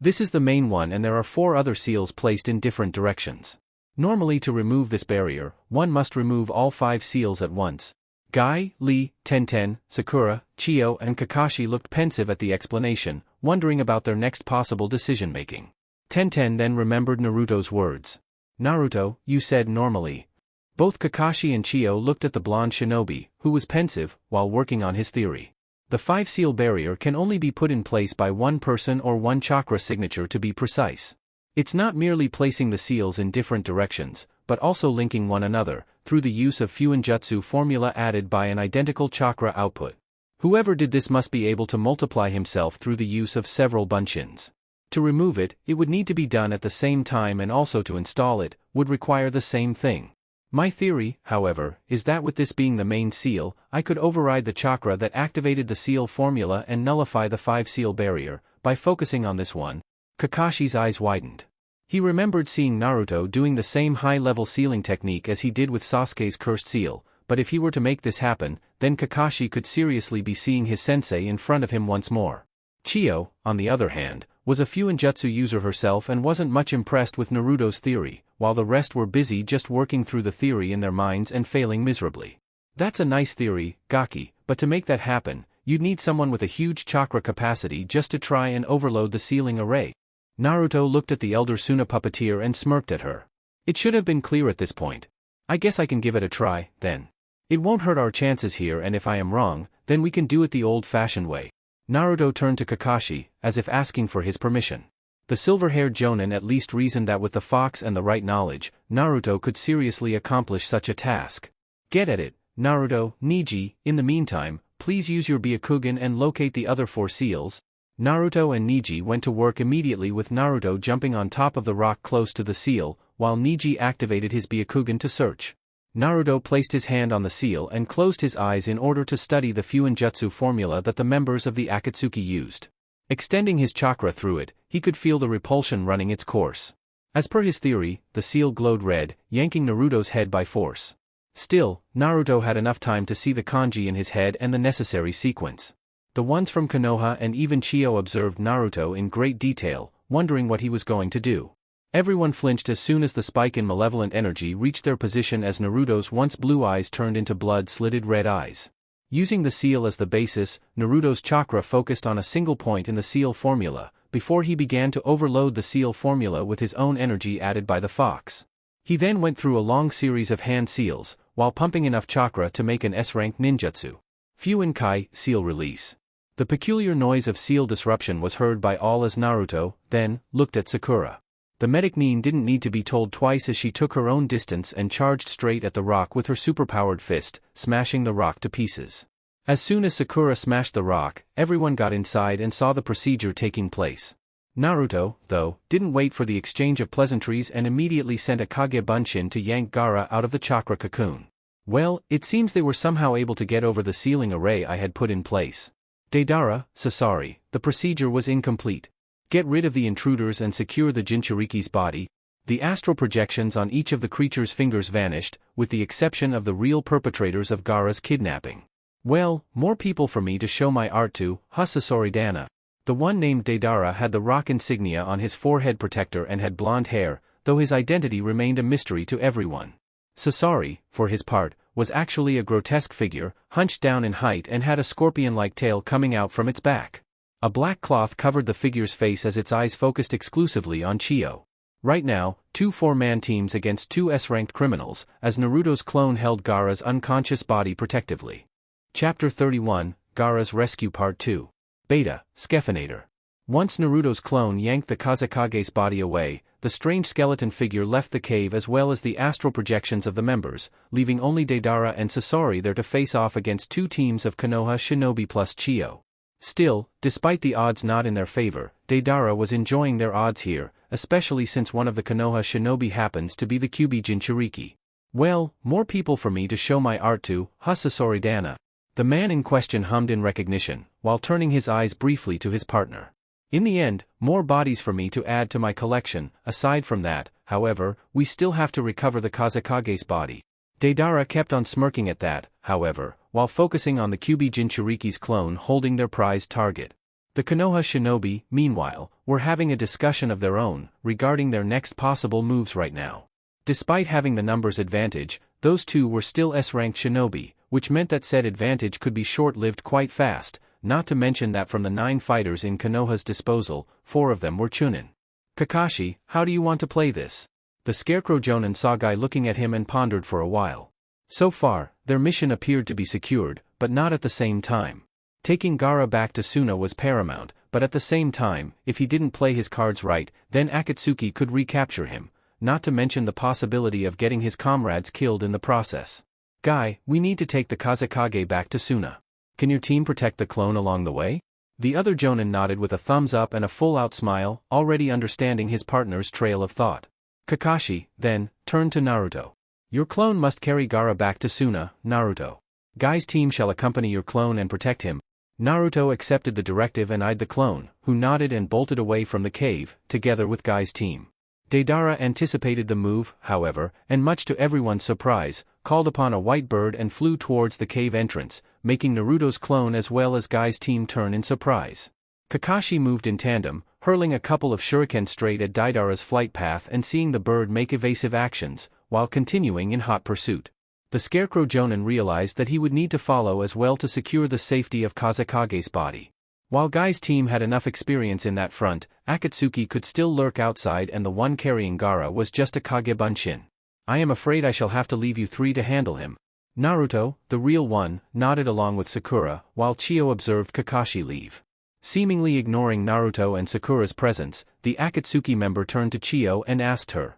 This is the main one and there are 4 other seals placed in different directions. Normally to remove this barrier, one must remove all 5 seals at once. Guy, Lee, Tenten, Sakura, Chiyo and Kakashi looked pensive at the explanation, wondering about their next possible decision-making. Tenten then remembered Naruto's words. Naruto, you said normally. Both Kakashi and Chiyo looked at the blonde shinobi, who was pensive, while working on his theory. The 5-seal barrier can only be put in place by one person or one chakra signature to be precise. It's not merely placing the seals in different directions, but also linking one another, through the use of Fuinjutsu formula added by an identical chakra output. Whoever did this must be able to multiply himself through the use of several bunshins. To remove it, it would need to be done at the same time and also to install it, would require the same thing. My theory, however, is that with this being the main seal, I could override the chakra that activated the seal formula and nullify the 5-seal barrier, by focusing on this one. Kakashi's eyes widened. He remembered seeing Naruto doing the same high-level sealing technique as he did with Sasuke's cursed seal, but if he were to make this happen, then Kakashi could seriously be seeing his sensei in front of him once more. Chiyo, on the other hand, was a Fuinjutsu user herself and wasn't much impressed with Naruto's theory, while the rest were busy just working through the theory in their minds and failing miserably. That's a nice theory, Gaki, but to make that happen, you'd need someone with a huge chakra capacity just to try and overload the sealing array. Naruto looked at the elder Suna puppeteer and smirked at her. It should have been clear at this point. I guess I can give it a try, then. It won't hurt our chances here and if I am wrong, then we can do it the old-fashioned way. Naruto turned to Kakashi, as if asking for his permission. The silver-haired Jonin at least reasoned that with the fox and the right knowledge, Naruto could seriously accomplish such a task. Get at it, Naruto, Niji. In the meantime, please use your Byakugan and locate the other 4 seals. Naruto and Niji went to work immediately with Naruto jumping on top of the rock close to the seal, while Niji activated his Byakugan to search. Naruto placed his hand on the seal and closed his eyes in order to study the Fuinjutsu formula that the members of the Akatsuki used. Extending his chakra through it, he could feel the repulsion running its course. As per his theory, the seal glowed red, yanking Naruto's head by force. Still, Naruto had enough time to see the kanji in his head and the necessary sequence. The ones from Konoha and even Chiyo observed Naruto in great detail, wondering what he was going to do. Everyone flinched as soon as the spike in malevolent energy reached their position as Naruto's once blue eyes turned into blood-slitted red eyes. Using the seal as the basis, Naruto's chakra focused on a single point in the seal formula, before he began to overload the seal formula with his own energy added by the fox. He then went through a long series of hand seals, while pumping enough chakra to make an S-rank ninjutsu. Fuin-kai, seal release. The peculiar noise of seal disruption was heard by all as Naruto, then, looked at Sakura. The medic Nin didn't need to be told twice as she took her own distance and charged straight at the rock with her superpowered fist, smashing the rock to pieces. As soon as Sakura smashed the rock, everyone got inside and saw the procedure taking place. Naruto, though, didn't wait for the exchange of pleasantries and immediately sent a Kage Bunshin to yank Gaara out of the chakra cocoon. Well, it seems they were somehow able to get over the sealing array I had put in place. Deidara, Sasori, the procedure was incomplete. Get rid of the intruders and secure the Jinchuriki's body. The astral projections on each of the creature's fingers vanished, with the exception of the real perpetrators of Gaara's kidnapping. Well, more people for me to show my art to, Sasori Dana. The one named Deidara had the rock insignia on his forehead protector and had blonde hair, though his identity remained a mystery to everyone. Sasori, for his part, was actually a grotesque figure, hunched down in height and had a scorpion-like tail coming out from its back. A black cloth covered the figure's face as its eyes focused exclusively on Chiyo. Right now, 2 4-man teams against 2 S-ranked criminals, as Naruto's clone held Gaara's unconscious body protectively. Chapter 31, Gaara's Rescue Part 2. Beta, Skephinator. Once Naruto's clone yanked the Kazekage's body away, the strange skeleton figure left the cave as well as the astral projections of the members, leaving only Deidara and Sasori there to face off against 2 teams of Konoha shinobi plus Chiyo. Still, despite the odds not in their favor, Deidara was enjoying their odds here, especially since one of the Konoha shinobi happens to be the Kyubi Jinchuriki. Well, more people for me to show my art to, Sasori Dana. The man in question hummed in recognition, while turning his eyes briefly to his partner. In the end, more bodies for me to add to my collection. Aside from that, however, we still have to recover the Kazekage's body. Deidara kept on smirking at that, however, while focusing on the Kyubi Jinchuriki's clone holding their prized target. The Konoha shinobi, meanwhile, were having a discussion of their own, regarding their next possible moves right now. Despite having the numbers advantage, those two were still S-ranked shinobi, which meant that said advantage could be short-lived quite fast, not to mention that from the 9 fighters in Konoha's disposal, 4 of them were Chunin. Kakashi, how do you want to play this? The Scarecrow Jonin saw Guy looking at him and pondered for a while. So far, their mission appeared to be secured, but not at the same time. Taking Gaara back to Suna was paramount, but at the same time, if he didn't play his cards right, then Akatsuki could recapture him, not to mention the possibility of getting his comrades killed in the process. Guy, we need to take the Kazekage back to Suna. Can your team protect the clone along the way? The other Jonin nodded with a thumbs up and a full-out smile, already understanding his partner's trail of thought. Kakashi, then, turned to Naruto. Your clone must carry Gaara back to Suna, Naruto. Guy's team shall accompany your clone and protect him. Naruto accepted the directive and eyed the clone, who nodded and bolted away from the cave, together with Guy's team. Deidara anticipated the move, however, and much to everyone's surprise, called upon a white bird and flew towards the cave entrance, making Naruto's clone as well as Guy's team turn in surprise. Kakashi moved in tandem, hurling a couple of shurikens straight at Deidara's flight path and seeing the bird make evasive actions, while continuing in hot pursuit. The Scarecrow Jonin realized that he would need to follow as well to secure the safety of Kazekage's body. While Guy's team had enough experience in that front, Akatsuki could still lurk outside and the one carrying Gaara was just a Kage Bunshin. I am afraid I shall have to leave you 3 to handle him. Naruto, the real one, nodded along with Sakura, while Chiyo observed Kakashi leave. Seemingly ignoring Naruto and Sakura's presence, the Akatsuki member turned to Chiyo and asked her.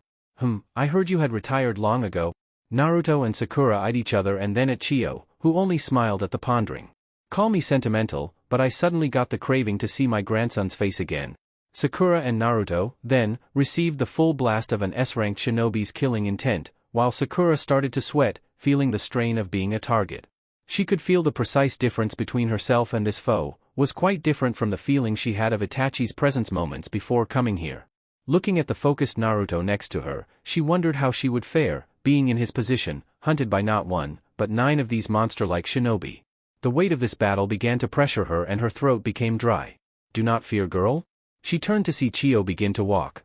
I heard you had retired long ago. Naruto and Sakura eyed each other and then at Chiyo, who only smiled at the pondering. Call me sentimental, but I suddenly got the craving to see my grandson's face again. Sakura and Naruto, then, received the full blast of an S-ranked shinobi's killing intent, while Sakura started to sweat, feeling the strain of being a target. She could feel the precise difference between herself and this foe, was quite different from the feeling she had of Itachi's presence moments before coming here. Looking at the focused Naruto next to her, she wondered how she would fare, being in his position, hunted by not 1, but 9 of these monster-like shinobi. The weight of this battle began to pressure her and her throat became dry. Do not fear, girl? She turned to see Chiyo begin to walk.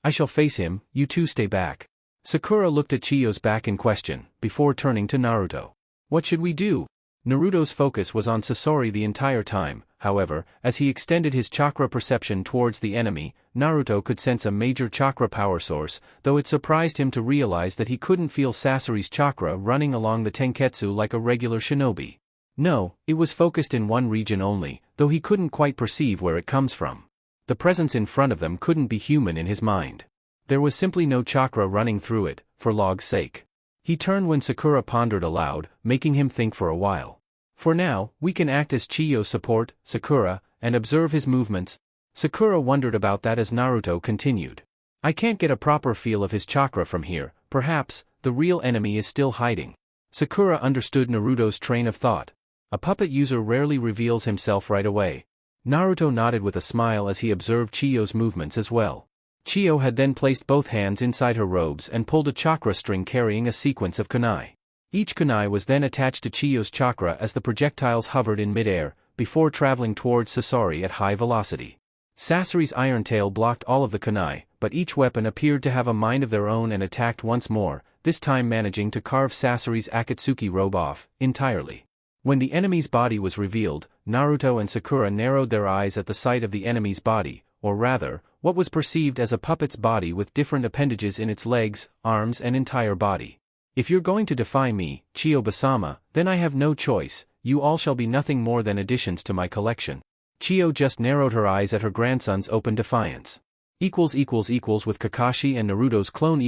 I shall face him, you two stay back. Sakura looked at Chiyo's back in question, before turning to Naruto. What should we do? Naruto's focus was on Sasori the entire time, however, as he extended his chakra perception towards the enemy, Naruto could sense a major chakra power source, though it surprised him to realize that he couldn't feel Sasori's chakra running along the Tenketsu like a regular shinobi. No, it was focused in one region only, though he couldn't quite perceive where it comes from. The presence in front of them couldn't be human in his mind. There was simply no chakra running through it, for log's sake. He turned when Sakura pondered aloud, making him think for a while. For now, we can act as Chiyo's support, Sakura, and observe his movements. Sakura wondered about that as Naruto continued. I can't get a proper feel of his chakra from here, perhaps, the real enemy is still hiding. Sakura understood Naruto's train of thought. A puppet user rarely reveals himself right away. Naruto nodded with a smile as he observed Chiyo's movements as well. Chiyo had then placed both hands inside her robes and pulled a chakra string carrying a sequence of kunai. Each kunai was then attached to Chiyo's chakra as the projectiles hovered in midair, before traveling towards Sasori at high velocity. Sasori's iron tail blocked all of the kunai, but each weapon appeared to have a mind of their own and attacked once more, this time managing to carve Sasori's Akatsuki robe off, entirely. When the enemy's body was revealed, Naruto and Sakura narrowed their eyes at the sight of the enemy's body, or rather, what was perceived as a puppet's body with different appendages in its legs, arms and entire body. If you're going to defy me, Chiyo-sama, then I have no choice, you all shall be nothing more than additions to my collection. Chiyo just narrowed her eyes at her grandson's open defiance. With Kakashi and Naruto's clone .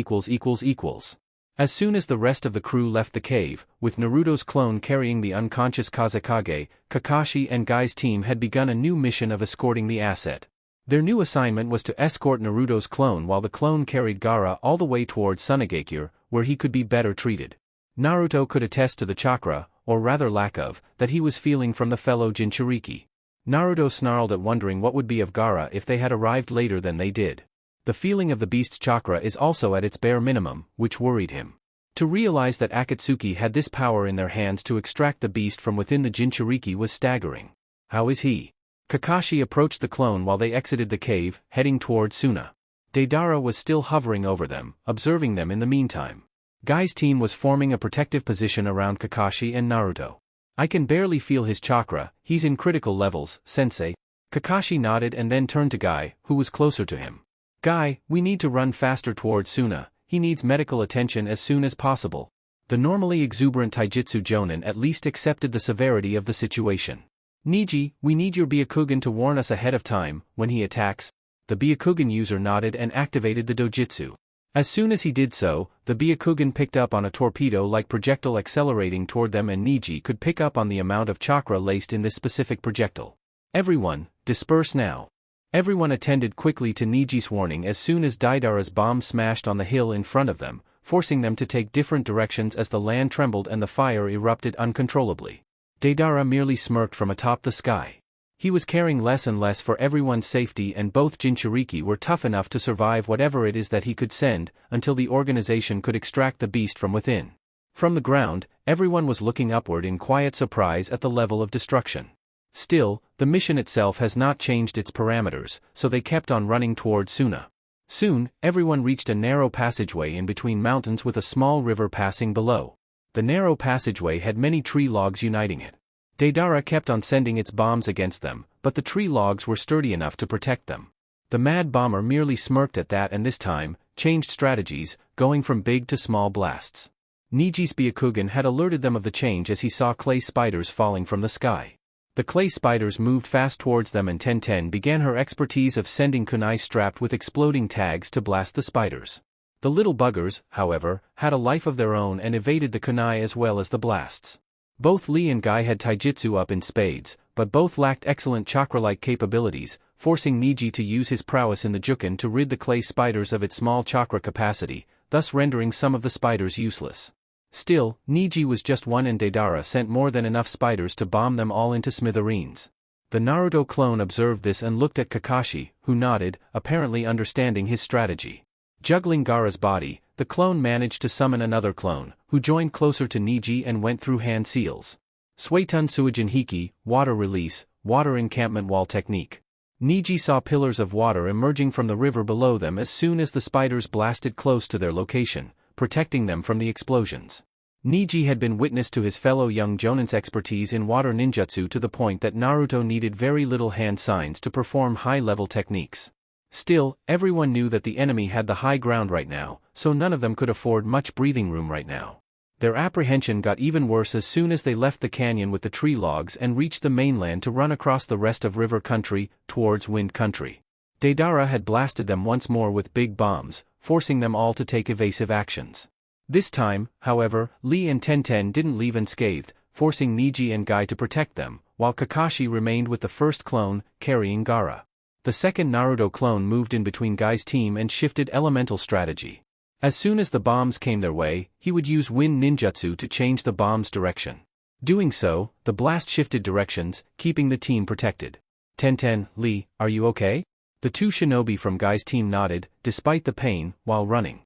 As soon as the rest of the crew left the cave, with Naruto's clone carrying the unconscious Kazekage, Kakashi and Guy's team had begun a new mission of escorting the asset. Their new assignment was to escort Naruto's clone while the clone carried Gaara all the way towards Sunagakure, where he could be better treated. Naruto could attest to the chakra, or rather lack of, that he was feeling from the fellow Jinchuriki. Naruto snarled at wondering what would be of Gaara if they had arrived later than they did. The feeling of the beast's chakra is also at its bare minimum, which worried him. To realize that Akatsuki had this power in their hands to extract the beast from within the Jinchuriki was staggering. How is he? Kakashi approached the clone while they exited the cave, heading toward Suna. Deidara was still hovering over them, observing them in the meantime. Guy's team was forming a protective position around Kakashi and Naruto. I can barely feel his chakra, he's in critical levels, sensei. Kakashi nodded and then turned to Guy, who was closer to him. Guy, we need to run faster toward Suna, he needs medical attention as soon as possible. The normally exuberant Taijutsu Jonin at least accepted the severity of the situation. Niji, we need your Byakugan to warn us ahead of time, when he attacks. The Byakugan user nodded and activated the dojutsu. As soon as he did so, the Byakugan picked up on a torpedo-like projectile accelerating toward them and Niji could pick up on the amount of chakra laced in this specific projectile. Everyone, disperse now. Everyone attended quickly to Niji's warning as soon as Deidara's bomb smashed on the hill in front of them, forcing them to take different directions as the land trembled and the fire erupted uncontrollably. Deidara merely smirked from atop the sky. He was caring less and less for everyone's safety and both Jinchuriki were tough enough to survive whatever it is that he could send, until the organization could extract the beast from within. From the ground, everyone was looking upward in quiet surprise at the level of destruction. Still, the mission itself has not changed its parameters, so they kept on running toward Suna. Soon, everyone reached a narrow passageway in between mountains with a small river passing below. The narrow passageway had many tree logs uniting it. Deidara kept on sending its bombs against them, but the tree logs were sturdy enough to protect them. The mad bomber merely smirked at that and this time, changed strategies, going from big to small blasts. Niji's Byakugan had alerted them of the change as he saw clay spiders falling from the sky. The clay spiders moved fast towards them and Tenten began her expertise of sending kunai strapped with exploding tags to blast the spiders. The little buggers, however, had a life of their own and evaded the kunai as well as the blasts. Both Lee and Guy had taijutsu up in spades, but both lacked excellent chakra-like capabilities, forcing Niji to use his prowess in the juken to rid the clay spiders of its small chakra capacity, thus rendering some of the spiders useless. Still, Niji was just one and Deidara sent more than enough spiders to bomb them all into smithereens. The Naruto clone observed this and looked at Kakashi, who nodded, apparently understanding his strategy. Juggling Gaara's body, the clone managed to summon another clone, who joined closer to Niji and went through hand seals. Suetun Suijin Hiki, water release, water encampment wall technique. Niji saw pillars of water emerging from the river below them as soon as the spiders blasted close to their location, protecting them from the explosions. Niji had been witness to his fellow young Jonin's expertise in water ninjutsu to the point that Naruto needed very little hand signs to perform high-level techniques. Still, everyone knew that the enemy had the high ground right now, so none of them could afford much breathing room right now. Their apprehension got even worse as soon as they left the canyon with the tree logs and reached the mainland to run across the rest of river country, towards wind country. Deidara had blasted them once more with big bombs, forcing them all to take evasive actions. This time, however, Lee and Tenten didn't leave unscathed, forcing Niji and Guy to protect them, while Kakashi remained with the first clone, carrying Gaara. The second Naruto clone moved in between Guy's team and shifted elemental strategy. As soon as the bombs came their way, he would use wind ninjutsu to change the bomb's direction. Doing so, the blast shifted directions, keeping the team protected. Tenten, Lee, are you okay? The two shinobi from Guy's team nodded, despite the pain, while running.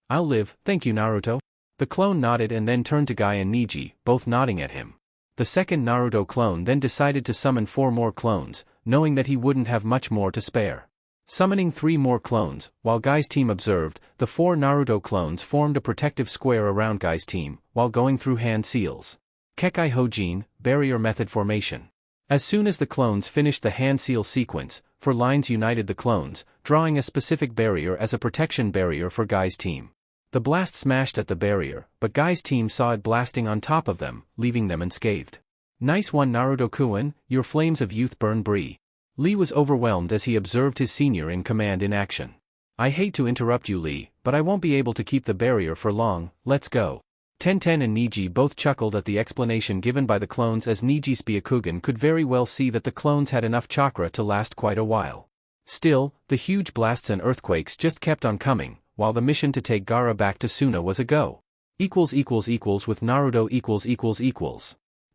I'll live, thank you Naruto. The clone nodded and then turned to Guy and Niji, both nodding at him. The second Naruto clone then decided to summon 4 more clones, knowing that he wouldn't have much more to spare. Summoning 3 more clones, while Guy's team observed, the 4 Naruto clones formed a protective square around Guy's team, while going through hand seals. Kekai Hojin, barrier method formation. As soon as the clones finished the hand seal sequence, 4 lines united the clones, drawing a specific barrier as a protection barrier for Guy's team. The blast smashed at the barrier, but Guy's team saw it blasting on top of them, leaving them unscathed. Nice one Naruto-kun, your flames of youth burn Bree. Lee was overwhelmed as he observed his senior in command in action. I hate to interrupt you, Lee, but I won't be able to keep the barrier for long, let's go. Tenten and Niji both chuckled at the explanation given by the clones, as Niji's Byakugan could very well see that the clones had enough chakra to last quite a while. Still, the huge blasts and earthquakes just kept on coming, while the mission to take Gaara back to Suna was a go. With Naruto .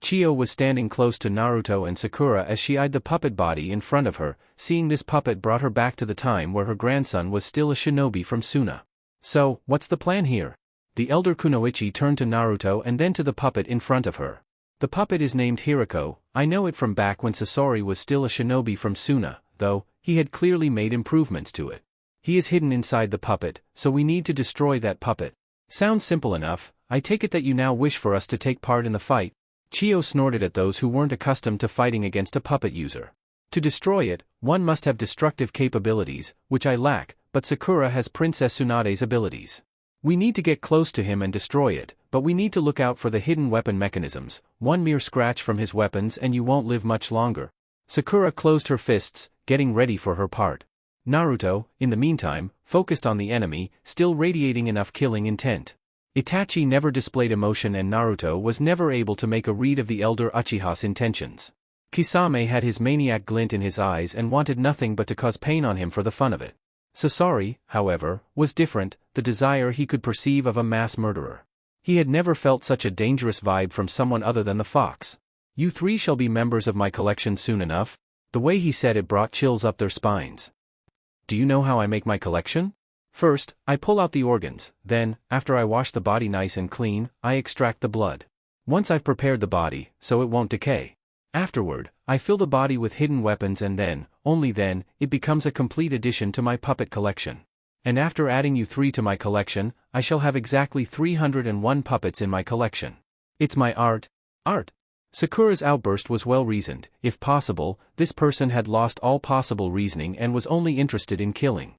Chiyo was standing close to Naruto and Sakura as she eyed the puppet body in front of her. Seeing this puppet brought her back to the time where her grandson was still a shinobi from Suna. So, what's the plan here? The elder Kunoichi turned to Naruto and then to the puppet in front of her. The puppet is named Hirako. I know it from back when Sasori was still a shinobi from Suna, though he had clearly made improvements to it. He is hidden inside the puppet, so we need to destroy that puppet. Sounds simple enough. I take it that you now wish for us to take part in the fight. Chiyo snorted at those who weren't accustomed to fighting against a puppet user. To destroy it, one must have destructive capabilities, which I lack, but Sakura has Princess Tsunade's abilities. We need to get close to him and destroy it, but we need to look out for the hidden weapon mechanisms. One mere scratch from his weapons and you won't live much longer. Sakura closed her fists, getting ready for her part. Naruto, in the meantime, focused on the enemy, still radiating enough killing intent. Itachi never displayed emotion and Naruto was never able to make a read of the elder Uchiha's intentions. Kisame had his maniac glint in his eyes and wanted nothing but to cause pain on him for the fun of it. Sasori, however, was different, the desire he could perceive of a mass murderer. He had never felt such a dangerous vibe from someone other than the fox. You three shall be members of my collection soon enough. The way he said it brought chills up their spines. Do you know how I make my collection? First, I pull out the organs, then, after I wash the body nice and clean, I extract the blood. Once I've prepared the body, so it won't decay. Afterward, I fill the body with hidden weapons and then, only then, it becomes a complete addition to my puppet collection. And after adding you three to my collection, I shall have exactly 301 puppets in my collection. It's my art. Art. Sakura's outburst was well reasoned. If possible, this person had lost all possible reasoning and was only interested in killing.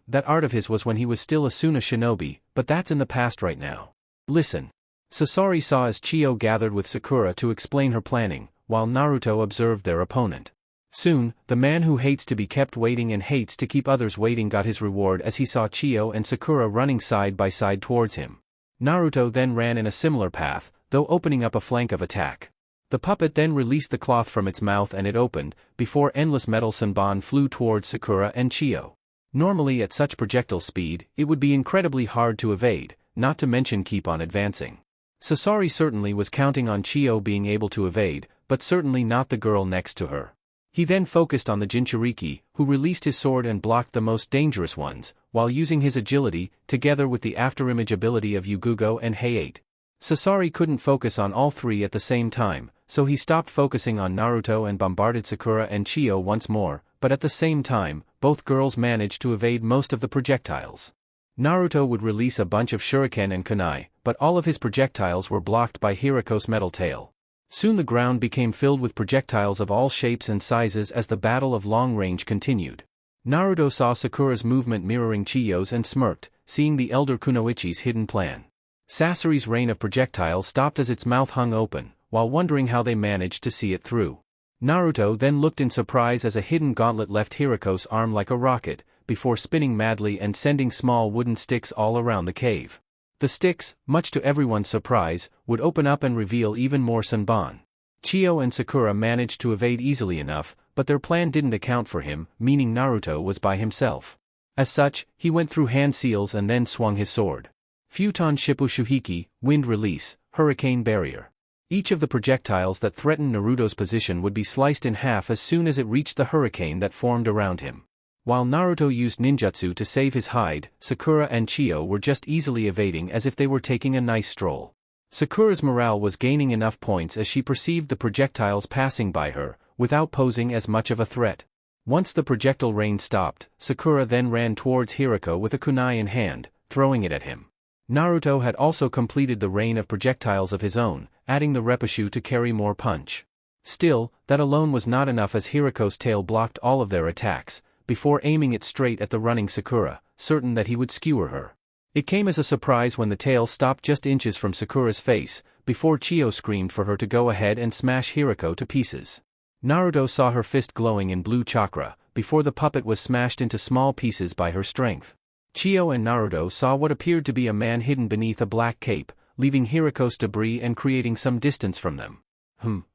That art of his was when he was still a Suna shinobi, but that's in the past right now. Listen. Sasori saw as Chiyo gathered with Sakura to explain her planning, while Naruto observed their opponent. Soon, the man who hates to be kept waiting and hates to keep others waiting got his reward as he saw Chiyo and Sakura running side by side towards him. Naruto then ran in a similar path, though opening up a flank of attack. The puppet then released the cloth from its mouth and it opened, before endless metal Senbon flew towards Sakura and Chiyo. Normally at such projectile speed, it would be incredibly hard to evade, not to mention keep on advancing. Sasori certainly was counting on Chiyo being able to evade, but certainly not the girl next to her. He then focused on the Jinchuriki, who released his sword and blocked the most dangerous ones, while using his agility, together with the afterimage ability of Yugugo and Heiate. Sasori couldn't focus on all three at the same time, so he stopped focusing on Naruto and bombarded Sakura and Chiyo once more, but at the same time, both girls managed to evade most of the projectiles. Naruto would release a bunch of shuriken and kunai, but all of his projectiles were blocked by Hirako's metal tail. Soon the ground became filled with projectiles of all shapes and sizes as the battle of long range continued. Naruto saw Sakura's movement mirroring Chiyo's and smirked, seeing the elder Kunoichi's hidden plan. Sasori's rain of projectiles stopped as its mouth hung open, while wondering how they managed to see it through. Naruto then looked in surprise as a hidden gauntlet left Hirako's arm like a rocket, before spinning madly and sending small wooden sticks all around the cave. The sticks, much to everyone's surprise, would open up and reveal even more Senbon. Chiyo and Sakura managed to evade easily enough, but their plan didn't account for him, meaning Naruto was by himself. As such, he went through hand seals and then swung his sword. Futon Shippu Shuhiki, wind release, hurricane barrier. Each of the projectiles that threatened Naruto's position would be sliced in half as soon as it reached the hurricane that formed around him. While Naruto used ninjutsu to save his hide, Sakura and Chiyo were just easily evading as if they were taking a nice stroll. Sakura's morale was gaining enough points as she perceived the projectiles passing by her, without posing as much of a threat. Once the projectile rain stopped, Sakura then ran towards Hirako with a kunai in hand, throwing it at him. Naruto had also completed the rain of projectiles of his own, adding the repushu to carry more punch. Still, that alone was not enough as Hirako's tail blocked all of their attacks, before aiming it straight at the running Sakura, certain that he would skewer her. It came as a surprise when the tail stopped just inches from Sakura's face, before Chiyo screamed for her to go ahead and smash Hirako to pieces. Naruto saw her fist glowing in blue chakra, before the puppet was smashed into small pieces by her strength. Chiyo and Naruto saw what appeared to be a man hidden beneath a black cape, leaving Hiriko's debris and creating some distance from them.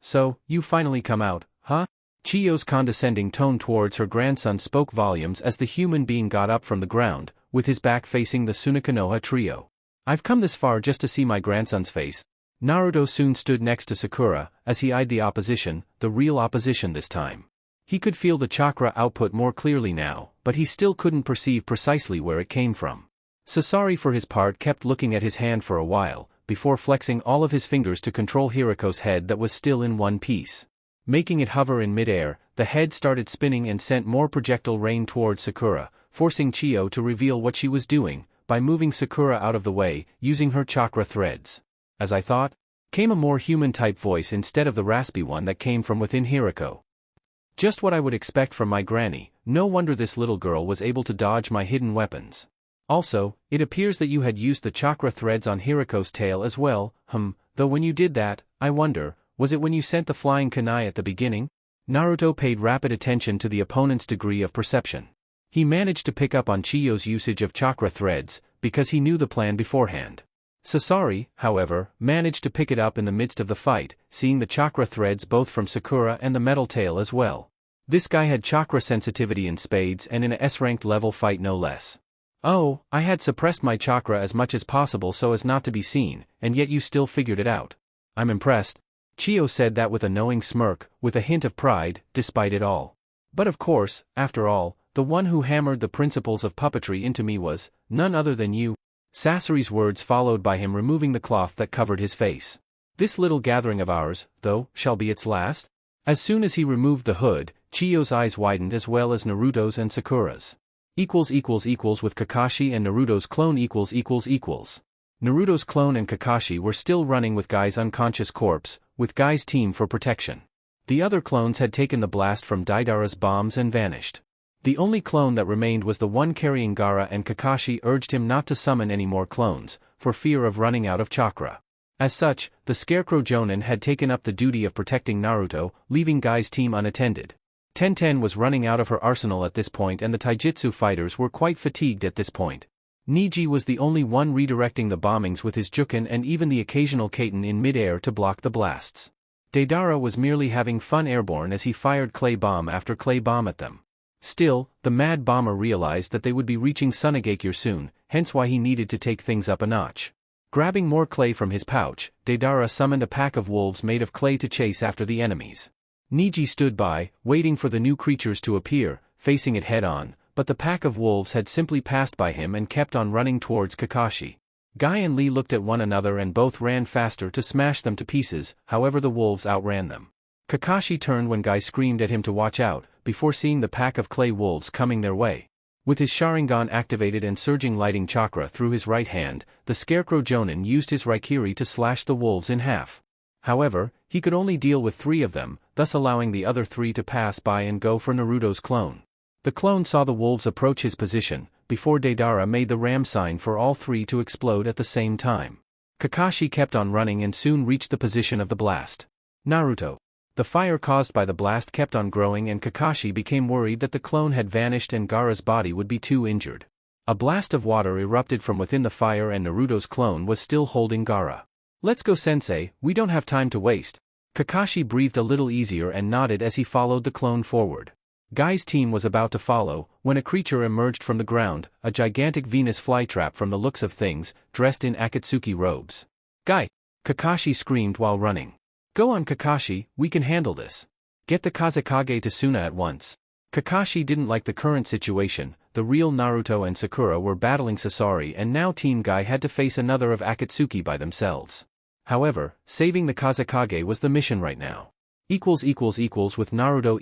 So, you finally come out, huh? Chiyo's condescending tone towards her grandson spoke volumes as the human being got up from the ground, with his back facing the Sunagakure trio. I've come this far just to see my grandson's face. Naruto soon stood next to Sakura, as he eyed the opposition, the real opposition this time. He could feel the chakra output more clearly now, but he still couldn't perceive precisely where it came from. Sasori for his part kept looking at his hand for a while, before flexing all of his fingers to control Hiriko's head that was still in one piece. Making it hover in midair, the head started spinning and sent more projectile rain towards Sakura, forcing Chiyo to reveal what she was doing, by moving Sakura out of the way, using her chakra threads. As I thought, came a more human-type voice instead of the raspy one that came from within Hiriko. Just what I would expect from my granny, no wonder this little girl was able to dodge my hidden weapons. Also, it appears that you had used the chakra threads on Hiriko's tail as well, though when you did that, I wonder, was it when you sent the flying kunai at the beginning? Naruto paid rapid attention to the opponent's degree of perception. He managed to pick up on Chiyo's usage of chakra threads, because he knew the plan beforehand. Sasori, however, managed to pick it up in the midst of the fight, seeing the chakra threads both from Sakura and the metal tail as well. This guy had chakra sensitivity in spades and in a S-ranked level fight no less. Oh, I had suppressed my chakra as much as possible so as not to be seen, and yet you still figured it out. I'm impressed. Chiyo said that with a knowing smirk, with a hint of pride, despite it all. But of course, after all, the one who hammered the principles of puppetry into me was none other than you. Sasori's words followed by him removing the cloth that covered his face. This little gathering of ours, though, shall be its last? As soon as he removed the hood, Chiyo's eyes widened as well as Naruto's and Sakura's. With Kakashi and Naruto's clone . Naruto's clone and Kakashi were still running with Guy's unconscious corpse, with Guy's team for protection. The other clones had taken the blast from Deidara's bombs and vanished. The only clone that remained was the one carrying Gaara, and Kakashi urged him not to summon any more clones, for fear of running out of chakra. As such, the Scarecrow Jonin had taken up the duty of protecting Naruto, leaving Guy's team unattended. Tenten was running out of her arsenal at this point and the taijutsu fighters were quite fatigued at this point. Niji was the only one redirecting the bombings with his Juken and even the occasional Kaiten in mid-air to block the blasts. Deidara was merely having fun airborne as he fired clay bomb after clay bomb at them. Still, the mad bomber realized that they would be reaching Sunagakure soon, hence why he needed to take things up a notch. Grabbing more clay from his pouch, Deidara summoned a pack of wolves made of clay to chase after the enemies. Niji stood by, waiting for the new creatures to appear, facing it head-on, but the pack of wolves had simply passed by him and kept on running towards Kakashi. Guy and Lee looked at one another and both ran faster to smash them to pieces, however the wolves outran them. Kakashi turned when Guy screamed at him to watch out, before seeing the pack of clay wolves coming their way. With his Sharingan activated and surging lighting chakra through his right hand, the Scarecrow Jonin used his Raikiri to slash the wolves in half. However, he could only deal with 3 of them, thus allowing the other 3 to pass by and go for Naruto's clone. The clone saw the wolves approach his position, before Deidara made the ram sign for all 3 to explode at the same time. Kakashi kept on running and soon reached the position of the blast. Naruto. The fire caused by the blast kept on growing and Kakashi became worried that the clone had vanished and Gaara's body would be too injured. A blast of water erupted from within the fire and Naruto's clone was still holding Gaara. Let's go sensei, we don't have time to waste. Kakashi breathed a little easier and nodded as he followed the clone forward. Guy's team was about to follow, when a creature emerged from the ground, a gigantic Venus flytrap from the looks of things, dressed in Akatsuki robes. Guy! Kakashi screamed while running. Go on Kakashi, we can handle this. Get the Kazekage to Suna at once. Kakashi didn't like the current situation, the real Naruto and Sakura were battling Sasori and now Team Guy had to face another of Akatsuki by themselves. However, saving the Kazekage was the mission right now. With Naruto .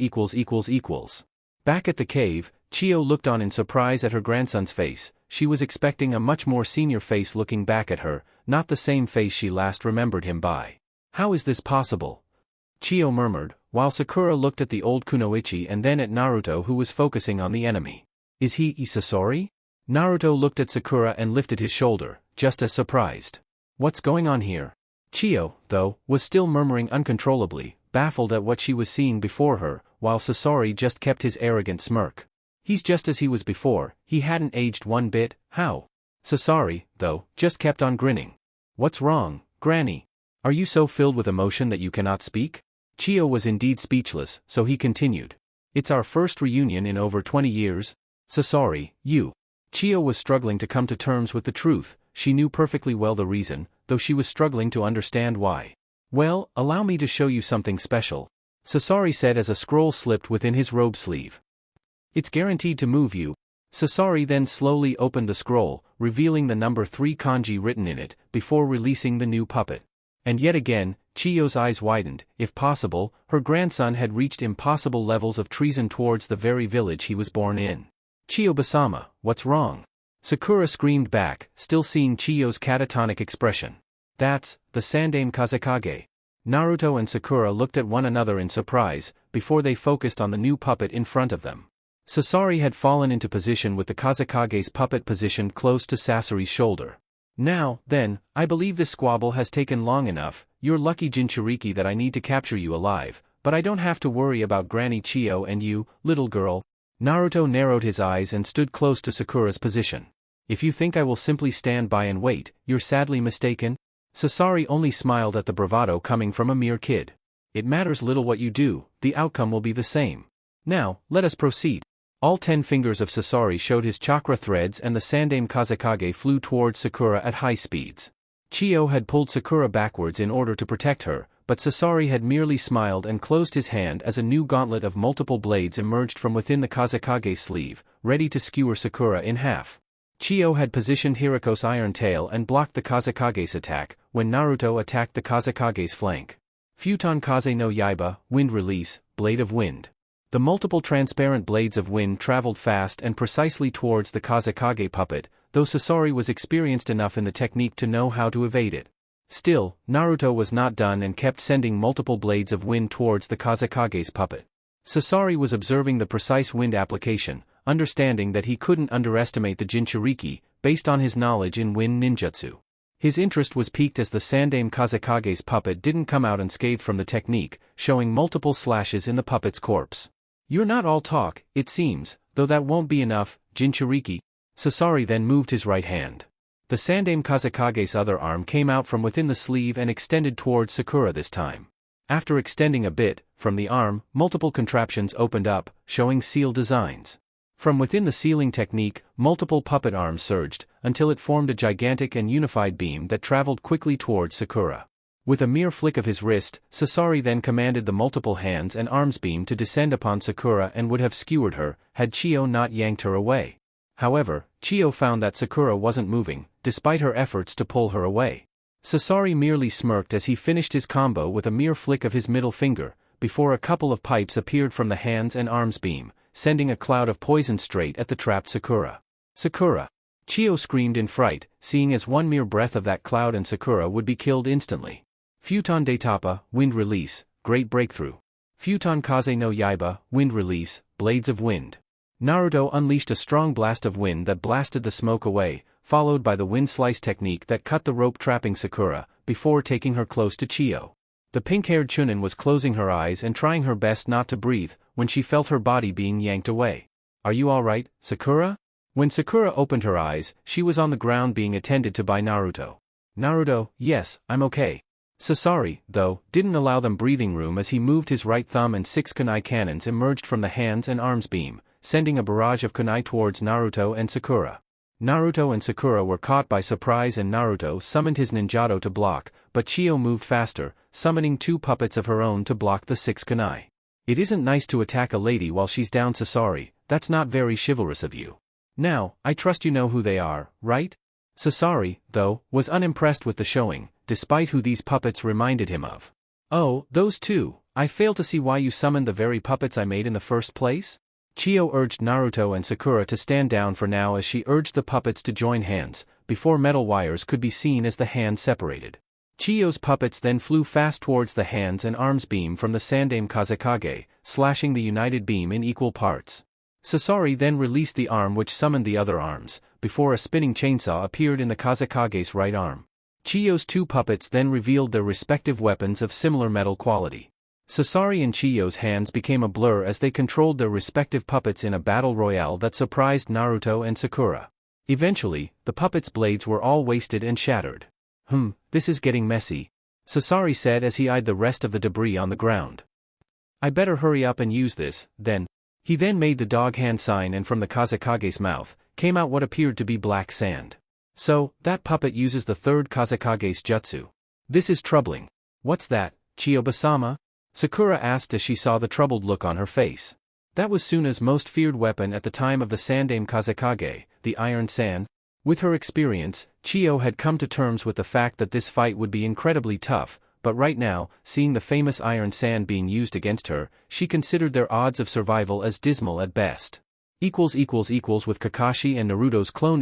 Back at the cave, Chiyo looked on in surprise at her grandson's face. She was expecting a much more senior face looking back at her, not the same face she last remembered him by. How is this possible? Chiyo murmured, while Sakura looked at the old kunoichi and then at Naruto who was focusing on the enemy. Is he Sasori? Naruto looked at Sakura and lifted his shoulder, just as surprised. What's going on here? Chiyo, though, was still murmuring uncontrollably, baffled at what she was seeing before her, while Sasori just kept his arrogant smirk. He's just as he was before, he hadn't aged one bit. How? Sasori, though, just kept on grinning. What's wrong, Granny? Are you so filled with emotion that you cannot speak? Chiyo was indeed speechless, so he continued. It's our first reunion in over 20 years. Sasori, you. Chiyo was struggling to come to terms with the truth. She knew perfectly well the reason, though she was struggling to understand why. Well, allow me to show you something special, Sasori said as a scroll slipped within his robe sleeve. It's guaranteed to move you. Sasori then slowly opened the scroll, revealing the number 3 kanji written in it, before releasing the new puppet. And yet again, Chiyo's eyes widened. If possible, her grandson had reached impossible levels of treason towards the very village he was born in. Chiyo-sama, what's wrong? Sakura screamed back, still seeing Chiyo's catatonic expression. That's the Sandaime Kazekage. Naruto and Sakura looked at one another in surprise, before they focused on the new puppet in front of them. Sasori had fallen into position with the Kazekage's puppet positioned close to Sasori's shoulder. Now, then, I believe this squabble has taken long enough. You're lucky, Jinchuriki, that I need to capture you alive, but I don't have to worry about Granny Chiyo and you, little girl. Naruto narrowed his eyes and stood close to Sakura's position. If you think I will simply stand by and wait, you're sadly mistaken. Sasori only smiled at the bravado coming from a mere kid. It matters little what you do, the outcome will be the same. Now, let us proceed. All 10 fingers of Sasori showed his chakra threads and the Sandaime Kazekage flew towards Sakura at high speeds. Chiyo had pulled Sakura backwards in order to protect her, but Sasori had merely smiled and closed his hand as a new gauntlet of multiple blades emerged from within the Kazekage's sleeve, ready to skewer Sakura in half. Chiyo had positioned Hiriko's iron tail and blocked the Kazekage's attack, when Naruto attacked the Kazekage's flank. Futon Kaze no Yaiba, Wind Release, Blade of Wind. The multiple transparent blades of wind traveled fast and precisely towards the Kazekage puppet, though Sasori was experienced enough in the technique to know how to evade it. Still, Naruto was not done and kept sending multiple blades of wind towards the Kazekage's puppet. Sasori was observing the precise wind application, understanding that he couldn't underestimate the Jinchuriki, based on his knowledge in wind ninjutsu. His interest was piqued as the Sandaime Kazekage's puppet didn't come out unscathed from the technique, showing multiple slashes in the puppet's corpse. You're not all talk, it seems, though that won't be enough, Jinchuriki. Sasori then moved his right hand. The Sandaime Kazekage's other arm came out from within the sleeve and extended towards Sakura this time. After extending a bit, from the arm, multiple contraptions opened up, showing seal designs. From within the sealing technique, multiple puppet arms surged, until it formed a gigantic and unified beam that traveled quickly towards Sakura. With a mere flick of his wrist, Sasori then commanded the multiple hands and arms beam to descend upon Sakura and would have skewered her, had Chiyo not yanked her away. However, Chiyo found that Sakura wasn't moving, despite her efforts to pull her away. Sasori merely smirked as he finished his combo with a mere flick of his middle finger, before a couple of pipes appeared from the hands and arms beam, sending a cloud of poison straight at the trapped Sakura. Sakura! Chiyo screamed in fright, seeing as one mere breath of that cloud and Sakura would be killed instantly. Futon de Tapa, Wind Release, Great Breakthrough. Futon Kaze no Yaiba, Wind Release, Blades of Wind. Naruto unleashed a strong blast of wind that blasted the smoke away, followed by the wind slice technique that cut the rope trapping Sakura, before taking her close to Chiyo. The pink-haired Chunin was closing her eyes and trying her best not to breathe, when she felt her body being yanked away. Are you alright, Sakura? When Sakura opened her eyes, she was on the ground being attended to by Naruto. Naruto, yes, I'm okay. Sasori, though, didn't allow them breathing room as he moved his right thumb and 6 kunai cannons emerged from the hands and arms beam, sending a barrage of kunai towards Naruto and Sakura. Naruto and Sakura were caught by surprise and Naruto summoned his ninjato to block, but Chiyo moved faster, summoning 2 puppets of her own to block the 6 kunai. It isn't nice to attack a lady while she's down, Sasori, that's not very chivalrous of you. Now, I trust you know who they are, right? Sasori, though, was unimpressed with the showing, despite who these puppets reminded him of. Oh, those 2, I fail to see why you summoned the very puppets I made in the first place? Chiyo urged Naruto and Sakura to stand down for now as she urged the puppets to join hands, before metal wires could be seen as the hands separated. Chiyo's puppets then flew fast towards the hands and arms beam from the Sandaime Kazekage, slashing the united beam in equal parts. Sasori then released the arm which summoned the other arms, before a spinning chainsaw appeared in the Kazekage's right arm. Chiyo's 2 puppets then revealed their respective weapons of similar metal quality. Sasori and Chiyo's hands became a blur as they controlled their respective puppets in a battle royale that surprised Naruto and Sakura. Eventually, the puppets' blades were all wasted and shattered. This is getting messy, Sasori said as he eyed the rest of the debris on the ground. I better hurry up and use this, then. He then made the dog hand sign and from the Kazekage's mouth, came out what appeared to be black sand. So, that puppet uses the third Kazekage's jutsu. This is troubling. What's that, Chiyoba-sama? Sakura asked as she saw the troubled look on her face. That was Suna's most feared weapon at the time of the Sandaime Kazekage, the Iron Sand. With her experience, Chiyo had come to terms with the fact that this fight would be incredibly tough, but right now, seeing the famous Iron Sand being used against her, she considered their odds of survival as dismal at best. With Kakashi and Naruto's clone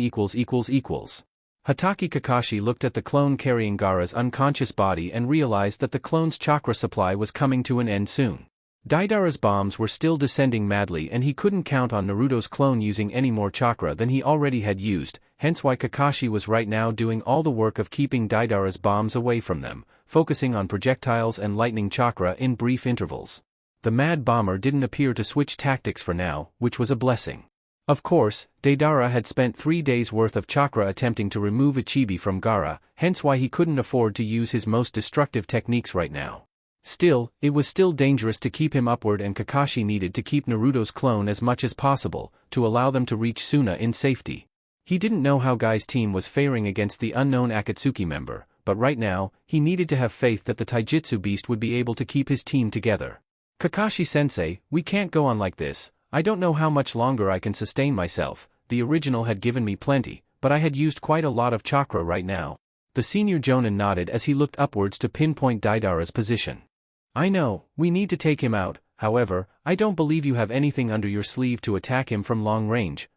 Hatake Kakashi looked at the clone carrying Gaara's unconscious body and realized that the clone's chakra supply was coming to an end soon. Deidara's bombs were still descending madly and he couldn't count on Naruto's clone using any more chakra than he already had used, hence why Kakashi was right now doing all the work of keeping Deidara's bombs away from them, focusing on projectiles and lightning chakra in brief intervals. The mad bomber didn't appear to switch tactics for now, which was a blessing. Of course, Deidara had spent 3 days' worth of chakra attempting to remove Ichibi from Gaara, hence why he couldn't afford to use his most destructive techniques right now. Still, it was still dangerous to keep him upward and Kakashi needed to keep Naruto's clone as much as possible, to allow them to reach Suna in safety. He didn't know how Guy's team was faring against the unknown Akatsuki member, but right now, he needed to have faith that the Taijutsu beast would be able to keep his team together. Kakashi-sensei, we can't go on like this. I don't know how much longer I can sustain myself. The original had given me plenty, but I had used quite a lot of chakra right now. The senior jonin nodded as he looked upwards to pinpoint Deidara's position. I know, we need to take him out, however, I don't believe you have anything under your sleeve to attack him from long range.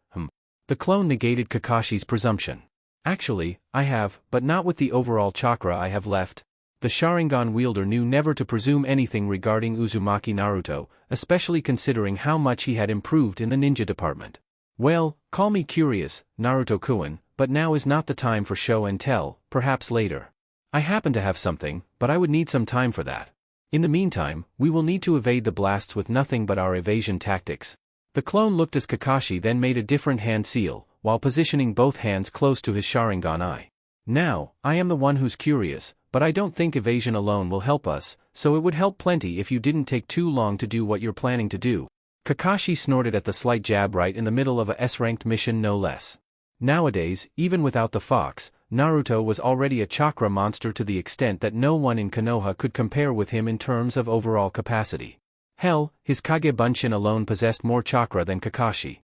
The clone negated Kakashi's presumption. Actually, I have, but not with the overall chakra I have left. The Sharingan wielder knew never to presume anything regarding Uzumaki Naruto, especially considering how much he had improved in the ninja department. Well, call me curious, Naruto-kun, but now is not the time for show and tell, perhaps later. I happen to have something, but I would need some time for that. In the meantime, we will need to evade the blasts with nothing but our evasion tactics. The clone looked as Kakashi then made a different hand seal, while positioning both hands close to his Sharingan eye. Now, I am the one who's curious, but I don't think evasion alone will help us, so it would help plenty if you didn't take too long to do what you're planning to do. Kakashi snorted at the slight jab right in the middle of a S-ranked mission no less. Nowadays, even without the fox, Naruto was already a chakra monster to the extent that no one in Konoha could compare with him in terms of overall capacity. Hell, his Kage Bunshin alone possessed more chakra than Kakashi.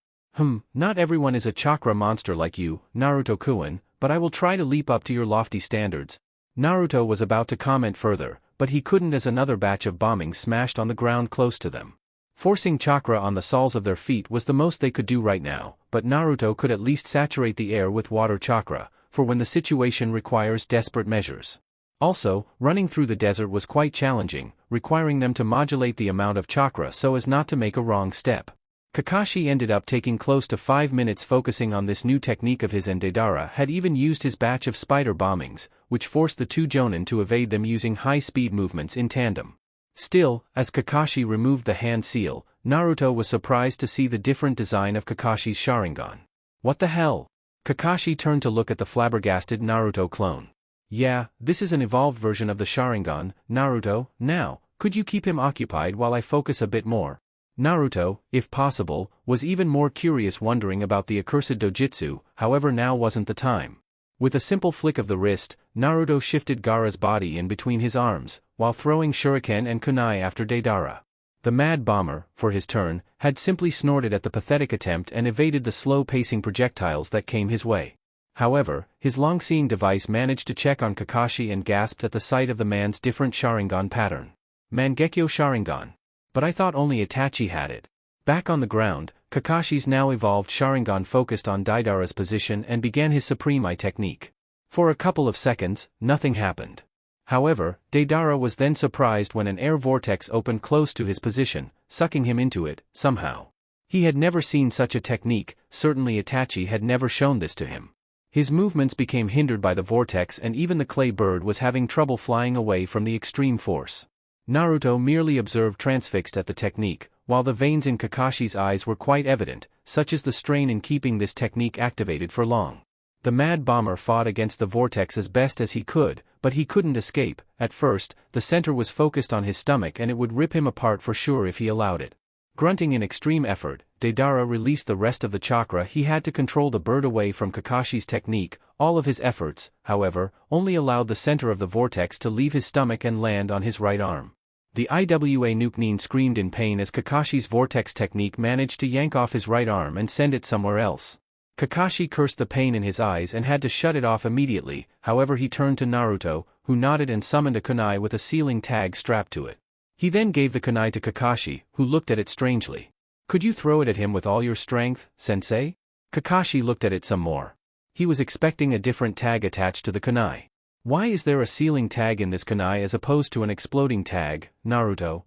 Not everyone is a chakra monster like you, Naruto-kun, but I will try to leap up to your lofty standards. Naruto was about to comment further, but he couldn't as another batch of bombings smashed on the ground close to them. Forcing chakra on the soles of their feet was the most they could do right now, but Naruto could at least saturate the air with water chakra, for when the situation requires desperate measures. Also, running through the desert was quite challenging, requiring them to modulate the amount of chakra so as not to make a wrong step. Kakashi ended up taking close to 5 minutes focusing on this new technique of his, and Deidara had even used his batch of spider bombings, which forced the two jonin to evade them using high-speed movements in tandem. Still, as Kakashi removed the hand seal, Naruto was surprised to see the different design of Kakashi's Sharingan. What the hell? Kakashi turned to look at the flabbergasted Naruto clone. Yeah, this is an evolved version of the Sharingan, Naruto. Now, could you keep him occupied while I focus a bit more? Naruto, if possible, was even more curious, wondering about the accursed dojutsu, however now wasn't the time. With a simple flick of the wrist, Naruto shifted Gaara's body in between his arms, while throwing shuriken and kunai after Deidara. The mad bomber, for his turn, had simply snorted at the pathetic attempt and evaded the slow-pacing projectiles that came his way. However, his long-seeing device managed to check on Kakashi and gasped at the sight of the man's different Sharingan pattern. Mangekyo Sharingan. But I thought only Itachi had it. Back on the ground, Kakashi's now evolved Sharingan focused on Deidara's position and began his Supreme Eye technique. For a couple of seconds, nothing happened. However, Deidara was then surprised when an air vortex opened close to his position, sucking him into it, somehow. He had never seen such a technique, certainly Itachi had never shown this to him. His movements became hindered by the vortex and even the clay bird was having trouble flying away from the extreme force. Naruto merely observed transfixed at the technique, while the veins in Kakashi's eyes were quite evident, such is the strain in keeping this technique activated for long. The mad bomber fought against the vortex as best as he could, but he couldn't escape. At first, the center was focused on his stomach and it would rip him apart for sure if he allowed it. Grunting in extreme effort, Deidara released the rest of the chakra he had to control the bird away from Kakashi's technique. All of his efforts, however, only allowed the center of the vortex to leave his stomach and land on his right arm. The Iwa Nukenin screamed in pain as Kakashi's vortex technique managed to yank off his right arm and send it somewhere else. Kakashi cursed the pain in his eyes and had to shut it off immediately. However, he turned to Naruto, who nodded and summoned a kunai with a sealing tag strapped to it. He then gave the kunai to Kakashi, who looked at it strangely. "Could you throw it at him with all your strength, sensei?" Kakashi looked at it some more. He was expecting a different tag attached to the kunai. "Why is there a sealing tag in this kunai as opposed to an exploding tag, Naruto?"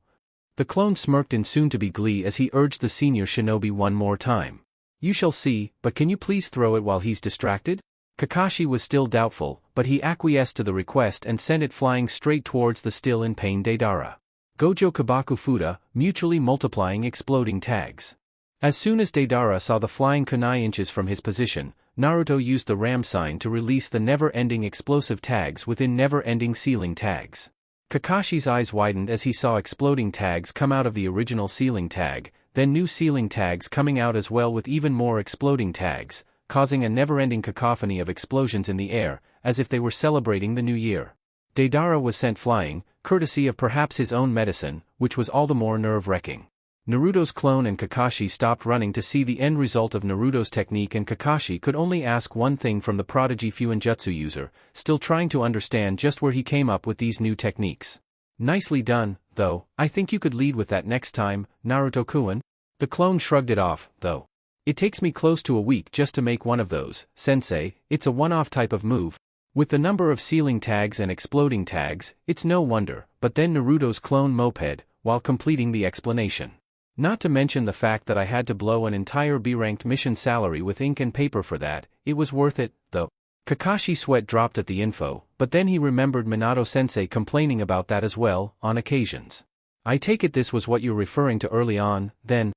The clone smirked in soon-to-be glee as he urged the senior shinobi one more time. "You shall see, but can you please throw it while he's distracted?" Kakashi was still doubtful, but he acquiesced to the request and sent it flying straight towards the still in pain Deidara. Gojo Kabaku Fuda, mutually multiplying exploding tags. As soon as Deidara saw the flying kunai inches from his position, Naruto used the ram sign to release the never-ending explosive tags within never-ending sealing tags. Kakashi's eyes widened as he saw exploding tags come out of the original sealing tag, then new sealing tags coming out as well with even more exploding tags, causing a never-ending cacophony of explosions in the air, as if they were celebrating the new year. Deidara was sent flying, courtesy of perhaps his own medicine, which was all the more nerve-wracking. Naruto's clone and Kakashi stopped running to see the end result of Naruto's technique, and Kakashi could only ask one thing from the prodigy Fuinjutsu user, still trying to understand just where he came up with these new techniques. "Nicely done, though. I think you could lead with that next time, Naruto-kun." The clone shrugged it off, though. "It takes me close to a week just to make one of those, sensei. It's a one-off type of move. With the number of sealing tags and exploding tags, it's no wonder." But then Naruto's clone moped, while completing the explanation. "Not to mention the fact that I had to blow an entire B-ranked mission salary with ink and paper for that. It was worth it, though." Kakashi's sweat dropped at the info, but then he remembered Minato-sensei complaining about that as well, on occasions. "I take it this was what you're referring to early on, then?"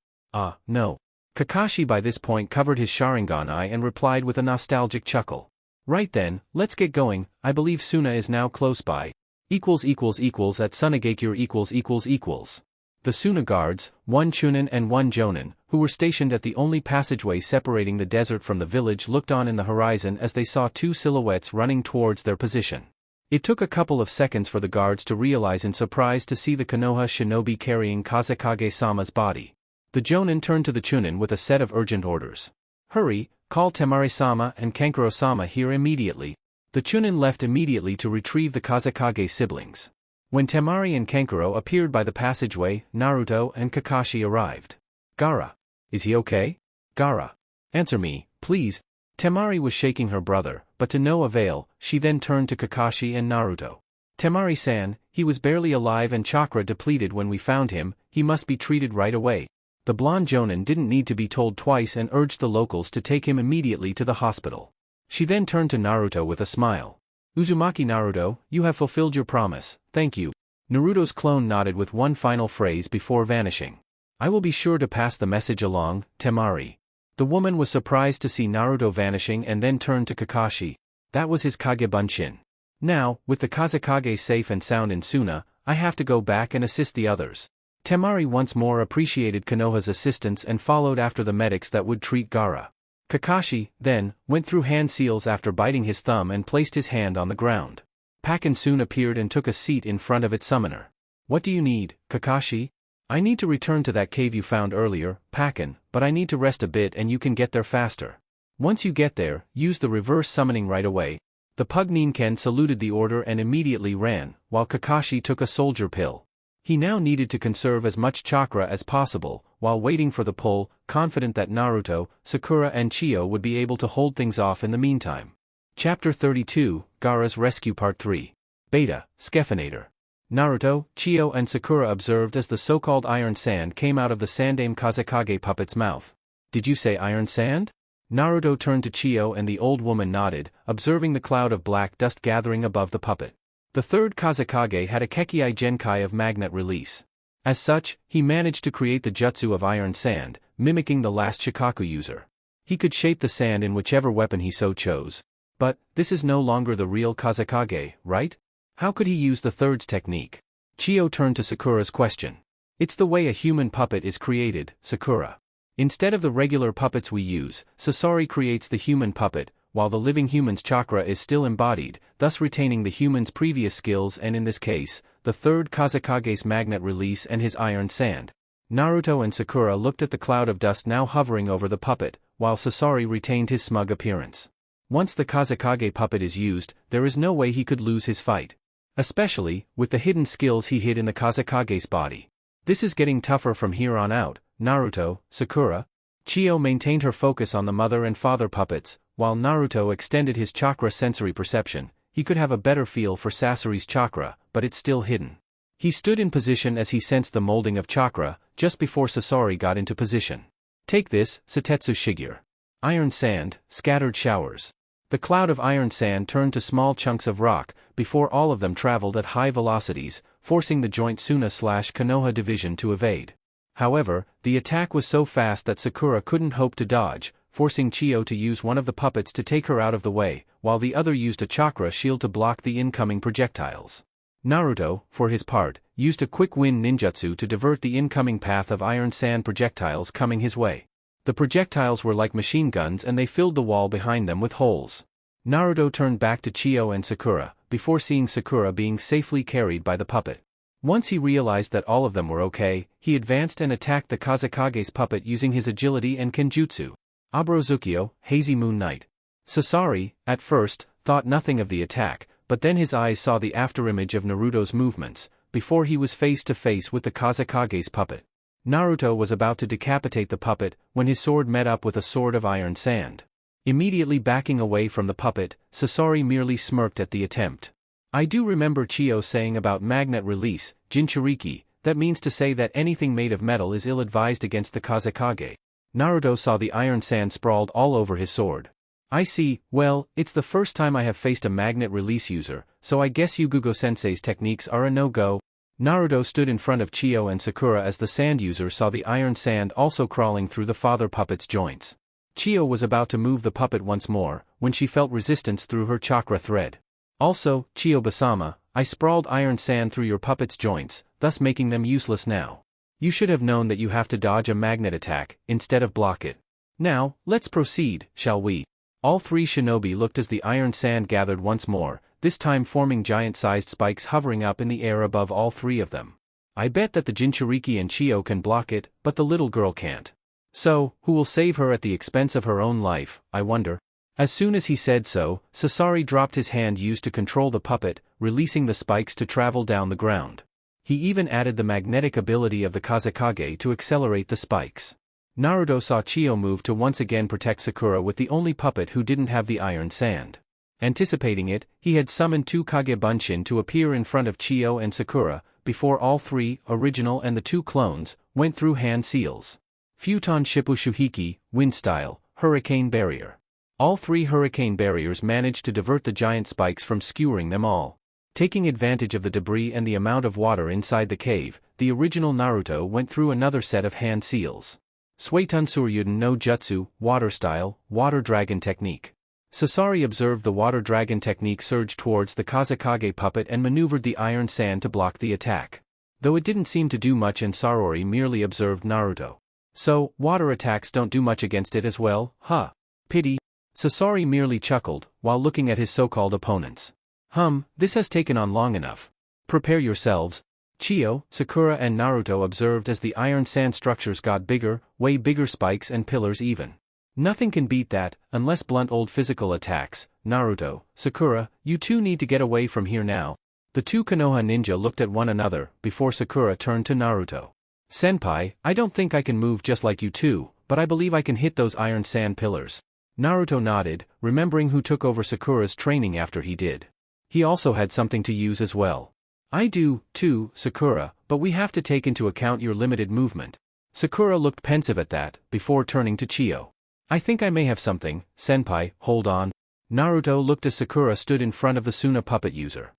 No." Kakashi by this point covered his Sharingan eye and replied with a nostalgic chuckle. "Right then, let's get going. I believe Suna is now close by. == at Sunagakure == The Suna guards, one Chunin and one Jonin, who were stationed at the only passageway separating the desert from the village, looked on in the horizon as they saw two silhouettes running towards their position. It took a couple of seconds for the guards to realize in surprise to see the Konoha shinobi carrying Kazekage-sama's body. The Jonin turned to the Chunin with a set of urgent orders. "Hurry, call Temari-sama and Kankuro-sama here immediately." The Chunin left immediately to retrieve the Kazekage siblings. When Temari and Kankuro appeared by the passageway, Naruto and Kakashi arrived. "Gaara. Is he okay? Gaara. Answer me, please." Temari was shaking her brother, but to no avail. She then turned to Kakashi and Naruto. "Temari-san, he was barely alive and chakra depleted when we found him. He must be treated right away." The blonde Jonin didn't need to be told twice and urged the locals to take him immediately to the hospital. She then turned to Naruto with a smile. "Uzumaki Naruto, you have fulfilled your promise, thank you." Naruto's clone nodded with one final phrase before vanishing. "I will be sure to pass the message along, Temari." The woman was surprised to see Naruto vanishing and then turned to Kakashi. That was his Kage Bunshin. "Now, with the Kazekage safe and sound in Suna, I have to go back and assist the others." Temari once more appreciated Konoha's assistance and followed after the medics that would treat Gaara. Kakashi, then, went through hand seals after biting his thumb and placed his hand on the ground. Pakken soon appeared and took a seat in front of its summoner. "What do you need, Kakashi?" "I need to return to that cave you found earlier, Pakken, but I need to rest a bit and you can get there faster. Once you get there, use the reverse summoning right away." The pug Ninken saluted the order and immediately ran, while Kakashi took a soldier pill. He now needed to conserve as much chakra as possible, while waiting for the pull, confident that Naruto, Sakura and Chio would be able to hold things off in the meantime. Chapter 32, Gaara's Rescue Part 3. Beta, Skephinator. Naruto, Chio and Sakura observed as the so-called iron sand came out of the Sandaime Kazekage puppet's mouth. "Did you say iron sand?" Naruto turned to Chio and the old woman nodded, observing the cloud of black dust gathering above the puppet. The third Kazekage had a Kekei Genkai of magnet release. As such, he managed to create the jutsu of iron sand, mimicking the last Shikaku user. He could shape the sand in whichever weapon he so chose. But, this is no longer the real Kazekage, right? How could he use the third's technique? Chiyo turned to Sakura's question. It's the way a human puppet is created, Sakura. Instead of the regular puppets we use, Sasori creates the human puppet, while the living human's chakra is still embodied, thus retaining the human's previous skills and in this case, the third Kazekage's magnet release and his iron sand. Naruto and Sakura looked at the cloud of dust now hovering over the puppet, while Sasori retained his smug appearance. Once the Kazekage puppet is used, there is no way he could lose his fight. Especially, with the hidden skills he hid in the Kazekage's body. This is getting tougher from here on out, Naruto, Sakura. Chiyo maintained her focus on the mother and father puppets, while Naruto extended his chakra sensory perception. He could have a better feel for Sasori's chakra, but it's still hidden. He stood in position as he sensed the molding of chakra, just before Sasori got into position. Take this, Satetsu Shigure. Iron sand, scattered showers. The cloud of iron sand turned to small chunks of rock, before all of them traveled at high velocities, forcing the joint Suna/Konoha division to evade. However, the attack was so fast that Sakura couldn't hope to dodge, forcing Chiyo to use one of the puppets to take her out of the way, while the other used a chakra shield to block the incoming projectiles. Naruto, for his part, used a quick wind ninjutsu to divert the incoming path of iron sand projectiles coming his way. The projectiles were like machine guns and they filled the wall behind them with holes. Naruto turned back to Chiyo and Sakura, before seeing Sakura being safely carried by the puppet. Once he realized that all of them were okay, he advanced and attacked the Kazekage's puppet using his agility and kenjutsu. Abrozukyo, Hazy Moon Night. Sasori, at first, thought nothing of the attack, but then his eyes saw the afterimage of Naruto's movements, before he was face to face with the Kazekage's puppet. Naruto was about to decapitate the puppet, when his sword met up with a sword of iron sand. Immediately backing away from the puppet, Sasori merely smirked at the attempt. I do remember Chiyo saying about magnet release, Jinchuriki, that means to say that anything made of metal is ill-advised against the Kazekage. Naruto saw the iron sand sprawled all over his sword. I see, well, it's the first time I have faced a magnet release user, so I guess Yugugo-sensei's techniques are a no-go. Naruto stood in front of Chiyo and Sakura as the sand user saw the iron sand also crawling through the father puppet's joints. Chiyo was about to move the puppet once more, when she felt resistance through her chakra thread. Also, Chiyo-basama, I sprawled iron sand through your puppet's joints, thus making them useless now. You should have known that you have to dodge a magnet attack, instead of block it. Now, let's proceed, shall we? All three shinobi looked as the iron sand gathered once more, this time forming giant-sized spikes hovering up in the air above all three of them. I bet that the Jinchuriki and Chiyo can block it, but the little girl can't. So, who will save her at the expense of her own life, I wonder? As soon as he said so, Sasori dropped his hand used to control the puppet, releasing the spikes to travel down the ground. He even added the magnetic ability of the Kazekage to accelerate the spikes. Naruto saw Chiyo move to once again protect Sakura with the only puppet who didn't have the iron sand. Anticipating it, he had summoned two Kage Bunshin to appear in front of Chiyo and Sakura, before all three, original and the two clones, went through hand seals. Futon Shippu Shuhiki, Wind Style, Hurricane Barrier. All three hurricane barriers managed to divert the giant spikes from skewering them all. Taking advantage of the debris and the amount of water inside the cave, the original Naruto went through another set of hand seals. Suitun Suryuden no Jutsu, Water Style, Water Dragon Technique. Sasori observed the Water Dragon Technique surge towards the Kazekage puppet and maneuvered the iron sand to block the attack. Though it didn't seem to do much and Sasori merely observed Naruto. So, water attacks don't do much against it as well, huh? Pity. Sasori merely chuckled, while looking at his so-called opponents. This has taken on long enough. Prepare yourselves. Chiyo, Sakura and Naruto observed as the iron sand structures got bigger, way bigger spikes and pillars even. Nothing can beat that, unless blunt old physical attacks. Naruto, Sakura, you two need to get away from here now. The two Konoha ninja looked at one another, before Sakura turned to Naruto. Senpai, I don't think I can move just like you two, but I believe I can hit those iron sand pillars. Naruto nodded, remembering who took over Sakura's training after he did. He also had something to use as well. I do, too, Sakura, but we have to take into account your limited movement. Sakura looked pensive at that, before turning to Chiyo. I think I may have something, Senpai, hold on. Naruto looked as Sakura stood in front of the Suna puppet user.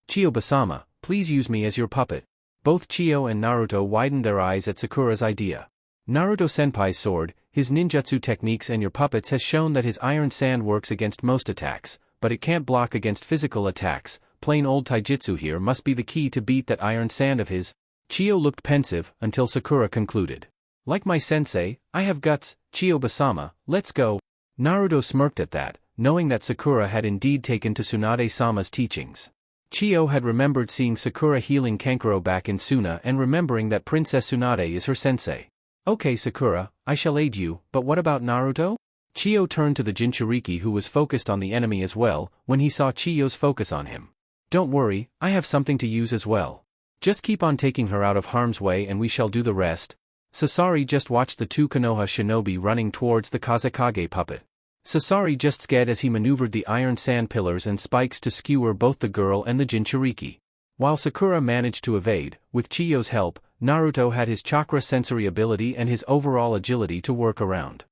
Chiyo-sama, please use me as your puppet. Both Chiyo and Naruto widened their eyes at Sakura's idea. Naruto-senpai's sword, his ninjutsu techniques and your puppets has shown that his iron sand works against most attacks, but it can't block against physical attacks. Plain old taijutsu here must be the key to beat that iron sand of his. Chiyo looked pensive until Sakura concluded. Like my sensei, I have guts, Chiyo-sama, let's go. Naruto smirked at that, knowing that Sakura had indeed taken to Tsunade-sama's teachings. Chiyo had remembered seeing Sakura healing Kankuro back in Suna and remembering that Princess Tsunade is her sensei. Okay Sakura, I shall aid you, but what about Naruto? Chiyo turned to the Jinchuriki who was focused on the enemy as well, when he saw Chiyo's focus on him. Don't worry, I have something to use as well. Just keep on taking her out of harm's way and we shall do the rest. Sasori just watched the two Konoha shinobi running towards the Kazekage puppet. Sasori just scared as he maneuvered the iron sand pillars and spikes to skewer both the girl and the Jinchuriki. While Sakura managed to evade, with Chiyo's help, Naruto had his chakra sensory ability and his overall agility to work around.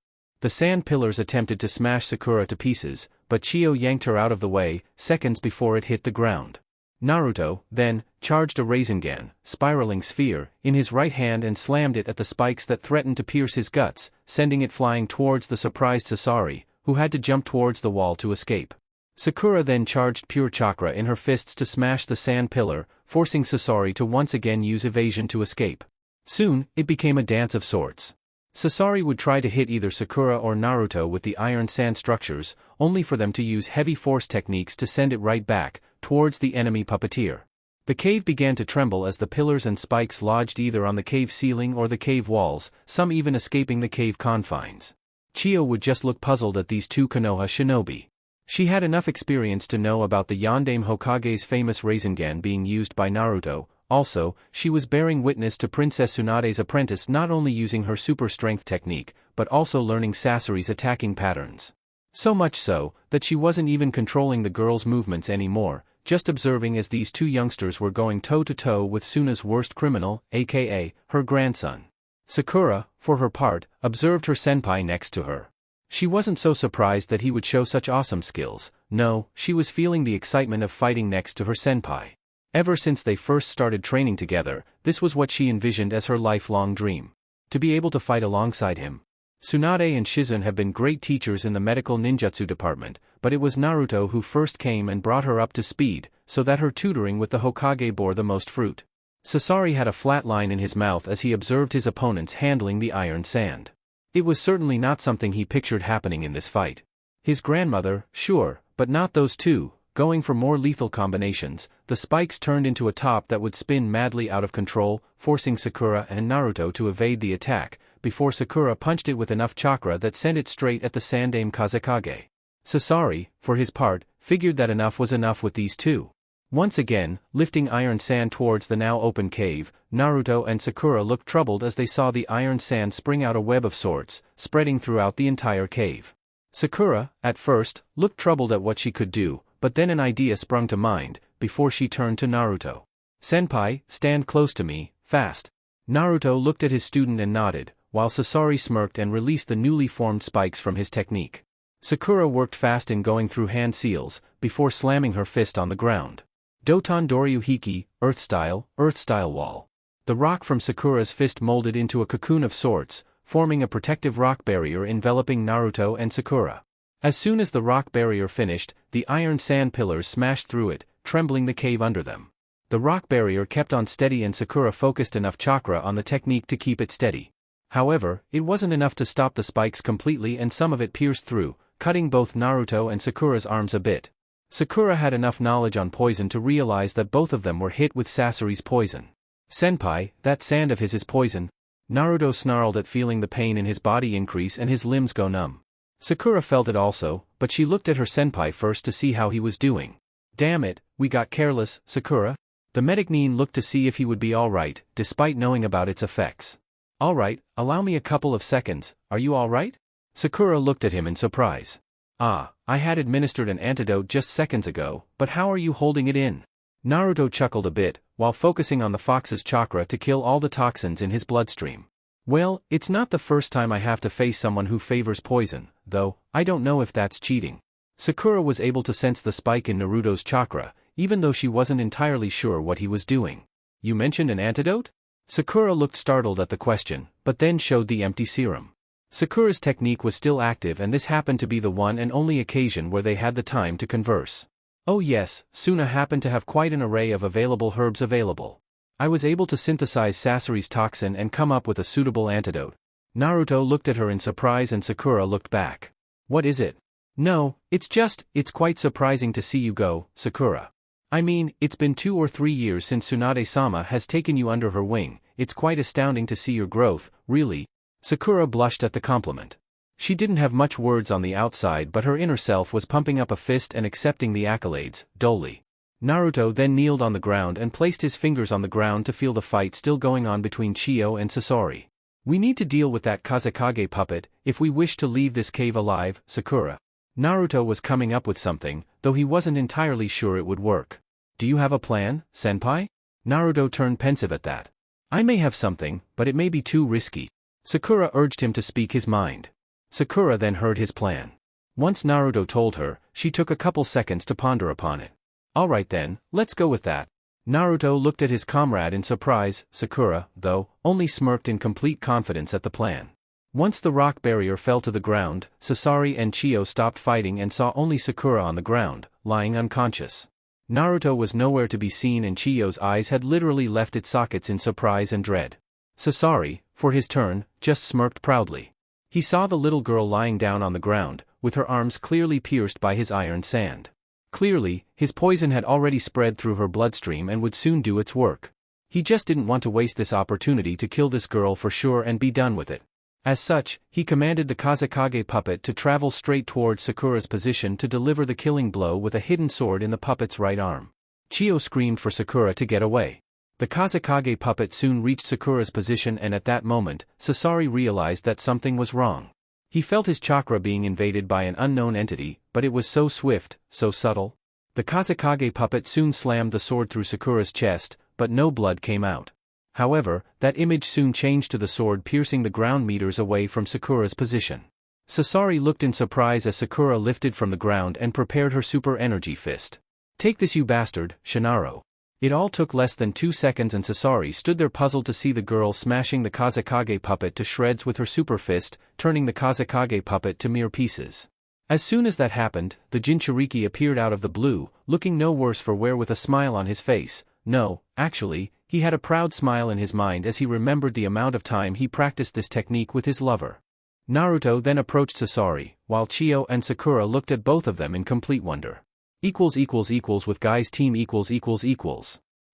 The sand pillars attempted to smash Sakura to pieces, but Chiyo yanked her out of the way, seconds before it hit the ground. Naruto, then, charged a Rasengan, spiraling sphere, in his right hand and slammed it at the spikes that threatened to pierce his guts, sending it flying towards the surprised Sasori, who had to jump towards the wall to escape. Sakura then charged pure chakra in her fists to smash the sand pillar, forcing Sasori to once again use evasion to escape. Soon, it became a dance of sorts. Sasori would try to hit either Sakura or Naruto with the iron sand structures, only for them to use heavy force techniques to send it right back, towards the enemy puppeteer. The cave began to tremble as the pillars and spikes lodged either on the cave ceiling or the cave walls, some even escaping the cave confines. Chiyo would just look puzzled at these two Konoha shinobi. She had enough experience to know about the Yondaime Hokage's famous Rasengan being used by Naruto. Also, she was bearing witness to Princess Tsunade's apprentice not only using her super strength technique, but also learning Sasori's attacking patterns. So much so, that she wasn't even controlling the girl's movements anymore, just observing as these two youngsters were going toe-to-toe with Suna's worst criminal, aka, her grandson. Sakura, for her part, observed her senpai next to her. She wasn't so surprised that he would show such awesome skills. No, she was feeling the excitement of fighting next to her senpai. Ever since they first started training together, this was what she envisioned as her lifelong dream. To be able to fight alongside him. Tsunade and Shizune have been great teachers in the medical ninjutsu department, but it was Naruto who first came and brought her up to speed, so that her tutoring with the Hokage bore the most fruit. Sasori had a flat line in his mouth as he observed his opponents handling the iron sand. It was certainly not something he pictured happening in this fight. His grandmother, sure, but not those two. Going for more lethal combinations, the spikes turned into a top that would spin madly out of control, forcing Sakura and Naruto to evade the attack, before Sakura punched it with enough chakra that sent it straight at the Sandaime Kazekage. Sasori, for his part, figured that enough was enough with these two. Once again, lifting iron sand towards the now open cave, Naruto and Sakura looked troubled as they saw the iron sand spring out a web of sorts, spreading throughout the entire cave. Sakura, at first, looked troubled at what she could do, but then an idea sprung to mind, before she turned to Naruto. "Senpai, stand close to me, fast." Naruto looked at his student and nodded, while Sasori smirked and released the newly formed spikes from his technique. Sakura worked fast in going through hand seals, before slamming her fist on the ground. Doton Doryu Hiki, Earth Style Wall. The rock from Sakura's fist molded into a cocoon of sorts, forming a protective rock barrier enveloping Naruto and Sakura. As soon as the rock barrier finished, the iron sand pillars smashed through it, trembling the cave under them. The rock barrier kept on steady and Sakura focused enough chakra on the technique to keep it steady. However, it wasn't enough to stop the spikes completely and some of it pierced through, cutting both Naruto and Sakura's arms a bit. Sakura had enough knowledge on poison to realize that both of them were hit with Sasori's poison. "Senpai, that sand of his is poison." Naruto snarled at feeling the pain in his body increase and his limbs go numb. Sakura felt it also, but she looked at her senpai first to see how he was doing. "Damn it, we got careless, Sakura." The medic Nin looked to see if he would be alright, despite knowing about its effects. "Alright, allow me a couple of seconds, are you alright?" Sakura looked at him in surprise. "Ah, I had administered an antidote just seconds ago, but how are you holding it in?" Naruto chuckled a bit, while focusing on the fox's chakra to kill all the toxins in his bloodstream. "Well, it's not the first time I have to face someone who favors poison, though I don't know if that's cheating." Sakura was able to sense the spike in Naruto's chakra, even though she wasn't entirely sure what he was doing. You mentioned an antidote? Sakura looked startled at the question, but then showed the empty serum. Sakura's technique was still active, and this happened to be the one and only occasion where they had the time to converse. Oh yes, Suna happened to have quite an array of available herbs available. I was able to synthesize Sasori's toxin and come up with a suitable antidote. Naruto looked at her in surprise and Sakura looked back. What is it? No, it's quite surprising to see you go, Sakura. I mean, it's been 2 or 3 years since Tsunade-sama has taken you under her wing. It's quite astounding to see your growth, really. Sakura blushed at the compliment. She didn't have much words on the outside, but her inner self was pumping up a fist and accepting the accolades, dully. Naruto then kneeled on the ground and placed his fingers on the ground to feel the fight still going on between Chiyo and Sasori. We need to deal with that Kazekage puppet, if we wish to leave this cave alive, Sakura. Naruto was coming up with something, though he wasn't entirely sure it would work. Do you have a plan, senpai? Naruto turned pensive at that. I may have something, but it may be too risky. Sakura urged him to speak his mind. Sakura then heard his plan. Once Naruto told her, she took a couple seconds to ponder upon it. Alright then, let's go with that. Naruto looked at his comrade in surprise. Sakura, though, only smirked in complete confidence at the plan. Once the rock barrier fell to the ground, Sasori and Chiyo stopped fighting and saw only Sakura on the ground, lying unconscious. Naruto was nowhere to be seen and Chiyo's eyes had literally left its sockets in surprise and dread. Sasori, for his turn, just smirked proudly. He saw the little girl lying down on the ground, with her arms clearly pierced by his iron sand. Clearly, his poison had already spread through her bloodstream and would soon do its work. He just didn't want to waste this opportunity to kill this girl for sure and be done with it. As such, he commanded the Kazekage puppet to travel straight towards Sakura's position to deliver the killing blow with a hidden sword in the puppet's right arm. Chiyo screamed for Sakura to get away. The Kazekage puppet soon reached Sakura's position, and at that moment, Sasori realized that something was wrong. He felt his chakra being invaded by an unknown entity, but it was so swift, so subtle. The Kazekage puppet soon slammed the sword through Sakura's chest, but no blood came out. However, that image soon changed to the sword piercing the ground meters away from Sakura's position. Sasori looked in surprise as Sakura lifted from the ground and prepared her super energy fist. Take this, you bastard, Shinaro. It all took less than 2 seconds and Sasori stood there puzzled to see the girl smashing the Kazekage puppet to shreds with her super fist, turning the Kazekage puppet to mere pieces. As soon as that happened, the Jinchuriki appeared out of the blue, looking no worse for wear with a smile on his face. No, actually, he had a proud smile in his mind as he remembered the amount of time he practiced this technique with his lover. Naruto then approached Sasori, while Chiyo and Sakura looked at both of them in complete wonder. With Guy's team .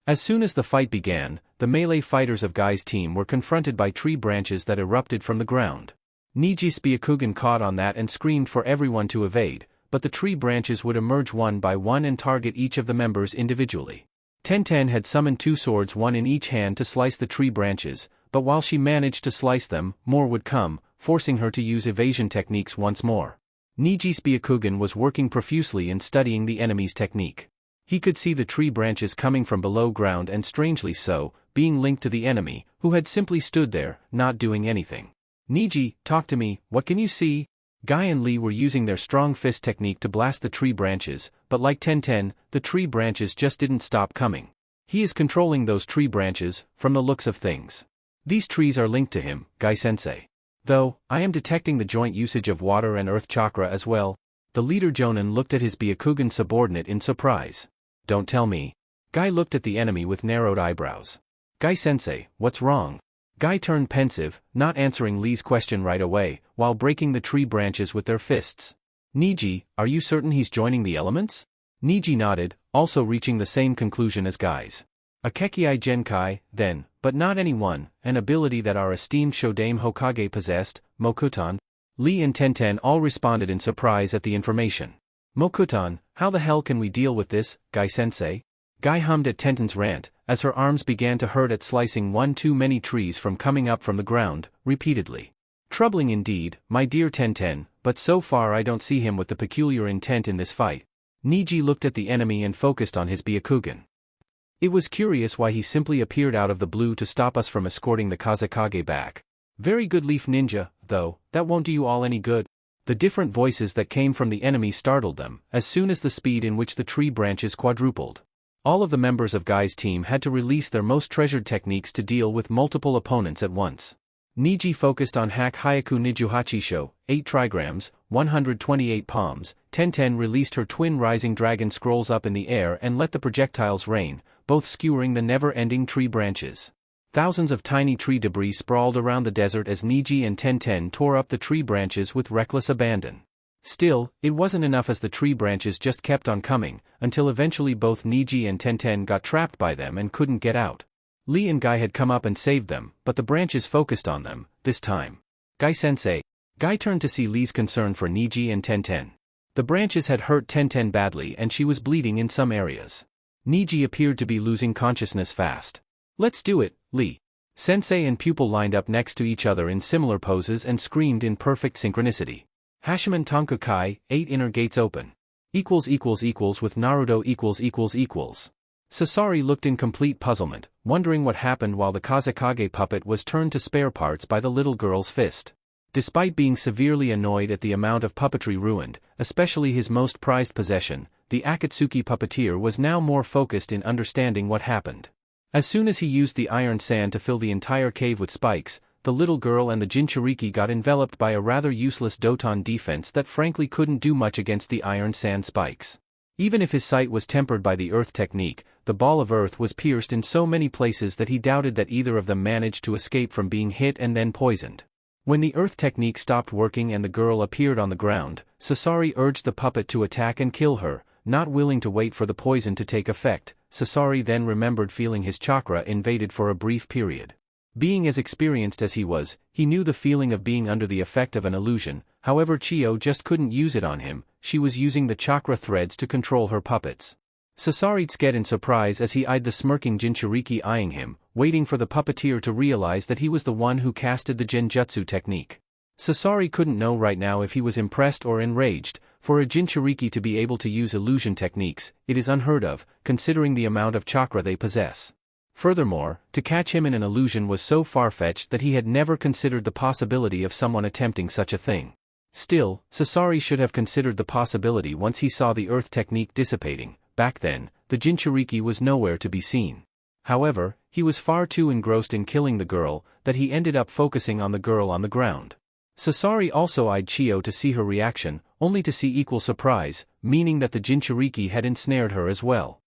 As soon as the fight began, the melee fighters of Guy's team were confronted by tree branches that erupted from the ground. Niji's Byakugan caught on that and screamed for everyone to evade, but the tree branches would emerge one by one and target each of the members individually. Tenten had summoned 2 swords, one in each hand, to slice the tree branches, but while she managed to slice them, more would come, forcing her to use evasion techniques once more. Niji's Byakugan was working profusely in studying the enemy's technique. He could see the tree branches coming from below ground and, strangely so, being linked to the enemy, who had simply stood there, not doing anything. Niji, talk to me, what can you see? Guy and Lee were using their strong fist technique to blast the tree branches, but like Tenten, the tree branches just didn't stop coming. He is controlling those tree branches, from the looks of things. These trees are linked to him, Guy-sensei. Though, I am detecting the joint usage of water and earth chakra as well. The leader Jonin looked at his Byakugan subordinate in surprise. Don't tell me. Guy looked at the enemy with narrowed eyebrows. Guy-sensei, what's wrong? Guy turned pensive, not answering Lee's question right away, while breaking the tree branches with their fists. Niji, are you certain he's joining the elements? Niji nodded, also reaching the same conclusion as Guy's. Akekei Genkai, then, but not anyone, an ability that our esteemed Shodame Hokage possessed, Mokutan. Lee and Tenten all responded in surprise at the information. Mokutan, how the hell can we deal with this, Guy-sensei? Guy hummed at Tenten's rant, as her arms began to hurt at slicing one too many trees from coming up from the ground, repeatedly. Troubling indeed, my dear Tenten, but so far I don't see him with the peculiar intent in this fight. Niji looked at the enemy and focused on his Byakugan. It was curious why he simply appeared out of the blue to stop us from escorting the Kazekage back. Very good, Leaf Ninja, though, that won't do you all any good. The different voices that came from the enemy startled them, as soon as the speed in which the tree branches quadrupled. All of the members of Guy's team had to release their most treasured techniques to deal with multiple opponents at once. Niji focused on Hack Hyaku Nijuhachisho, 8 trigrams, 128 palms. Tenten released her twin rising dragon scrolls up in the air and let the projectiles rain, both skewering the never-ending tree branches. Thousands of tiny tree debris sprawled around the desert as Niji and Tenten tore up the tree branches with reckless abandon. Still, it wasn't enough as the tree branches just kept on coming, until eventually both Niji and Tenten got trapped by them and couldn't get out. Lee and Guy had come up and saved them, but the branches focused on them, this time. Guy-sensei. Guy turned to see Lee's concern for Niji and Tenten. The branches had hurt Tenten badly and she was bleeding in some areas. Niji appeared to be losing consciousness fast. Let's do it, Lee. Sensei and pupil lined up next to each other in similar poses and screamed in perfect synchronicity. Hashiman Tonka Kai, 8 inner gates open. With Naruto . Sasori looked in complete puzzlement, wondering what happened while the Kazekage puppet was turned to spare parts by the little girl's fist. Despite being severely annoyed at the amount of puppetry ruined, especially his most prized possession, the Akatsuki puppeteer was now more focused in understanding what happened. As soon as he used the iron sand to fill the entire cave with spikes, the little girl and the Jinchuriki got enveloped by a rather useless Doton defense that frankly couldn't do much against the iron sand spikes. Even if his sight was tempered by the earth technique, the ball of earth was pierced in so many places that he doubted that either of them managed to escape from being hit and then poisoned. When the earth technique stopped working and the girl appeared on the ground, Sasori urged the puppet to attack and kill her, not willing to wait for the poison to take effect. Sasori then remembered feeling his chakra invaded for a brief period. Being as experienced as he was, he knew the feeling of being under the effect of an illusion. However, Chiyo just couldn't use it on him. She was using the chakra threads to control her puppets. Sasori scared in surprise as he eyed the smirking Jinchuriki eyeing him, waiting for the puppeteer to realize that he was the one who casted the Genjutsu technique. Sasori couldn't know right now if he was impressed or enraged. For a Jinchuriki to be able to use illusion techniques, it is unheard of, considering the amount of chakra they possess. Furthermore, to catch him in an illusion was so far-fetched that he had never considered the possibility of someone attempting such a thing. Still, Sasori should have considered the possibility once he saw the earth technique dissipating. Back then, the Jinchuriki was nowhere to be seen. However, he was far too engrossed in killing the girl that he ended up focusing on the girl on the ground. Sasori also eyed Chiyo to see her reaction, only to see equal surprise, meaning that the Jinchuriki had ensnared her as well.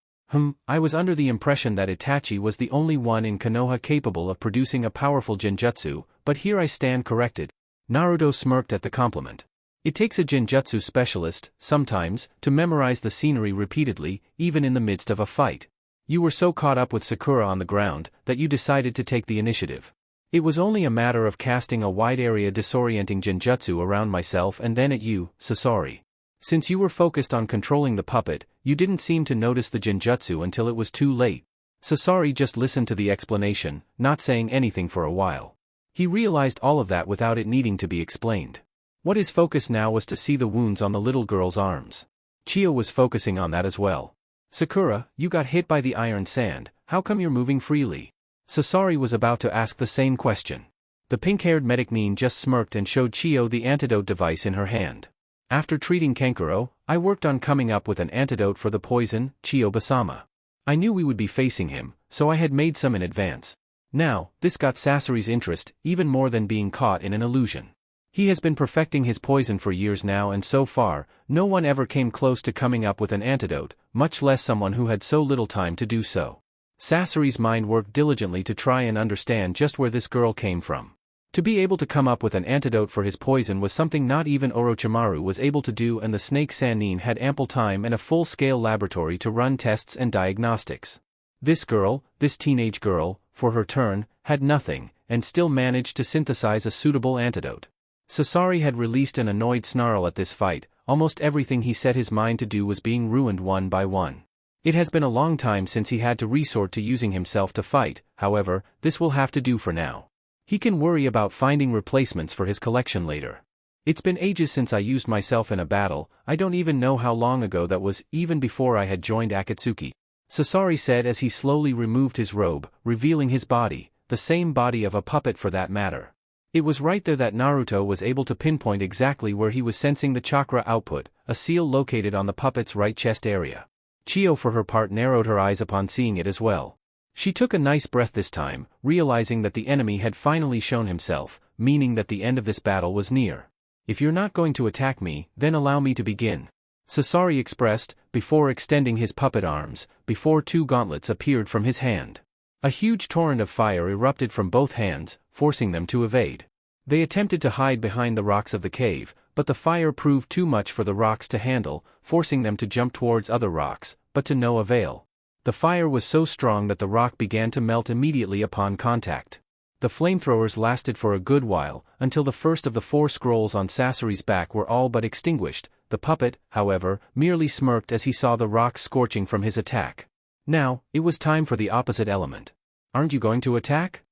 I was under the impression that Itachi was the only one in Konoha capable of producing a powerful genjutsu, but here I stand corrected. Naruto smirked at the compliment. It takes a genjutsu specialist, sometimes, to memorize the scenery repeatedly, even in the midst of a fight. You were so caught up with Sakura on the ground, that you decided to take the initiative. It was only a matter of casting a wide-area disorienting genjutsu around myself and then at you, Sasori. Since you were focused on controlling the puppet, you didn't seem to notice the genjutsu until it was too late. Sasori just listened to the explanation, not saying anything for a while. He realized all of that without it needing to be explained. What his focus now was to see the wounds on the little girl's arms. Chiyo was focusing on that as well. Sakura, you got hit by the iron sand, how come you're moving freely? Sasori was about to ask the same question. The pink-haired medic Nin just smirked and showed Chiyo the antidote device in her hand. After treating Kankuro, I worked on coming up with an antidote for the poison, Chiyo-basama. I knew we would be facing him, so I had made some in advance. Now, this got Sasori's interest, even more than being caught in an illusion. He has been perfecting his poison for years now and so far, no one ever came close to coming up with an antidote, much less someone who had so little time to do so. Sasori's mind worked diligently to try and understand just where this girl came from. To be able to come up with an antidote for his poison was something not even Orochimaru was able to do, and the Snake Sannin had ample time and a full-scale laboratory to run tests and diagnostics. This girl, this teenage girl, for her turn, had nothing, and still managed to synthesize a suitable antidote. Sasori had released an annoyed snarl at this fight. Almost everything he set his mind to do was being ruined one by one. It has been a long time since he had to resort to using himself to fight, however, this will have to do for now. He can worry about finding replacements for his collection later. It's been ages since I used myself in a battle. I don't even know how long ago that was, even before I had joined Akatsuki. Sasori said as he slowly removed his robe, revealing his body, the same body of a puppet for that matter. It was right there that Naruto was able to pinpoint exactly where he was sensing the chakra output, a seal located on the puppet's right chest area. Chiyo for her part narrowed her eyes upon seeing it as well. She took a nice breath this time, realizing that the enemy had finally shown himself, meaning that the end of this battle was near. If you're not going to attack me, then allow me to begin. Sasori expressed, before extending his puppet arms, before two gauntlets appeared from his hand. A huge torrent of fire erupted from both hands, forcing them to evade. They attempted to hide behind the rocks of the cave, but the fire proved too much for the rocks to handle, forcing them to jump towards other rocks, but to no avail. The fire was so strong that the rock began to melt immediately upon contact. The flamethrowers lasted for a good while, until the first of the 4 scrolls on Sasori's back were all but extinguished. The puppet, however, merely smirked as he saw the rocks scorching from his attack. Now, it was time for the opposite element. Aren't you going to attack?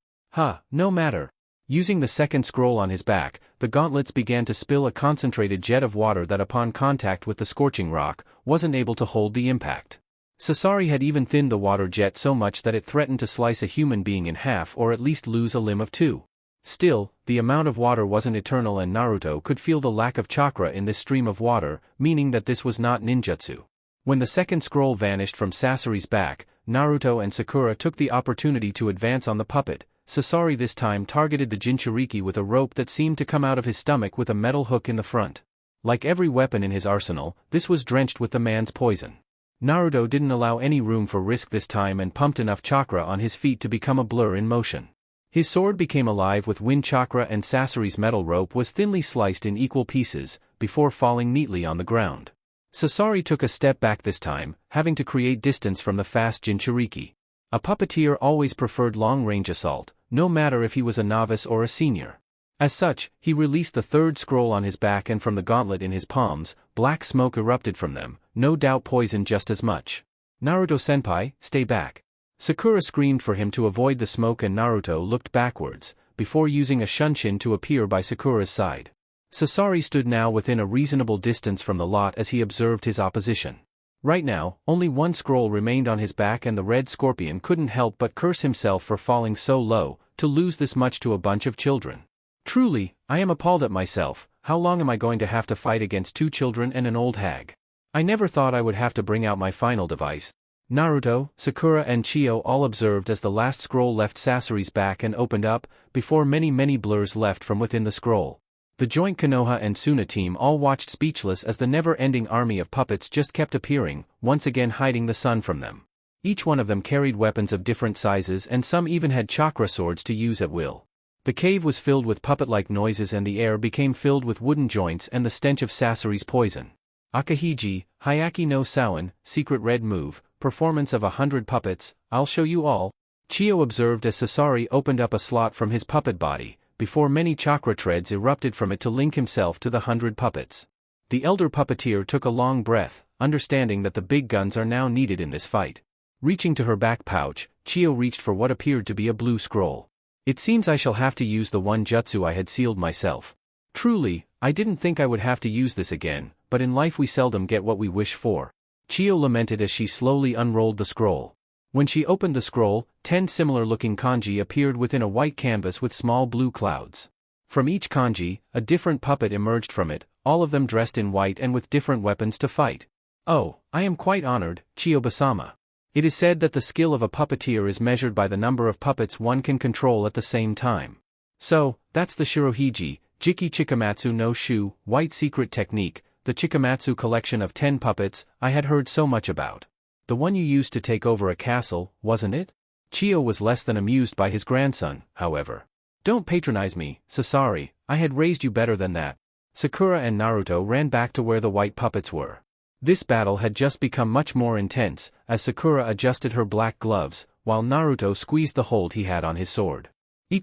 No matter. Using the second scroll on his back, the gauntlets began to spill a concentrated jet of water that upon contact with the scorching rock, wasn't able to hold the impact. Sasori had even thinned the water jet so much that it threatened to slice a human being in half or at least lose a limb of 2. Still, the amount of water wasn't eternal and Naruto could feel the lack of chakra in this stream of water, meaning that this was not ninjutsu. When the second scroll vanished from Sasori's back, Naruto and Sakura took the opportunity to advance on the puppet. Sasori this time targeted the Jinchuriki with a rope that seemed to come out of his stomach with a metal hook in the front. Like every weapon in his arsenal, this was drenched with the man's poison. Naruto didn't allow any room for risk this time and pumped enough chakra on his feet to become a blur in motion. His sword became alive with wind chakra and Sasori's metal rope was thinly sliced in equal pieces, before falling neatly on the ground. Sasori took a step back this time, having to create distance from the fast Jinchuriki. A puppeteer always preferred long-range assault, no matter if he was a novice or a senior. As such, he released the third scroll on his back and from the gauntlet in his palms, black smoke erupted from them, no doubt poison just as much. Naruto-senpai, stay back. Sakura screamed for him to avoid the smoke and Naruto looked backwards, before using a shunshin to appear by Sakura's side. Sasori stood now within a reasonable distance from the lot as he observed his opposition. Right now, only one scroll remained on his back and the red scorpion couldn't help but curse himself for falling so low, to lose this much to a bunch of children. Truly, I am appalled at myself. How long am I going to have to fight against 2 children and an old hag? I never thought I would have to bring out my final device. Naruto, Sakura and Chiyo all observed as the last scroll left Sasori's back and opened up, before many blurs left from within the scroll. The joint Konoha and Suna team all watched speechless as the never-ending army of puppets just kept appearing, once again hiding the sun from them. Each one of them carried weapons of different sizes and some even had chakra swords to use at will. The cave was filled with puppet-like noises and the air became filled with wooden joints and the stench of Sasori's poison. Akahiji, Hyaki no Sawan, secret red move, performance of 100 puppets, I'll show you all. Chiyo observed as Sasori opened up a slot from his puppet body, before many chakra treads erupted from it to link himself to the 100 puppets. The elder puppeteer took a long breath, understanding that the big guns are now needed in this fight. Reaching to her back pouch, Chiyo reached for what appeared to be a blue scroll. It seems I shall have to use the one jutsu I had sealed myself. Truly, I didn't think I would have to use this again, but in life we seldom get what we wish for. Chiyo lamented as she slowly unrolled the scroll. When she opened the scroll, 10 similar-looking kanji appeared within a white canvas with small blue clouds. From each kanji, a different puppet emerged from it, all of them dressed in white and with different weapons to fight. Oh, I am quite honored, Chiyo-sama. It is said that the skill of a puppeteer is measured by the number of puppets one can control at the same time. So, that's the Shirohige, Jiki Chikamatsu no Shu, white secret technique, the Chikamatsu collection of 10 puppets I had heard so much about. The one you used to take over a castle, wasn't it? Chiyo was less than amused by his grandson, however. Don't patronize me, Sasori, I had raised you better than that. Sakura and Naruto ran back to where the white puppets were. This battle had just become much more intense, as Sakura adjusted her black gloves, while Naruto squeezed the hold he had on his sword. With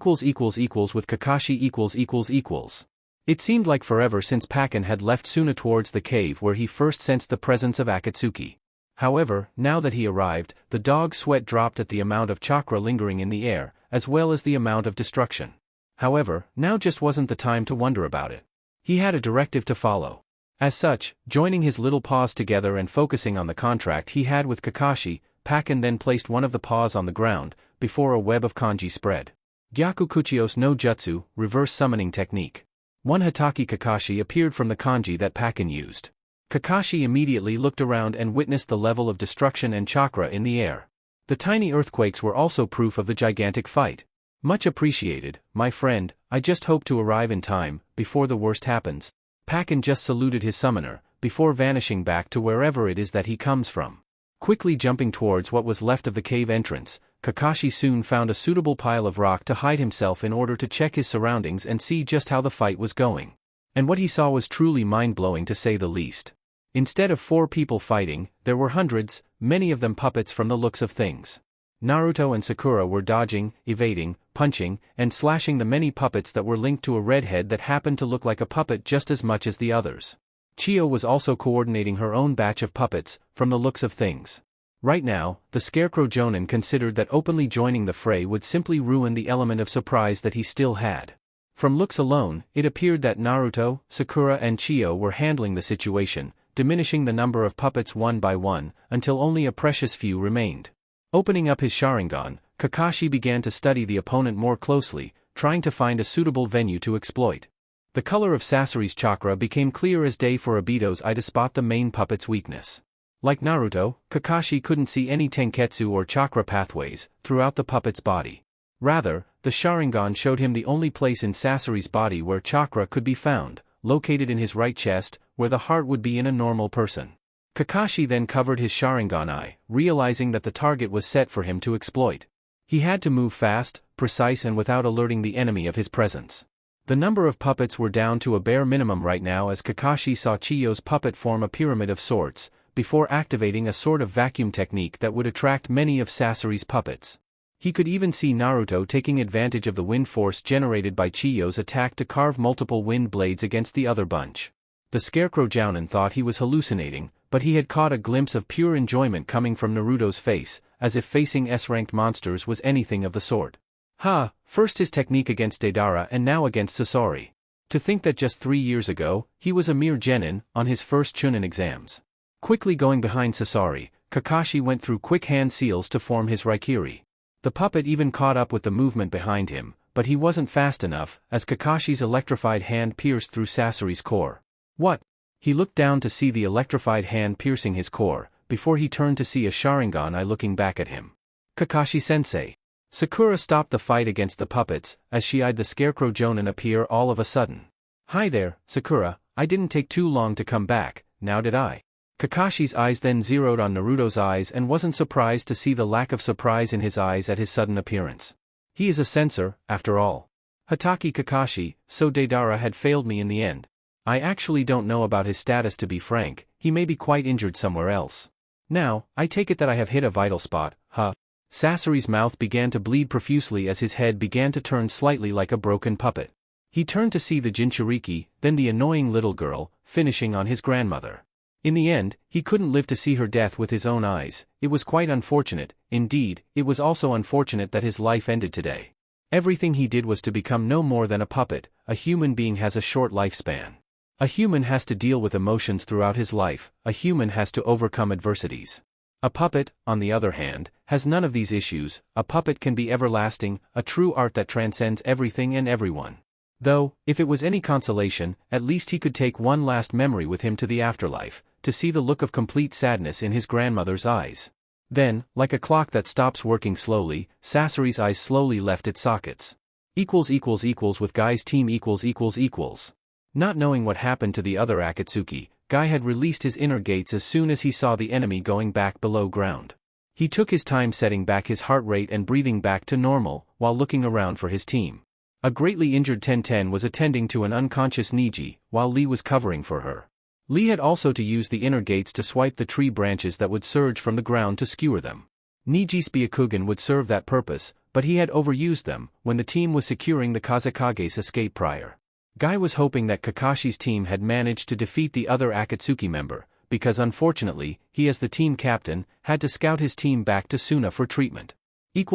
Kakashi . It seemed like forever since Pakken had left Suna towards the cave where he first sensed the presence of Akatsuki. However, now that he arrived, the dog's sweat dropped at the amount of chakra lingering in the air, as well as the amount of destruction. However, now just wasn't the time to wonder about it. He had a directive to follow. As such, joining his little paws together and focusing on the contract he had with Kakashi, Pakken then placed one of the paws on the ground, before a web of kanji spread. Gyaku Kuchios no Jutsu, reverse summoning technique. One Hataki Kakashi appeared from the kanji that Pakken used. Kakashi immediately looked around and witnessed the level of destruction and chakra in the air. The tiny earthquakes were also proof of the gigantic fight. Much appreciated, my friend, I just hope to arrive in time, before the worst happens. Pakken just saluted his summoner, before vanishing back to wherever it is that he comes from. Quickly jumping towards what was left of the cave entrance, Kakashi soon found a suitable pile of rock to hide himself in order to check his surroundings and see just how the fight was going. And what he saw was truly mind-blowing to say the least. Instead of 4 people fighting, there were hundreds, many of them puppets from the looks of things. Naruto and Sakura were dodging, evading, punching, and slashing the many puppets that were linked to a redhead that happened to look like a puppet just as much as the others. Chiyo was also coordinating her own batch of puppets, from the looks of things. Right now, the Scarecrow Jonin considered that openly joining the fray would simply ruin the element of surprise that he still had. From looks alone, it appeared that Naruto, Sakura and Chiyo were handling the situation, diminishing the number of puppets one by one, until only a precious few remained. Opening up his Sharingan, Kakashi began to study the opponent more closely, trying to find a suitable venue to exploit. The color of Sasori's chakra became clear as day for Obito's eye to spot the main puppet's weakness. Like Naruto, Kakashi couldn't see any tenketsu or chakra pathways throughout the puppet's body. Rather, the Sharingan showed him the only place in Sasori's body where chakra could be found, located in his right chest, where the heart would be in a normal person. Kakashi then covered his Sharingan eye, realizing that the target was set for him to exploit. He had to move fast, precise and without alerting the enemy of his presence. The number of puppets were down to a bare minimum right now as Kakashi saw Chiyo's puppet form a pyramid of sorts, before activating a sort of vacuum technique that would attract many of Sasori's puppets. He could even see Naruto taking advantage of the wind force generated by Chiyo's attack to carve multiple wind blades against the other bunch. The Scarecrow Jounin thought he was hallucinating, but he had caught a glimpse of pure enjoyment coming from Naruto's face, as if facing S-ranked monsters was anything of the sort. First his technique against Deidara and now against Sasori. To think that just 3 years ago, he was a mere genin, on his first Chunin exams. Quickly going behind Sasori, Kakashi went through quick hand seals to form his Raikiri. The puppet even caught up with the movement behind him, but he wasn't fast enough, as Kakashi's electrified hand pierced through Sasori's core. What? He looked down to see the electrified hand piercing his core, before he turned to see a Sharingan eye looking back at him. Kakashi-sensei. Sakura stopped the fight against the puppets, as she eyed the Scarecrow Jounin appear all of a sudden. Hi there, Sakura, I didn't take too long to come back, now did I? Kakashi's eyes then zeroed on Naruto's eyes and wasn't surprised to see the lack of surprise in his eyes at his sudden appearance. He is a censor, after all. Hatake Kakashi, so Deidara had failed me in the end. I actually don't know about his status to be frank, he may be quite injured somewhere else. Now, I take it that I have hit a vital spot, huh? Sasori's mouth began to bleed profusely as his head began to turn slightly like a broken puppet. He turned to see the Jinchuriki, then the annoying little girl, finishing on his grandmother. In the end, he couldn't live to see her death with his own eyes. It was quite unfortunate, indeed, it was also unfortunate that his life ended today. Everything he did was to become no more than a puppet. A human being has a short lifespan. A human has to deal with emotions throughout his life, a human has to overcome adversities. A puppet, on the other hand, has none of these issues. A puppet can be everlasting, a true art that transcends everything and everyone. Though, if it was any consolation, at least he could take one last memory with him to the afterlife, to see the look of complete sadness in his grandmother's eyes. Then, like a clock that stops working slowly, Sasori's eyes slowly left its sockets. With Guy's team . Not knowing what happened to the other Akatsuki, Guy had released his inner gates as soon as he saw the enemy going back below ground. He took his time setting back his heart rate and breathing back to normal, while looking around for his team. A greatly injured Tenten was attending to an unconscious Niji, while Lee was covering for her. Lee had also to use the inner gates to swipe the tree branches that would surge from the ground to skewer them. Niji's Byakugan would serve that purpose, but he had overused them when the team was securing the Kazekage's escape prior. Guy was hoping that Kakashi's team had managed to defeat the other Akatsuki member, because unfortunately, he as the team captain, had to scout his team back to Suna for treatment. With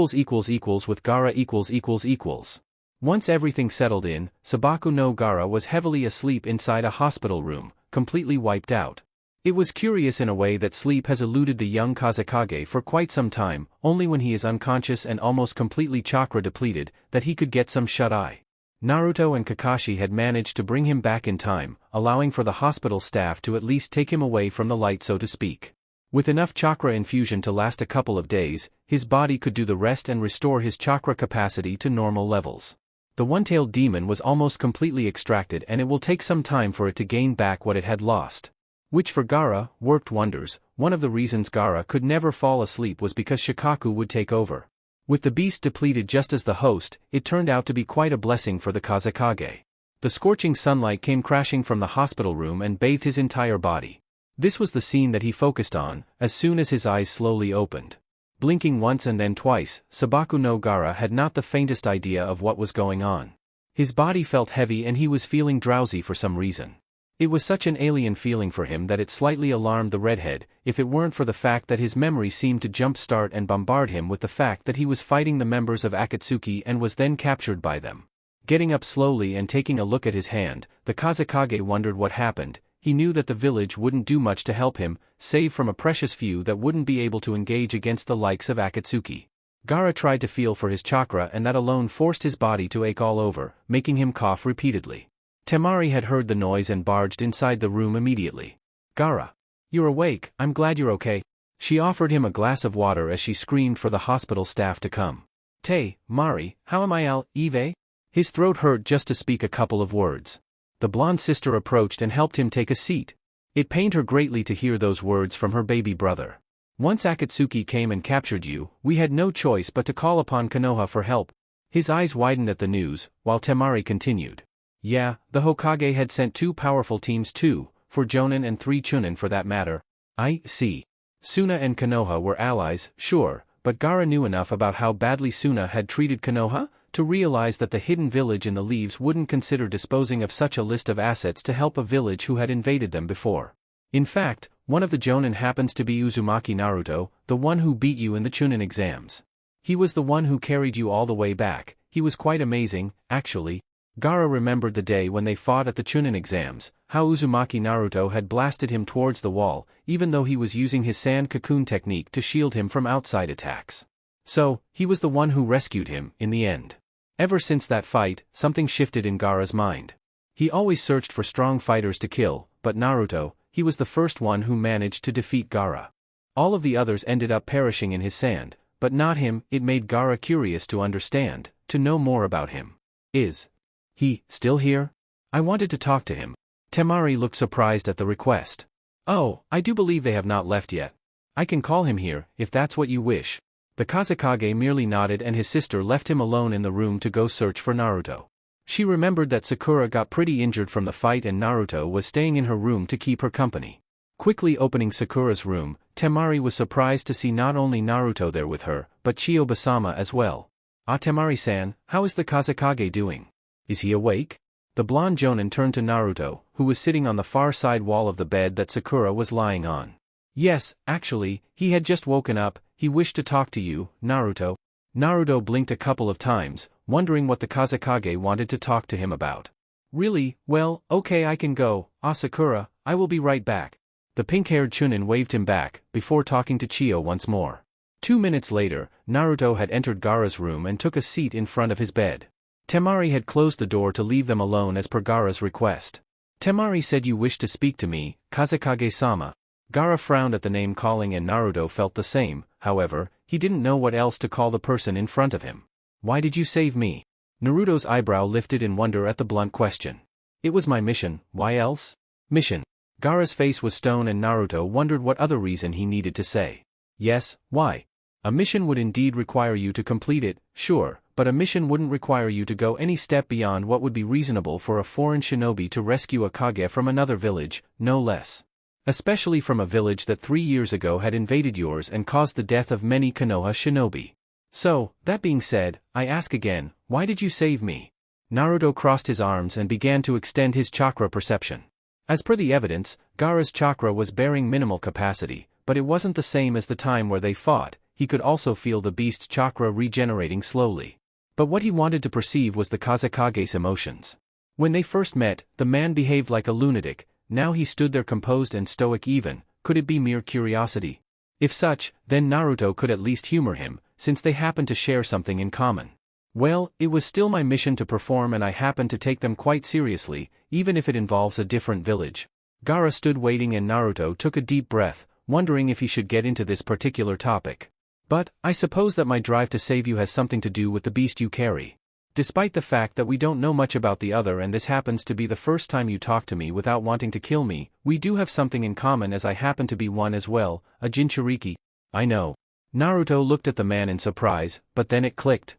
Gaara . Once everything settled in, Sabaku no Gaara was heavily asleep inside a hospital room, completely wiped out. It was curious in a way that sleep has eluded the young Kazekage for quite some time, only when he is unconscious and almost completely chakra depleted, that he could get some shut-eye. Naruto and Kakashi had managed to bring him back in time, allowing for the hospital staff to at least take him away from the light, so to speak. With enough chakra infusion to last a couple of days, his body could do the rest and restore his chakra capacity to normal levels. The one-tailed demon was almost completely extracted, and it will take some time for it to gain back what it had lost. Which for Gaara, worked wonders. One of the reasons Gaara could never fall asleep was because Shikaku would take over. With the beast depleted just as the host, it turned out to be quite a blessing for the Kazekage. The scorching sunlight came crashing from the hospital room and bathed his entire body. This was the scene that he focused on, as soon as his eyes slowly opened. Blinking once and then twice, Sabaku no Gaara had not the faintest idea of what was going on. His body felt heavy and he was feeling drowsy for some reason. It was such an alien feeling for him that it slightly alarmed the redhead, if it weren't for the fact that his memory seemed to jump-start and bombard him with the fact that he was fighting the members of Akatsuki and was then captured by them. Getting up slowly and taking a look at his hand, the Kazekage wondered what happened. He knew that the village wouldn't do much to help him, save from a precious few that wouldn't be able to engage against the likes of Akatsuki. Gaara tried to feel for his chakra, and that alone forced his body to ache all over, making him cough repeatedly. Temari had heard the noise and barged inside the room immediately. "Gaara, you're awake, I'm glad you're okay." She offered him a glass of water as she screamed for the hospital staff to come. "Te, Mari, how am I Eve?" His throat hurt just to speak a couple of words. The blonde sister approached and helped him take a seat. It pained her greatly to hear those words from her baby brother. "Once Akatsuki came and captured you, we had no choice but to call upon Konoha for help." His eyes widened at the news, while Temari continued. "Yeah, the Hokage had sent 2 powerful teams too, 4 Jonin and 3 Chunin for that matter." "I see. Suna and Konoha were allies, sure, but Gaara knew enough about how badly Suna had treated Konoha to realize that the hidden village in the leaves wouldn't consider disposing of such a list of assets to help a village who had invaded them before. In fact, one of the Jonin happens to be Uzumaki Naruto, the one who beat you in the Chunin exams. He was the one who carried you all the way back. He was quite amazing, actually." Gaara remembered the day when they fought at the Chunin exams, how Uzumaki Naruto had blasted him towards the wall, even though he was using his sand cocoon technique to shield him from outside attacks. So, he was the one who rescued him, in the end. Ever since that fight, something shifted in Gaara's mind. He always searched for strong fighters to kill, but Naruto, he was the first one who managed to defeat Gaara. All of the others ended up perishing in his sand, but not him. It made Gaara curious to understand, to know more about him. "Is he still here? I wanted to talk to him." Temari looked surprised at the request. "Oh, I do believe they have not left yet. I can call him here, if that's what you wish." The Kazekage merely nodded and his sister left him alone in the room to go search for Naruto. She remembered that Sakura got pretty injured from the fight and Naruto was staying in her room to keep her company. Quickly opening Sakura's room, Temari was surprised to see not only Naruto there with her, but Chiyoba-sama as well. "Ah, Temari-san, how is the Kazekage doing? Is he awake?" The blonde Jonin turned to Naruto, who was sitting on the far side wall of the bed that Sakura was lying on. "Yes, actually, he had just woken up. He wished to talk to you, Naruto." Naruto blinked a couple of times, wondering what the Kazekage wanted to talk to him about. "Really? Well, okay, I can go. Ah, Sakura, I will be right back." The pink-haired Chunin waved him back, before talking to Chiyo once more. 2 minutes later, Naruto had entered Gaara's room and took a seat in front of his bed. Temari had closed the door to leave them alone as per Gaara's request. "Temari said you wished to speak to me, Kazekage-sama." Gaara frowned at the name calling and Naruto felt the same. However, he didn't know what else to call the person in front of him. "Why did you save me?" Naruto's eyebrow lifted in wonder at the blunt question. "It was my mission, why else?" "Mission." Gaara's face was stone and Naruto wondered what other reason he needed to say. "Yes, why? A mission would indeed require you to complete it, sure, but a mission wouldn't require you to go any step beyond what would be reasonable for a foreign shinobi to rescue a Kage from another village, no less. Especially from a village that 3 years ago had invaded yours and caused the death of many Konoha shinobi. So, that being said, I ask again, why did you save me?" Naruto crossed his arms and began to extend his chakra perception. As per the evidence, Gaara's chakra was bearing minimal capacity, but it wasn't the same as the time where they fought. He could also feel the beast's chakra regenerating slowly. But what he wanted to perceive was the Kazekage's emotions. When they first met, the man behaved like a lunatic. Now he stood there composed and stoic even. Could it be mere curiosity? If such, then Naruto could at least humor him, since they happened to share something in common. Well, it was still my mission to perform and I happened to take them quite seriously, even if it involves a different village. Gaara stood waiting and Naruto took a deep breath, wondering if he should get into this particular topic. But, I suppose that my drive to save you has something to do with the beast you carry. Despite the fact that we don't know much about the other and this happens to be the first time you talk to me without wanting to kill me, we do have something in common as I happen to be one as well, a Jinchuriki. I know. Naruto looked at the man in surprise, but then it clicked.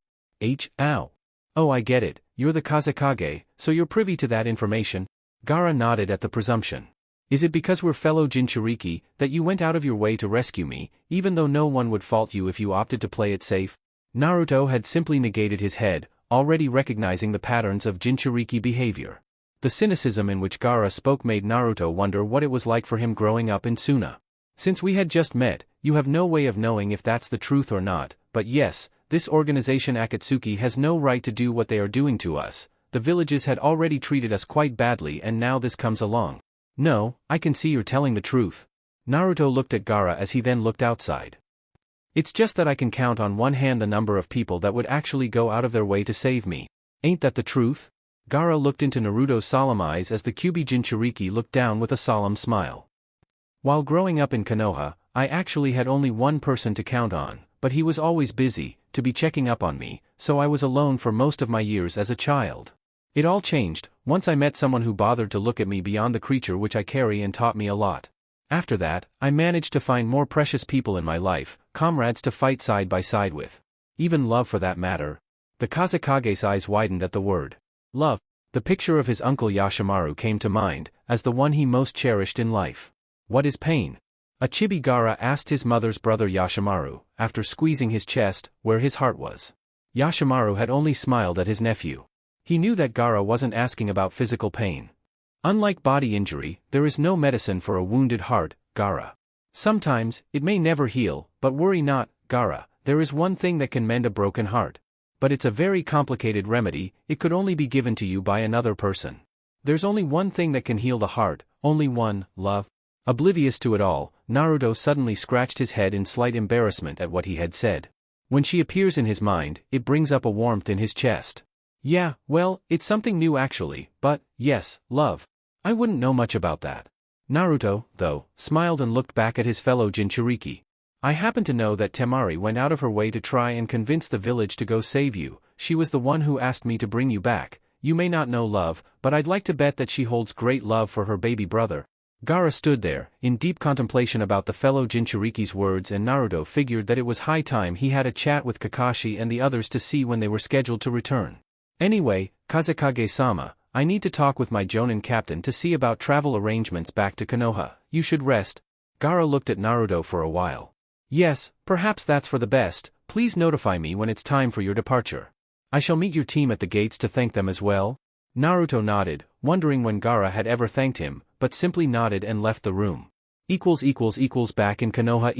Ow. Oh, I get it, you're the Kazekage, so you're privy to that information? Gaara nodded at the presumption. Is it because we're fellow Jinchuriki that you went out of your way to rescue me, even though no one would fault you if you opted to play it safe? Naruto had simply negated his head, already recognizing the patterns of Jinchuriki behavior. The cynicism in which Gaara spoke made Naruto wonder what it was like for him growing up in Suna. Since we had just met, you have no way of knowing if that's the truth or not, but yes, this organization Akatsuki has no right to do what they are doing to us. The villages had already treated us quite badly and now this comes along. No, I can see you're telling the truth. Naruto looked at Gaara as he then looked outside. It's just that I can count on one hand the number of people that would actually go out of their way to save me. Ain't that the truth? Gaara looked into Naruto's solemn eyes as the Kyuubi Jinchuriki looked down with a solemn smile. While growing up in Konoha, I actually had only one person to count on, but he was always busy, to be checking up on me, so I was alone for most of my years as a child. It all changed, once I met someone who bothered to look at me beyond the creature which I carry and taught me a lot. After that, I managed to find more precious people in my life, comrades to fight side by side with. Even love for that matter. The Kazekage's eyes widened at the word love. The picture of his uncle Yashimaru came to mind, as the one he most cherished in life. What is pain? A chibi Gaara asked his mother's brother Yashimaru, after squeezing his chest, where his heart was. Yashimaru had only smiled at his nephew. He knew that Gaara wasn't asking about physical pain. Unlike body injury, there is no medicine for a wounded heart, Gaara. Sometimes, it may never heal, but worry not, Gaara, there is one thing that can mend a broken heart. But it's a very complicated remedy, it could only be given to you by another person. There's only one thing that can heal the heart, only one, love. Oblivious to it all, Naruto suddenly scratched his head in slight embarrassment at what he had said. When she appears in his mind, it brings up a warmth in his chest. Yeah, well, it's something new actually, but, yes, love. I wouldn't know much about that. Naruto, though, smiled and looked back at his fellow Jinchuriki. I happen to know that Temari went out of her way to try and convince the village to go save you. She was the one who asked me to bring you back. You may not know love, but I'd like to bet that she holds great love for her baby brother. Gaara stood there, in deep contemplation about the fellow Jinchuriki's words, and Naruto figured that it was high time he had a chat with Kakashi and the others to see when they were scheduled to return. Anyway, Kazekage-sama, I need to talk with my Jonin captain to see about travel arrangements back to Konoha. You should rest. Gaara looked at Naruto for a while. Yes, perhaps that's for the best. Please notify me when it's time for your departure. I shall meet your team at the gates to thank them as well. Naruto nodded, wondering when Gaara had ever thanked him, but simply nodded and left the room. Back in Konoha .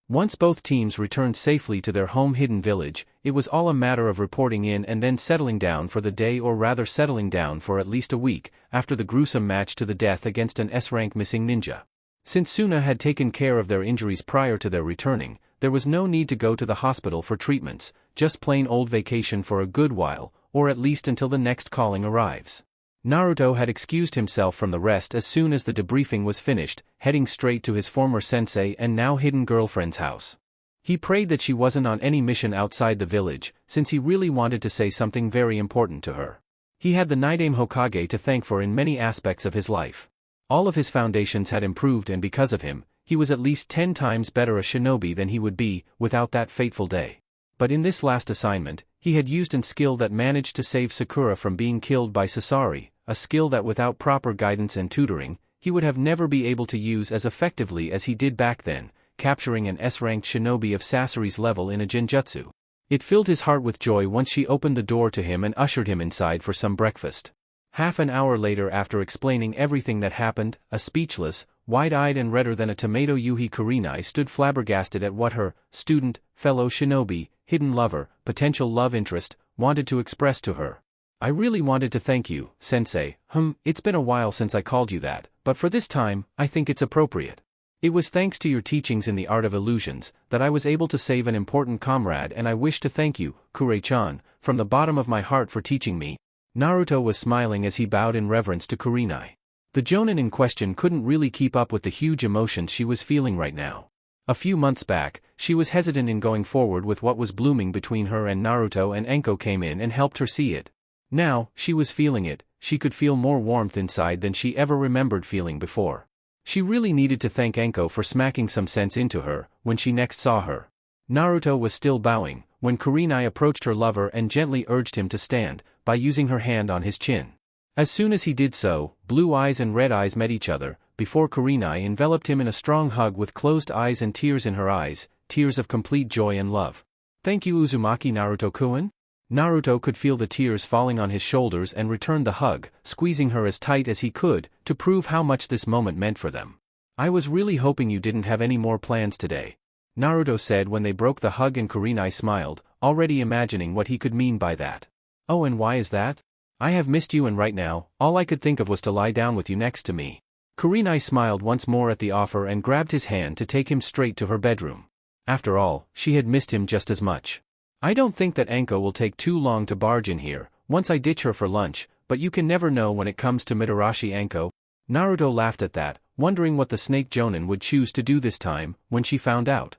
Once both teams returned safely to their home hidden village, it was all a matter of reporting in and then settling down for the day, or rather settling down for at least a week, after the gruesome match to the death against an S-rank missing ninja. Since Suna had taken care of their injuries prior to their returning, there was no need to go to the hospital for treatments, just plain old vacation for a good while, or at least until the next calling arrives. Naruto had excused himself from the rest as soon as the debriefing was finished, heading straight to his former sensei and now hidden girlfriend's house. He prayed that she wasn't on any mission outside the village, since he really wanted to say something very important to her. He had the Nidaime Hokage to thank for in many aspects of his life. All of his foundations had improved, and because of him, he was at least 10 times better a shinobi than he would be without that fateful day. But in this last assignment, he had used a skill that managed to save Sakura from being killed by Sasori, a skill that without proper guidance and tutoring, he would have never be able to use as effectively as he did back then, capturing an S-ranked shinobi of Sasori's level in a genjutsu. It filled his heart with joy once she opened the door to him and ushered him inside for some breakfast. Half an hour later, after explaining everything that happened, a speechless, wide-eyed and redder than a tomato Yuhi Kurenai stood flabbergasted at what her student, fellow shinobi, hidden lover, potential love interest, wanted to express to her. I really wanted to thank you, sensei. It's been a while since I called you that, but for this time, I think it's appropriate. It was thanks to your teachings in the art of illusions that I was able to save an important comrade, and I wish to thank you, Kure-chan, from the bottom of my heart for teaching me. Naruto was smiling as he bowed in reverence to Kurenai. The jonin in question couldn't really keep up with the huge emotions she was feeling right now. A few months back, she was hesitant in going forward with what was blooming between her and Naruto, and Enko came in and helped her see it. Now, she was feeling it. She could feel more warmth inside than she ever remembered feeling before. She really needed to thank Enko for smacking some sense into her when she next saw her. Naruto was still bowing when Kurenai approached her lover and gently urged him to stand by using her hand on his chin. As soon as he did so, blue eyes and red eyes met each other, before Kurenai enveloped him in a strong hug with closed eyes and tears in her eyes, tears of complete joy and love. Thank you, Uzumaki Naruto-kun? Naruto could feel the tears falling on his shoulders and returned the hug, squeezing her as tight as he could, to prove how much this moment meant for them. I was really hoping you didn't have any more plans today, Naruto said when they broke the hug, and Kurenai smiled, already imagining what he could mean by that. Oh, and why is that? I have missed you, and right now, all I could think of was to lie down with you next to me. Kurenai smiled once more at the offer and grabbed his hand to take him straight to her bedroom. After all, she had missed him just as much. I don't think that Enko will take too long to barge in here, once I ditch her for lunch, but you can never know when it comes to Mitarashi Enko. Naruto laughed at that, wondering what the snake jonin would choose to do this time, when she found out.